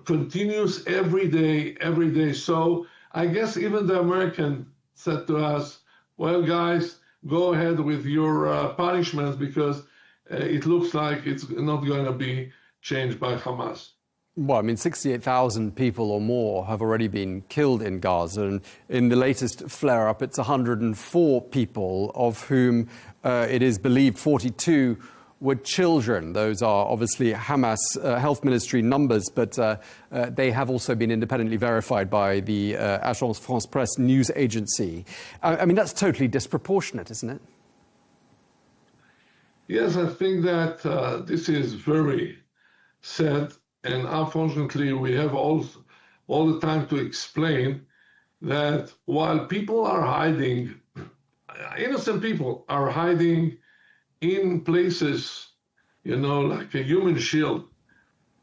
continues every day. So I guess even the American said to us, well, guys, go ahead with your punishments because it looks like it's not going to be changed by Hamas. Well, I mean, 68,000 people or more have already been killed in Gaza. And in the latest flare-up, it's 104 people, of whom it is believed 42 were children. Those are obviously Hamas Health Ministry numbers, but they have also been independently verified by the Agence France-Presse news agency. I mean, that's totally disproportionate, isn't it? Yes, I think that this is very sad. And unfortunately, we have all the time to explain that while people are hiding, innocent people are hiding in places, like a human shield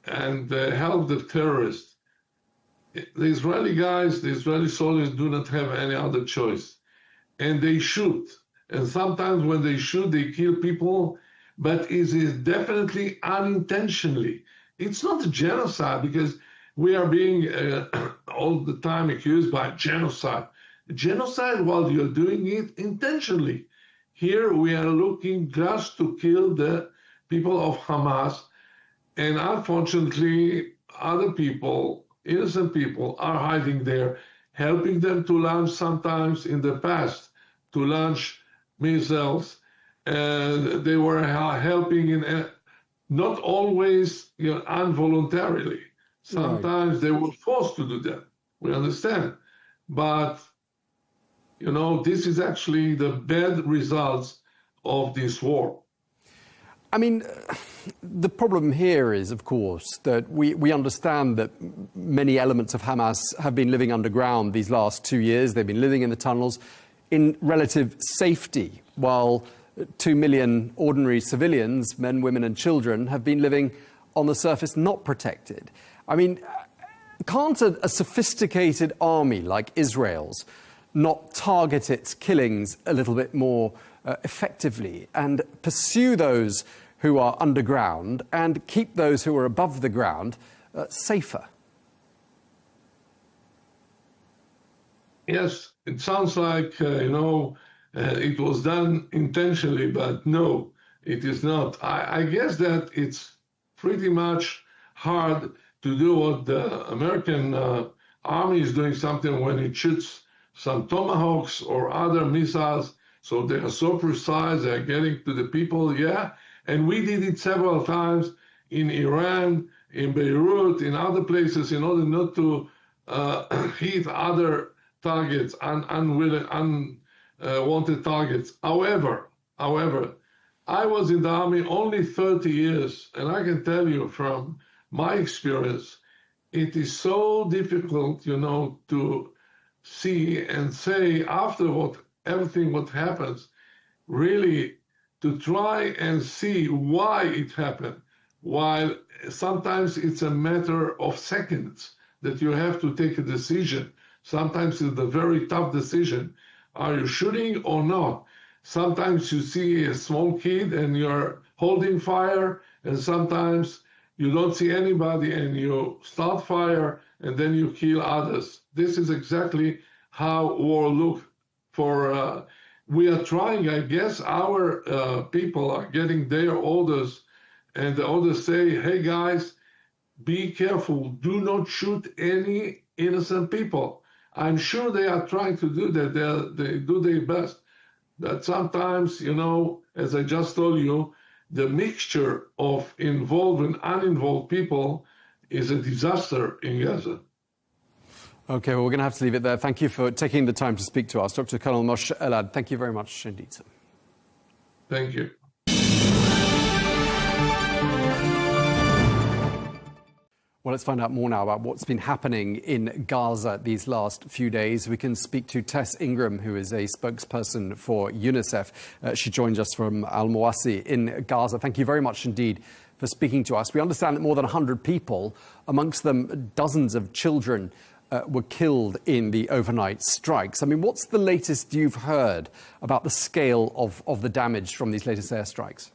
and help the terrorists. The Israeli guys, the Israeli soldiers do not have any other choice. And they shoot. And sometimes when they shoot, they kill people, but it is definitely unintentionally. It's not a genocide because we are being all the time accused by genocide. Genocide while you're doing it intentionally. Here we are looking just to kill the people of Hamas. And unfortunately, other people, innocent people, are hiding there, helping them to launch sometimes in the past, to launch missiles. And they were helping in not always involuntarily. Sometimes they were forced to do that. We understand. But, this is actually the bad results of this war. I mean, the problem here is, of course, that we understand that many elements of Hamas have been living underground these last 2 years. They've been living in the tunnels in relative safety, while 2 million ordinary civilians, men, women and children, have been living on the surface not protected. I mean, can't a sophisticated army like Israel's not target its killings a little bit more effectively and pursue those who are underground and keep those who are above the ground safer? Yes, it sounds like, it was done intentionally, but no, it is not. I guess that it's pretty much hard to do what the American Army is doing something when it shoots some Tomahawks or other missiles. So they are so precise, they're getting to the people, yeah. And we did it several times in Iran, in Beirut, in other places in order not to hit other targets, unwanted targets. However, I was in the Army only 30 years, and I can tell you from my experience, it is so difficult, to see and say after everything what happens, really to try and see why it happened, while sometimes it's a matter of seconds that you have to take a decision. Sometimes it's a very tough decision. Are you shooting or not? Sometimes you see a small kid and you're holding fire, and sometimes you don't see anybody and you start fire and then you kill others. This is exactly how war looks. We are trying, I guess, our people are getting their orders, and the orders say, hey guys, be careful, do not shoot any innocent people. I'm sure they are trying to do that, they do their best. But sometimes, as I just told you, the mixture of involved and uninvolved people is a disaster in Gaza. OK, well, we're going to have to leave it there. Thank you for taking the time to speak to us. Dr. Colonel Moshe Elad, thank you very much indeed, sir. Thank you. Well, let's find out more now about what's been happening in Gaza these last few days. We can speak to Tess Ingram, who is a spokesperson for UNICEF. She joins us from Al-Mawasi in Gaza. Thank you very much indeed for speaking to us. We understand that more than 100 people, amongst them dozens of children, were killed in the overnight strikes. I mean, what's the latest you've heard about the scale of the damage from these latest airstrikes?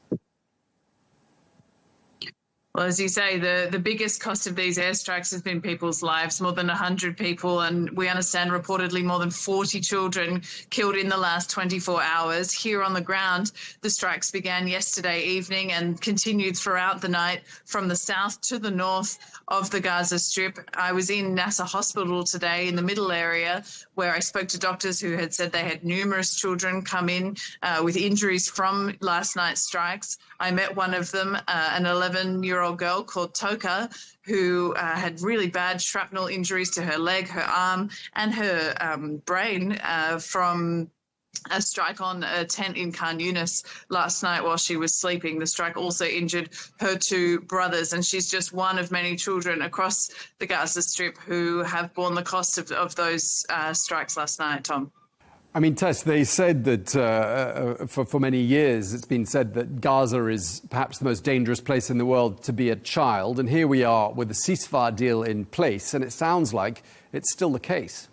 Well, as you say, the biggest cost of these airstrikes has been people's lives, more than 100 people, and we understand reportedly more than 40 children killed in the last 24 hours. Here on the ground, the strikes began yesterday evening and continued throughout the night from the south to the north of the Gaza Strip. I was in Nasser Hospital today in the middle area, where I spoke to doctors who had said they had numerous children come in with injuries from last night's strikes. I met one of them, an 11-year-old girl called Toka, who had really bad shrapnel injuries to her leg, her arm, and her brain from a strike on a tent in Khan Yunis last night while she was sleeping. The strike also injured her two brothers, and she's just one of many children across the Gaza Strip who have borne the cost of those strikes last night, Tom. I mean, Tess, they said that for many years it's been said that Gaza is perhaps the most dangerous place in the world to be a child. And here we are with the ceasefire deal in place, and it sounds like it's still the case.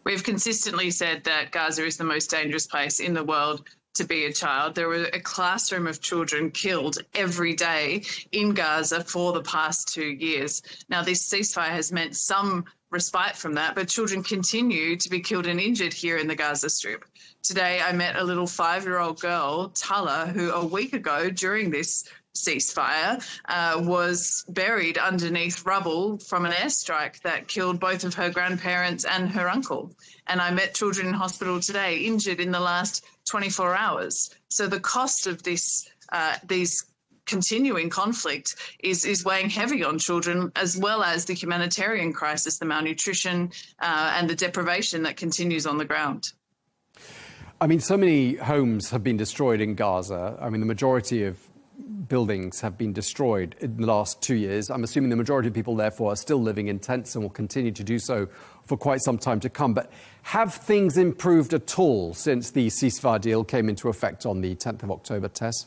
We've consistently said that Gaza is the most dangerous place in the world to be a child. There were a classroom of children killed every day in Gaza for the past 2 years. Now, this ceasefire has meant some respite from that, but children continue to be killed and injured here in the Gaza Strip. Today, I met a little 5-year-old girl, Tala, who a week ago during this ceasefire was buried underneath rubble from an airstrike that killed both of her grandparents and her uncle. And I met children in hospital today injured in the last 24 hours. So the cost of this, these continuing conflict is weighing heavy on children, as well as the humanitarian crisis, the malnutrition and the deprivation that continues on the ground. I mean, so many homes have been destroyed in Gaza. I mean, the majority of buildings have been destroyed in the last 2 years. I'm assuming the majority of people, therefore, are still living in tents and will continue to do so for quite some time to come. But have things improved at all since the ceasefire deal came into effect on the 10th of October, Tess?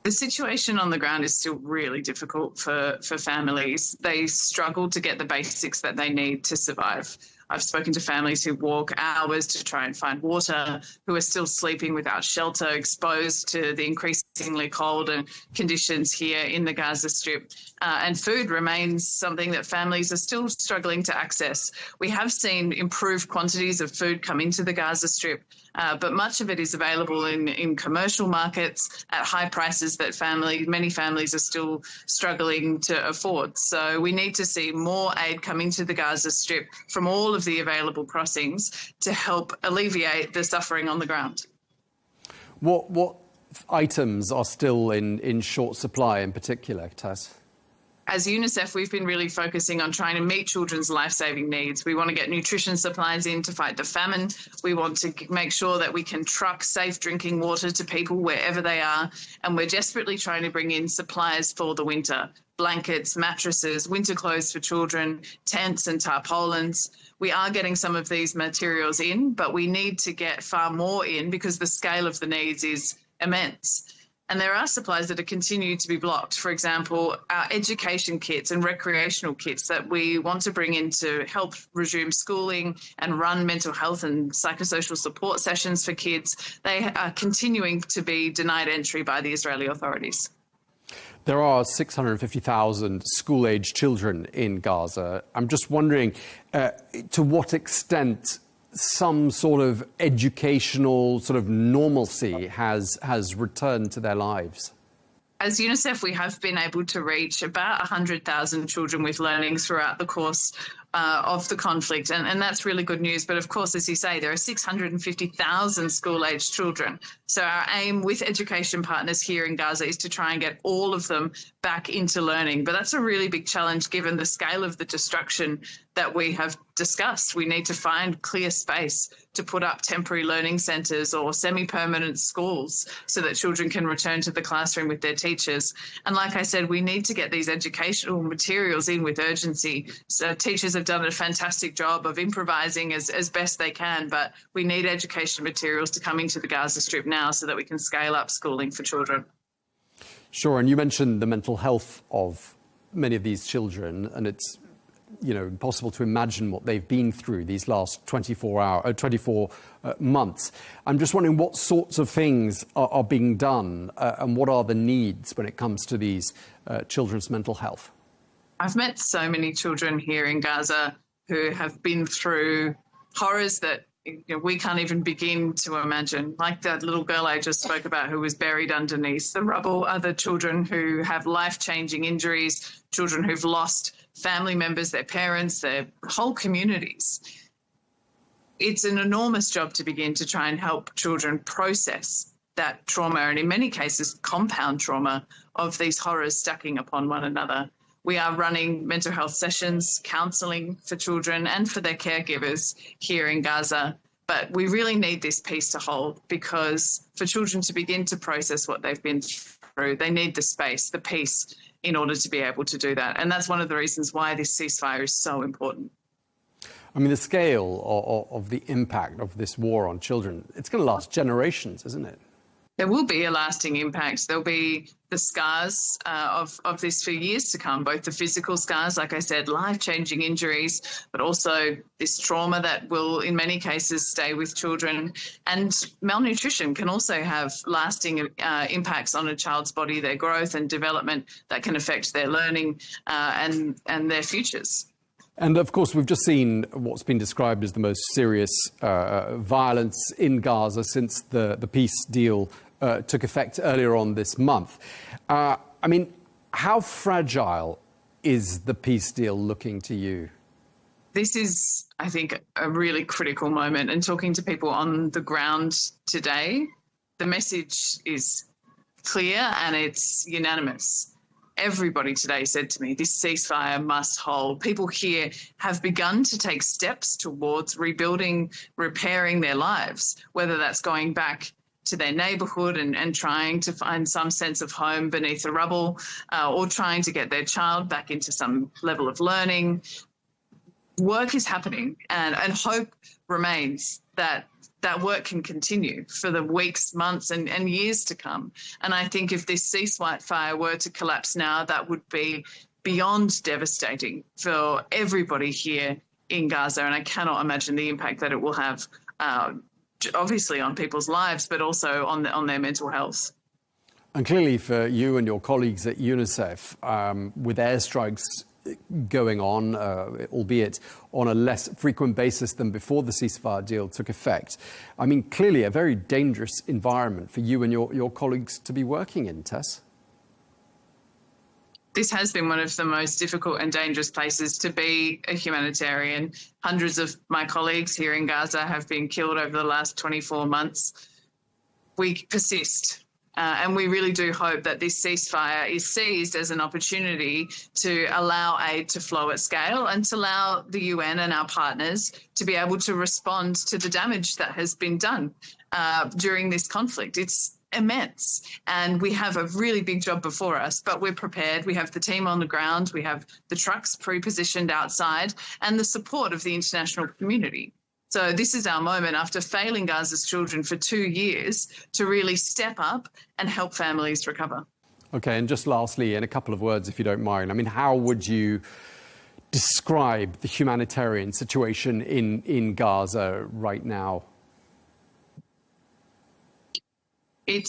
The situation on the ground is still really difficult for families. They struggle to get the basics that they need to survive. I've spoken to families who walk hours to try and find water, who are still sleeping without shelter, exposed to the increasingly cold and conditions here in the Gaza Strip. And food remains something that families are still struggling to access. We have seen improved quantities of food come into the Gaza Strip, but much of it is available in commercial markets at high prices that many families are still struggling to afford. So we need to see more aid come into the Gaza Strip from all of the available crossings to help alleviate the suffering on the ground. What items are still in short supply in particular, Taz? As UNICEF, we've been really focusing on trying to meet children's life-saving needs. We want to get nutrition supplies in to fight the famine. We want to make sure that we can truck safe drinking water to people wherever they are. And we're desperately trying to bring in supplies for the winter: blankets, mattresses, winter clothes for children, tents and tarpaulins. We are getting some of these materials in, but we need to get far more in because the scale of the needs is immense. And there are supplies that are continuing to be blocked. For example, our education kits and recreational kits that we want to bring in to help resume schooling and run mental health and psychosocial support sessions for kids, they are continuing to be denied entry by the Israeli authorities. There are 650,000 school-age children in Gaza. I'm just wondering to what extent some sort of educational sort of normalcy has returned to their lives. As UNICEF, we have been able to reach about 100,000 children with learning throughout the course of the conflict, and that's really good news. But of course, as you say, there are 650,000 school-aged children. So our aim with education partners here in Gaza is to try and get all of them back into learning. But that's a really big challenge given the scale of the destruction that we have discussed. We need to find clear space to put up temporary learning centres or semi-permanent schools so that children can return to the classroom with their teachers. And like I said, we need to get these educational materials in with urgency. So teachers have done a fantastic job of improvising as best they can, but we need education materials to come into the Gaza Strip now so that we can scale up schooling for children. Sure, and you mentioned the mental health of many of these children, and it's impossible to imagine what they've been through these last 24 months. I'm just wondering what sorts of things are being done and what are the needs when it comes to these children's mental health? I've met so many children here in Gaza who have been through horrors that we can't even begin to imagine, like that little girl I just spoke about who was buried underneath the rubble, other children who have life-changing injuries, children who've lost family members, their parents, their whole communities. It's an enormous job to begin to try and help children process that trauma, and in many cases, compound trauma of these horrors stacking upon one another. We are running mental health sessions, counselling for children and for their caregivers here in Gaza. But we really need this piece to hold, because for children to begin to process what they've been through, they need the space, the peace, in order to be able to do that. And that's one of the reasons why this ceasefire is so important. I mean, the scale of the impact of this war on children, it's going to last generations, isn't it? There will be a lasting impact. There'll be the scars of this for years to come, both the physical scars, like I said, life-changing injuries, but also this trauma that will, in many cases, stay with children. And malnutrition can also have lasting impacts on a child's body, their growth and development that can affect their learning and their futures. And of course, we've just seen what's been described as the most serious violence in Gaza since the peace deal took effect earlier on this month. I mean, how fragile is the peace deal looking to you? This is, I think, a really critical moment. And talking to people on the ground today, the message is clear and it's unanimous. Everybody today said to me, this ceasefire must hold. People here have begun to take steps towards rebuilding, repairing their lives, whether that's going back to their neighbourhood and trying to find some sense of home beneath the rubble, or trying to get their child back into some level of learning. Work is happening, and hope remains that work can continue for the weeks, months and years to come. And I think if this ceasefire were to collapse now, that would be beyond devastating for everybody here in Gaza, and I cannot imagine the impact that it will have, obviously on people's lives, but also on their mental health. And clearly for you and your colleagues at UNICEF, with airstrikes going on, albeit on a less frequent basis than before the ceasefire deal took effect, I mean, clearly a very dangerous environment for you and your colleagues to be working in, Tess. This has been one of the most difficult and dangerous places to be a humanitarian. Hundreds of my colleagues here in Gaza have been killed over the last 24 months. We persist, and we really do hope that this ceasefire is seized as an opportunity to allow aid to flow at scale and to allow the UN and our partners to be able to respond to the damage that has been done during this conflict. It's immense, and we have a really big job before us, but we're prepared. We have the team on the ground, we have the trucks pre-positioned outside, and the support of the international community. So this is our moment, after failing Gaza's children for 2 years, to really step up and help families recover. Okay, and just lastly, in a couple of words, if you don't mind, I mean, how would you describe the humanitarian situation in Gaza right now? It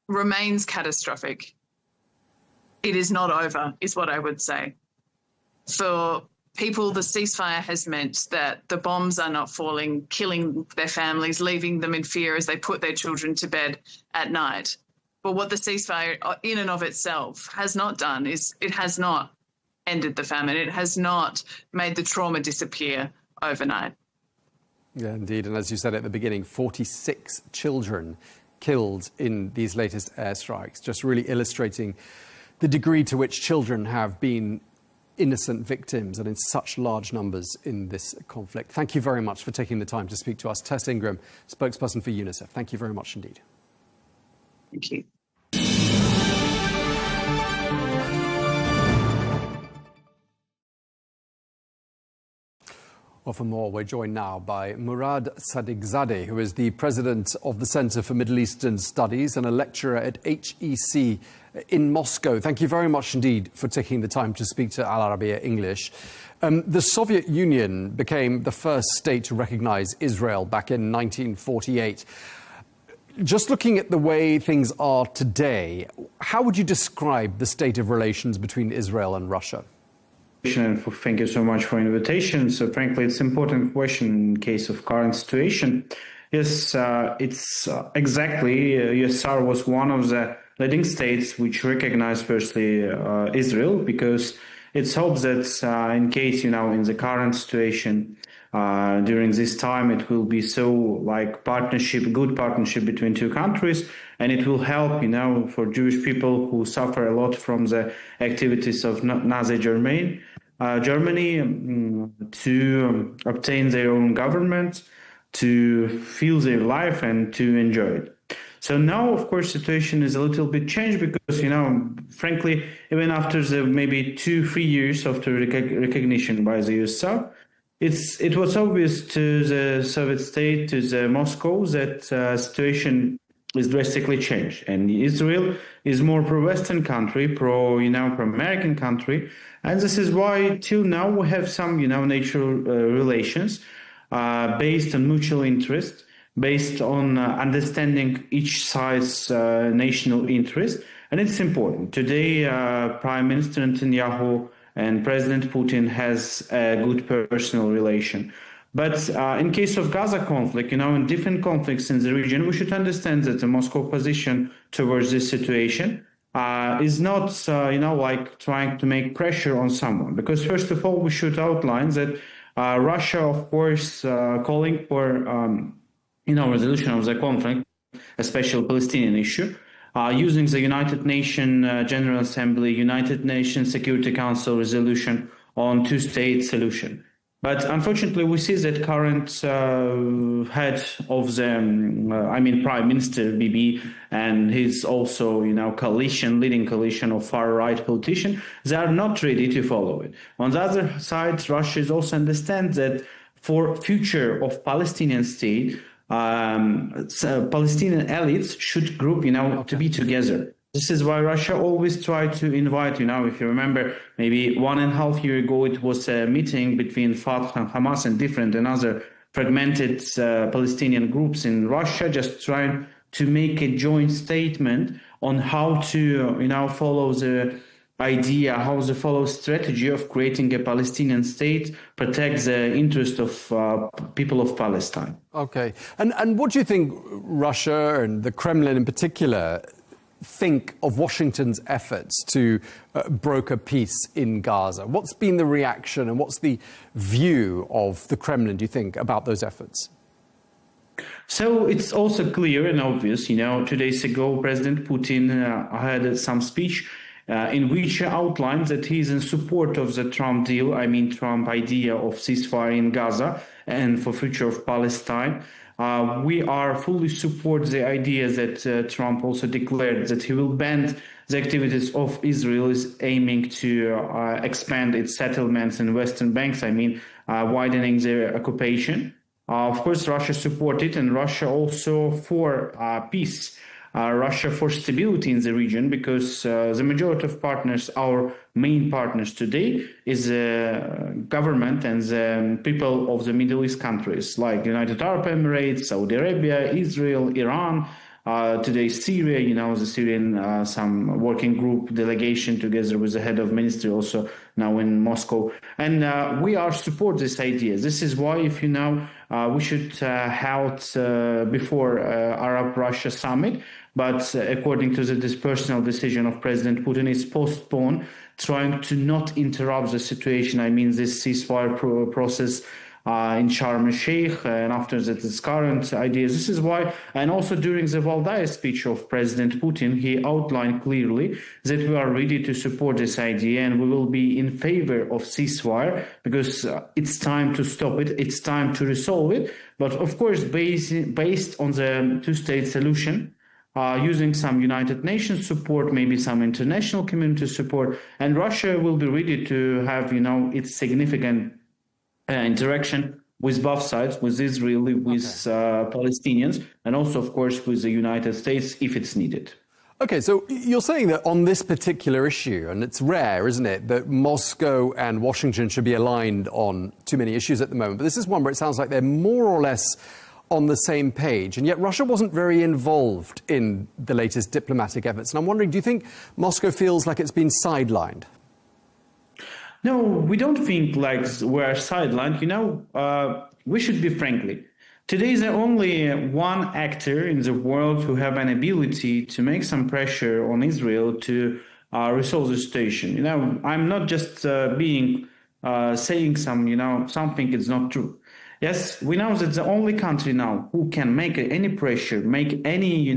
remains catastrophic. It is not over, is what I would say. For people, the ceasefire has meant that the bombs are not falling, killing their families, leaving them in fear as they put their children to bed at night. But what the ceasefire in and of itself has not done is it has not ended the famine. It has not made the trauma disappear overnight. Yeah, indeed. And as you said at the beginning, 46 children killed in these latest airstrikes, just really illustrating the degree to which children have been innocent victims, and in such large numbers in this conflict. Thank you very much for taking the time to speak to us. Tess Ingram, spokesperson for UNICEF. Thank you very much indeed. Thank you. Well, for more, we're joined now by Murad Sadiqzadeh, who is the president of the Center for Middle Eastern Studies and a lecturer at HEC in Moscow. Thank you very much indeed for taking the time to speak to Al Arabiya English. The Soviet Union became the first state to recognize Israel back in 1948. Just looking at the way things are today, how would you describe the state of relations between Israel and Russia? Thank you so much for invitation. So frankly, it's an important question in case of current situation. Yes, it's exactly, USSR was one of the leading states which recognized firstly Israel, because it's hoped that in case, in the current situation, during this time, it will be so like good partnership between two countries, and it will help, for Jewish people who suffer a lot from the activities of Nazi Germany to obtain their own government, to feel their life and to enjoy it. So now, of course, situation is a little bit changed because, frankly, even after the maybe 2-3 years after recognition by the USSR, it was obvious to the Soviet state, to the Moscow, that situation is drastically changed. And Israel is more pro-Western country, pro-American country. And this is why till now we have some, natural relations based on mutual interest, based on understanding each side's national interest. And it's important. Today, Prime Minister Netanyahu and President Putin has a good personal relation. But in case of Gaza conflict, in different conflicts in the region, we should understand that the Moscow position towards this situation is not, like trying to make pressure on someone. Because first of all, we should outline that Russia, of course, calling for, resolution of the conflict, especially Palestinian issue, using the United Nations General Assembly, United Nations Security Council resolution on two-state solution. But unfortunately, we see that current head of the, Prime Minister Bibi, and his also, leading coalition of far-right politicians, they are not ready to follow it. On the other side, Russia also understands that for future of Palestinian state, Palestinian elites should group, to be together. This is why Russia always tried to invite, if you remember, maybe 1.5 years ago, it was a meeting between Fatah and Hamas and different and other fragmented Palestinian groups in Russia, just trying to make a joint statement on how to, follow the idea, how to follow strategy of creating a Palestinian state, protect the interest of people of Palestine. Okay. And what do you think Russia and the Kremlin in particular think of Washington's efforts to broker peace in Gaza? What's been the reaction and what's the view of the Kremlin, do you think, about those efforts? So it's also clear and obvious, 2 days ago, President Putin had some speech in which he outlined that he is in support of the Trump deal, Trump idea of ceasefire in Gaza and for future of Palestine. We are fully support the idea that Trump also declared that he will ban the activities of Israel is aiming to expand its settlements in Western Banks, widening their occupation. Of course, Russia supported, and Russia also for peace. Russia for stability in the region, because the majority of partners, our main partners today, is the government and the people of the Middle East countries like United Arab Emirates, Saudi Arabia, Israel, Iran, today Syria, the Syrian some working group delegation together with the head of ministry also now in Moscow. And we are support this idea. This is why, if we should held before Arab-Russia summit, but according to this personal decision of President Putin, it's postponed, trying to not interrupt the situation. This ceasefire process in Sharm el-Sheikh, and after that, this current idea. This is why, and also during the Valdai speech of President Putin, he outlined clearly that we are ready to support this idea and we will be in favor of ceasefire, because it's time to stop it, it's time to resolve it. But of course, based on the two-state solution, using some United Nations support, maybe some international community support, and Russia will be ready to have, its significant interaction with both sides, with Israel, with Palestinians, and also, of course, with the United States if it's needed. Okay, so you're saying that on this particular issue, and it's rare, isn't it, that Moscow and Washington should be aligned on too many issues at the moment, but this is one where it sounds like they're more or less on the same page, and yet Russia wasn't very involved in the latest diplomatic efforts. And I'm wondering, do you think Moscow feels like it's been sidelined? No, we don't think like we're sidelined. We should be frankly. Today is only one actor in the world who have an ability to make some pressure on Israel to resolve the situation. I'm not just saying something is not true. Yes, we know that the only country now who can make any pressure, make any,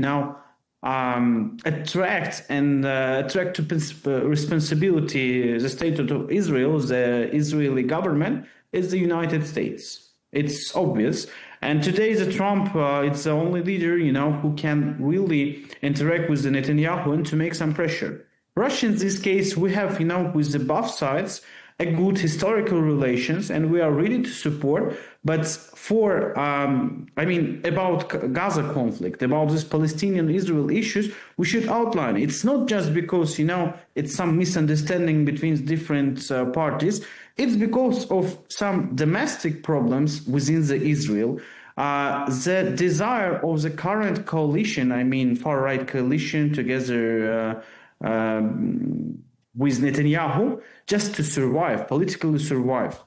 attract to responsibility the state of Israel, the Israeli government, is the United States. It's obvious. And today the Trump, it's the only leader, who can really interact with the Netanyahu and to make some pressure. Russia, in this case, we have, with the both sides, a good historical relations, and we are ready to support. But for, about Gaza conflict, about this Palestinian-Israel issues, we should outline. It's not just because, it's some misunderstanding between different parties. It's because of some domestic problems within the Israel. The desire of the current coalition, far-right coalition together with Netanyahu, just to survive, politically survive.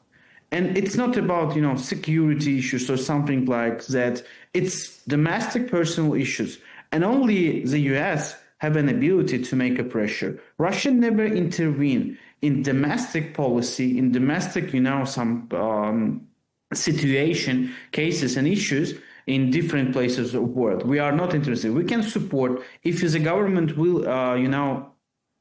And it's not about, security issues or something like that. It's domestic personal issues. And only the US have an ability to make a pressure. Russia never intervened in domestic policy, in domestic, some situation, cases and issues in different places of the world. We are not interested. We can support if the government will,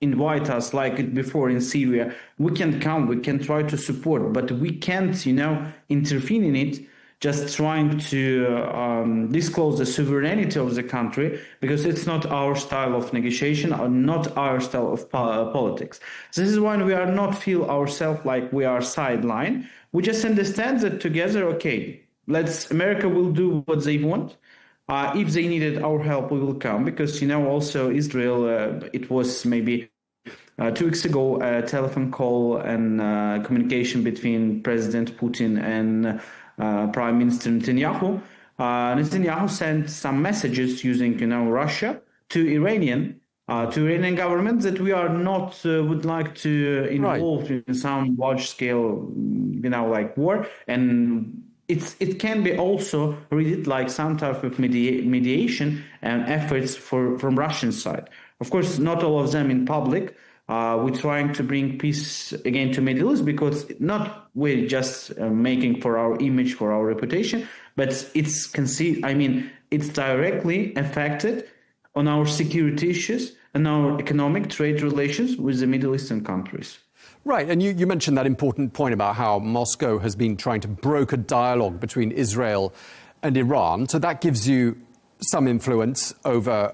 invite us like it before in Syria. We can come, we can try to support, but we can't, intervene in it, just trying to disclose the sovereignty of the country, because it's not our style of negotiation or not our style of politics. This is why we are not feel ourselves like we are sidelined. We just understand that together, okay, America will do what they want. If they needed our help, we will come, because, also Israel, it was maybe 2 weeks ago, a telephone call and communication between President Putin and Prime Minister Netanyahu. Netanyahu sent some messages using, Russia to Iranian government that we are not would like to involve in some large-scale, war, and it can be also read like some type of mediation and efforts from Russian side. Of course, not all of them in public. We're trying to bring peace again to Middle East, because we're just making for our image, for our reputation, but it's directly affected on our security issues and our economic trade relations with the Middle Eastern countries. Right, and you mentioned that important point about how Moscow has been trying to broker dialogue between Israel and Iran. So that gives you some influence over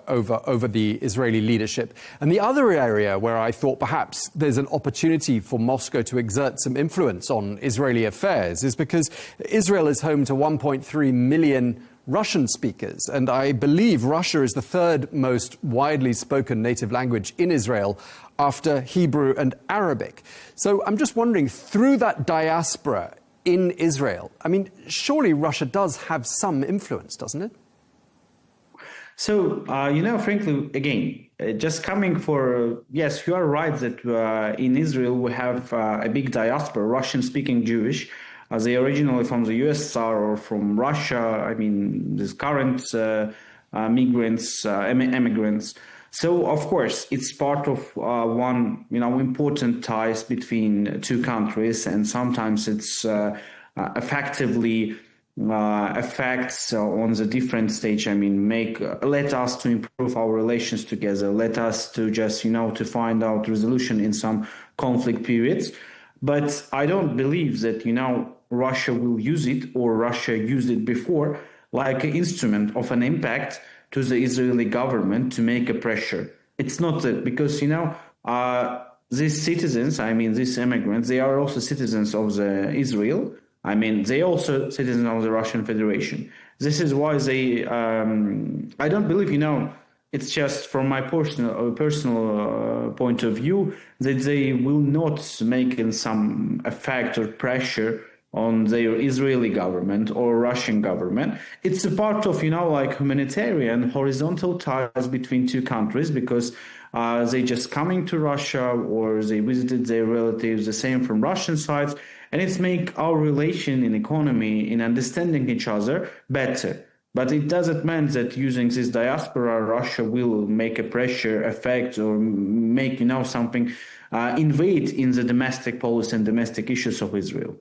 the Israeli leadership. And the other area where I thought perhaps there's an opportunity for Moscow to exert some influence on Israeli affairs is because Israel is home to 1.3 million Russian speakers, and I believe Russia is the third most widely spoken native language in Israel after Hebrew and Arabic. So I'm just wondering, through that diaspora in Israel, surely Russia does have some influence, doesn't it? So, frankly, again, just coming yes, you are right that in Israel we have a big diaspora, Russian-speaking Jewish. They originally from the USSR or from Russia. These current immigrants. So, of course, it's part of one, important ties between two countries, and sometimes it's effectively effects on the different stage. Let us to improve our relations together. Let us to just, to find out resolution in some conflict periods. But I don't believe that, Russia will use it, or Russia used it before, like an instrument of an impact to the Israeli government to make a pressure. It's not that, because, these citizens, these immigrants, they are also citizens of Israel. They also citizens of the Russian Federation. This is why they, I don't believe, it's just from my personal point of view that they will not make some effect or pressure on their Israeli government or Russian government. It's a part of, humanitarian horizontal ties between two countries, because they just coming to Russia or they visited their relatives, the same from Russian sides, and it's make our relation in economy, in understanding each other better. But it doesn't mean that using this diaspora, Russia will make a pressure effect or make, something invade in the domestic policy and domestic issues of Israel.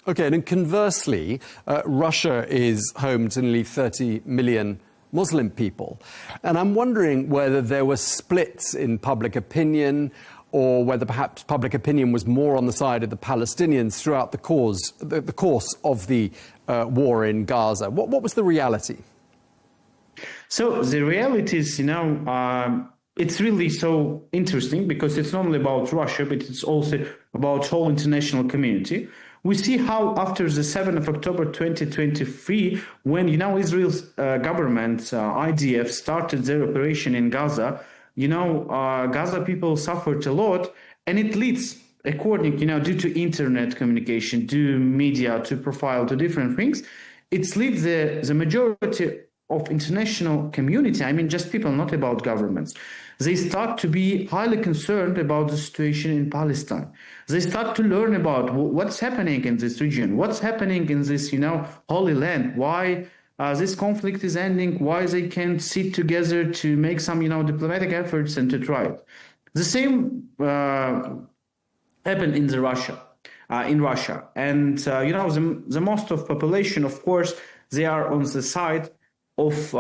Okay, and conversely, Russia is home to nearly 30 million Muslim people. And I'm wondering whether there were splits in public opinion, or whether perhaps public opinion was more on the side of the Palestinians throughout the course of the war in Gaza. What was the reality? So the reality is, it's really so interesting, because it's not only about Russia, but it's also about whole international community. We see how after the 7th of October 2023, when, Israel's government, IDF, started their operation in Gaza, Gaza people suffered a lot, and it leads, according, due to internet communication, to media, to profile, to different things, it leads the majority of international community, just people, not about governments. They start to be highly concerned about the situation in Palestine. They start to learn about what's happening in this region, what's happening in this, Holy Land, why this conflict is ending, why they can sit together to make some, diplomatic efforts and to try it. The same happened in Russia. And, the most of population, of course, they are on the side of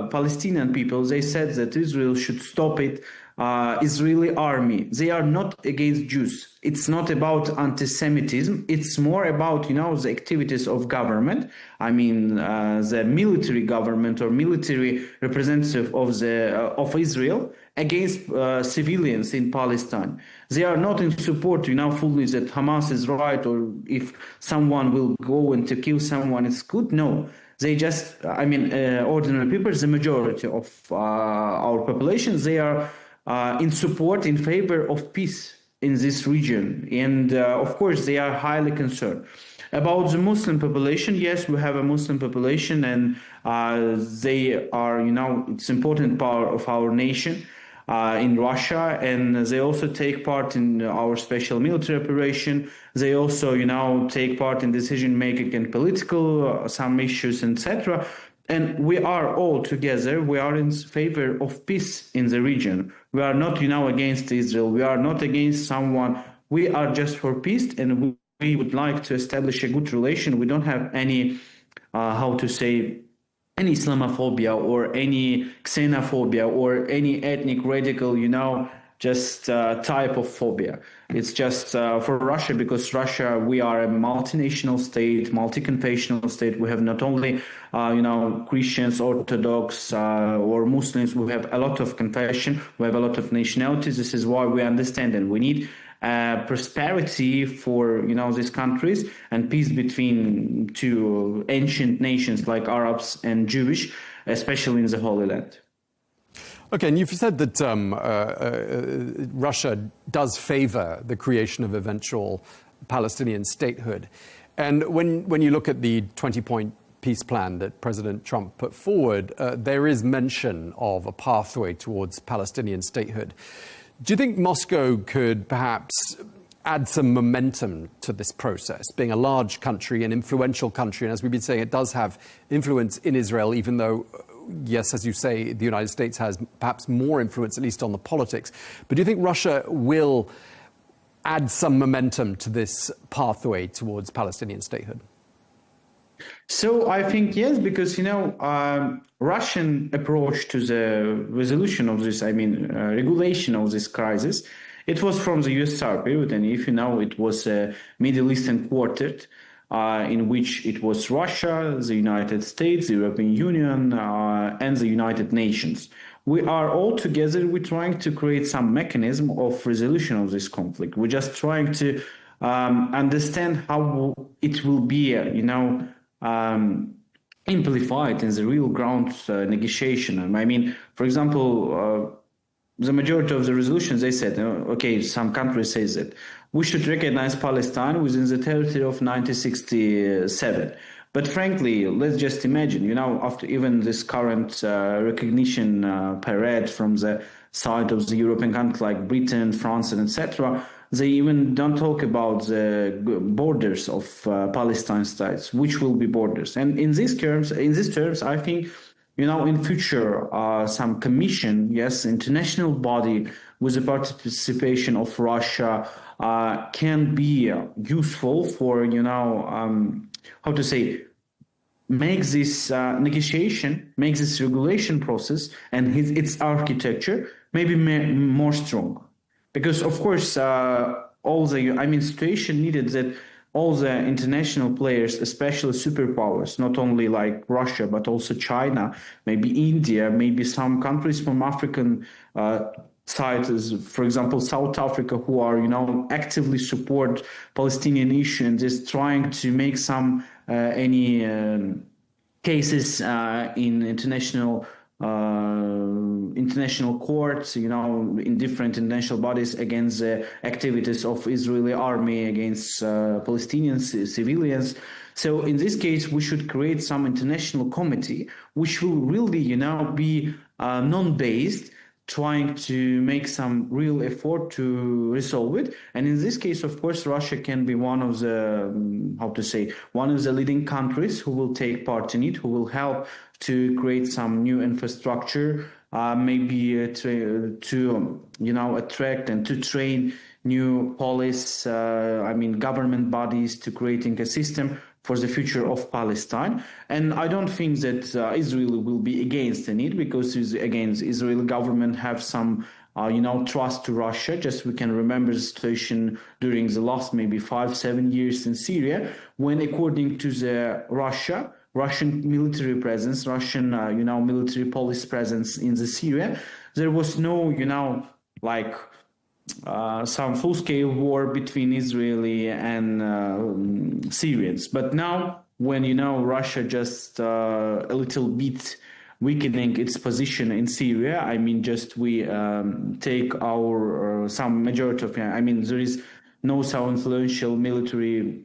Palestinian people. They said that Israel should stop it. Israeli army, they are not against Jews. It's not about anti-Semitism. It's more about, the activities of government. The military government or military representative of Israel against civilians in Palestine. They are not in support, fully that Hamas is right, or if someone will go and to kill someone, it's good. No. They just, ordinary people, the majority of our population, they are in support, in favor of peace in this region. And of course, they are highly concerned. About the Muslim population, yes, we have a Muslim population, and they are, it's important part of our nation in Russia, and they also take part in our special military operation. They also, take part in decision making and political some issues, etc. And we are all together. We are in favor of peace in the region. We are not, against Israel. We are not against someone. We are just for peace, and we would like to establish a good relation. We don't have any, any Islamophobia or any xenophobia or any ethnic radical, just type of phobia. It's just for Russia, because Russia, we are a multinational state, multi-confessional state. We have not only, Christians, Orthodox, or Muslims. We have a lot of confession. We have a lot of nationalities. This is why we understand, and we need prosperity for these countries and peace between two ancient nations like Arabs and Jewish, especially in the Holy Land. Okay, and you've said that Russia does favor the creation of eventual Palestinian statehood. And when you look at the 20-point peace plan that President Trump put forward, there is mention of a pathway towards Palestinian statehood. Do you think Moscow could perhaps add some momentum to this process, being a large country, an influential country? And as we've been saying, it does have influence in Israel, even though, yes, as you say, the United States has perhaps more influence, at least on the politics. But do you think Russia will add some momentum to this pathway towards Palestinian statehood? So I think yes, because, Russian approach to the resolution of this, regulation of this crisis, it was from the USSR period. And if it was a Middle Eastern quartet in which it was Russia, the United States, the European Union, and the United Nations. We are all together, we're trying to create some mechanism of resolution of this conflict. We're just trying to understand how it will be, amplified in the real ground negotiation. For example, the majority of the resolutions, they said, some countries say that we should recognize Palestine within the territory of 1967. But frankly, let's just imagine, after even this current recognition parade from the side of the European countries like Britain, France, and etc., they even don't talk about the borders of Palestine states, which will be borders. And in these terms, I think, in future, some commission, yes, international body with the participation of Russia can be useful for, make this negotiation, make this regulation process and its architecture maybe more strong. Because, of course, situation needed that all the international players, especially superpowers, not only like Russia, but also China, maybe India, maybe some countries from African side, for example, South Africa, who are, actively support Palestinian issue and just trying to make some cases in international courts, in different international bodies against the activities of Israeli army against Palestinian civilians. So in this case, we should create some international committee, which will really, be non-based, trying to make some real effort to resolve it. And in this case, of course, Russia can be one of the, one of the leading countries who will take part in it, who will help to create some new infrastructure, maybe to attract and to train new police, government bodies to creating a system for the future of Palestine. And I don't think that Israel will be against it, because again, the Israeli government have some trust to Russia. Just we can remember the situation during the last maybe 5-7 years in Syria, when according to the Russian military presence, Russian military police presence in the Syria, there was no some full-scale war between Israeli and Syrians. But now, when Russia just a little bit weakening its position in Syria, I mean, just we take our some majority of, there is no so influential military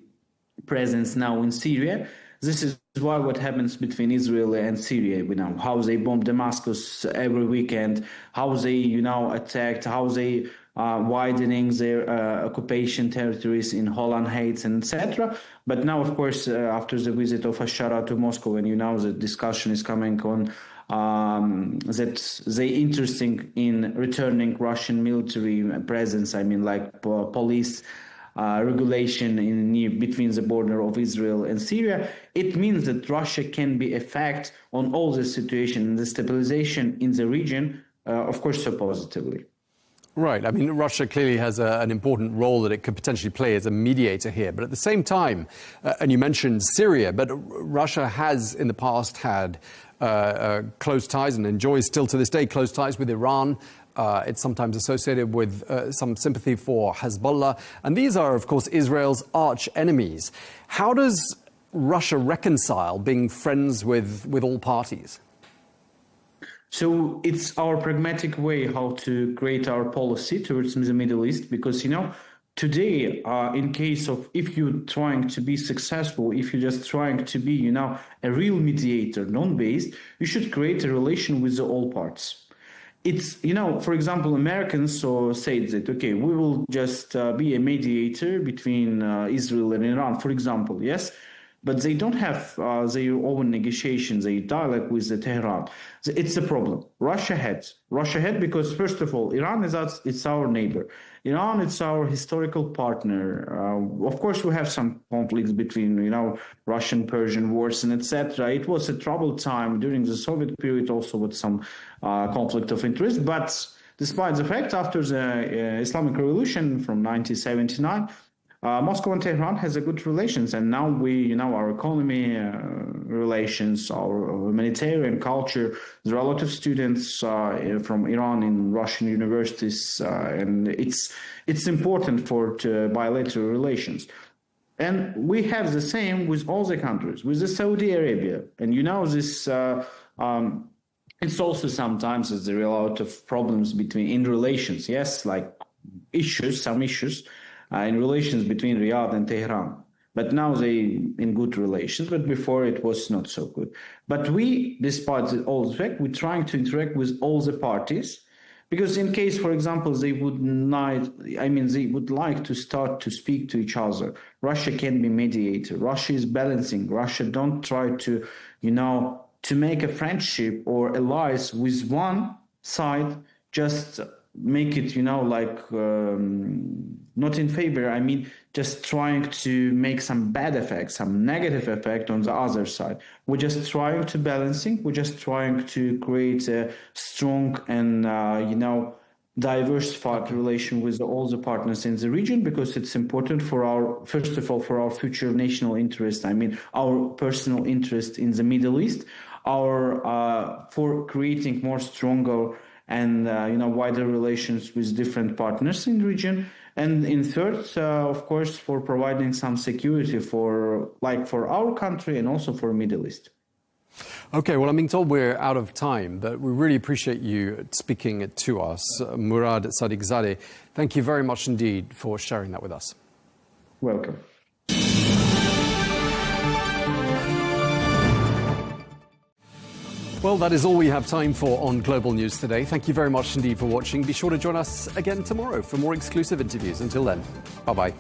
presence now in Syria. This is why what happens between Israel and Syria, how they bomb Damascus every weekend, how they, attacked, how they widening their occupation territories in Golan Heights, and etc. But now, of course, after the visit of Ashara to Moscow, and the discussion is coming on that they interested in returning Russian military presence, like police regulation between the border of Israel and Syria, it means that Russia can be effect on all the situation and the stabilization in the region, of course, so positively. Right. I mean, Russia clearly has an important role that it could potentially play as a mediator here. But at the same time, and you mentioned Syria, but Russia has in the past had close ties and enjoys still to this day close ties with Iran. It's sometimes associated with some sympathy for Hezbollah. And these are, of course, Israel's arch enemies. How does Russia reconcile being friends with all parties? So it's our pragmatic way how to create our policy towards the Middle East, because, today, in case of if you're trying to be successful, if you're just trying to be, a real mediator, non-based, you should create a relation with all parts. It's, for example, Americans said that, okay, we will just be a mediator between Israel and Iran, for example, yes? But they don't have their own negotiations, their dialogue with Tehran. It's a problem. Russia had because, first of all, Iran it's our neighbor. Iran, it's our historical partner. Of course, we have some conflicts between, Russian-Persian wars and etc. It was a troubled time during the Soviet period, also with some conflict of interest. But despite the fact, after the Islamic Revolution from 1979, Moscow and Tehran has a good relations, and now we, our economy relations, our humanitarian culture. There are a lot of students from Iran in Russian universities, and it's important for bilateral relations. And we have the same with all the countries, with the Saudi Arabia, and this. It's also sometimes there are a lot of problems in relations. Yes, like some issues. In relations between Riyadh and Tehran. But now they in good relations, but before it was not so good. But we, despite all the fact, we're trying to interact with all the parties, because in case, for example, they would like to start to speak to each other, Russia can be mediator. Russia is balancing. Russia don't try to, to make a friendship or alliance with one side, just make it, not in favor. Just trying to make some bad effect, some negative effect on the other side. We're just trying to balancing. We're just trying to create a strong and, diversified relation with all the partners in the region, because it's important for first of all, for our future national interest. Our personal interest in the Middle East, for creating more stronger and wider relations with different partners in the region, and in third, of course, for providing some security for our country and also for Middle East. Okay, well, I'm being told we're out of time, but we really appreciate you speaking to us, Murad Sadiqzadeh. Thank you very much indeed for sharing that with us. Welcome. Well, that is all we have time for on Global News today. Thank you very much indeed for watching. Be sure to join us again tomorrow for more exclusive interviews. Until then, bye-bye.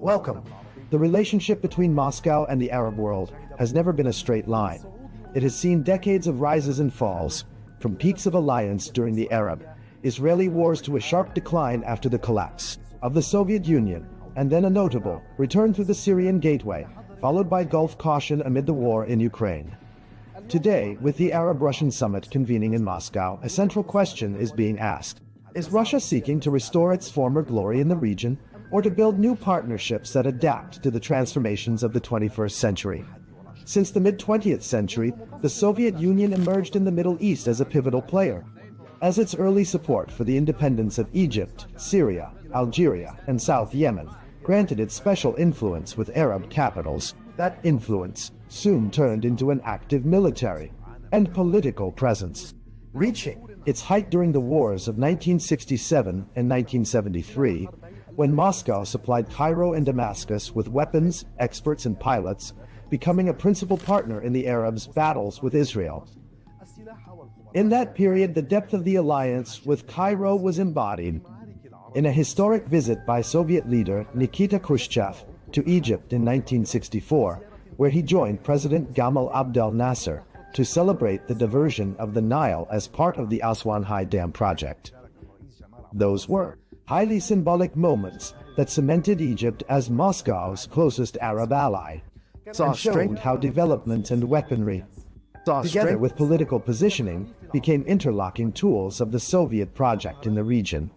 Welcome. The relationship between Moscow and the Arab world has never been a straight line. It has seen decades of rises and falls, from peaks of alliance during the Arab-Israeli wars to a sharp decline after the collapse of the Soviet Union, and then a notable return through the Syrian gateway, followed by Gulf caution amid the war in Ukraine. Today, with the Arab-Russian summit convening in Moscow, a central question is being asked. Is Russia seeking to restore its former glory in the region, or to build new partnerships that adapt to the transformations of the 21st century? Since the mid-20th century, the Soviet Union emerged in the Middle East as a pivotal player. As its early support for the independence of Egypt, Syria, Algeria, and South Yemen granted it special influence with Arab capitals, that influence soon turned into an active military and political presence, reaching its height during the wars of 1967 and 1973, when Moscow supplied Cairo and Damascus with weapons, experts, and pilots, becoming a principal partner in the Arabs' battles with Israel. In that period, the depth of the alliance with Cairo was embodied in a historic visit by Soviet leader Nikita Khrushchev to Egypt in 1964, where he joined President Gamal Abdel Nasser to celebrate the diversion of the Nile as part of the Aswan High Dam project. Those were highly symbolic moments that cemented Egypt as Moscow's closest Arab ally, and showed how development and weaponry, together with political positioning, became interlocking tools of the Soviet project in the region.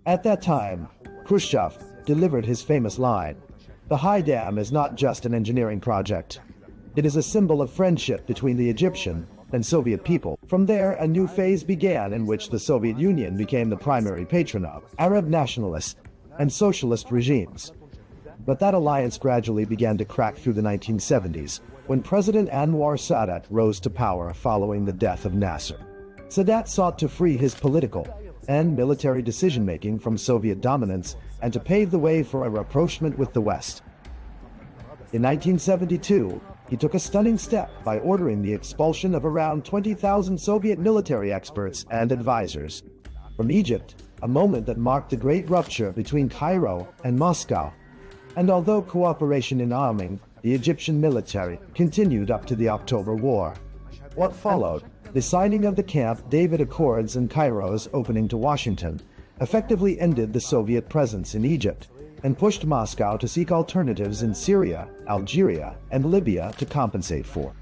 At that time, Khrushchev delivered his famous line, "The High Dam is not just an engineering project. It is a symbol of friendship between the Egyptian and Soviet people." From there, a new phase began in which the Soviet Union became the primary patron of Arab nationalist and socialist regimes. But that alliance gradually began to crack through the 1970s, when President Anwar Sadat rose to power following the death of Nasser. Sadat sought to free his political and military decision-making from Soviet dominance and to pave the way for a rapprochement with the West. In 1972, he took a stunning step by ordering the expulsion of around 20,000 Soviet military experts and advisors from Egypt, a moment that marked the great rupture between Cairo and Moscow. And although cooperation in arming the Egyptian military continued up to the October War, what followed, the signing of the Camp David Accords and Cairo's opening to Washington, effectively ended the Soviet presence in Egypt and pushed Moscow to seek alternatives in Syria, Algeria, and Libya to compensate for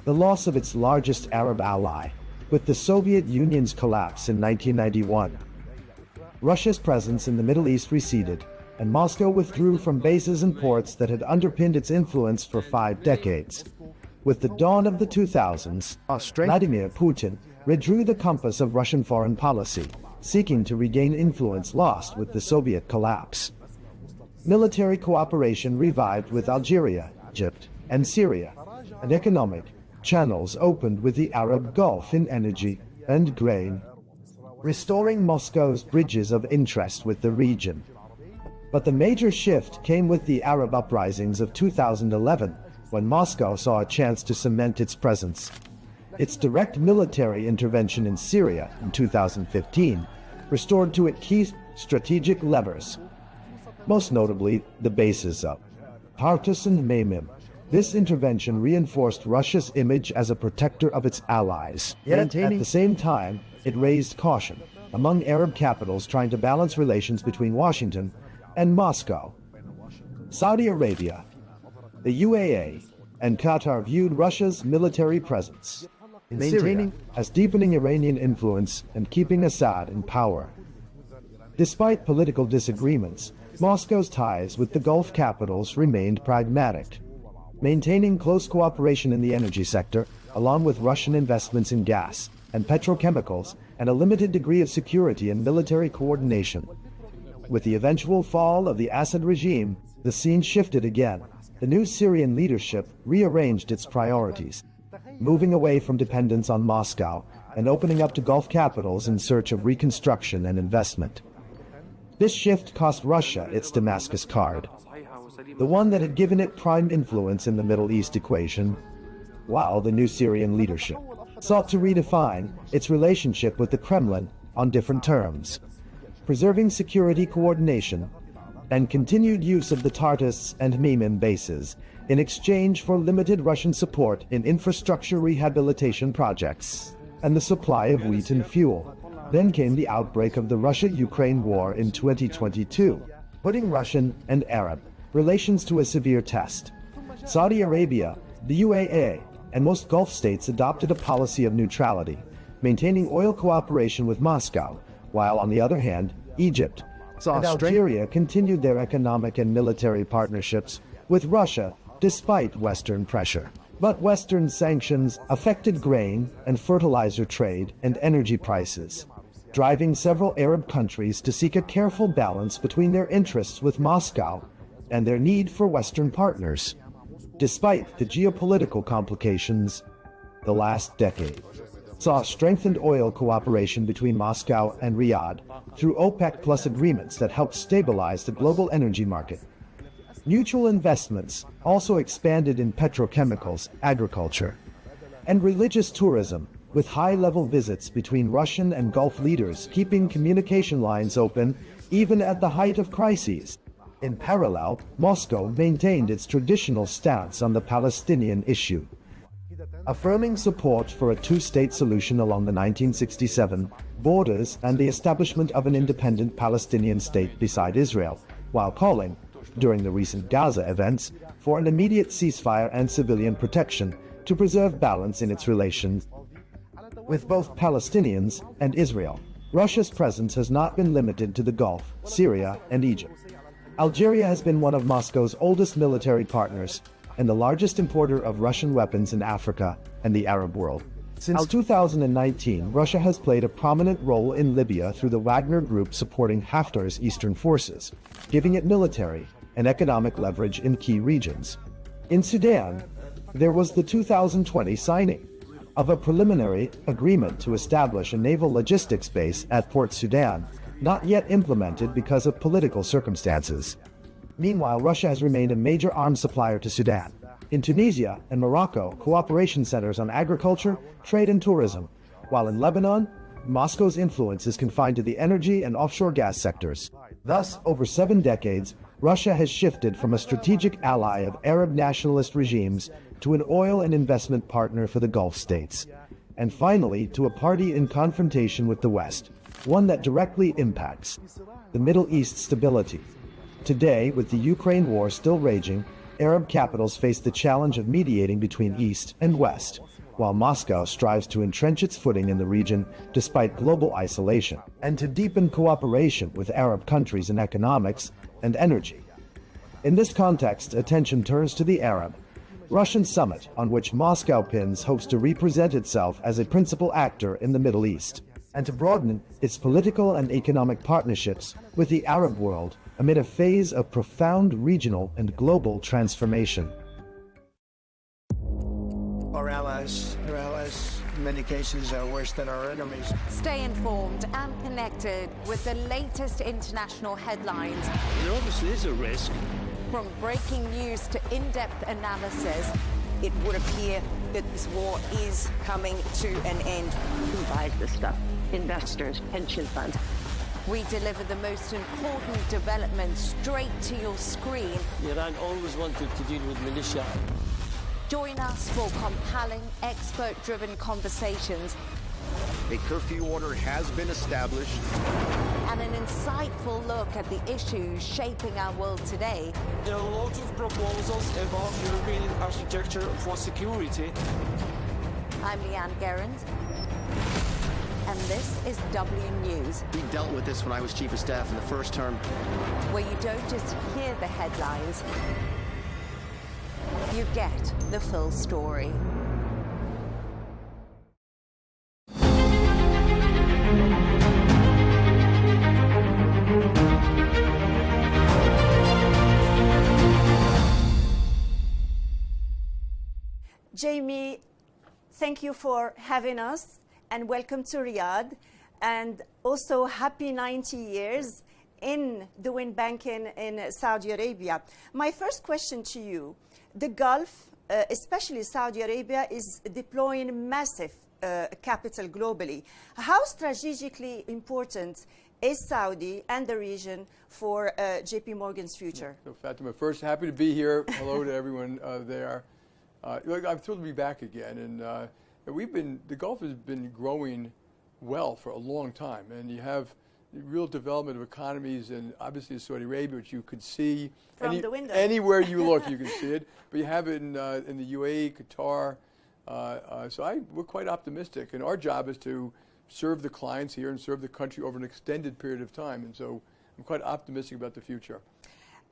the loss of its largest Arab ally, with the Soviet Union's collapse in 1991. Russia's presence in the Middle East receded, and Moscow withdrew from bases and ports that had underpinned its influence for 5 decades. With the dawn of the 2000s, Vladimir Putin redrew the compass of Russian foreign policy, seeking to regain influence lost with the Soviet collapse. Military cooperation revived with Algeria, Egypt, and Syria, and economic channels opened with the Arab Gulf in energy and grain, restoring Moscow's bridges of interest with the region. But the major shift came with the Arab uprisings of 2011, when Moscow saw a chance to cement its presence. Its direct military intervention in Syria in 2015 restored to it key strategic levers, most notably the bases of Tartus and Memim. This intervention reinforced Russia's image as a protector of its allies. Yet at the same time, it raised caution among Arab capitals trying to balance relations between Washington and Moscow. Saudi Arabia, the UAE, and Qatar viewed Russia's military presence in Syria as deepening Iranian influence and keeping Assad in power. Despite political disagreements, Moscow's ties with the Gulf capitals remained pragmatic, maintaining close cooperation in the energy sector, along with Russian investments in gas and petrochemicals, and a limited degree of security and military coordination. With the eventual fall of the Assad regime, the scene shifted again. The new Syrian leadership rearranged its priorities, moving away from dependence on Moscow and opening up to Gulf capitals in search of reconstruction and investment. This shift cost Russia its Damascus card, the one that had given it prime influence in the Middle East equation, while the new Syrian leadership sought to redefine its relationship with the Kremlin on different terms, preserving security coordination and continued use of the Tartus and Memim bases in exchange for limited Russian support in infrastructure rehabilitation projects and the supply of wheat and fuel. Then came the outbreak of the Russia-Ukraine war in 2022, putting Russian and Arab relations to a severe test. Saudi Arabia, the UAE, and most Gulf states adopted a policy of neutrality, maintaining oil cooperation with Moscow, while on the other hand, Egypt and Algeria continued their economic and military partnerships with Russia despite Western pressure. But Western sanctions affected grain and fertilizer trade and energy prices, driving several Arab countries to seek a careful balance between their interests with Moscow and their need for Western partners. Despite the geopolitical complications, the last decade saw strengthened oil cooperation between Moscow and Riyadh through OPEC Plus agreements that helped stabilize the global energy market. Mutual investments also expanded in petrochemicals, agriculture, and religious tourism, with high-level visits between Russian and Gulf leaders keeping communication lines open even at the height of crises. In parallel, Moscow maintained its traditional stance on the Palestinian issue, affirming support for a two-state solution along the 1967 borders and the establishment of an independent Palestinian state beside Israel, while calling, during the recent Gaza events, for an immediate ceasefire and civilian protection to preserve balance in its relations with both Palestinians and Israel. Russia's presence has not been limited to the Gulf, Syria, and Egypt. Algeria has been one of Moscow's oldest military partners and the largest importer of Russian weapons in Africa and the Arab world. Since 2019, Russia has played a prominent role in Libya through the Wagner Group supporting Haftar's eastern forces, giving it military and economic leverage in key regions. In Sudan, there was the 2020 signing of a preliminary agreement to establish a naval logistics base at Port Sudan, not yet implemented because of political circumstances. Meanwhile, Russia has remained a major arms supplier to Sudan. In Tunisia and Morocco, cooperation centers on agriculture, trade, and tourism, while in Lebanon, Moscow's influence is confined to the energy and offshore gas sectors. Thus, over 7 decades, Russia has shifted from a strategic ally of Arab nationalist regimes to an oil and investment partner for the Gulf states, and finally to a party in confrontation with the West, one that directly impacts the Middle East stability. Today, with the Ukraine war still raging, Arab capitals face the challenge of mediating between East and West, while Moscow strives to entrench its footing in the region despite global isolation, and to deepen cooperation with Arab countries in economics and energy. In this context, attention turns to the Arab-Russian summit, on which Moscow pins hopes to represent itself as a principal actor in the Middle East, and to broaden its political and economic partnerships with the Arab world amid a phase of profound regional and global transformation. Our allies, their allies, in many cases, are worse than our enemies. Stay informed and connected with the latest international headlines. There obviously is a risk. From breaking news to in-depth analysis, it would appear that this war is coming to an end. Who buys this stuff? Investors, pension funds. we deliver the most important developments straight to your screen. Iran always wanted to deal with militia. Join us for compelling, expert-driven conversations. A curfew order has been established. And an insightful look at the issues shaping our world today. There are lots of proposals about European architecture for security. I'm Leigh Ann Gerrans, and this is W News. We dealt with this when I was Chief of Staff in the first term. Where you don't just hear the headlines, you get the full story. Jamie, thank you for having us and welcome to Riyadh, and also happy 90 years in doing banking in Saudi Arabia. My first question to you, the Gulf, especially Saudi Arabia, is deploying massive capital globally. How strategically important is Saudi and the region for JP Morgan's future? So Fatima, first, happy to be here. Hello to everyone there. I'm thrilled to be back again, and the Gulf has been growing well for a long time, and you have real development of economies, and obviously Saudi Arabia, which you could see from the window. Anywhere you look, you can see it. But you have it in the UAE, Qatar. So we're quite optimistic, and our job is to serve the clients here and serve the country over an extended period of time. And so I'm quite optimistic about the future.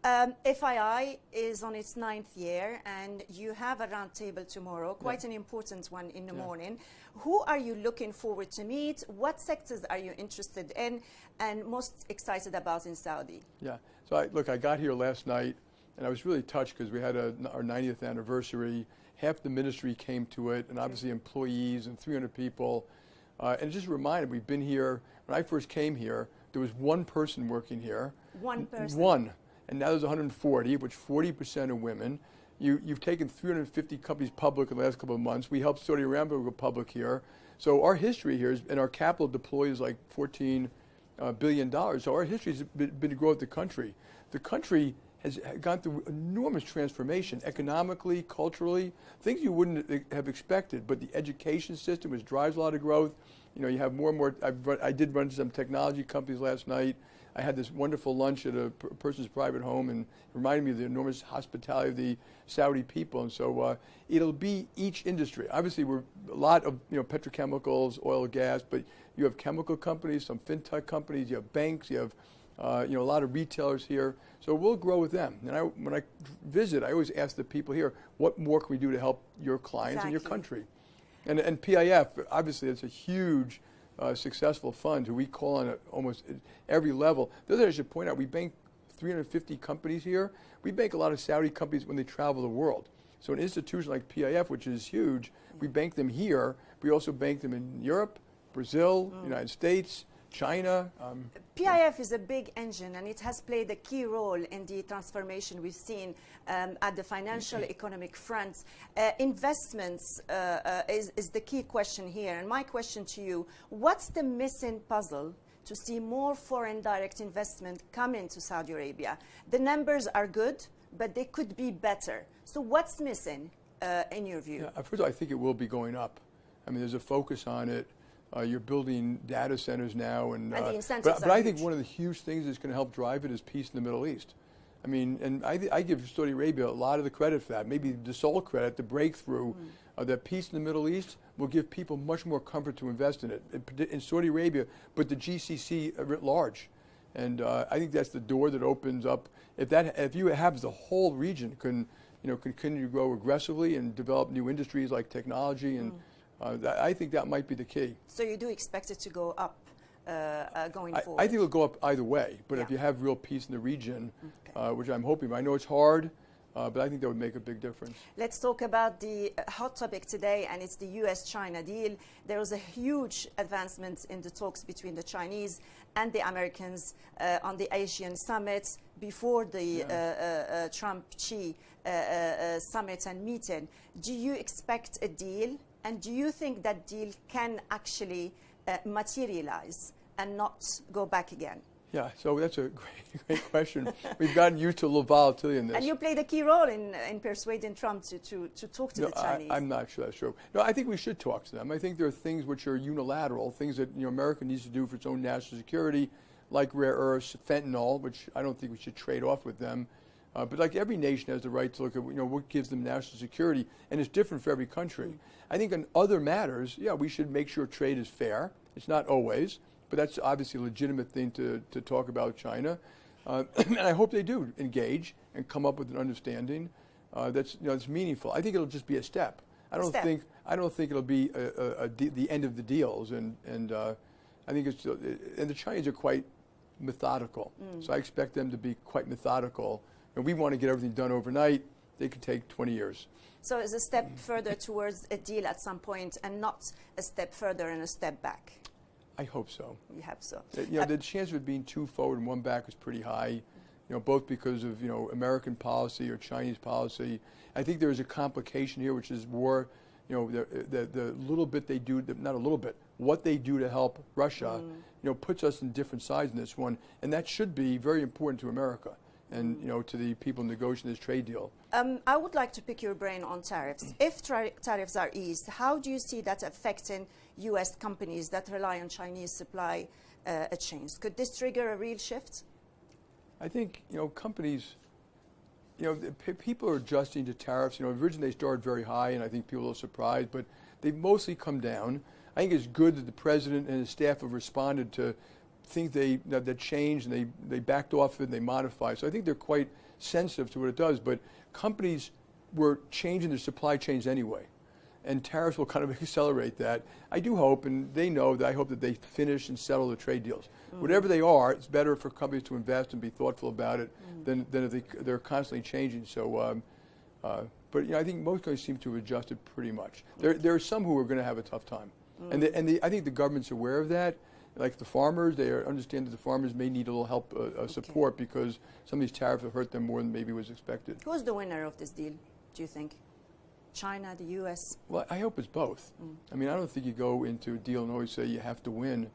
FII is on its 9th year, and you have a roundtable tomorrow, quite an important one in the morning. Who are you looking forward to meet? What sectors are you interested in and most excited about in Saudi? Yeah, so I got here last night, and I was really touched because we had our 90th anniversary. Half the ministry came to it, and obviously employees and 300 people. And it just reminded, we've been here, when I first came here, there was one person working here. One person? One. And now there's 140, of which 40% are women. You've taken 350 companies public in the last couple of months. We helped Saudi Aramco go public here. So our history here is, and our capital deployed is like $14 billion. So our history has been to grow the country. The country has gone through enormous transformation, economically, culturally, things you wouldn't have expected. But the education system, which drives a lot of growth, you know, you have more and more. I did run some technology companies last night. I had this wonderful lunch at a person's private home, and it reminded me of the enormous hospitality of the Saudi people. And so it'll be each industry. Obviously, we're a lot of petrochemicals, oil, gas, but you have chemical companies, some fintech companies, you have banks, you have a lot of retailers here. So we'll grow with them. And when I visit, I always ask the people here, what more can we do to help your clients and your country? And PIF, obviously, it's a huge successful fund who we call on at almost every level. The other thing I should point out, we bank 350 companies here. We bank a lot of Saudi companies when they travel the world. So an institution like PIF, which is huge, we bank them here. We also bank them in Europe, Brazil, United States, China. PIF is a big engine, and it has played a key role in the transformation we've seen at the financial economic front. Investments is the key question here. And my question to you, what's the missing puzzle to see more foreign direct investment come into Saudi Arabia? The numbers are good, but they could be better. So what's missing in your view? Yeah, first of all, I think it will be going up. I mean, there's a focus on it. You're building data centers now, and the incentives but I think one of the huge things that's going to help drive it is peace in the Middle East. I mean, and I give Saudi Arabia a lot of the credit for that, maybe the sole credit, the breakthrough. That peace in the Middle East will give people much more comfort to invest in it, in Saudi Arabia, but the GCC writ large. And I think that's the door that opens up. If you have the whole region can continue to grow aggressively and develop new industries like technology and I think that might be the key. So you do expect it to go up going forward? I think it'll go up either way. But if you have real peace in the region, which I'm hoping, I know it's hard, but I think that would make a big difference. Let's talk about the hot topic today, and it's the US-China deal. There was a huge advancement in the talks between the Chinese and the Americans on the Asian summit before the Trump-Xi summit and meeting. Do you expect a deal? And do you think that deal can actually materialize and not go back again? Yeah, so that's a great question. We've gotten used to a little volatility in this. And you played a key role in persuading Trump to talk to the Chinese. I'm not sure that's true. No, I think we should talk to them. I think there are things which are unilateral, things that America needs to do for its own national security, like rare earths, fentanyl, which I don't think we should trade off with them. But like every nation has the right to look at what gives them national security, and it's different for every country. I think on other matters, we should make sure trade is fair. It's not always, but that's obviously a legitimate thing to talk about with China. And I hope they do engage and come up with an understanding that's meaningful. I think it'll just be a step. I don't think it'll be the end of the deals. And I think and the Chinese are quite methodical, so I expect them to be quite methodical. And we want to get everything done overnight. They could take 20 years. So it's a step further towards a deal at some point and not a step further and a step back? I hope so. You hope so. The chance of it being two forward and one back is pretty high, both because of, American policy or Chinese policy. I think there's a complication here, which is war. The little bit they do, not a little bit, what they do to help Russia, puts us in different sides in this one. And that should be very important to America and to the people negotiating this trade deal. I would like to pick your brain on tariffs. If tariffs are eased, how do you see that affecting U.S. companies that rely on Chinese supply chains? Could this trigger a real shift? I think companies, people are adjusting to tariffs. Originally they started very high, and I think people are surprised, but they've mostly come down. I think it's good that the president and his staff have responded to things that changed, and they backed off it and they modified. So I think they're quite sensitive to what it does. But companies were changing their supply chains anyway, and tariffs will kind of accelerate that. I do hope, and they know that I hope that they finish and settle the trade deals. Whatever they are, it's better for companies to invest and be thoughtful about it than if they're constantly changing. So, but I think most companies seem to have adjusted pretty much. There are some who are going to have a tough time, and I think the government's aware of that. Like the farmers, they understand that the farmers may need a little help, support, because some of these tariffs have hurt them more than maybe was expected. Who's the winner of this deal, do you think? China, the U.S.? Well, I hope it's both. I mean, I don't think you go into a deal and always say you have to win.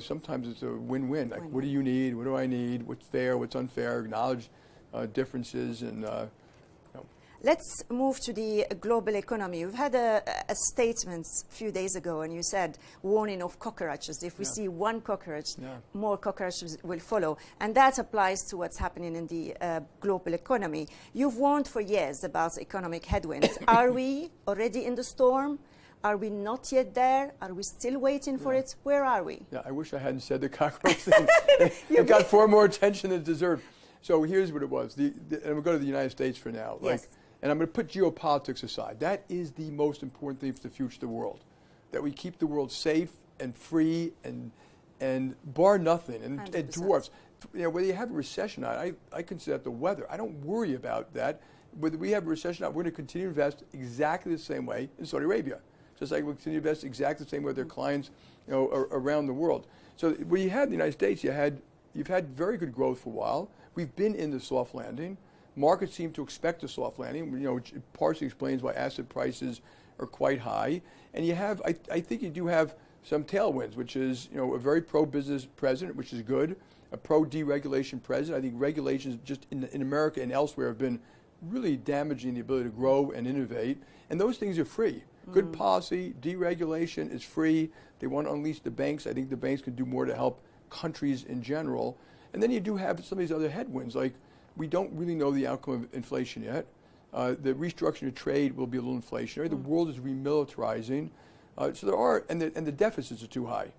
Sometimes it's a win-win. Like, what do you need? What do I need? What's fair? What's unfair? Acknowledge differences and. Let's move to the global economy. You've had a statement a few days ago, and you said warning of cockroaches. If we see one cockroach, more cockroaches will follow. And that applies to what's happening in the global economy. You've warned for years about economic headwinds. Are we already in the storm? Are we not yet there? Are we still waiting for it? Where are we? Yeah, I wish I hadn't said the cockroach thing. It got far more attention than it deserved. So here's what it was. And we'll go to the United States for now. Yes. And I'm going to put geopolitics aside. That is the most important thing for the future of the world, that we keep the world safe and free and bar nothing and dwarfs. Whether you have a recession or not, I consider that the weather. I don't worry about that. Whether we have a recession or not, we're going to continue to invest exactly the same way in Saudi Arabia, just like we continue to invest exactly the same way with their clients around the world. So when you have the United States, you've had very good growth for a while. We've been in the soft landing. Markets seem to expect a soft landing, which partially explains why asset prices are quite high. And you have, I think you do have some tailwinds, which is, a very pro-business president, which is good, a pro-deregulation president. I think regulations just in America and elsewhere have been really damaging the ability to grow and innovate. And those things are free. Good policy, deregulation is free. They want to unleash the banks. I think the banks can do more to help countries in general. And then you do have some of these other headwinds, like we don't really know the outcome of inflation yet. The restructuring of trade will be a little inflationary. The world is remilitarizing. So there are, and the deficits are too high.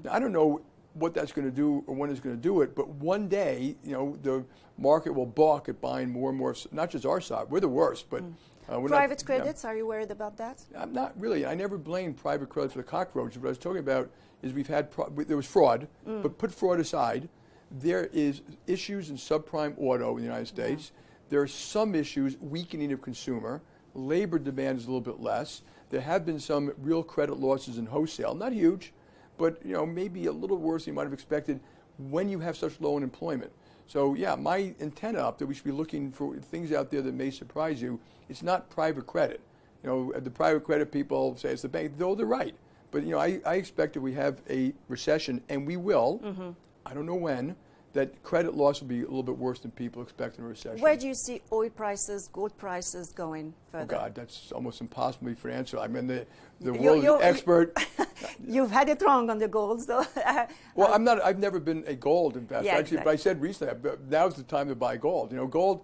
Now, I don't know what that's going to do or when it's going to do it, but one day, the market will balk at buying more and more, not just our side, we're the worst, but private credits, are you worried about that? I'm not really. I never blamed private credit for the cockroaches. What I was talking about is there was fraud, but put fraud aside, there is issues in subprime auto in the United States. There are some issues, weakening of consumer. Labor demand is a little bit less. There have been some real credit losses in wholesale, not huge, but maybe a little worse than you might have expected when you have such low unemployment. So yeah, my antenna up that we should be looking for things out there that may surprise you. It's not private credit. The private credit people say it's the bank. Though they're right, but I expect if we have a recession, and we will. I don't know when, that credit loss will be a little bit worse than people expect in a recession. Where do you see oil prices, gold prices going further? Oh God, that's almost impossible for an answer. I mean, the world is expert. You've had it wrong on the gold, though. Well, I've never been a gold investor. Yeah, Actually, but I said recently, now's the time to buy gold. Gold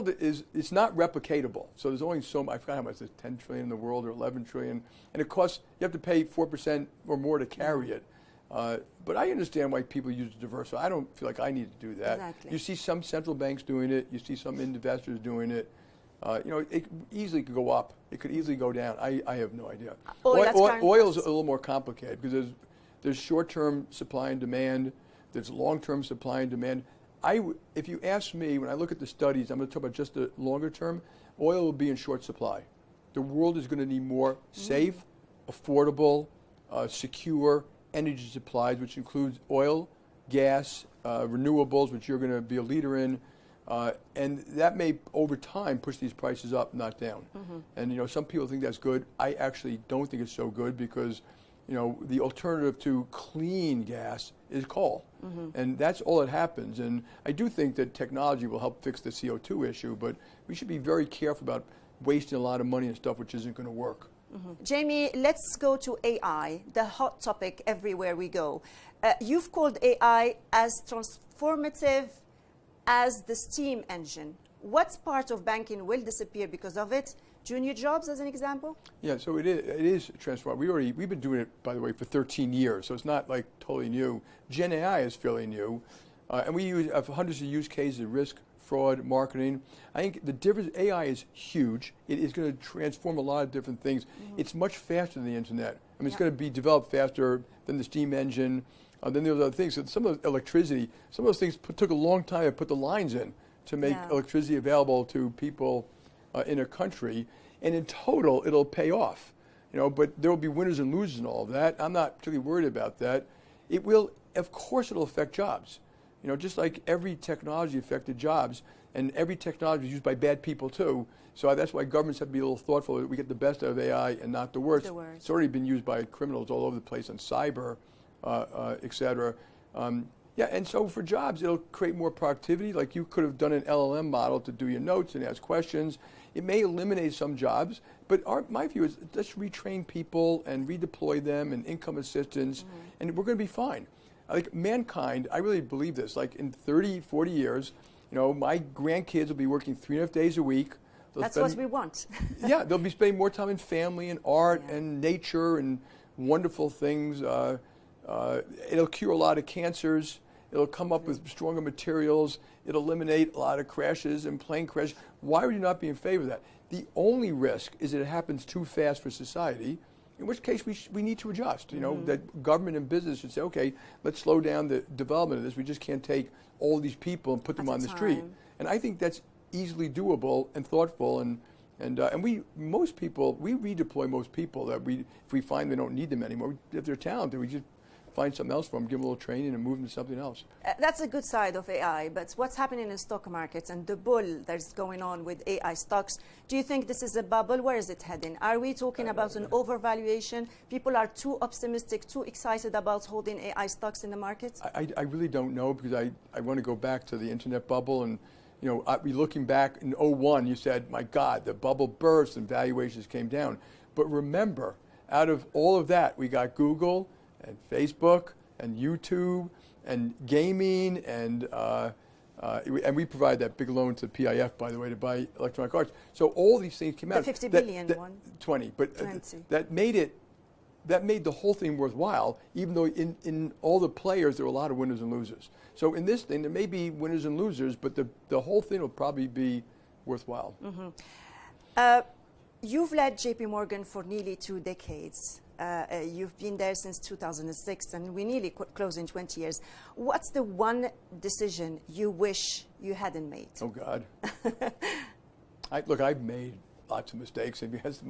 it's not replicatable. So there's only I forgot how much, there's 10 trillion in the world or 11 trillion. And it costs, you have to pay 4% or more to carry it. But I understand why people use diversify. I don't feel like I need to do that. Exactly. You see some central banks doing it. You see some investors doing it. It easily could go up. It could easily go down. I have no idea. Oil is a little more complicated because there's short-term supply and demand. There's long-term supply and demand. If you ask me, when I look at the studies, I'm going to talk about just the longer term, oil will be in short supply. The world is going to need more safe, affordable, secure energy supplies, which includes oil, gas, renewables, which you're going to be a leader in. And that may, over time, push these prices up, not down. And, some people think that's good. I actually don't think it's so good because, the alternative to clean gas is coal. And that's all that happens. And I do think that technology will help fix the CO2 issue, but we should be very careful about wasting a lot of money on stuff which isn't going to work. Jamie, let's go to AI, the hot topic everywhere we go. You've called AI as transformative as the steam engine. What part of banking will disappear because of it, junior jobs as an example? Yeah, so it is transformed. We've been doing it, by the way, for 13 years, so it's not like totally new. Gen AI is fairly new, and we have hundreds of use cases of risk, fraud, marketing. I think the difference, AI is huge. It is going to transform a lot of different things. It's much faster than the internet. I mean, it's going to be developed faster than the steam engine, than those other things. So some of the electricity, some of those things took a long time to put the lines in to make electricity available to people in a country. And in total, it'll pay off. But there will be winners and losers in all of that. I'm not particularly worried about that. It will, of course, it'll affect jobs. Just like every technology affected jobs, and every technology is used by bad people too. So that's why governments have to be a little thoughtful that we get the best out of AI and not the worst. It's already been used by criminals all over the place on cyber, et cetera. Yeah, and so for jobs, it'll create more productivity. Like you could have done an LLM model to do your notes and ask questions. It may eliminate some jobs, but my view is let's retrain people and redeploy them and income assistance, and we're going to be fine. Like mankind, I really believe this, like in 30, 40 years, my grandkids will be working 3.5 days a week. That's what we want. Yeah, they'll be spending more time in family and art and nature and wonderful things. It'll cure a lot of cancers. It'll come up with stronger materials. It'll eliminate a lot of crashes and plane crashes. Why would you not be in favor of that? The only risk is that it happens too fast for society, in which case we need to adjust. That government and business should say, okay, let's slow down the development of this. We just can't take all these people and put them on the street. And I think that's easily doable and thoughtful. And most people, we redeploy most people that if we find they don't need them anymore. If they're talented, we just find something else for them, give them a little training, and move them to something else. That's a good side of AI, but what's happening in stock markets and the bull that's going on with AI stocks, do you think this is a bubble? Where is it heading? Are we talking about an overvaluation? People are too optimistic, too excited about holding AI stocks in the market? I really don't know, because I want to go back to the internet bubble, and looking back in 2001, you said, my God, the bubble burst and valuations came down. But remember, out of all of that, we got Google and Facebook and YouTube and gaming, and we provide that big loan to PIF, by the way, to buy electronic arts. So all these things came out. The 50 billion one. 20, but 20. That made the whole thing worthwhile, even though in all the players there were a lot of winners and losers. So in this thing there may be winners and losers, but the whole thing will probably be worthwhile. You've led JP Morgan for nearly 2 decades. You've been there since 2006, and we're nearly closing 20 years. What's the one decision you wish you hadn't made? Oh, God. Look, I've made lots of mistakes. If you ask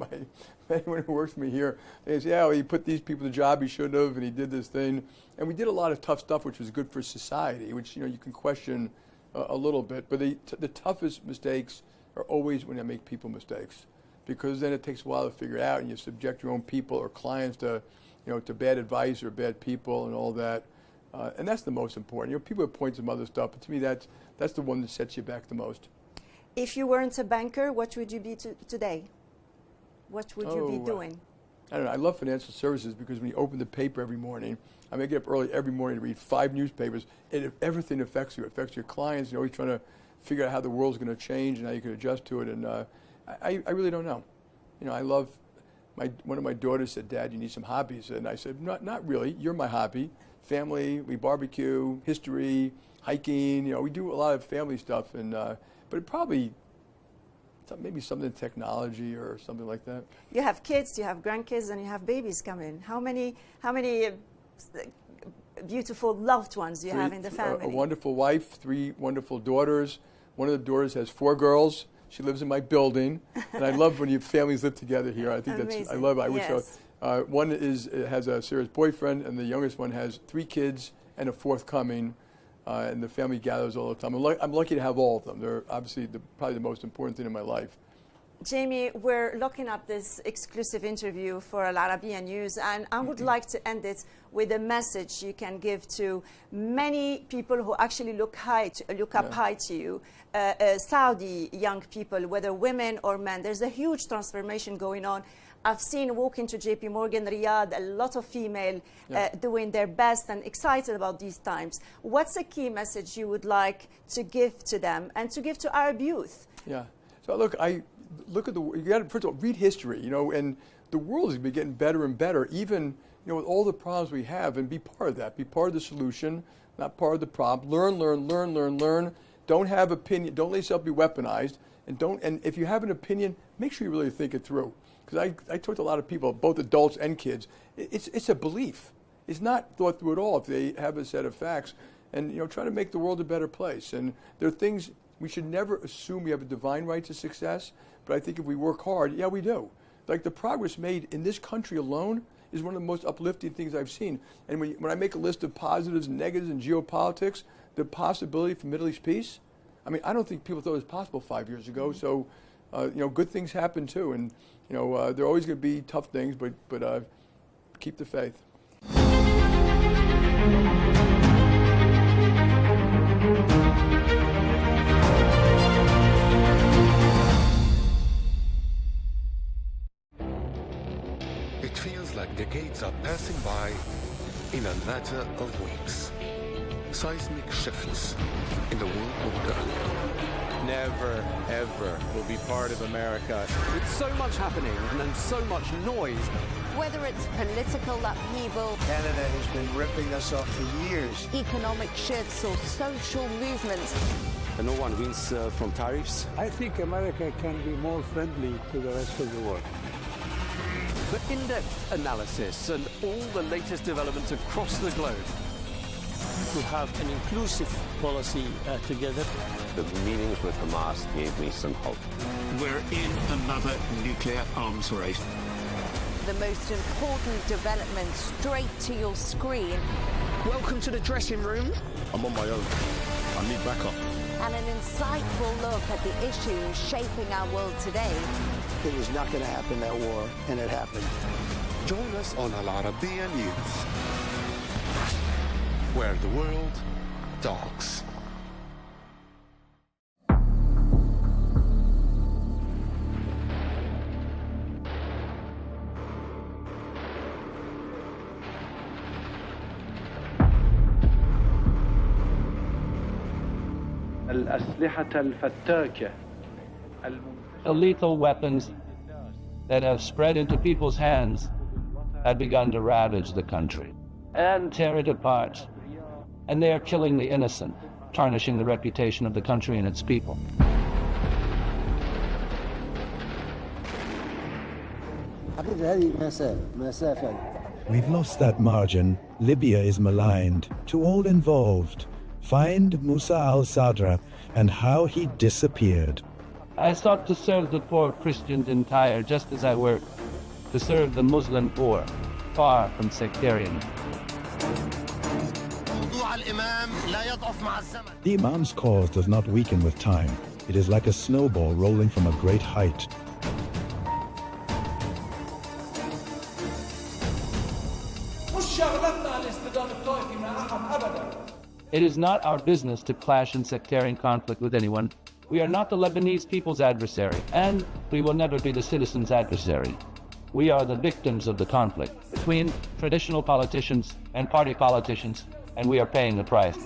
anyone who works for me here, they say, yeah, well, he put these people in the job he shouldn't have, and he did this thing. And we did a lot of tough stuff, which was good for society, which you can question a little bit. But the toughest mistakes are always when I make people mistakes, because then it takes a while to figure it out, and you subject your own people or clients to, to bad advice or bad people and all that. And that's the most important. People have points some other stuff, but to me, that's the one that sets you back the most. If you weren't a banker, what would you be today? What would you be doing? I don't know. I love financial services because when you open the paper every morning, I get up early every morning to read 5 newspapers, and everything affects you. It affects your clients. You're always trying to figure out how the world's going to change and how you can adjust to it. And I really don't know. I love one of my daughters said, Dad, you need some hobbies. And I said, not really. You're my hobby. Family, we barbecue, history, hiking. We do a lot of family stuff. And but it probably maybe something in technology or something like that. You have kids, you have grandkids, and you have babies coming. How many beautiful loved ones do you have in the family? A wonderful wife, 3 wonderful daughters. One of the daughters has 4 girls. She lives in my building, and I love when your families live together here. I think Amazing. That's I love it. I wish yes. One has a serious boyfriend, and the youngest one has 3 kids and a 4th coming. And the family gathers all the time. I'm lucky to have all of them. They're obviously probably the most important thing in my life. Jamie, we're looking up this exclusive interview for Al Arabiya News, and I would like to end it with a message you can give to many people who actually look up high to you, Saudi young people, whether women or men. There's a huge transformation going on. I've seen walk into JP Morgan, Riyadh, a lot of female doing their best and excited about these times. What's a key message you would like to give to them and to give to Arab youth? Yeah. So look at you got to, first of all, read history, and the world has been getting better and better, even, with all the problems we have, and be part of that. Be part of the solution, not part of the problem. Learn. Don't have opinion. Don't let yourself be weaponized. And if you have an opinion, make sure you really think it through. Because I talk to a lot of people, both adults and kids. It's a belief. It's not thought through at all if they have a set of facts. And, try to make the world a better place. And there are things we should never assume we have a divine right to success. But I think if we work hard, yeah, we do. Like the progress made in this country alone is one of the most uplifting things I've seen. And when I make a list of positives and negatives in geopolitics, the possibility for Middle East peace, I don't think people thought it was possible 5 years ago. So, good things happen too. And, there are always going to be tough things, but keep the faith. It feels like decades are passing by in a matter of weeks. Seismic shifts in the world order. Never, ever will be part of America. With so much happening and then so much noise. Whether it's political upheaval, Canada has been ripping us off for years. Economic shifts or social movements. And no one wins from tariffs. I think America can be more friendly to the rest of the world. For in-depth analysis and all the latest developments across the globe. To have an inclusive policy together. The meetings with Hamas gave me some hope. We're in another nuclear arms race. The most important development straight to your screen. Welcome to the dressing room. I'm on my own. I need backup. And an insightful look at the issues shaping our world today. It was not going to happen, that war, and it happened. Join us on Arabiya News, where the world talks. Lethal weapons that have spread into people's hands had begun to ravage the country and tear it apart. And they are killing the innocent, tarnishing the reputation of the country and its people. We've lost that margin. Libya is maligned. To all involved, find Musa al-Sadra and how he disappeared. I sought to serve the poor Christians in Tyre just as I worked to serve the Muslim poor, far from sectarian. The Imam's cause does not weaken with time. It is like a snowball rolling from a great height. It is not our business to clash in sectarian conflict with anyone. We are not the Lebanese people's adversary, and we will never be the citizens' adversary. We are the victims of the conflict between traditional politicians and party politicians, and we are paying the price.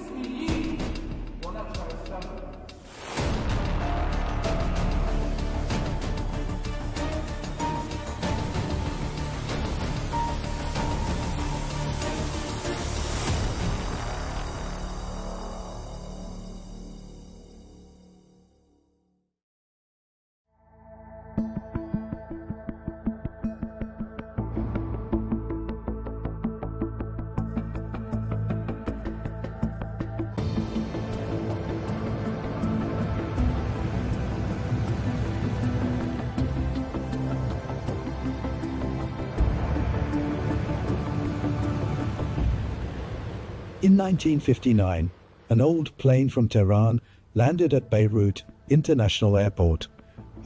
In 1959, an old plane from Tehran landed at Beirut International Airport.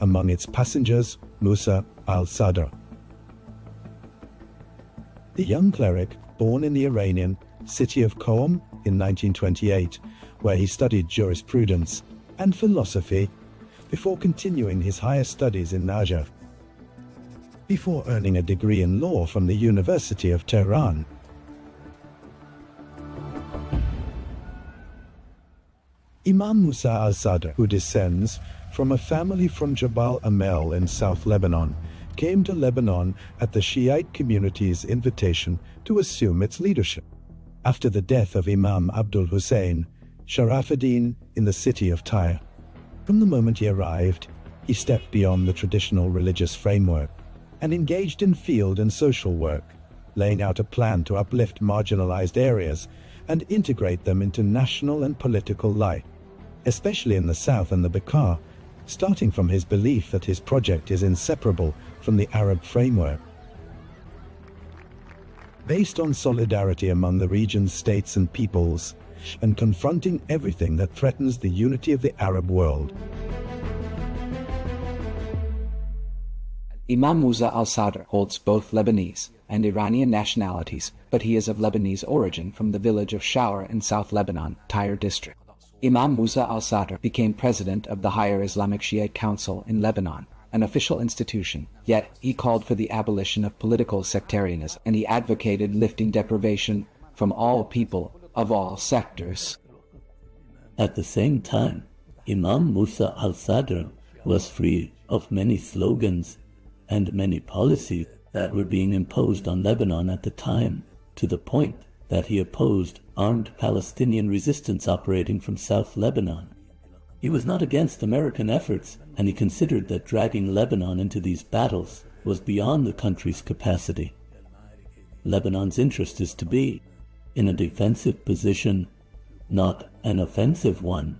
Among its passengers, Musa al-Sadr. The young cleric, born in the Iranian city of Qom in 1928, where he studied jurisprudence and philosophy before continuing his higher studies in Najaf. Before earning a degree in law from the University of Tehran. Imam Musa al-Sadr, who descends from a family from Jabal Amel in South Lebanon, came to Lebanon at the Shiite community's invitation to assume its leadership. After the death of Imam Abdul Hussein Sharafuddin in the city of Tyre, from the moment he arrived, he stepped beyond the traditional religious framework and engaged in field and social work, laying out a plan to uplift marginalized areas and integrate them into national and political life, especially in the south and the Bekaa, starting from his belief that his project is inseparable from the Arab framework. Based on solidarity among the region's states and peoples, and confronting everything that threatens the unity of the Arab world. Imam Musa al-Sadr holds both Lebanese and Iranian nationalities, but he is of Lebanese origin from the village of Shower in South Lebanon, Tyre district. Imam Musa al-Sadr became president of the Higher Islamic Shiite Council in Lebanon, an official institution, yet he called for the abolition of political sectarianism, and he advocated lifting deprivation from all people of all sectors. At the same time, Imam Musa al-Sadr was free of many slogans and many policies that were being imposed on Lebanon at the time, to the point that he opposed armed Palestinian resistance operating from South Lebanon. He was not against American efforts, and he considered that dragging Lebanon into these battles was beyond the country's capacity. Lebanon's interest is to be in a defensive position, not an offensive one.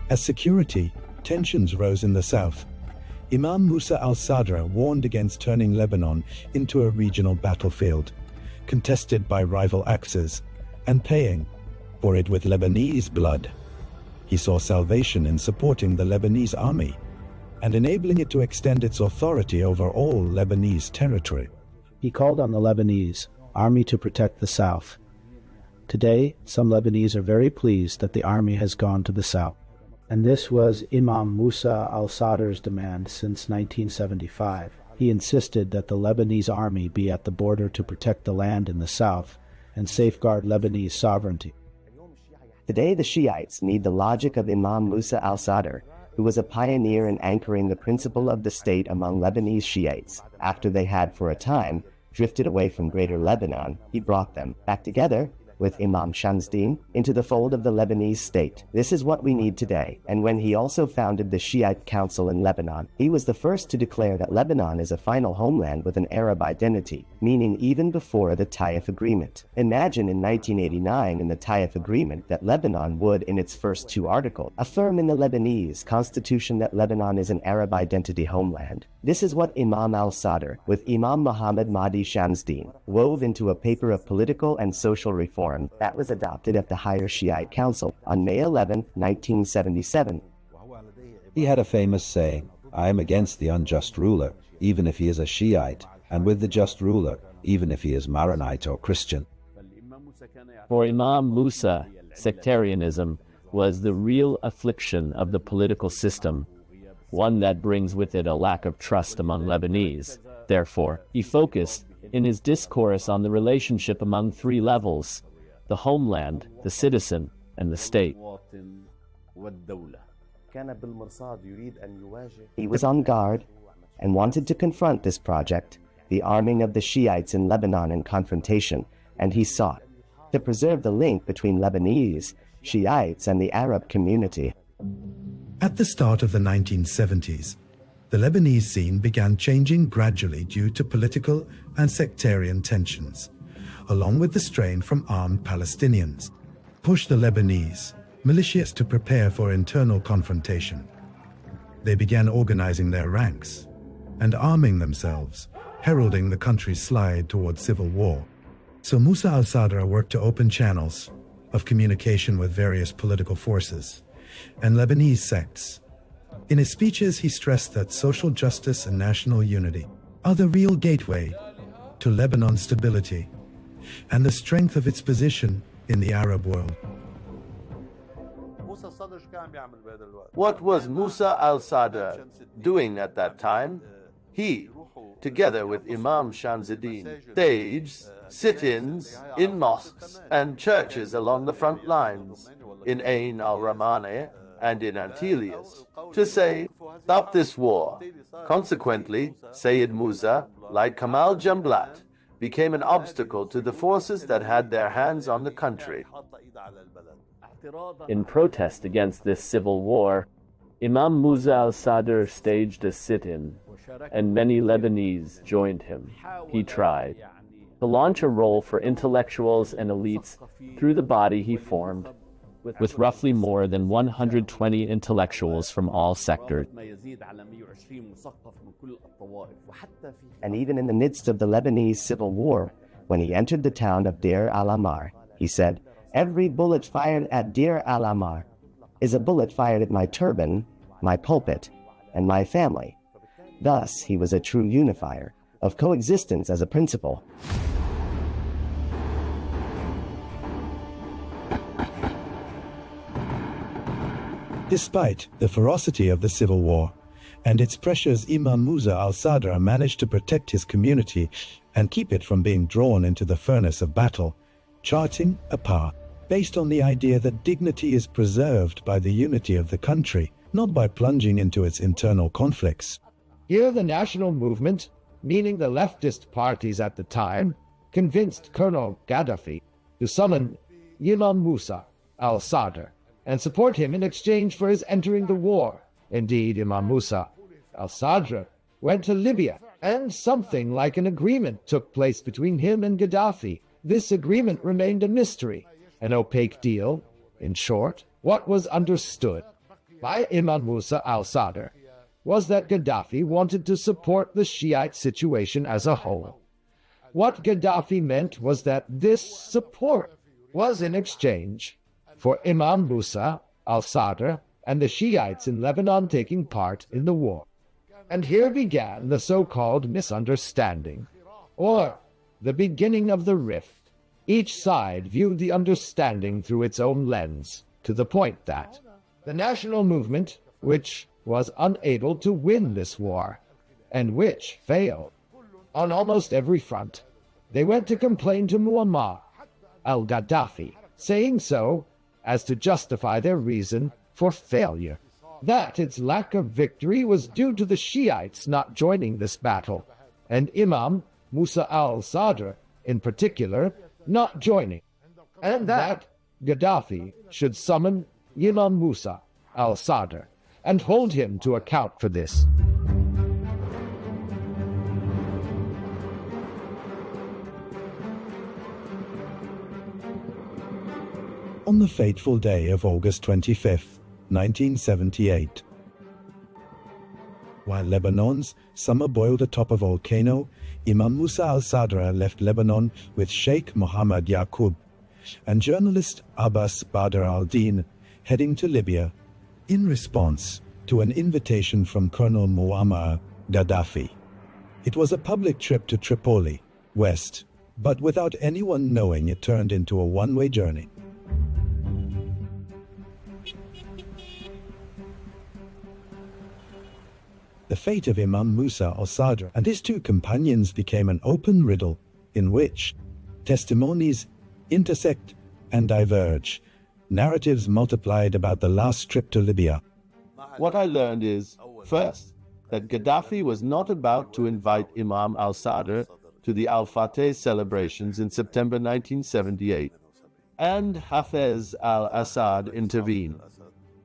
As security tensions rose in the south, Imam Musa al-Sadr warned against turning Lebanon into a regional battlefield, contested by rival axes, and paying for it with Lebanese blood. He saw salvation in supporting the Lebanese army and enabling it to extend its authority over all Lebanese territory. He called on the Lebanese army to protect the south. Today, some Lebanese are very pleased that the army has gone to the south. And this was Imam Musa al-Sadr's demand since 1975. He insisted that the Lebanese army be at the border to protect the land in the south and safeguard Lebanese sovereignty. Today, the Shiites need the logic of Imam Musa al-Sadr, who was a pioneer in anchoring the principle of the state among Lebanese Shiites. After they had, for a time, drifted away from Greater Lebanon, he brought them back together with Imam Shamsuddin into the fold of the Lebanese state. This is what we need today. And when he also founded the Shiite Council in Lebanon, he was the first to declare that Lebanon is a final homeland with an Arab identity, meaning even before the Taif Agreement. Imagine in 1989 in the Taif Agreement that Lebanon would, in its first two articles, affirm in the Lebanese constitution that Lebanon is an Arab identity homeland. This is what Imam al-Sadr, with Imam Muhammad Mahdi Shamsuddin, wove into a paper of political and social reform that was adopted at the Higher Shiite Council on May 11, 1977. He had a famous saying, "I am against the unjust ruler, even if he is a Shiite, and with the just ruler, even if he is Maronite or Christian." For Imam Musa, sectarianism was the real affliction of the political system, one that brings with it a lack of trust among Lebanese. Therefore, he focused in his discourse on the relationship among three levels: the homeland, the citizen, and the state. He was on guard and wanted to confront this project, the arming of the Shiites in Lebanon in confrontation, and he sought to preserve the link between Lebanese, Shiites, and the Arab community. At the start of the 1970s, the Lebanese scene began changing gradually due to political and sectarian tensions, along with the strain from armed Palestinians, pushed the Lebanese militias to prepare for internal confrontation. They began organizing their ranks and arming themselves, heralding the country's slide towards civil war. So Musa al-Sadr worked to open channels of communication with various political forces and Lebanese sects. In his speeches, he stressed that social justice and national unity are the real gateway to Lebanon's stability and the strength of its position in the Arab world. What was Musa al-Sadr doing at that time? He, together with Imam Shamsuddin, staged sit-ins in mosques and churches along the front lines. in Ain al-Ramane and in Antelius, to say, stop this war. Consequently, Sayyid Musa, like Kamal Jumblat, became an obstacle to the forces that had their hands on the country. In protest against this civil war, Imam Musa al-Sadr staged a sit-in, and many Lebanese joined him. He tried to launch a role for intellectuals and elites through the body he formed, with roughly more than 120 intellectuals from all sectors. And even in the midst of the Lebanese civil war, when he entered the town of Deir al-Amar, he said, "Every bullet fired at Deir al-Amar is a bullet fired at my turban, my pulpit, and my family." Thus, he was a true unifier of coexistence as a principle. Despite the ferocity of the civil war and its pressures, Imam Musa al-Sadr managed to protect his community and keep it from being drawn into the furnace of battle, charting a path based on the idea that dignity is preserved by the unity of the country, not by plunging into its internal conflicts. Here the national movement, meaning the leftist parties at the time, convinced Colonel Gaddafi to summon Imam Musa al-Sadr and support him in exchange for his entering the war. Indeed, Imam Musa al-Sadr went to Libya, and something like an agreement took place between him and Gaddafi. This agreement remained a mystery, an opaque deal. In short, what was understood by Imam Musa al-Sadr was that Gaddafi wanted to support the Shiite situation as a whole. What Gaddafi meant was that this support was in exchange for Imam Musa al-Sadr and the Shiites in Lebanon taking part in the war. And here began the so-called misunderstanding, or the beginning of the rift. Each side viewed the understanding through its own lens, to the point that the national movement, which was unable to win this war, and which failed on almost every front, they went to complain to Muammar al-Gaddafi, saying so as to justify their reason for failure, that its lack of victory was due to the Shiites not joining this battle, and Imam Musa al-Sadr, in particular, not joining, and that Gaddafi should summon Imam Musa al-Sadr and hold him to account for this. On the fateful day of August 25th, 1978, while Lebanon's summer boiled atop a volcano, Imam Musa al-Sadr left Lebanon with Sheikh Mohammed Yaqub and journalist Abbas Badr al-Din, heading to Libya in response to an invitation from Colonel Muammar Gaddafi. It was a public trip to Tripoli, west, but without anyone knowing, it turned into a one-way journey. The fate of Imam Musa al-Sadr and his two companions became an open riddle in which testimonies intersect and diverge. Narratives multiplied about the last trip to Libya. What I learned is, first, that Gaddafi was not about to invite Imam al-Sadr to the Al-Fateh celebrations in September 1978, and Hafez al-Assad intervened.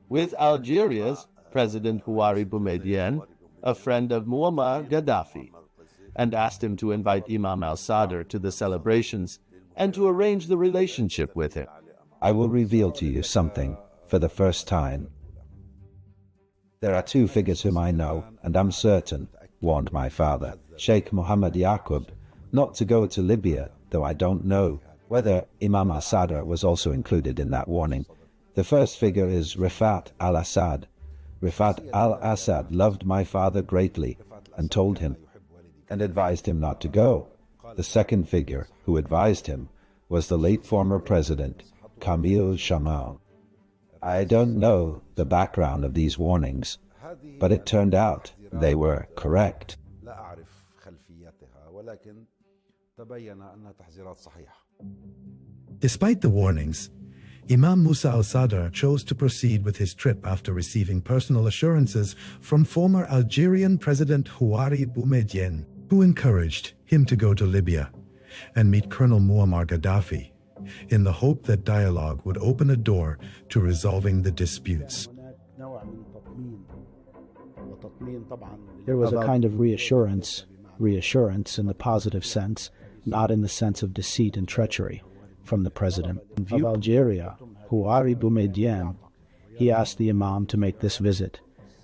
With Algeria's President Houari Boumediene, a friend of Muammar Gaddafi, and asked him to invite Imam al-Sadr to the celebrations and to arrange the relationship with him. I will reveal to you something for the first time. There are two figures whom I know, and am certain, warned my father, Sheikh Mohammed Yaqub, not to go to Libya, though I don't know whether Imam al-Sadr was also included in that warning. The first figure is Rifat al-Assad. Rifat al-Assad loved my father greatly and told him and advised him not to go. The second figure who advised him was the late former president, Camille Chamoun. I don't know the background of these warnings, but it turned out they were correct. Despite the warnings, Imam Musa al-Sadr chose to proceed with his trip after receiving personal assurances from former Algerian President Houari Boumediene, who encouraged him to go to Libya and meet Colonel Muammar Gaddafi, in the hope that dialogue would open a door to resolving the disputes. There was a kind of reassurance in the positive sense, not in the sense of deceit and treachery, from the president of Algeria, Houari Boumediene. He asked the Imam to make this visit,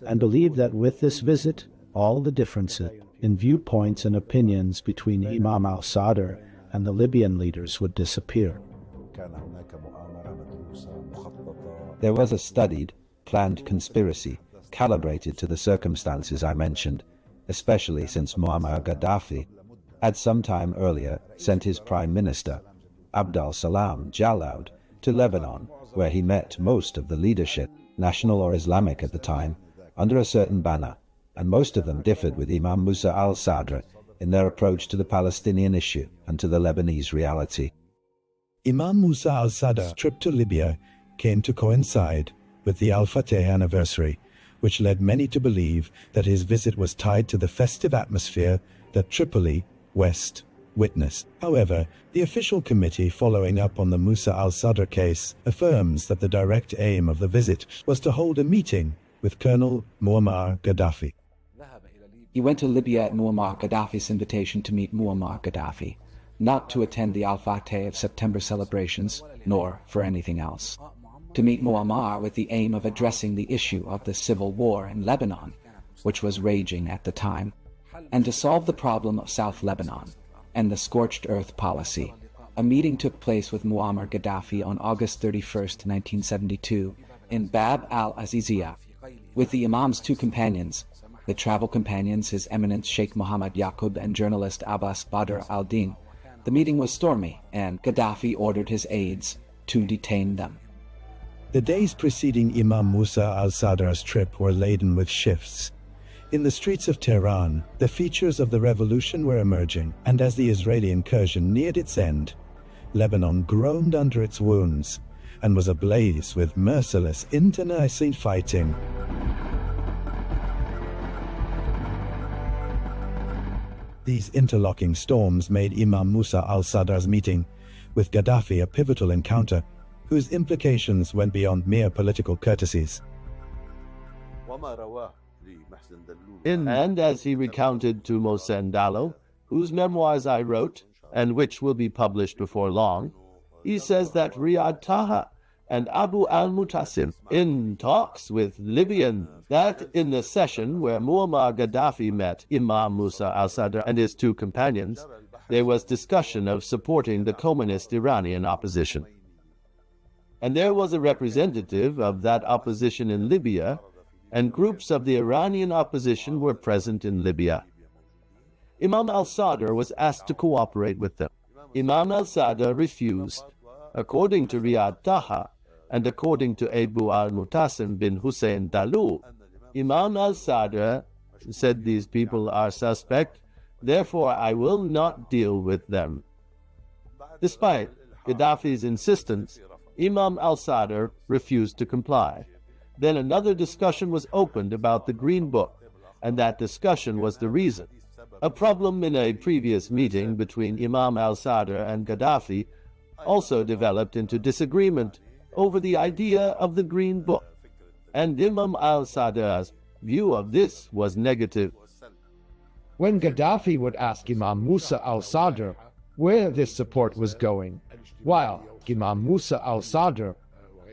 and believed that with this visit, all the differences in viewpoints and opinions between Imam al-Sadr and the Libyan leaders would disappear. There was a studied, planned conspiracy, calibrated to the circumstances I mentioned, especially since Muammar Gaddafi had some time earlier sent his prime minister, Abdel Salam Jalaud, to Lebanon, where he met most of the leadership, national or Islamic at the time, under a certain banner, and most of them differed with Imam Musa al-Sadr in their approach to the Palestinian issue and to the Lebanese reality. Imam Musa al-Sadr's trip to Libya came to coincide with the Al-Fateh anniversary, which led many to believe that his visit was tied to the festive atmosphere that Tripoli, West, witnessed. However, the official committee following up on the Musa al-Sadr case affirms that the direct aim of the visit was to hold a meeting with Colonel Muammar Gaddafi. He went to Libya at Muammar Gaddafi's invitation to meet Muammar Gaddafi, not to attend the Al-Fateh of September celebrations, nor for anything else. To meet Muammar with the aim of addressing the issue of the civil war in Lebanon, which was raging at the time, and to solve the problem of South Lebanon and the scorched earth policy. A meeting took place with Muammar Gaddafi on August 31, 1972, in Bab al-Aziziyah, with the Imam's two companions, the travel companions His Eminence Sheikh Mohammed Yaqub and journalist Abbas Badr al-Din. The meeting was stormy, and Gaddafi ordered his aides to detain them. The days preceding Imam Musa al-Sadr's trip were laden with shifts. In the streets of Tehran, the features of the revolution were emerging, and as the Israeli incursion neared its end, Lebanon groaned under its wounds and was ablaze with merciless internecine fighting. These interlocking storms made Imam Musa al-Sadr's meeting with Gaddafi a pivotal encounter, whose implications went beyond mere political courtesies. And as he recounted to Mohsen Dallo, whose memoirs I wrote, and which will be published before long, he says that Riyad Taha and Abu al-Mutasim in talks with Libyan, that in the session where Muammar Gaddafi met Imam Musa al-Sadr and his two companions, there was discussion of supporting the communist Iranian opposition. And there was a representative of that opposition in Libya, and groups of the Iranian opposition were present in Libya. Imam al-Sadr was asked to cooperate with them. Imam al-Sadr refused. According to Riyad Taha, and according to Abu al-Mutasim bin Hussein Dalu, Imam al-Sadr said these people are suspect, therefore I will not deal with them. Despite Gaddafi's insistence, Imam al-Sadr refused to comply. Then another discussion was opened about the Green Book, and that discussion was the reason. A problem in a previous meeting between Imam al-Sadr and Gaddafi also developed into disagreement over the idea of the Green Book, and Imam al-Sadr's view of this was negative. When Gaddafi would ask Imam Musa al-Sadr where this support was going, while Imam Musa al-Sadr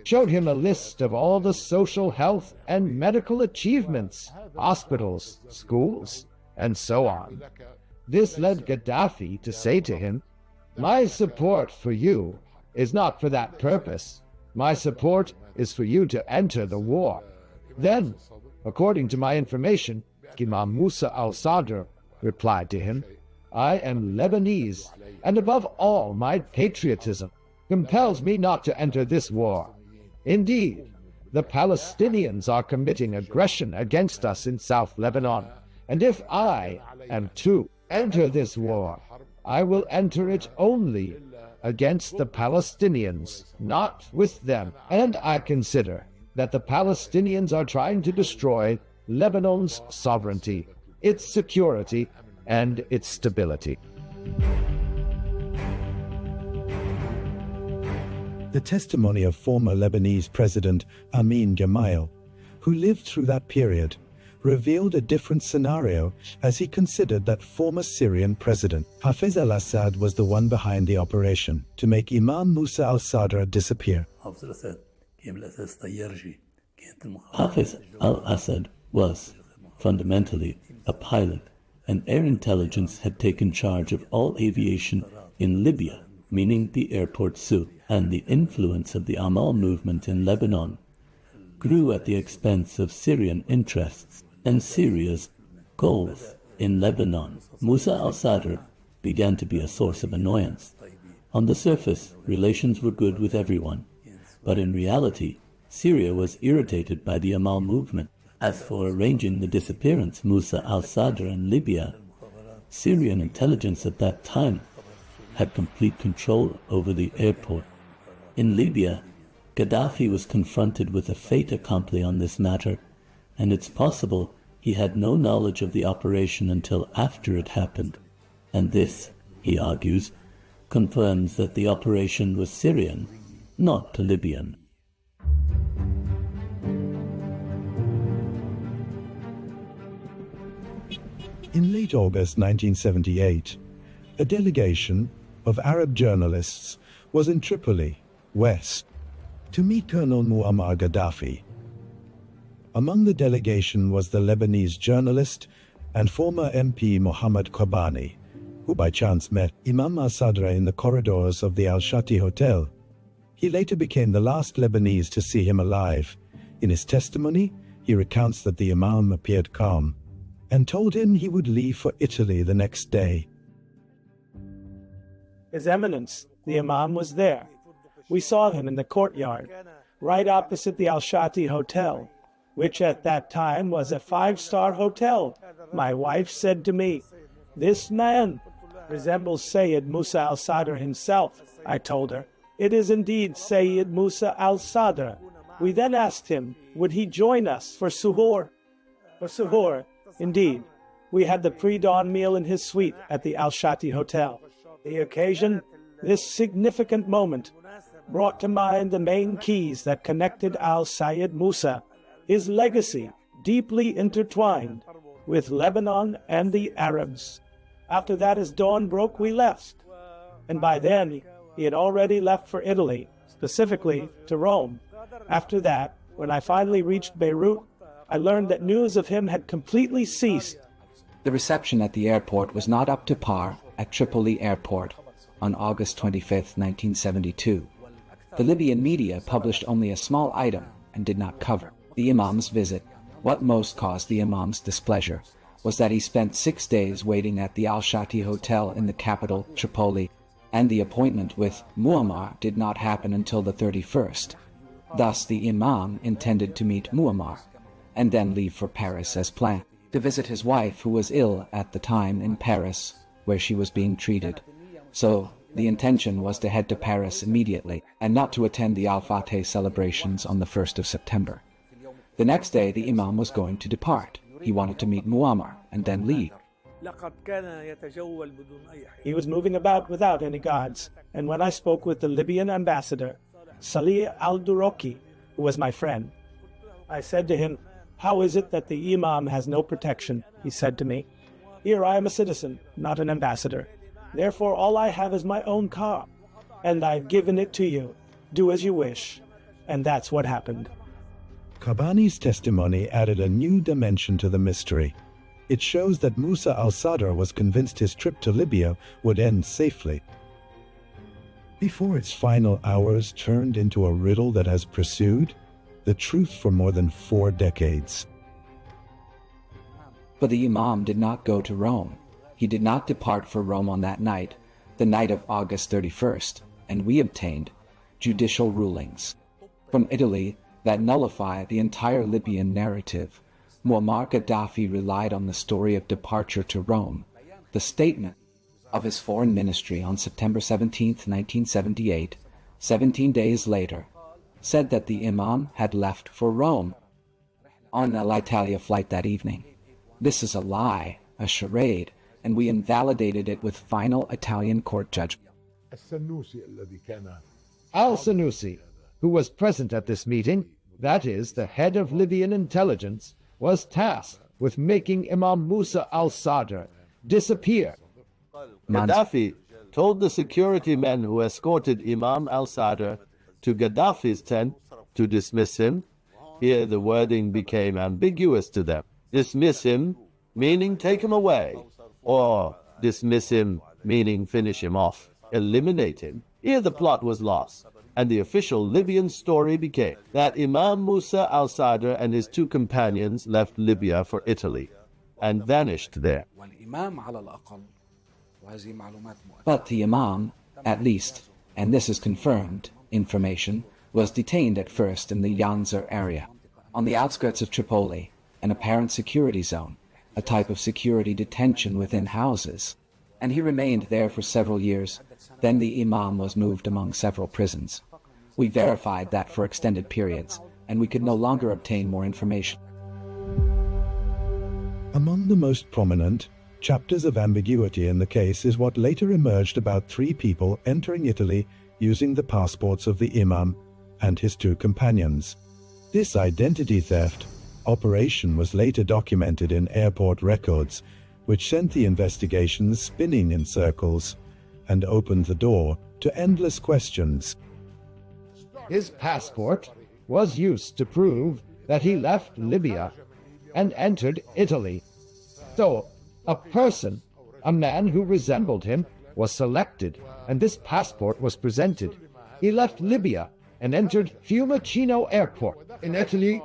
showed him a list of all the social, health, and medical achievements, hospitals, schools, and so on. This led Gaddafi to say to him, "My support for you is not for that purpose. My support is for you to enter the war." Then, according to my information, Imam Musa al-Sadr replied to him, "I am Lebanese, and above all my patriotism compels me not to enter this war. Indeed, the Palestinians are committing aggression against us in South Lebanon, and if I am to enter this war, I will enter it only against the Palestinians, not with them. And I consider that the Palestinians are trying to destroy Lebanon's sovereignty, its security, and its stability. The testimony of former Lebanese President Amin Gemayel, who lived through that period, revealed a different scenario as he considered that former Syrian President Hafez al-Assad was the one behind the operation to make Imam Musa al-Sadr disappear. Hafez al-Assad was, fundamentally, a pilot, and air intelligence had taken charge of all aviation in Libya, meaning the airport Sousse, and the influence of the Amal movement in Lebanon grew at the expense of Syrian interests and Syria's goals in Lebanon. Musa al-Sadr began to be a source of annoyance. On the surface, relations were good with everyone, but in reality, Syria was irritated by the Amal movement. As for arranging the disappearance of Musa al-Sadr in Libya, Syrian intelligence at that time had complete control over the airport. In Libya, Gaddafi was confronted with a fait accompli on this matter, and it's possible he had no knowledge of the operation until after it happened. And this, he argues, confirms that the operation was Syrian, not Libyan. In late August 1978, a delegation of Arab journalists was in Tripoli, West, to meet Colonel Muammar Gaddafi. Among the delegation was the Lebanese journalist and former MP Mohammed Kobani, who by chance met Imam al-Sadr in the corridors of the Al-Shati Hotel. He later became the last Lebanese to see him alive. In his testimony, he recounts that the Imam appeared calm and told him he would leave for Italy the next day. His Eminence, the Imam, was there. We saw him in the courtyard, right opposite the Al-Shati Hotel, which at that time was a 5-star hotel. My wife said to me, "This man resembles Sayyid Musa al-Sadr himself." I told her, "It is indeed Sayyid Musa al-Sadr." We then asked him, would he join us for suhoor? For suhoor, indeed. We had the pre-dawn meal in his suite at the Al-Shati Hotel. The occasion, this significant moment, brought to mind the main keys that connected al-Sayyid Musa, his legacy deeply intertwined with Lebanon and the Arabs. After that, as dawn broke, we left. And by then, he had already left for Italy, specifically to Rome. After that, when I finally reached Beirut, I learned that news of him had completely ceased. The reception at the airport was not up to par at Tripoli Airport on August 25, 1972. The Libyan media published only a small item and did not cover the Imam's visit. What most caused the Imam's displeasure was that he spent 6 days waiting at the Al-Shati Hotel in the capital, Tripoli, and the appointment with Muammar did not happen until the 31st. Thus, the Imam intended to meet Muammar and then leave for Paris as planned, to visit his wife, who was ill at the time in Paris, where she was being treated. So, the intention was to head to Paris immediately and not to attend the Al-Fateh celebrations on the 1st of September. The next day, the Imam was going to depart. He wanted to meet Muammar and then leave. He was moving about without any guards, and when I spoke with the Libyan ambassador, Salih al-Duroki, who was my friend, I said to him, "How is it that the Imam has no protection?" He said to me, "Here I am a citizen, not an ambassador. Therefore all I have is my own car, and I've given it to you. Do as you wish." And that's what happened. Kobani's testimony added a new dimension to the mystery. It shows that Musa al-Sadr was convinced his trip to Libya would end safely, before its final hours turned into a riddle that has pursued the truth for more than 4 decades. But the Imam did not go to Rome. He did not depart for Rome on that night, the night of August 31st, and we obtained judicial rulings from Italy that nullify the entire Libyan narrative. Muammar Gaddafi relied on the story of departure to Rome. The statement of his foreign ministry on September 17, 1978, 17 days later, said that the Imam had left for Rome on an Alitalia flight that evening. This is a lie, a charade, and we invalidated it with final Italian court judgment. Al-Sanusi, who was present at this meeting, that is, the head of Libyan intelligence, was tasked with making Imam Musa al-Sadr disappear. Gaddafi told the security men who escorted Imam al-Sadr to Gaddafi's tent to dismiss him. Here the wording became ambiguous to them. Dismiss him, meaning take him away, or dismiss him, meaning finish him off, eliminate him. Here the plot was lost, and the official Libyan story became that Imam Musa al-Sadr and his two companions left Libya for Italy and vanished there. But the Imam, at least, and this is confirmed information, was detained at first in the Yanzar area, on the outskirts of Tripoli, an apparent security zone, a type of security detention within houses, and he remained there for several years. Then the Imam was moved among several prisons. We verified that for extended periods, and we could no longer obtain more information. Among the most prominent chapters of ambiguity in the case is what later emerged about 3 people entering Italy using the passports of the Imam and his 2 companions. This identity theft operation was later documented in airport records, which sent the investigations spinning in circles and opened the door to endless questions. His passport was used to prove that he left Libya and entered Italy. So, a person, a man who resembled him, was selected, and this passport was presented. He left Libya and entered Fiumicino Airport in Italy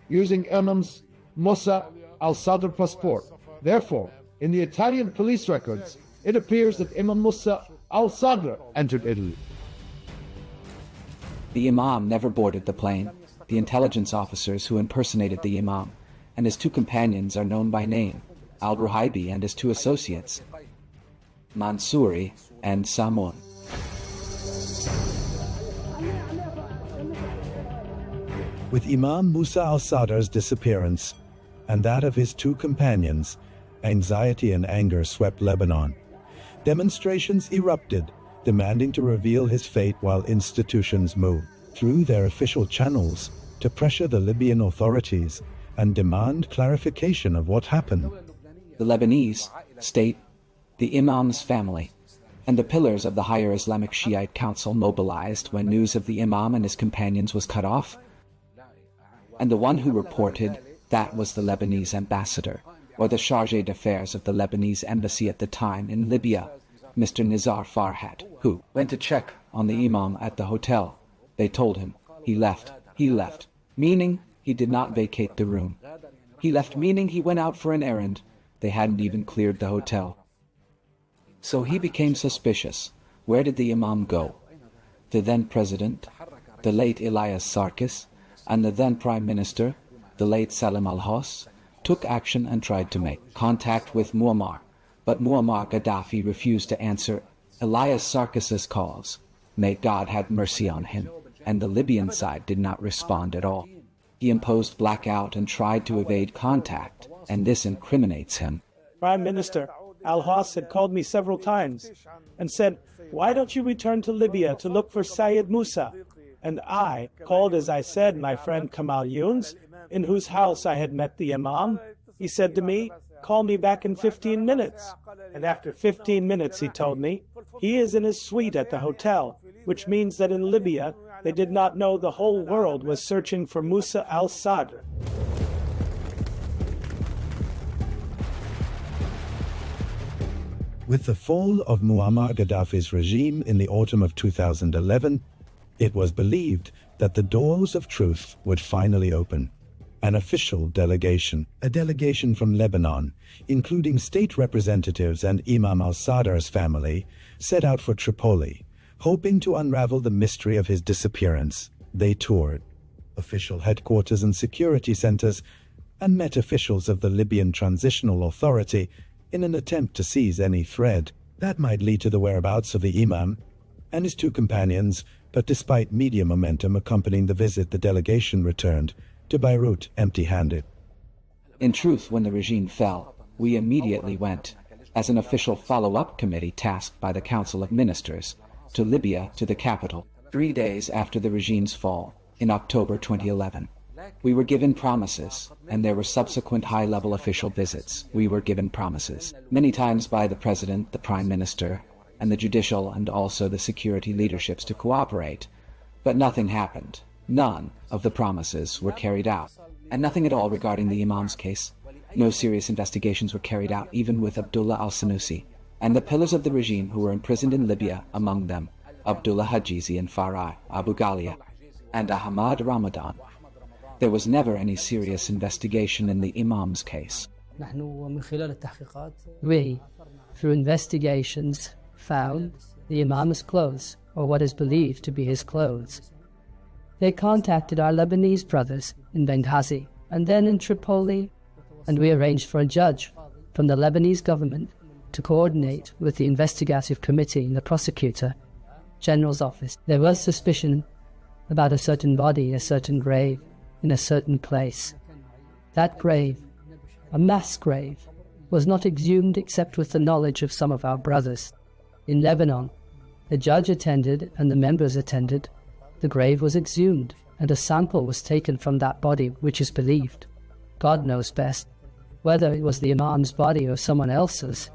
using Imam's Musa al-Sadr passport. Therefore, in the Italian police records, it appears that Imam Musa al-Sadr entered Italy. The Imam never boarded the plane. The intelligence officers who impersonated the Imam and his 2 companions are known by name, al-Ruhaibi and his 2 associates, Mansouri and Samun. With Imam Musa al-Sadr's disappearance and that of his 2 companions, anxiety and anger swept Lebanon. Demonstrations erupted, demanding to reveal his fate, while institutions moved through their official channels to pressure the Libyan authorities and demand clarification of what happened. The Lebanese state, the Imam's family, and the pillars of the higher Islamic Shiite Council mobilized when news of the Imam and his companions was cut off. And the one who reported that was the Lebanese ambassador, or the chargé d'affaires of the Lebanese embassy at the time in Libya, Mr. Nizar Farhat, who went to check on the Imam at the hotel. They told him, he left, meaning he did not vacate the room. He left, meaning he went out for an errand. They hadn't even cleared the hotel. So he became suspicious. Where did the Imam go? The then president, the late Elias Sarkis, and the then prime minister, the late Salim al-Hos, took action and tried to make contact with Muammar, but Muammar Gaddafi refused to answer Elias Sarkis's calls. May God have mercy on him, and the Libyan side did not respond at all. He imposed blackout and tried to evade contact, and this incriminates him. Prime Minister al-Hos had called me several times and said, "Why don't you return to Libya to look for Sayed Musa?" And I called, as I said, my friend Kamal Younes, in whose house I had met the Imam. He said to me, "Call me back in 15 minutes. And after 15 minutes, he told me, he is in his suite at the hotel, which means that in Libya, they did not know the whole world was searching for Musa al-Sadr. With the fall of Muammar Gaddafi's regime in the autumn of 2011, it was believed that the doors of truth would finally open. An official delegation, a delegation from Lebanon, including state representatives and Imam al-Sadr's family, set out for Tripoli, hoping to unravel the mystery of his disappearance. They toured official headquarters and security centers and met officials of the Libyan Transitional Authority in an attempt to seize any thread. That might lead to the whereabouts of the Imam and his two companions, but despite media momentum accompanying the visit, the delegation returned to Beirut empty-handed. In truth, when the regime fell, we immediately went, as an official follow-up committee tasked by the Council of Ministers, to Libya, to the capital, 3 days after the regime's fall, in October 2011. We were given promises, and there were subsequent high-level official visits. We were given promises, many times by the President, the Prime Minister, and the judicial and also the security leaderships to cooperate. But nothing happened. None of the promises were carried out, and nothing at all regarding the Imam's case. No serious investigations were carried out, even with Abdullah al-Sanusi, and the pillars of the regime who were imprisoned in Libya, among them Abdullah Hajizi and Farai, Abu Ghalia, and Ahmad Ramadan. There was never any serious investigation in the Imam's case. We, through investigations, found the Imam's clothes, or what is believed to be his clothes. They contacted our Lebanese brothers in Benghazi and then in Tripoli, and we arranged for a judge from the Lebanese government to coordinate with the investigative committee and the prosecutor general's office. There was suspicion about a certain body, a certain grave, in a certain place. That grave, a mass grave, was not exhumed except with the knowledge of some of our brothers. In Lebanon, the judge attended and the members attended. The grave was exhumed, and a sample was taken from that body, which is believed, God knows best, whether it was the Imam's body or someone else's.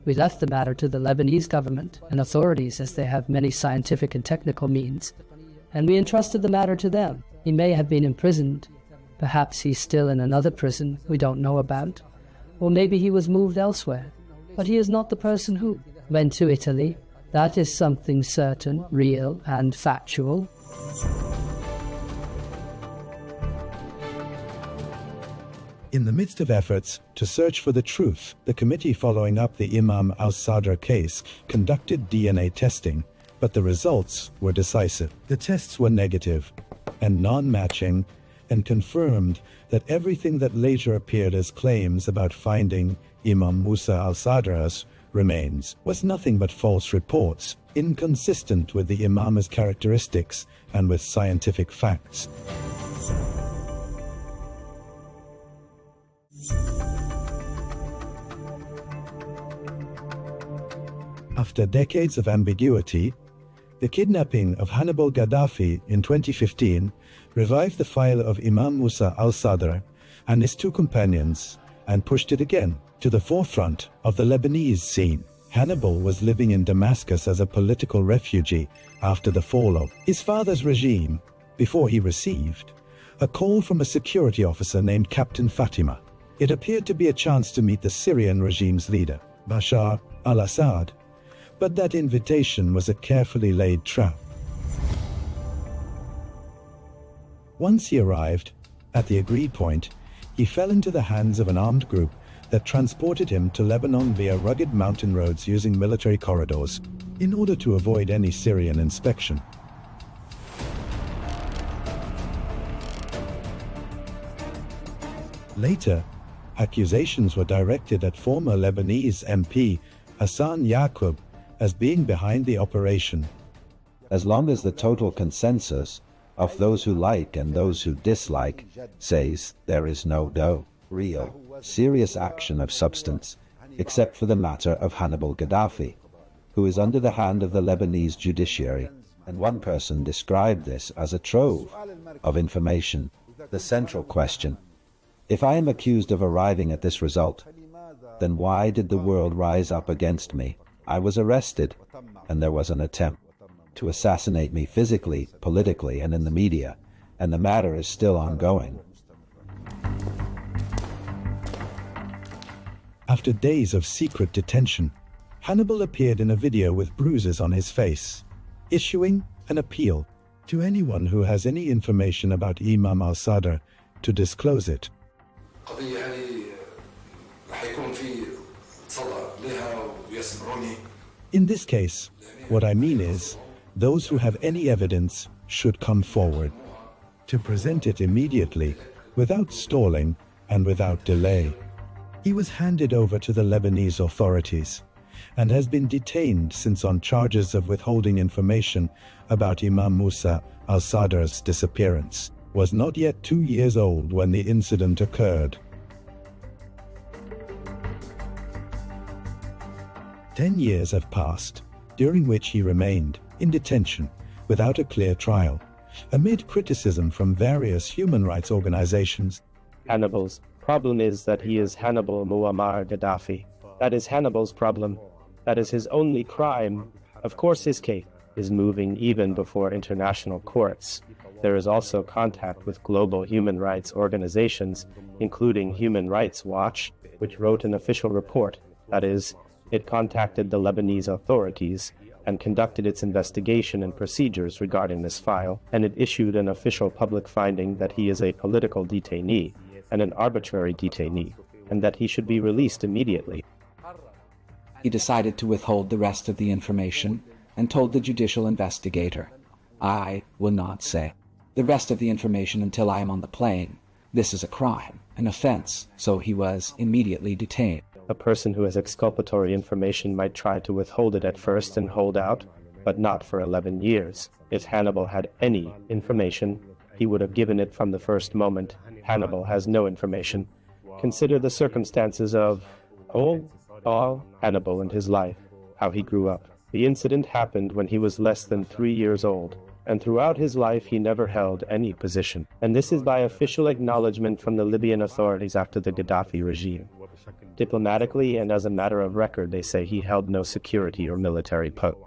We left the matter to the Lebanese government and authorities, as they have many scientific and technical means, and we entrusted the matter to them. He may have been imprisoned. Perhaps he's still in another prison we don't know about, or maybe he was moved elsewhere. But he is not the person who went to Italy. That is something certain, real, and factual. In the midst of efforts to search for the truth, the committee following up the Imam al-Sadr case conducted DNA testing, but the results were decisive. The tests were negative and non-matching, and confirmed that everything that later appeared as claims about finding Imam Musa al-Sadr's remains was nothing but false reports, inconsistent with the Imam's characteristics and with scientific facts. After decades of ambiguity, the kidnapping of Hannibal Gaddafi in 2015 revived the file of Imam Musa al-Sadr and his two companions and pushed it again to the forefront of the Lebanese scene. Hannibal was living in Damascus as a political refugee after the fall of his father's regime, before he received a call from a security officer named Captain Fatima. It appeared to be a chance to meet the Syrian regime's leader, Bashar al-Assad, but that invitation was a carefully laid trap. Once he arrived at the agreed point, he fell into the hands of an armed group that transported him to Lebanon via rugged mountain roads using military corridors in order to avoid any Syrian inspection. Later, accusations were directed at former Lebanese MP Hassan Yaqub as being behind the operation. As long as the total consensus of those who like and those who dislike says there is no real, serious action of substance, except for the matter of Hannibal Gaddafi, who is under the hand of the Lebanese judiciary, and one person described this as a trove of information. The central question: if I am accused of arriving at this result, then why did the world rise up against me? I was arrested, and there was an attempt to assassinate me physically, politically, and in the media, and the matter is still ongoing. After days of secret detention, Hannibal appeared in a video with bruises on his face, issuing an appeal to anyone who has any information about Imam al-Sadr to disclose it. In this case, what I mean is, those who have any evidence should come forward to present it immediately, without stalling and without delay. He was handed over to the Lebanese authorities, and has been detained since on charges of withholding information about Imam Musa al-Sadar's disappearance. Was not yet 2 years old when the incident occurred. 10 years have passed, during which he remained in detention without a clear trial, amid criticism from various human rights organizations. Hannibal's problem is that he is Hannibal Muammar Gaddafi. That is Hannibal's problem. That is his only crime. Of course his case is moving even before international courts. There is also contact with global human rights organizations, including Human Rights Watch, which wrote an official report. That is, it contacted the Lebanese authorities and conducted its investigation and procedures regarding this file, and it issued an official public finding that he is a political detainee and an arbitrary detainee, and that he should be released immediately. He decided to withhold the rest of the information and told the judicial investigator, "I will not say the rest of the information until I am on the plane. This is a crime, an offense," so he was immediately detained. A person who has exculpatory information might try to withhold it at first and hold out, but not for 11 years. If Hannibal had any information, he would have given it from the first moment. Hannibal has no information. Consider the circumstances of Hannibal and his life, how he grew up. The incident happened when he was less than 3 years old, and throughout his life he never held any position. And this is by official acknowledgement from the Libyan authorities after the Gaddafi regime. Diplomatically and as a matter of record, they say he held no security or military post.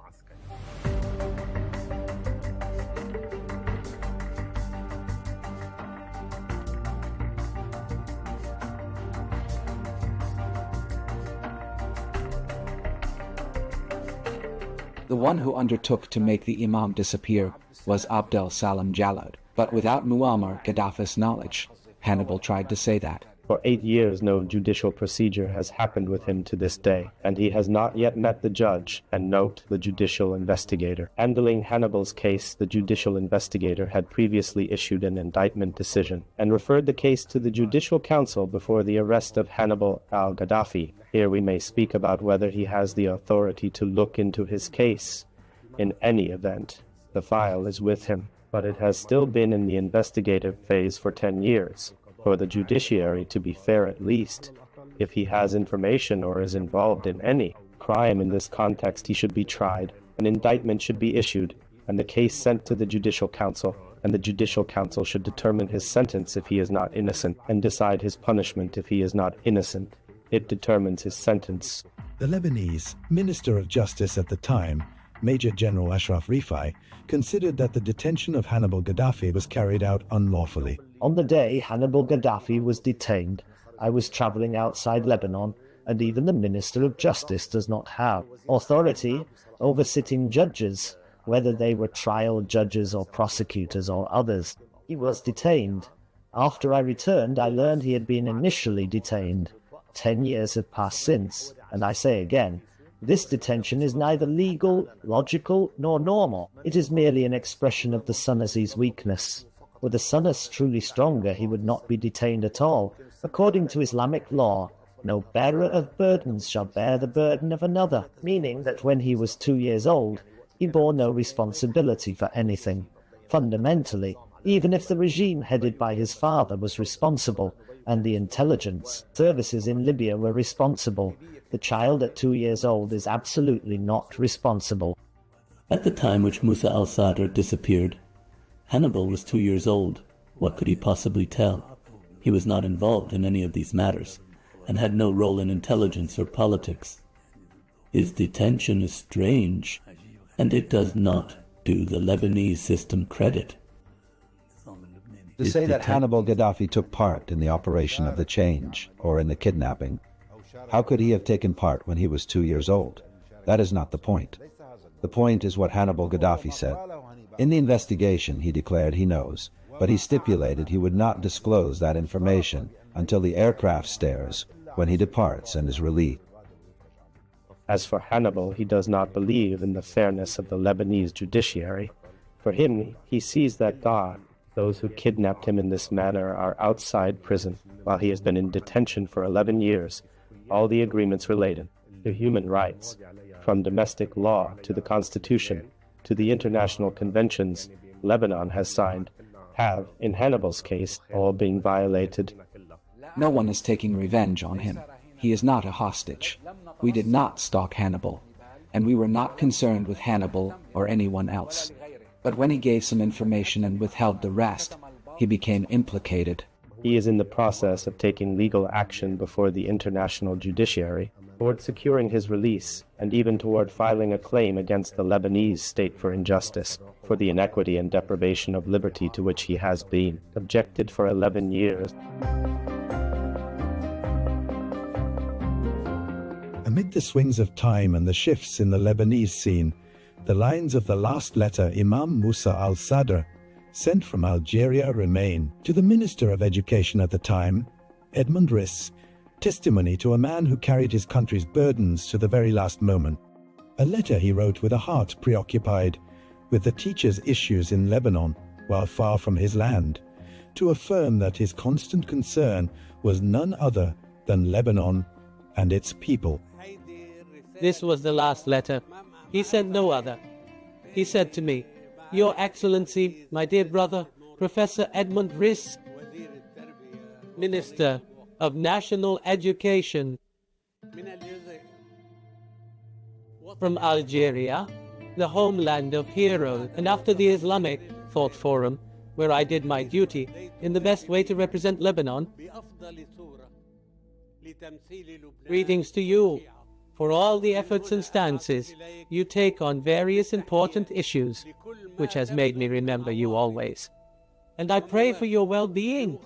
The one who undertook to make the Imam disappear was Abdel Salam Jalloud, but without Muammar Gaddafi's knowledge. Hannibal tried to say that. For 8 years no judicial procedure has happened with him to this day, and he has not yet met the judge, and note the judicial investigator. Handling Hannibal's case, the judicial investigator had previously issued an indictment decision, and referred the case to the Judicial Council before the arrest of Hannibal al-Gaddafi. Here we may speak about whether he has the authority to look into his case. In any event, the file is with him, but it has still been in the investigative phase for 10 years. For the judiciary to be fair at least, if he has information or is involved in any crime in this context, he should be tried, an indictment should be issued, and the case sent to the Judicial Council, and the Judicial Council should determine his sentence if he is not innocent, and decide his punishment if he is not innocent. It determines his sentence. The Lebanese Minister of Justice at the time, Major General Ashraf Rifai, considered that the detention of Hannibal Gaddafi was carried out unlawfully. On the day Hannibal Gaddafi was detained, I was traveling outside Lebanon, and even the Minister of Justice does not have authority over sitting judges, whether they were trial judges or prosecutors or others. He was detained. After I returned, I learned he had been initially detained. 10 years have passed since, and I say again, this detention is neither legal, logical, nor normal. It is merely an expression of the Sunni's weakness. Were the Sunnis truly stronger, he would not be detained at all. According to Islamic law, no bearer of burdens shall bear the burden of another, meaning that when he was 2 years old, he bore no responsibility for anything. Fundamentally, even if the regime headed by his father was responsible, and the intelligence services in Libya were responsible, the child at 2 years old is absolutely not responsible. At the time which Musa al-Sadr disappeared, Hannibal was 2 years old. What could he possibly tell? He was not involved in any of these matters, and had no role in intelligence or politics. His detention is strange, and it does not do the Lebanese system credit. To say that Hannibal Gaddafi took part in the operation of the change, or in the kidnapping, how could he have taken part when he was 2 years old? That is not the point. The point is what Hannibal Gaddafi said. In the investigation, he declared he knows, but he stipulated he would not disclose that information until the aircraft stairs, when he departs and is released. As for Hannibal, he does not believe in the fairness of the Lebanese judiciary. For him, he sees that God, those who kidnapped him in this manner, are outside prison, while he has been in detention for 11 years, all the agreements related. to human rights, from domestic law to the Constitution to the international conventions Lebanon has signed, have, in Hannibal's case, all been violated. No one is taking revenge on him. He is not a hostage. We did not stalk Hannibal, and we were not concerned with Hannibal or anyone else. But when he gave some information and withheld the rest, he became implicated. He is in the process of taking legal action before the international judiciary, toward securing his release, and even toward filing a claim against the Lebanese state for injustice, for the inequity and deprivation of liberty to which he has been subjected for 11 years. Amid the swings of time and the shifts in the Lebanese scene, the lines of the last letter Imam Musa al-Sadr sent from Algeria remain to the Minister of Education at the time, Edmund Riz, testimony to a man who carried his country's burdens to the very last moment. A letter he wrote with a heart preoccupied with the teachers' issues in Lebanon while far from his land, to affirm that his constant concern was none other than Lebanon and its people. This was the last letter. He sent no other. He said to me, "Your Excellency, my dear brother, Professor Edmund Riz, Minister of National Education from Algeria, the homeland of heroes, and after the Islamic Thought Forum, where I did my duty in the best way to represent Lebanon, greetings to you for all the efforts and stances you take on various important issues, which has made me remember you always. And I pray for your well-being.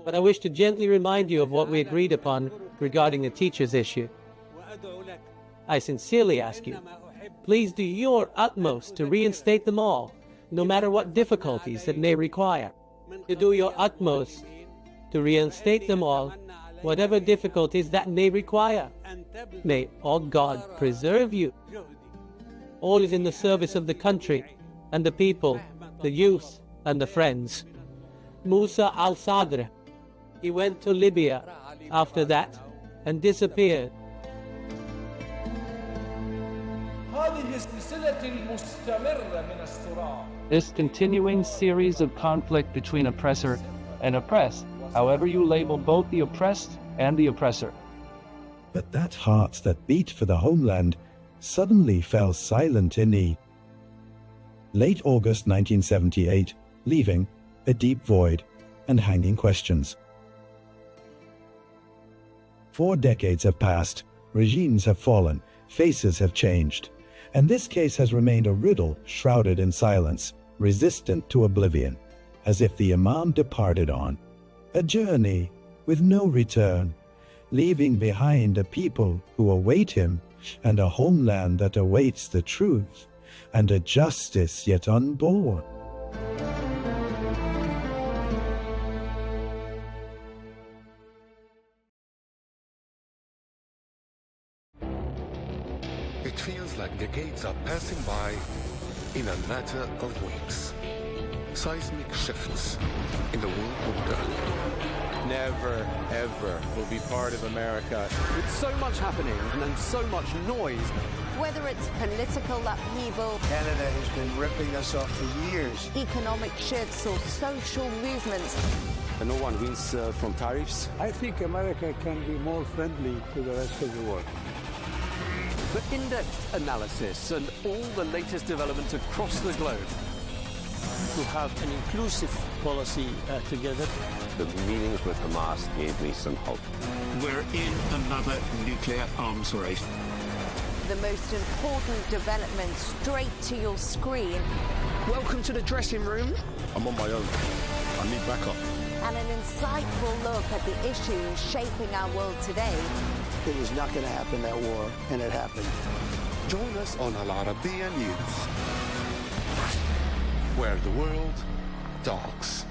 But I wish to gently remind you of what we agreed upon regarding the teachers' issue. I sincerely ask you, please do your utmost to reinstate them all, no matter what difficulties it may require. To do your utmost to reinstate them all, whatever difficulties that may require. May all God preserve you. All is in the service of the country and the people, the youth and the friends. Musa al-Sadr. He went to Libya after that and disappeared. This continuing series of conflict between oppressor and oppressed, however you label both the oppressed and the oppressor. But that heart that beat for the homeland suddenly fell silent in late August 1978, leaving a deep void and hanging questions. 4 decades have passed, regimes have fallen, faces have changed, and this case has remained a riddle shrouded in silence, resistant to oblivion, as if the Imam departed on a journey with no return, leaving behind a people who await him and a homeland that awaits the truth and a justice yet unborn. It feels like decades are passing by in a matter of weeks. Seismic shifts in the world order. Never, ever will be part of America. With so much happening and so much noise. Whether it's political upheaval, Canada has been ripping us off for years. economic shifts or social movements, And no one wins from tariffs. I think America can be more friendly to the rest of the world. For in-depth analysis and all the latest developments across the globe. To have an inclusive policy together. The meetings with Hamas gave me some hope. We're in another nuclear arms race. the most important development straight to your screen. Welcome to the dressing room. I'm on my own. I need backup. And an insightful look at the issues shaping our world today. It was not going to happen, that war, and it happened. Join us on Arabiya News, where the world talks.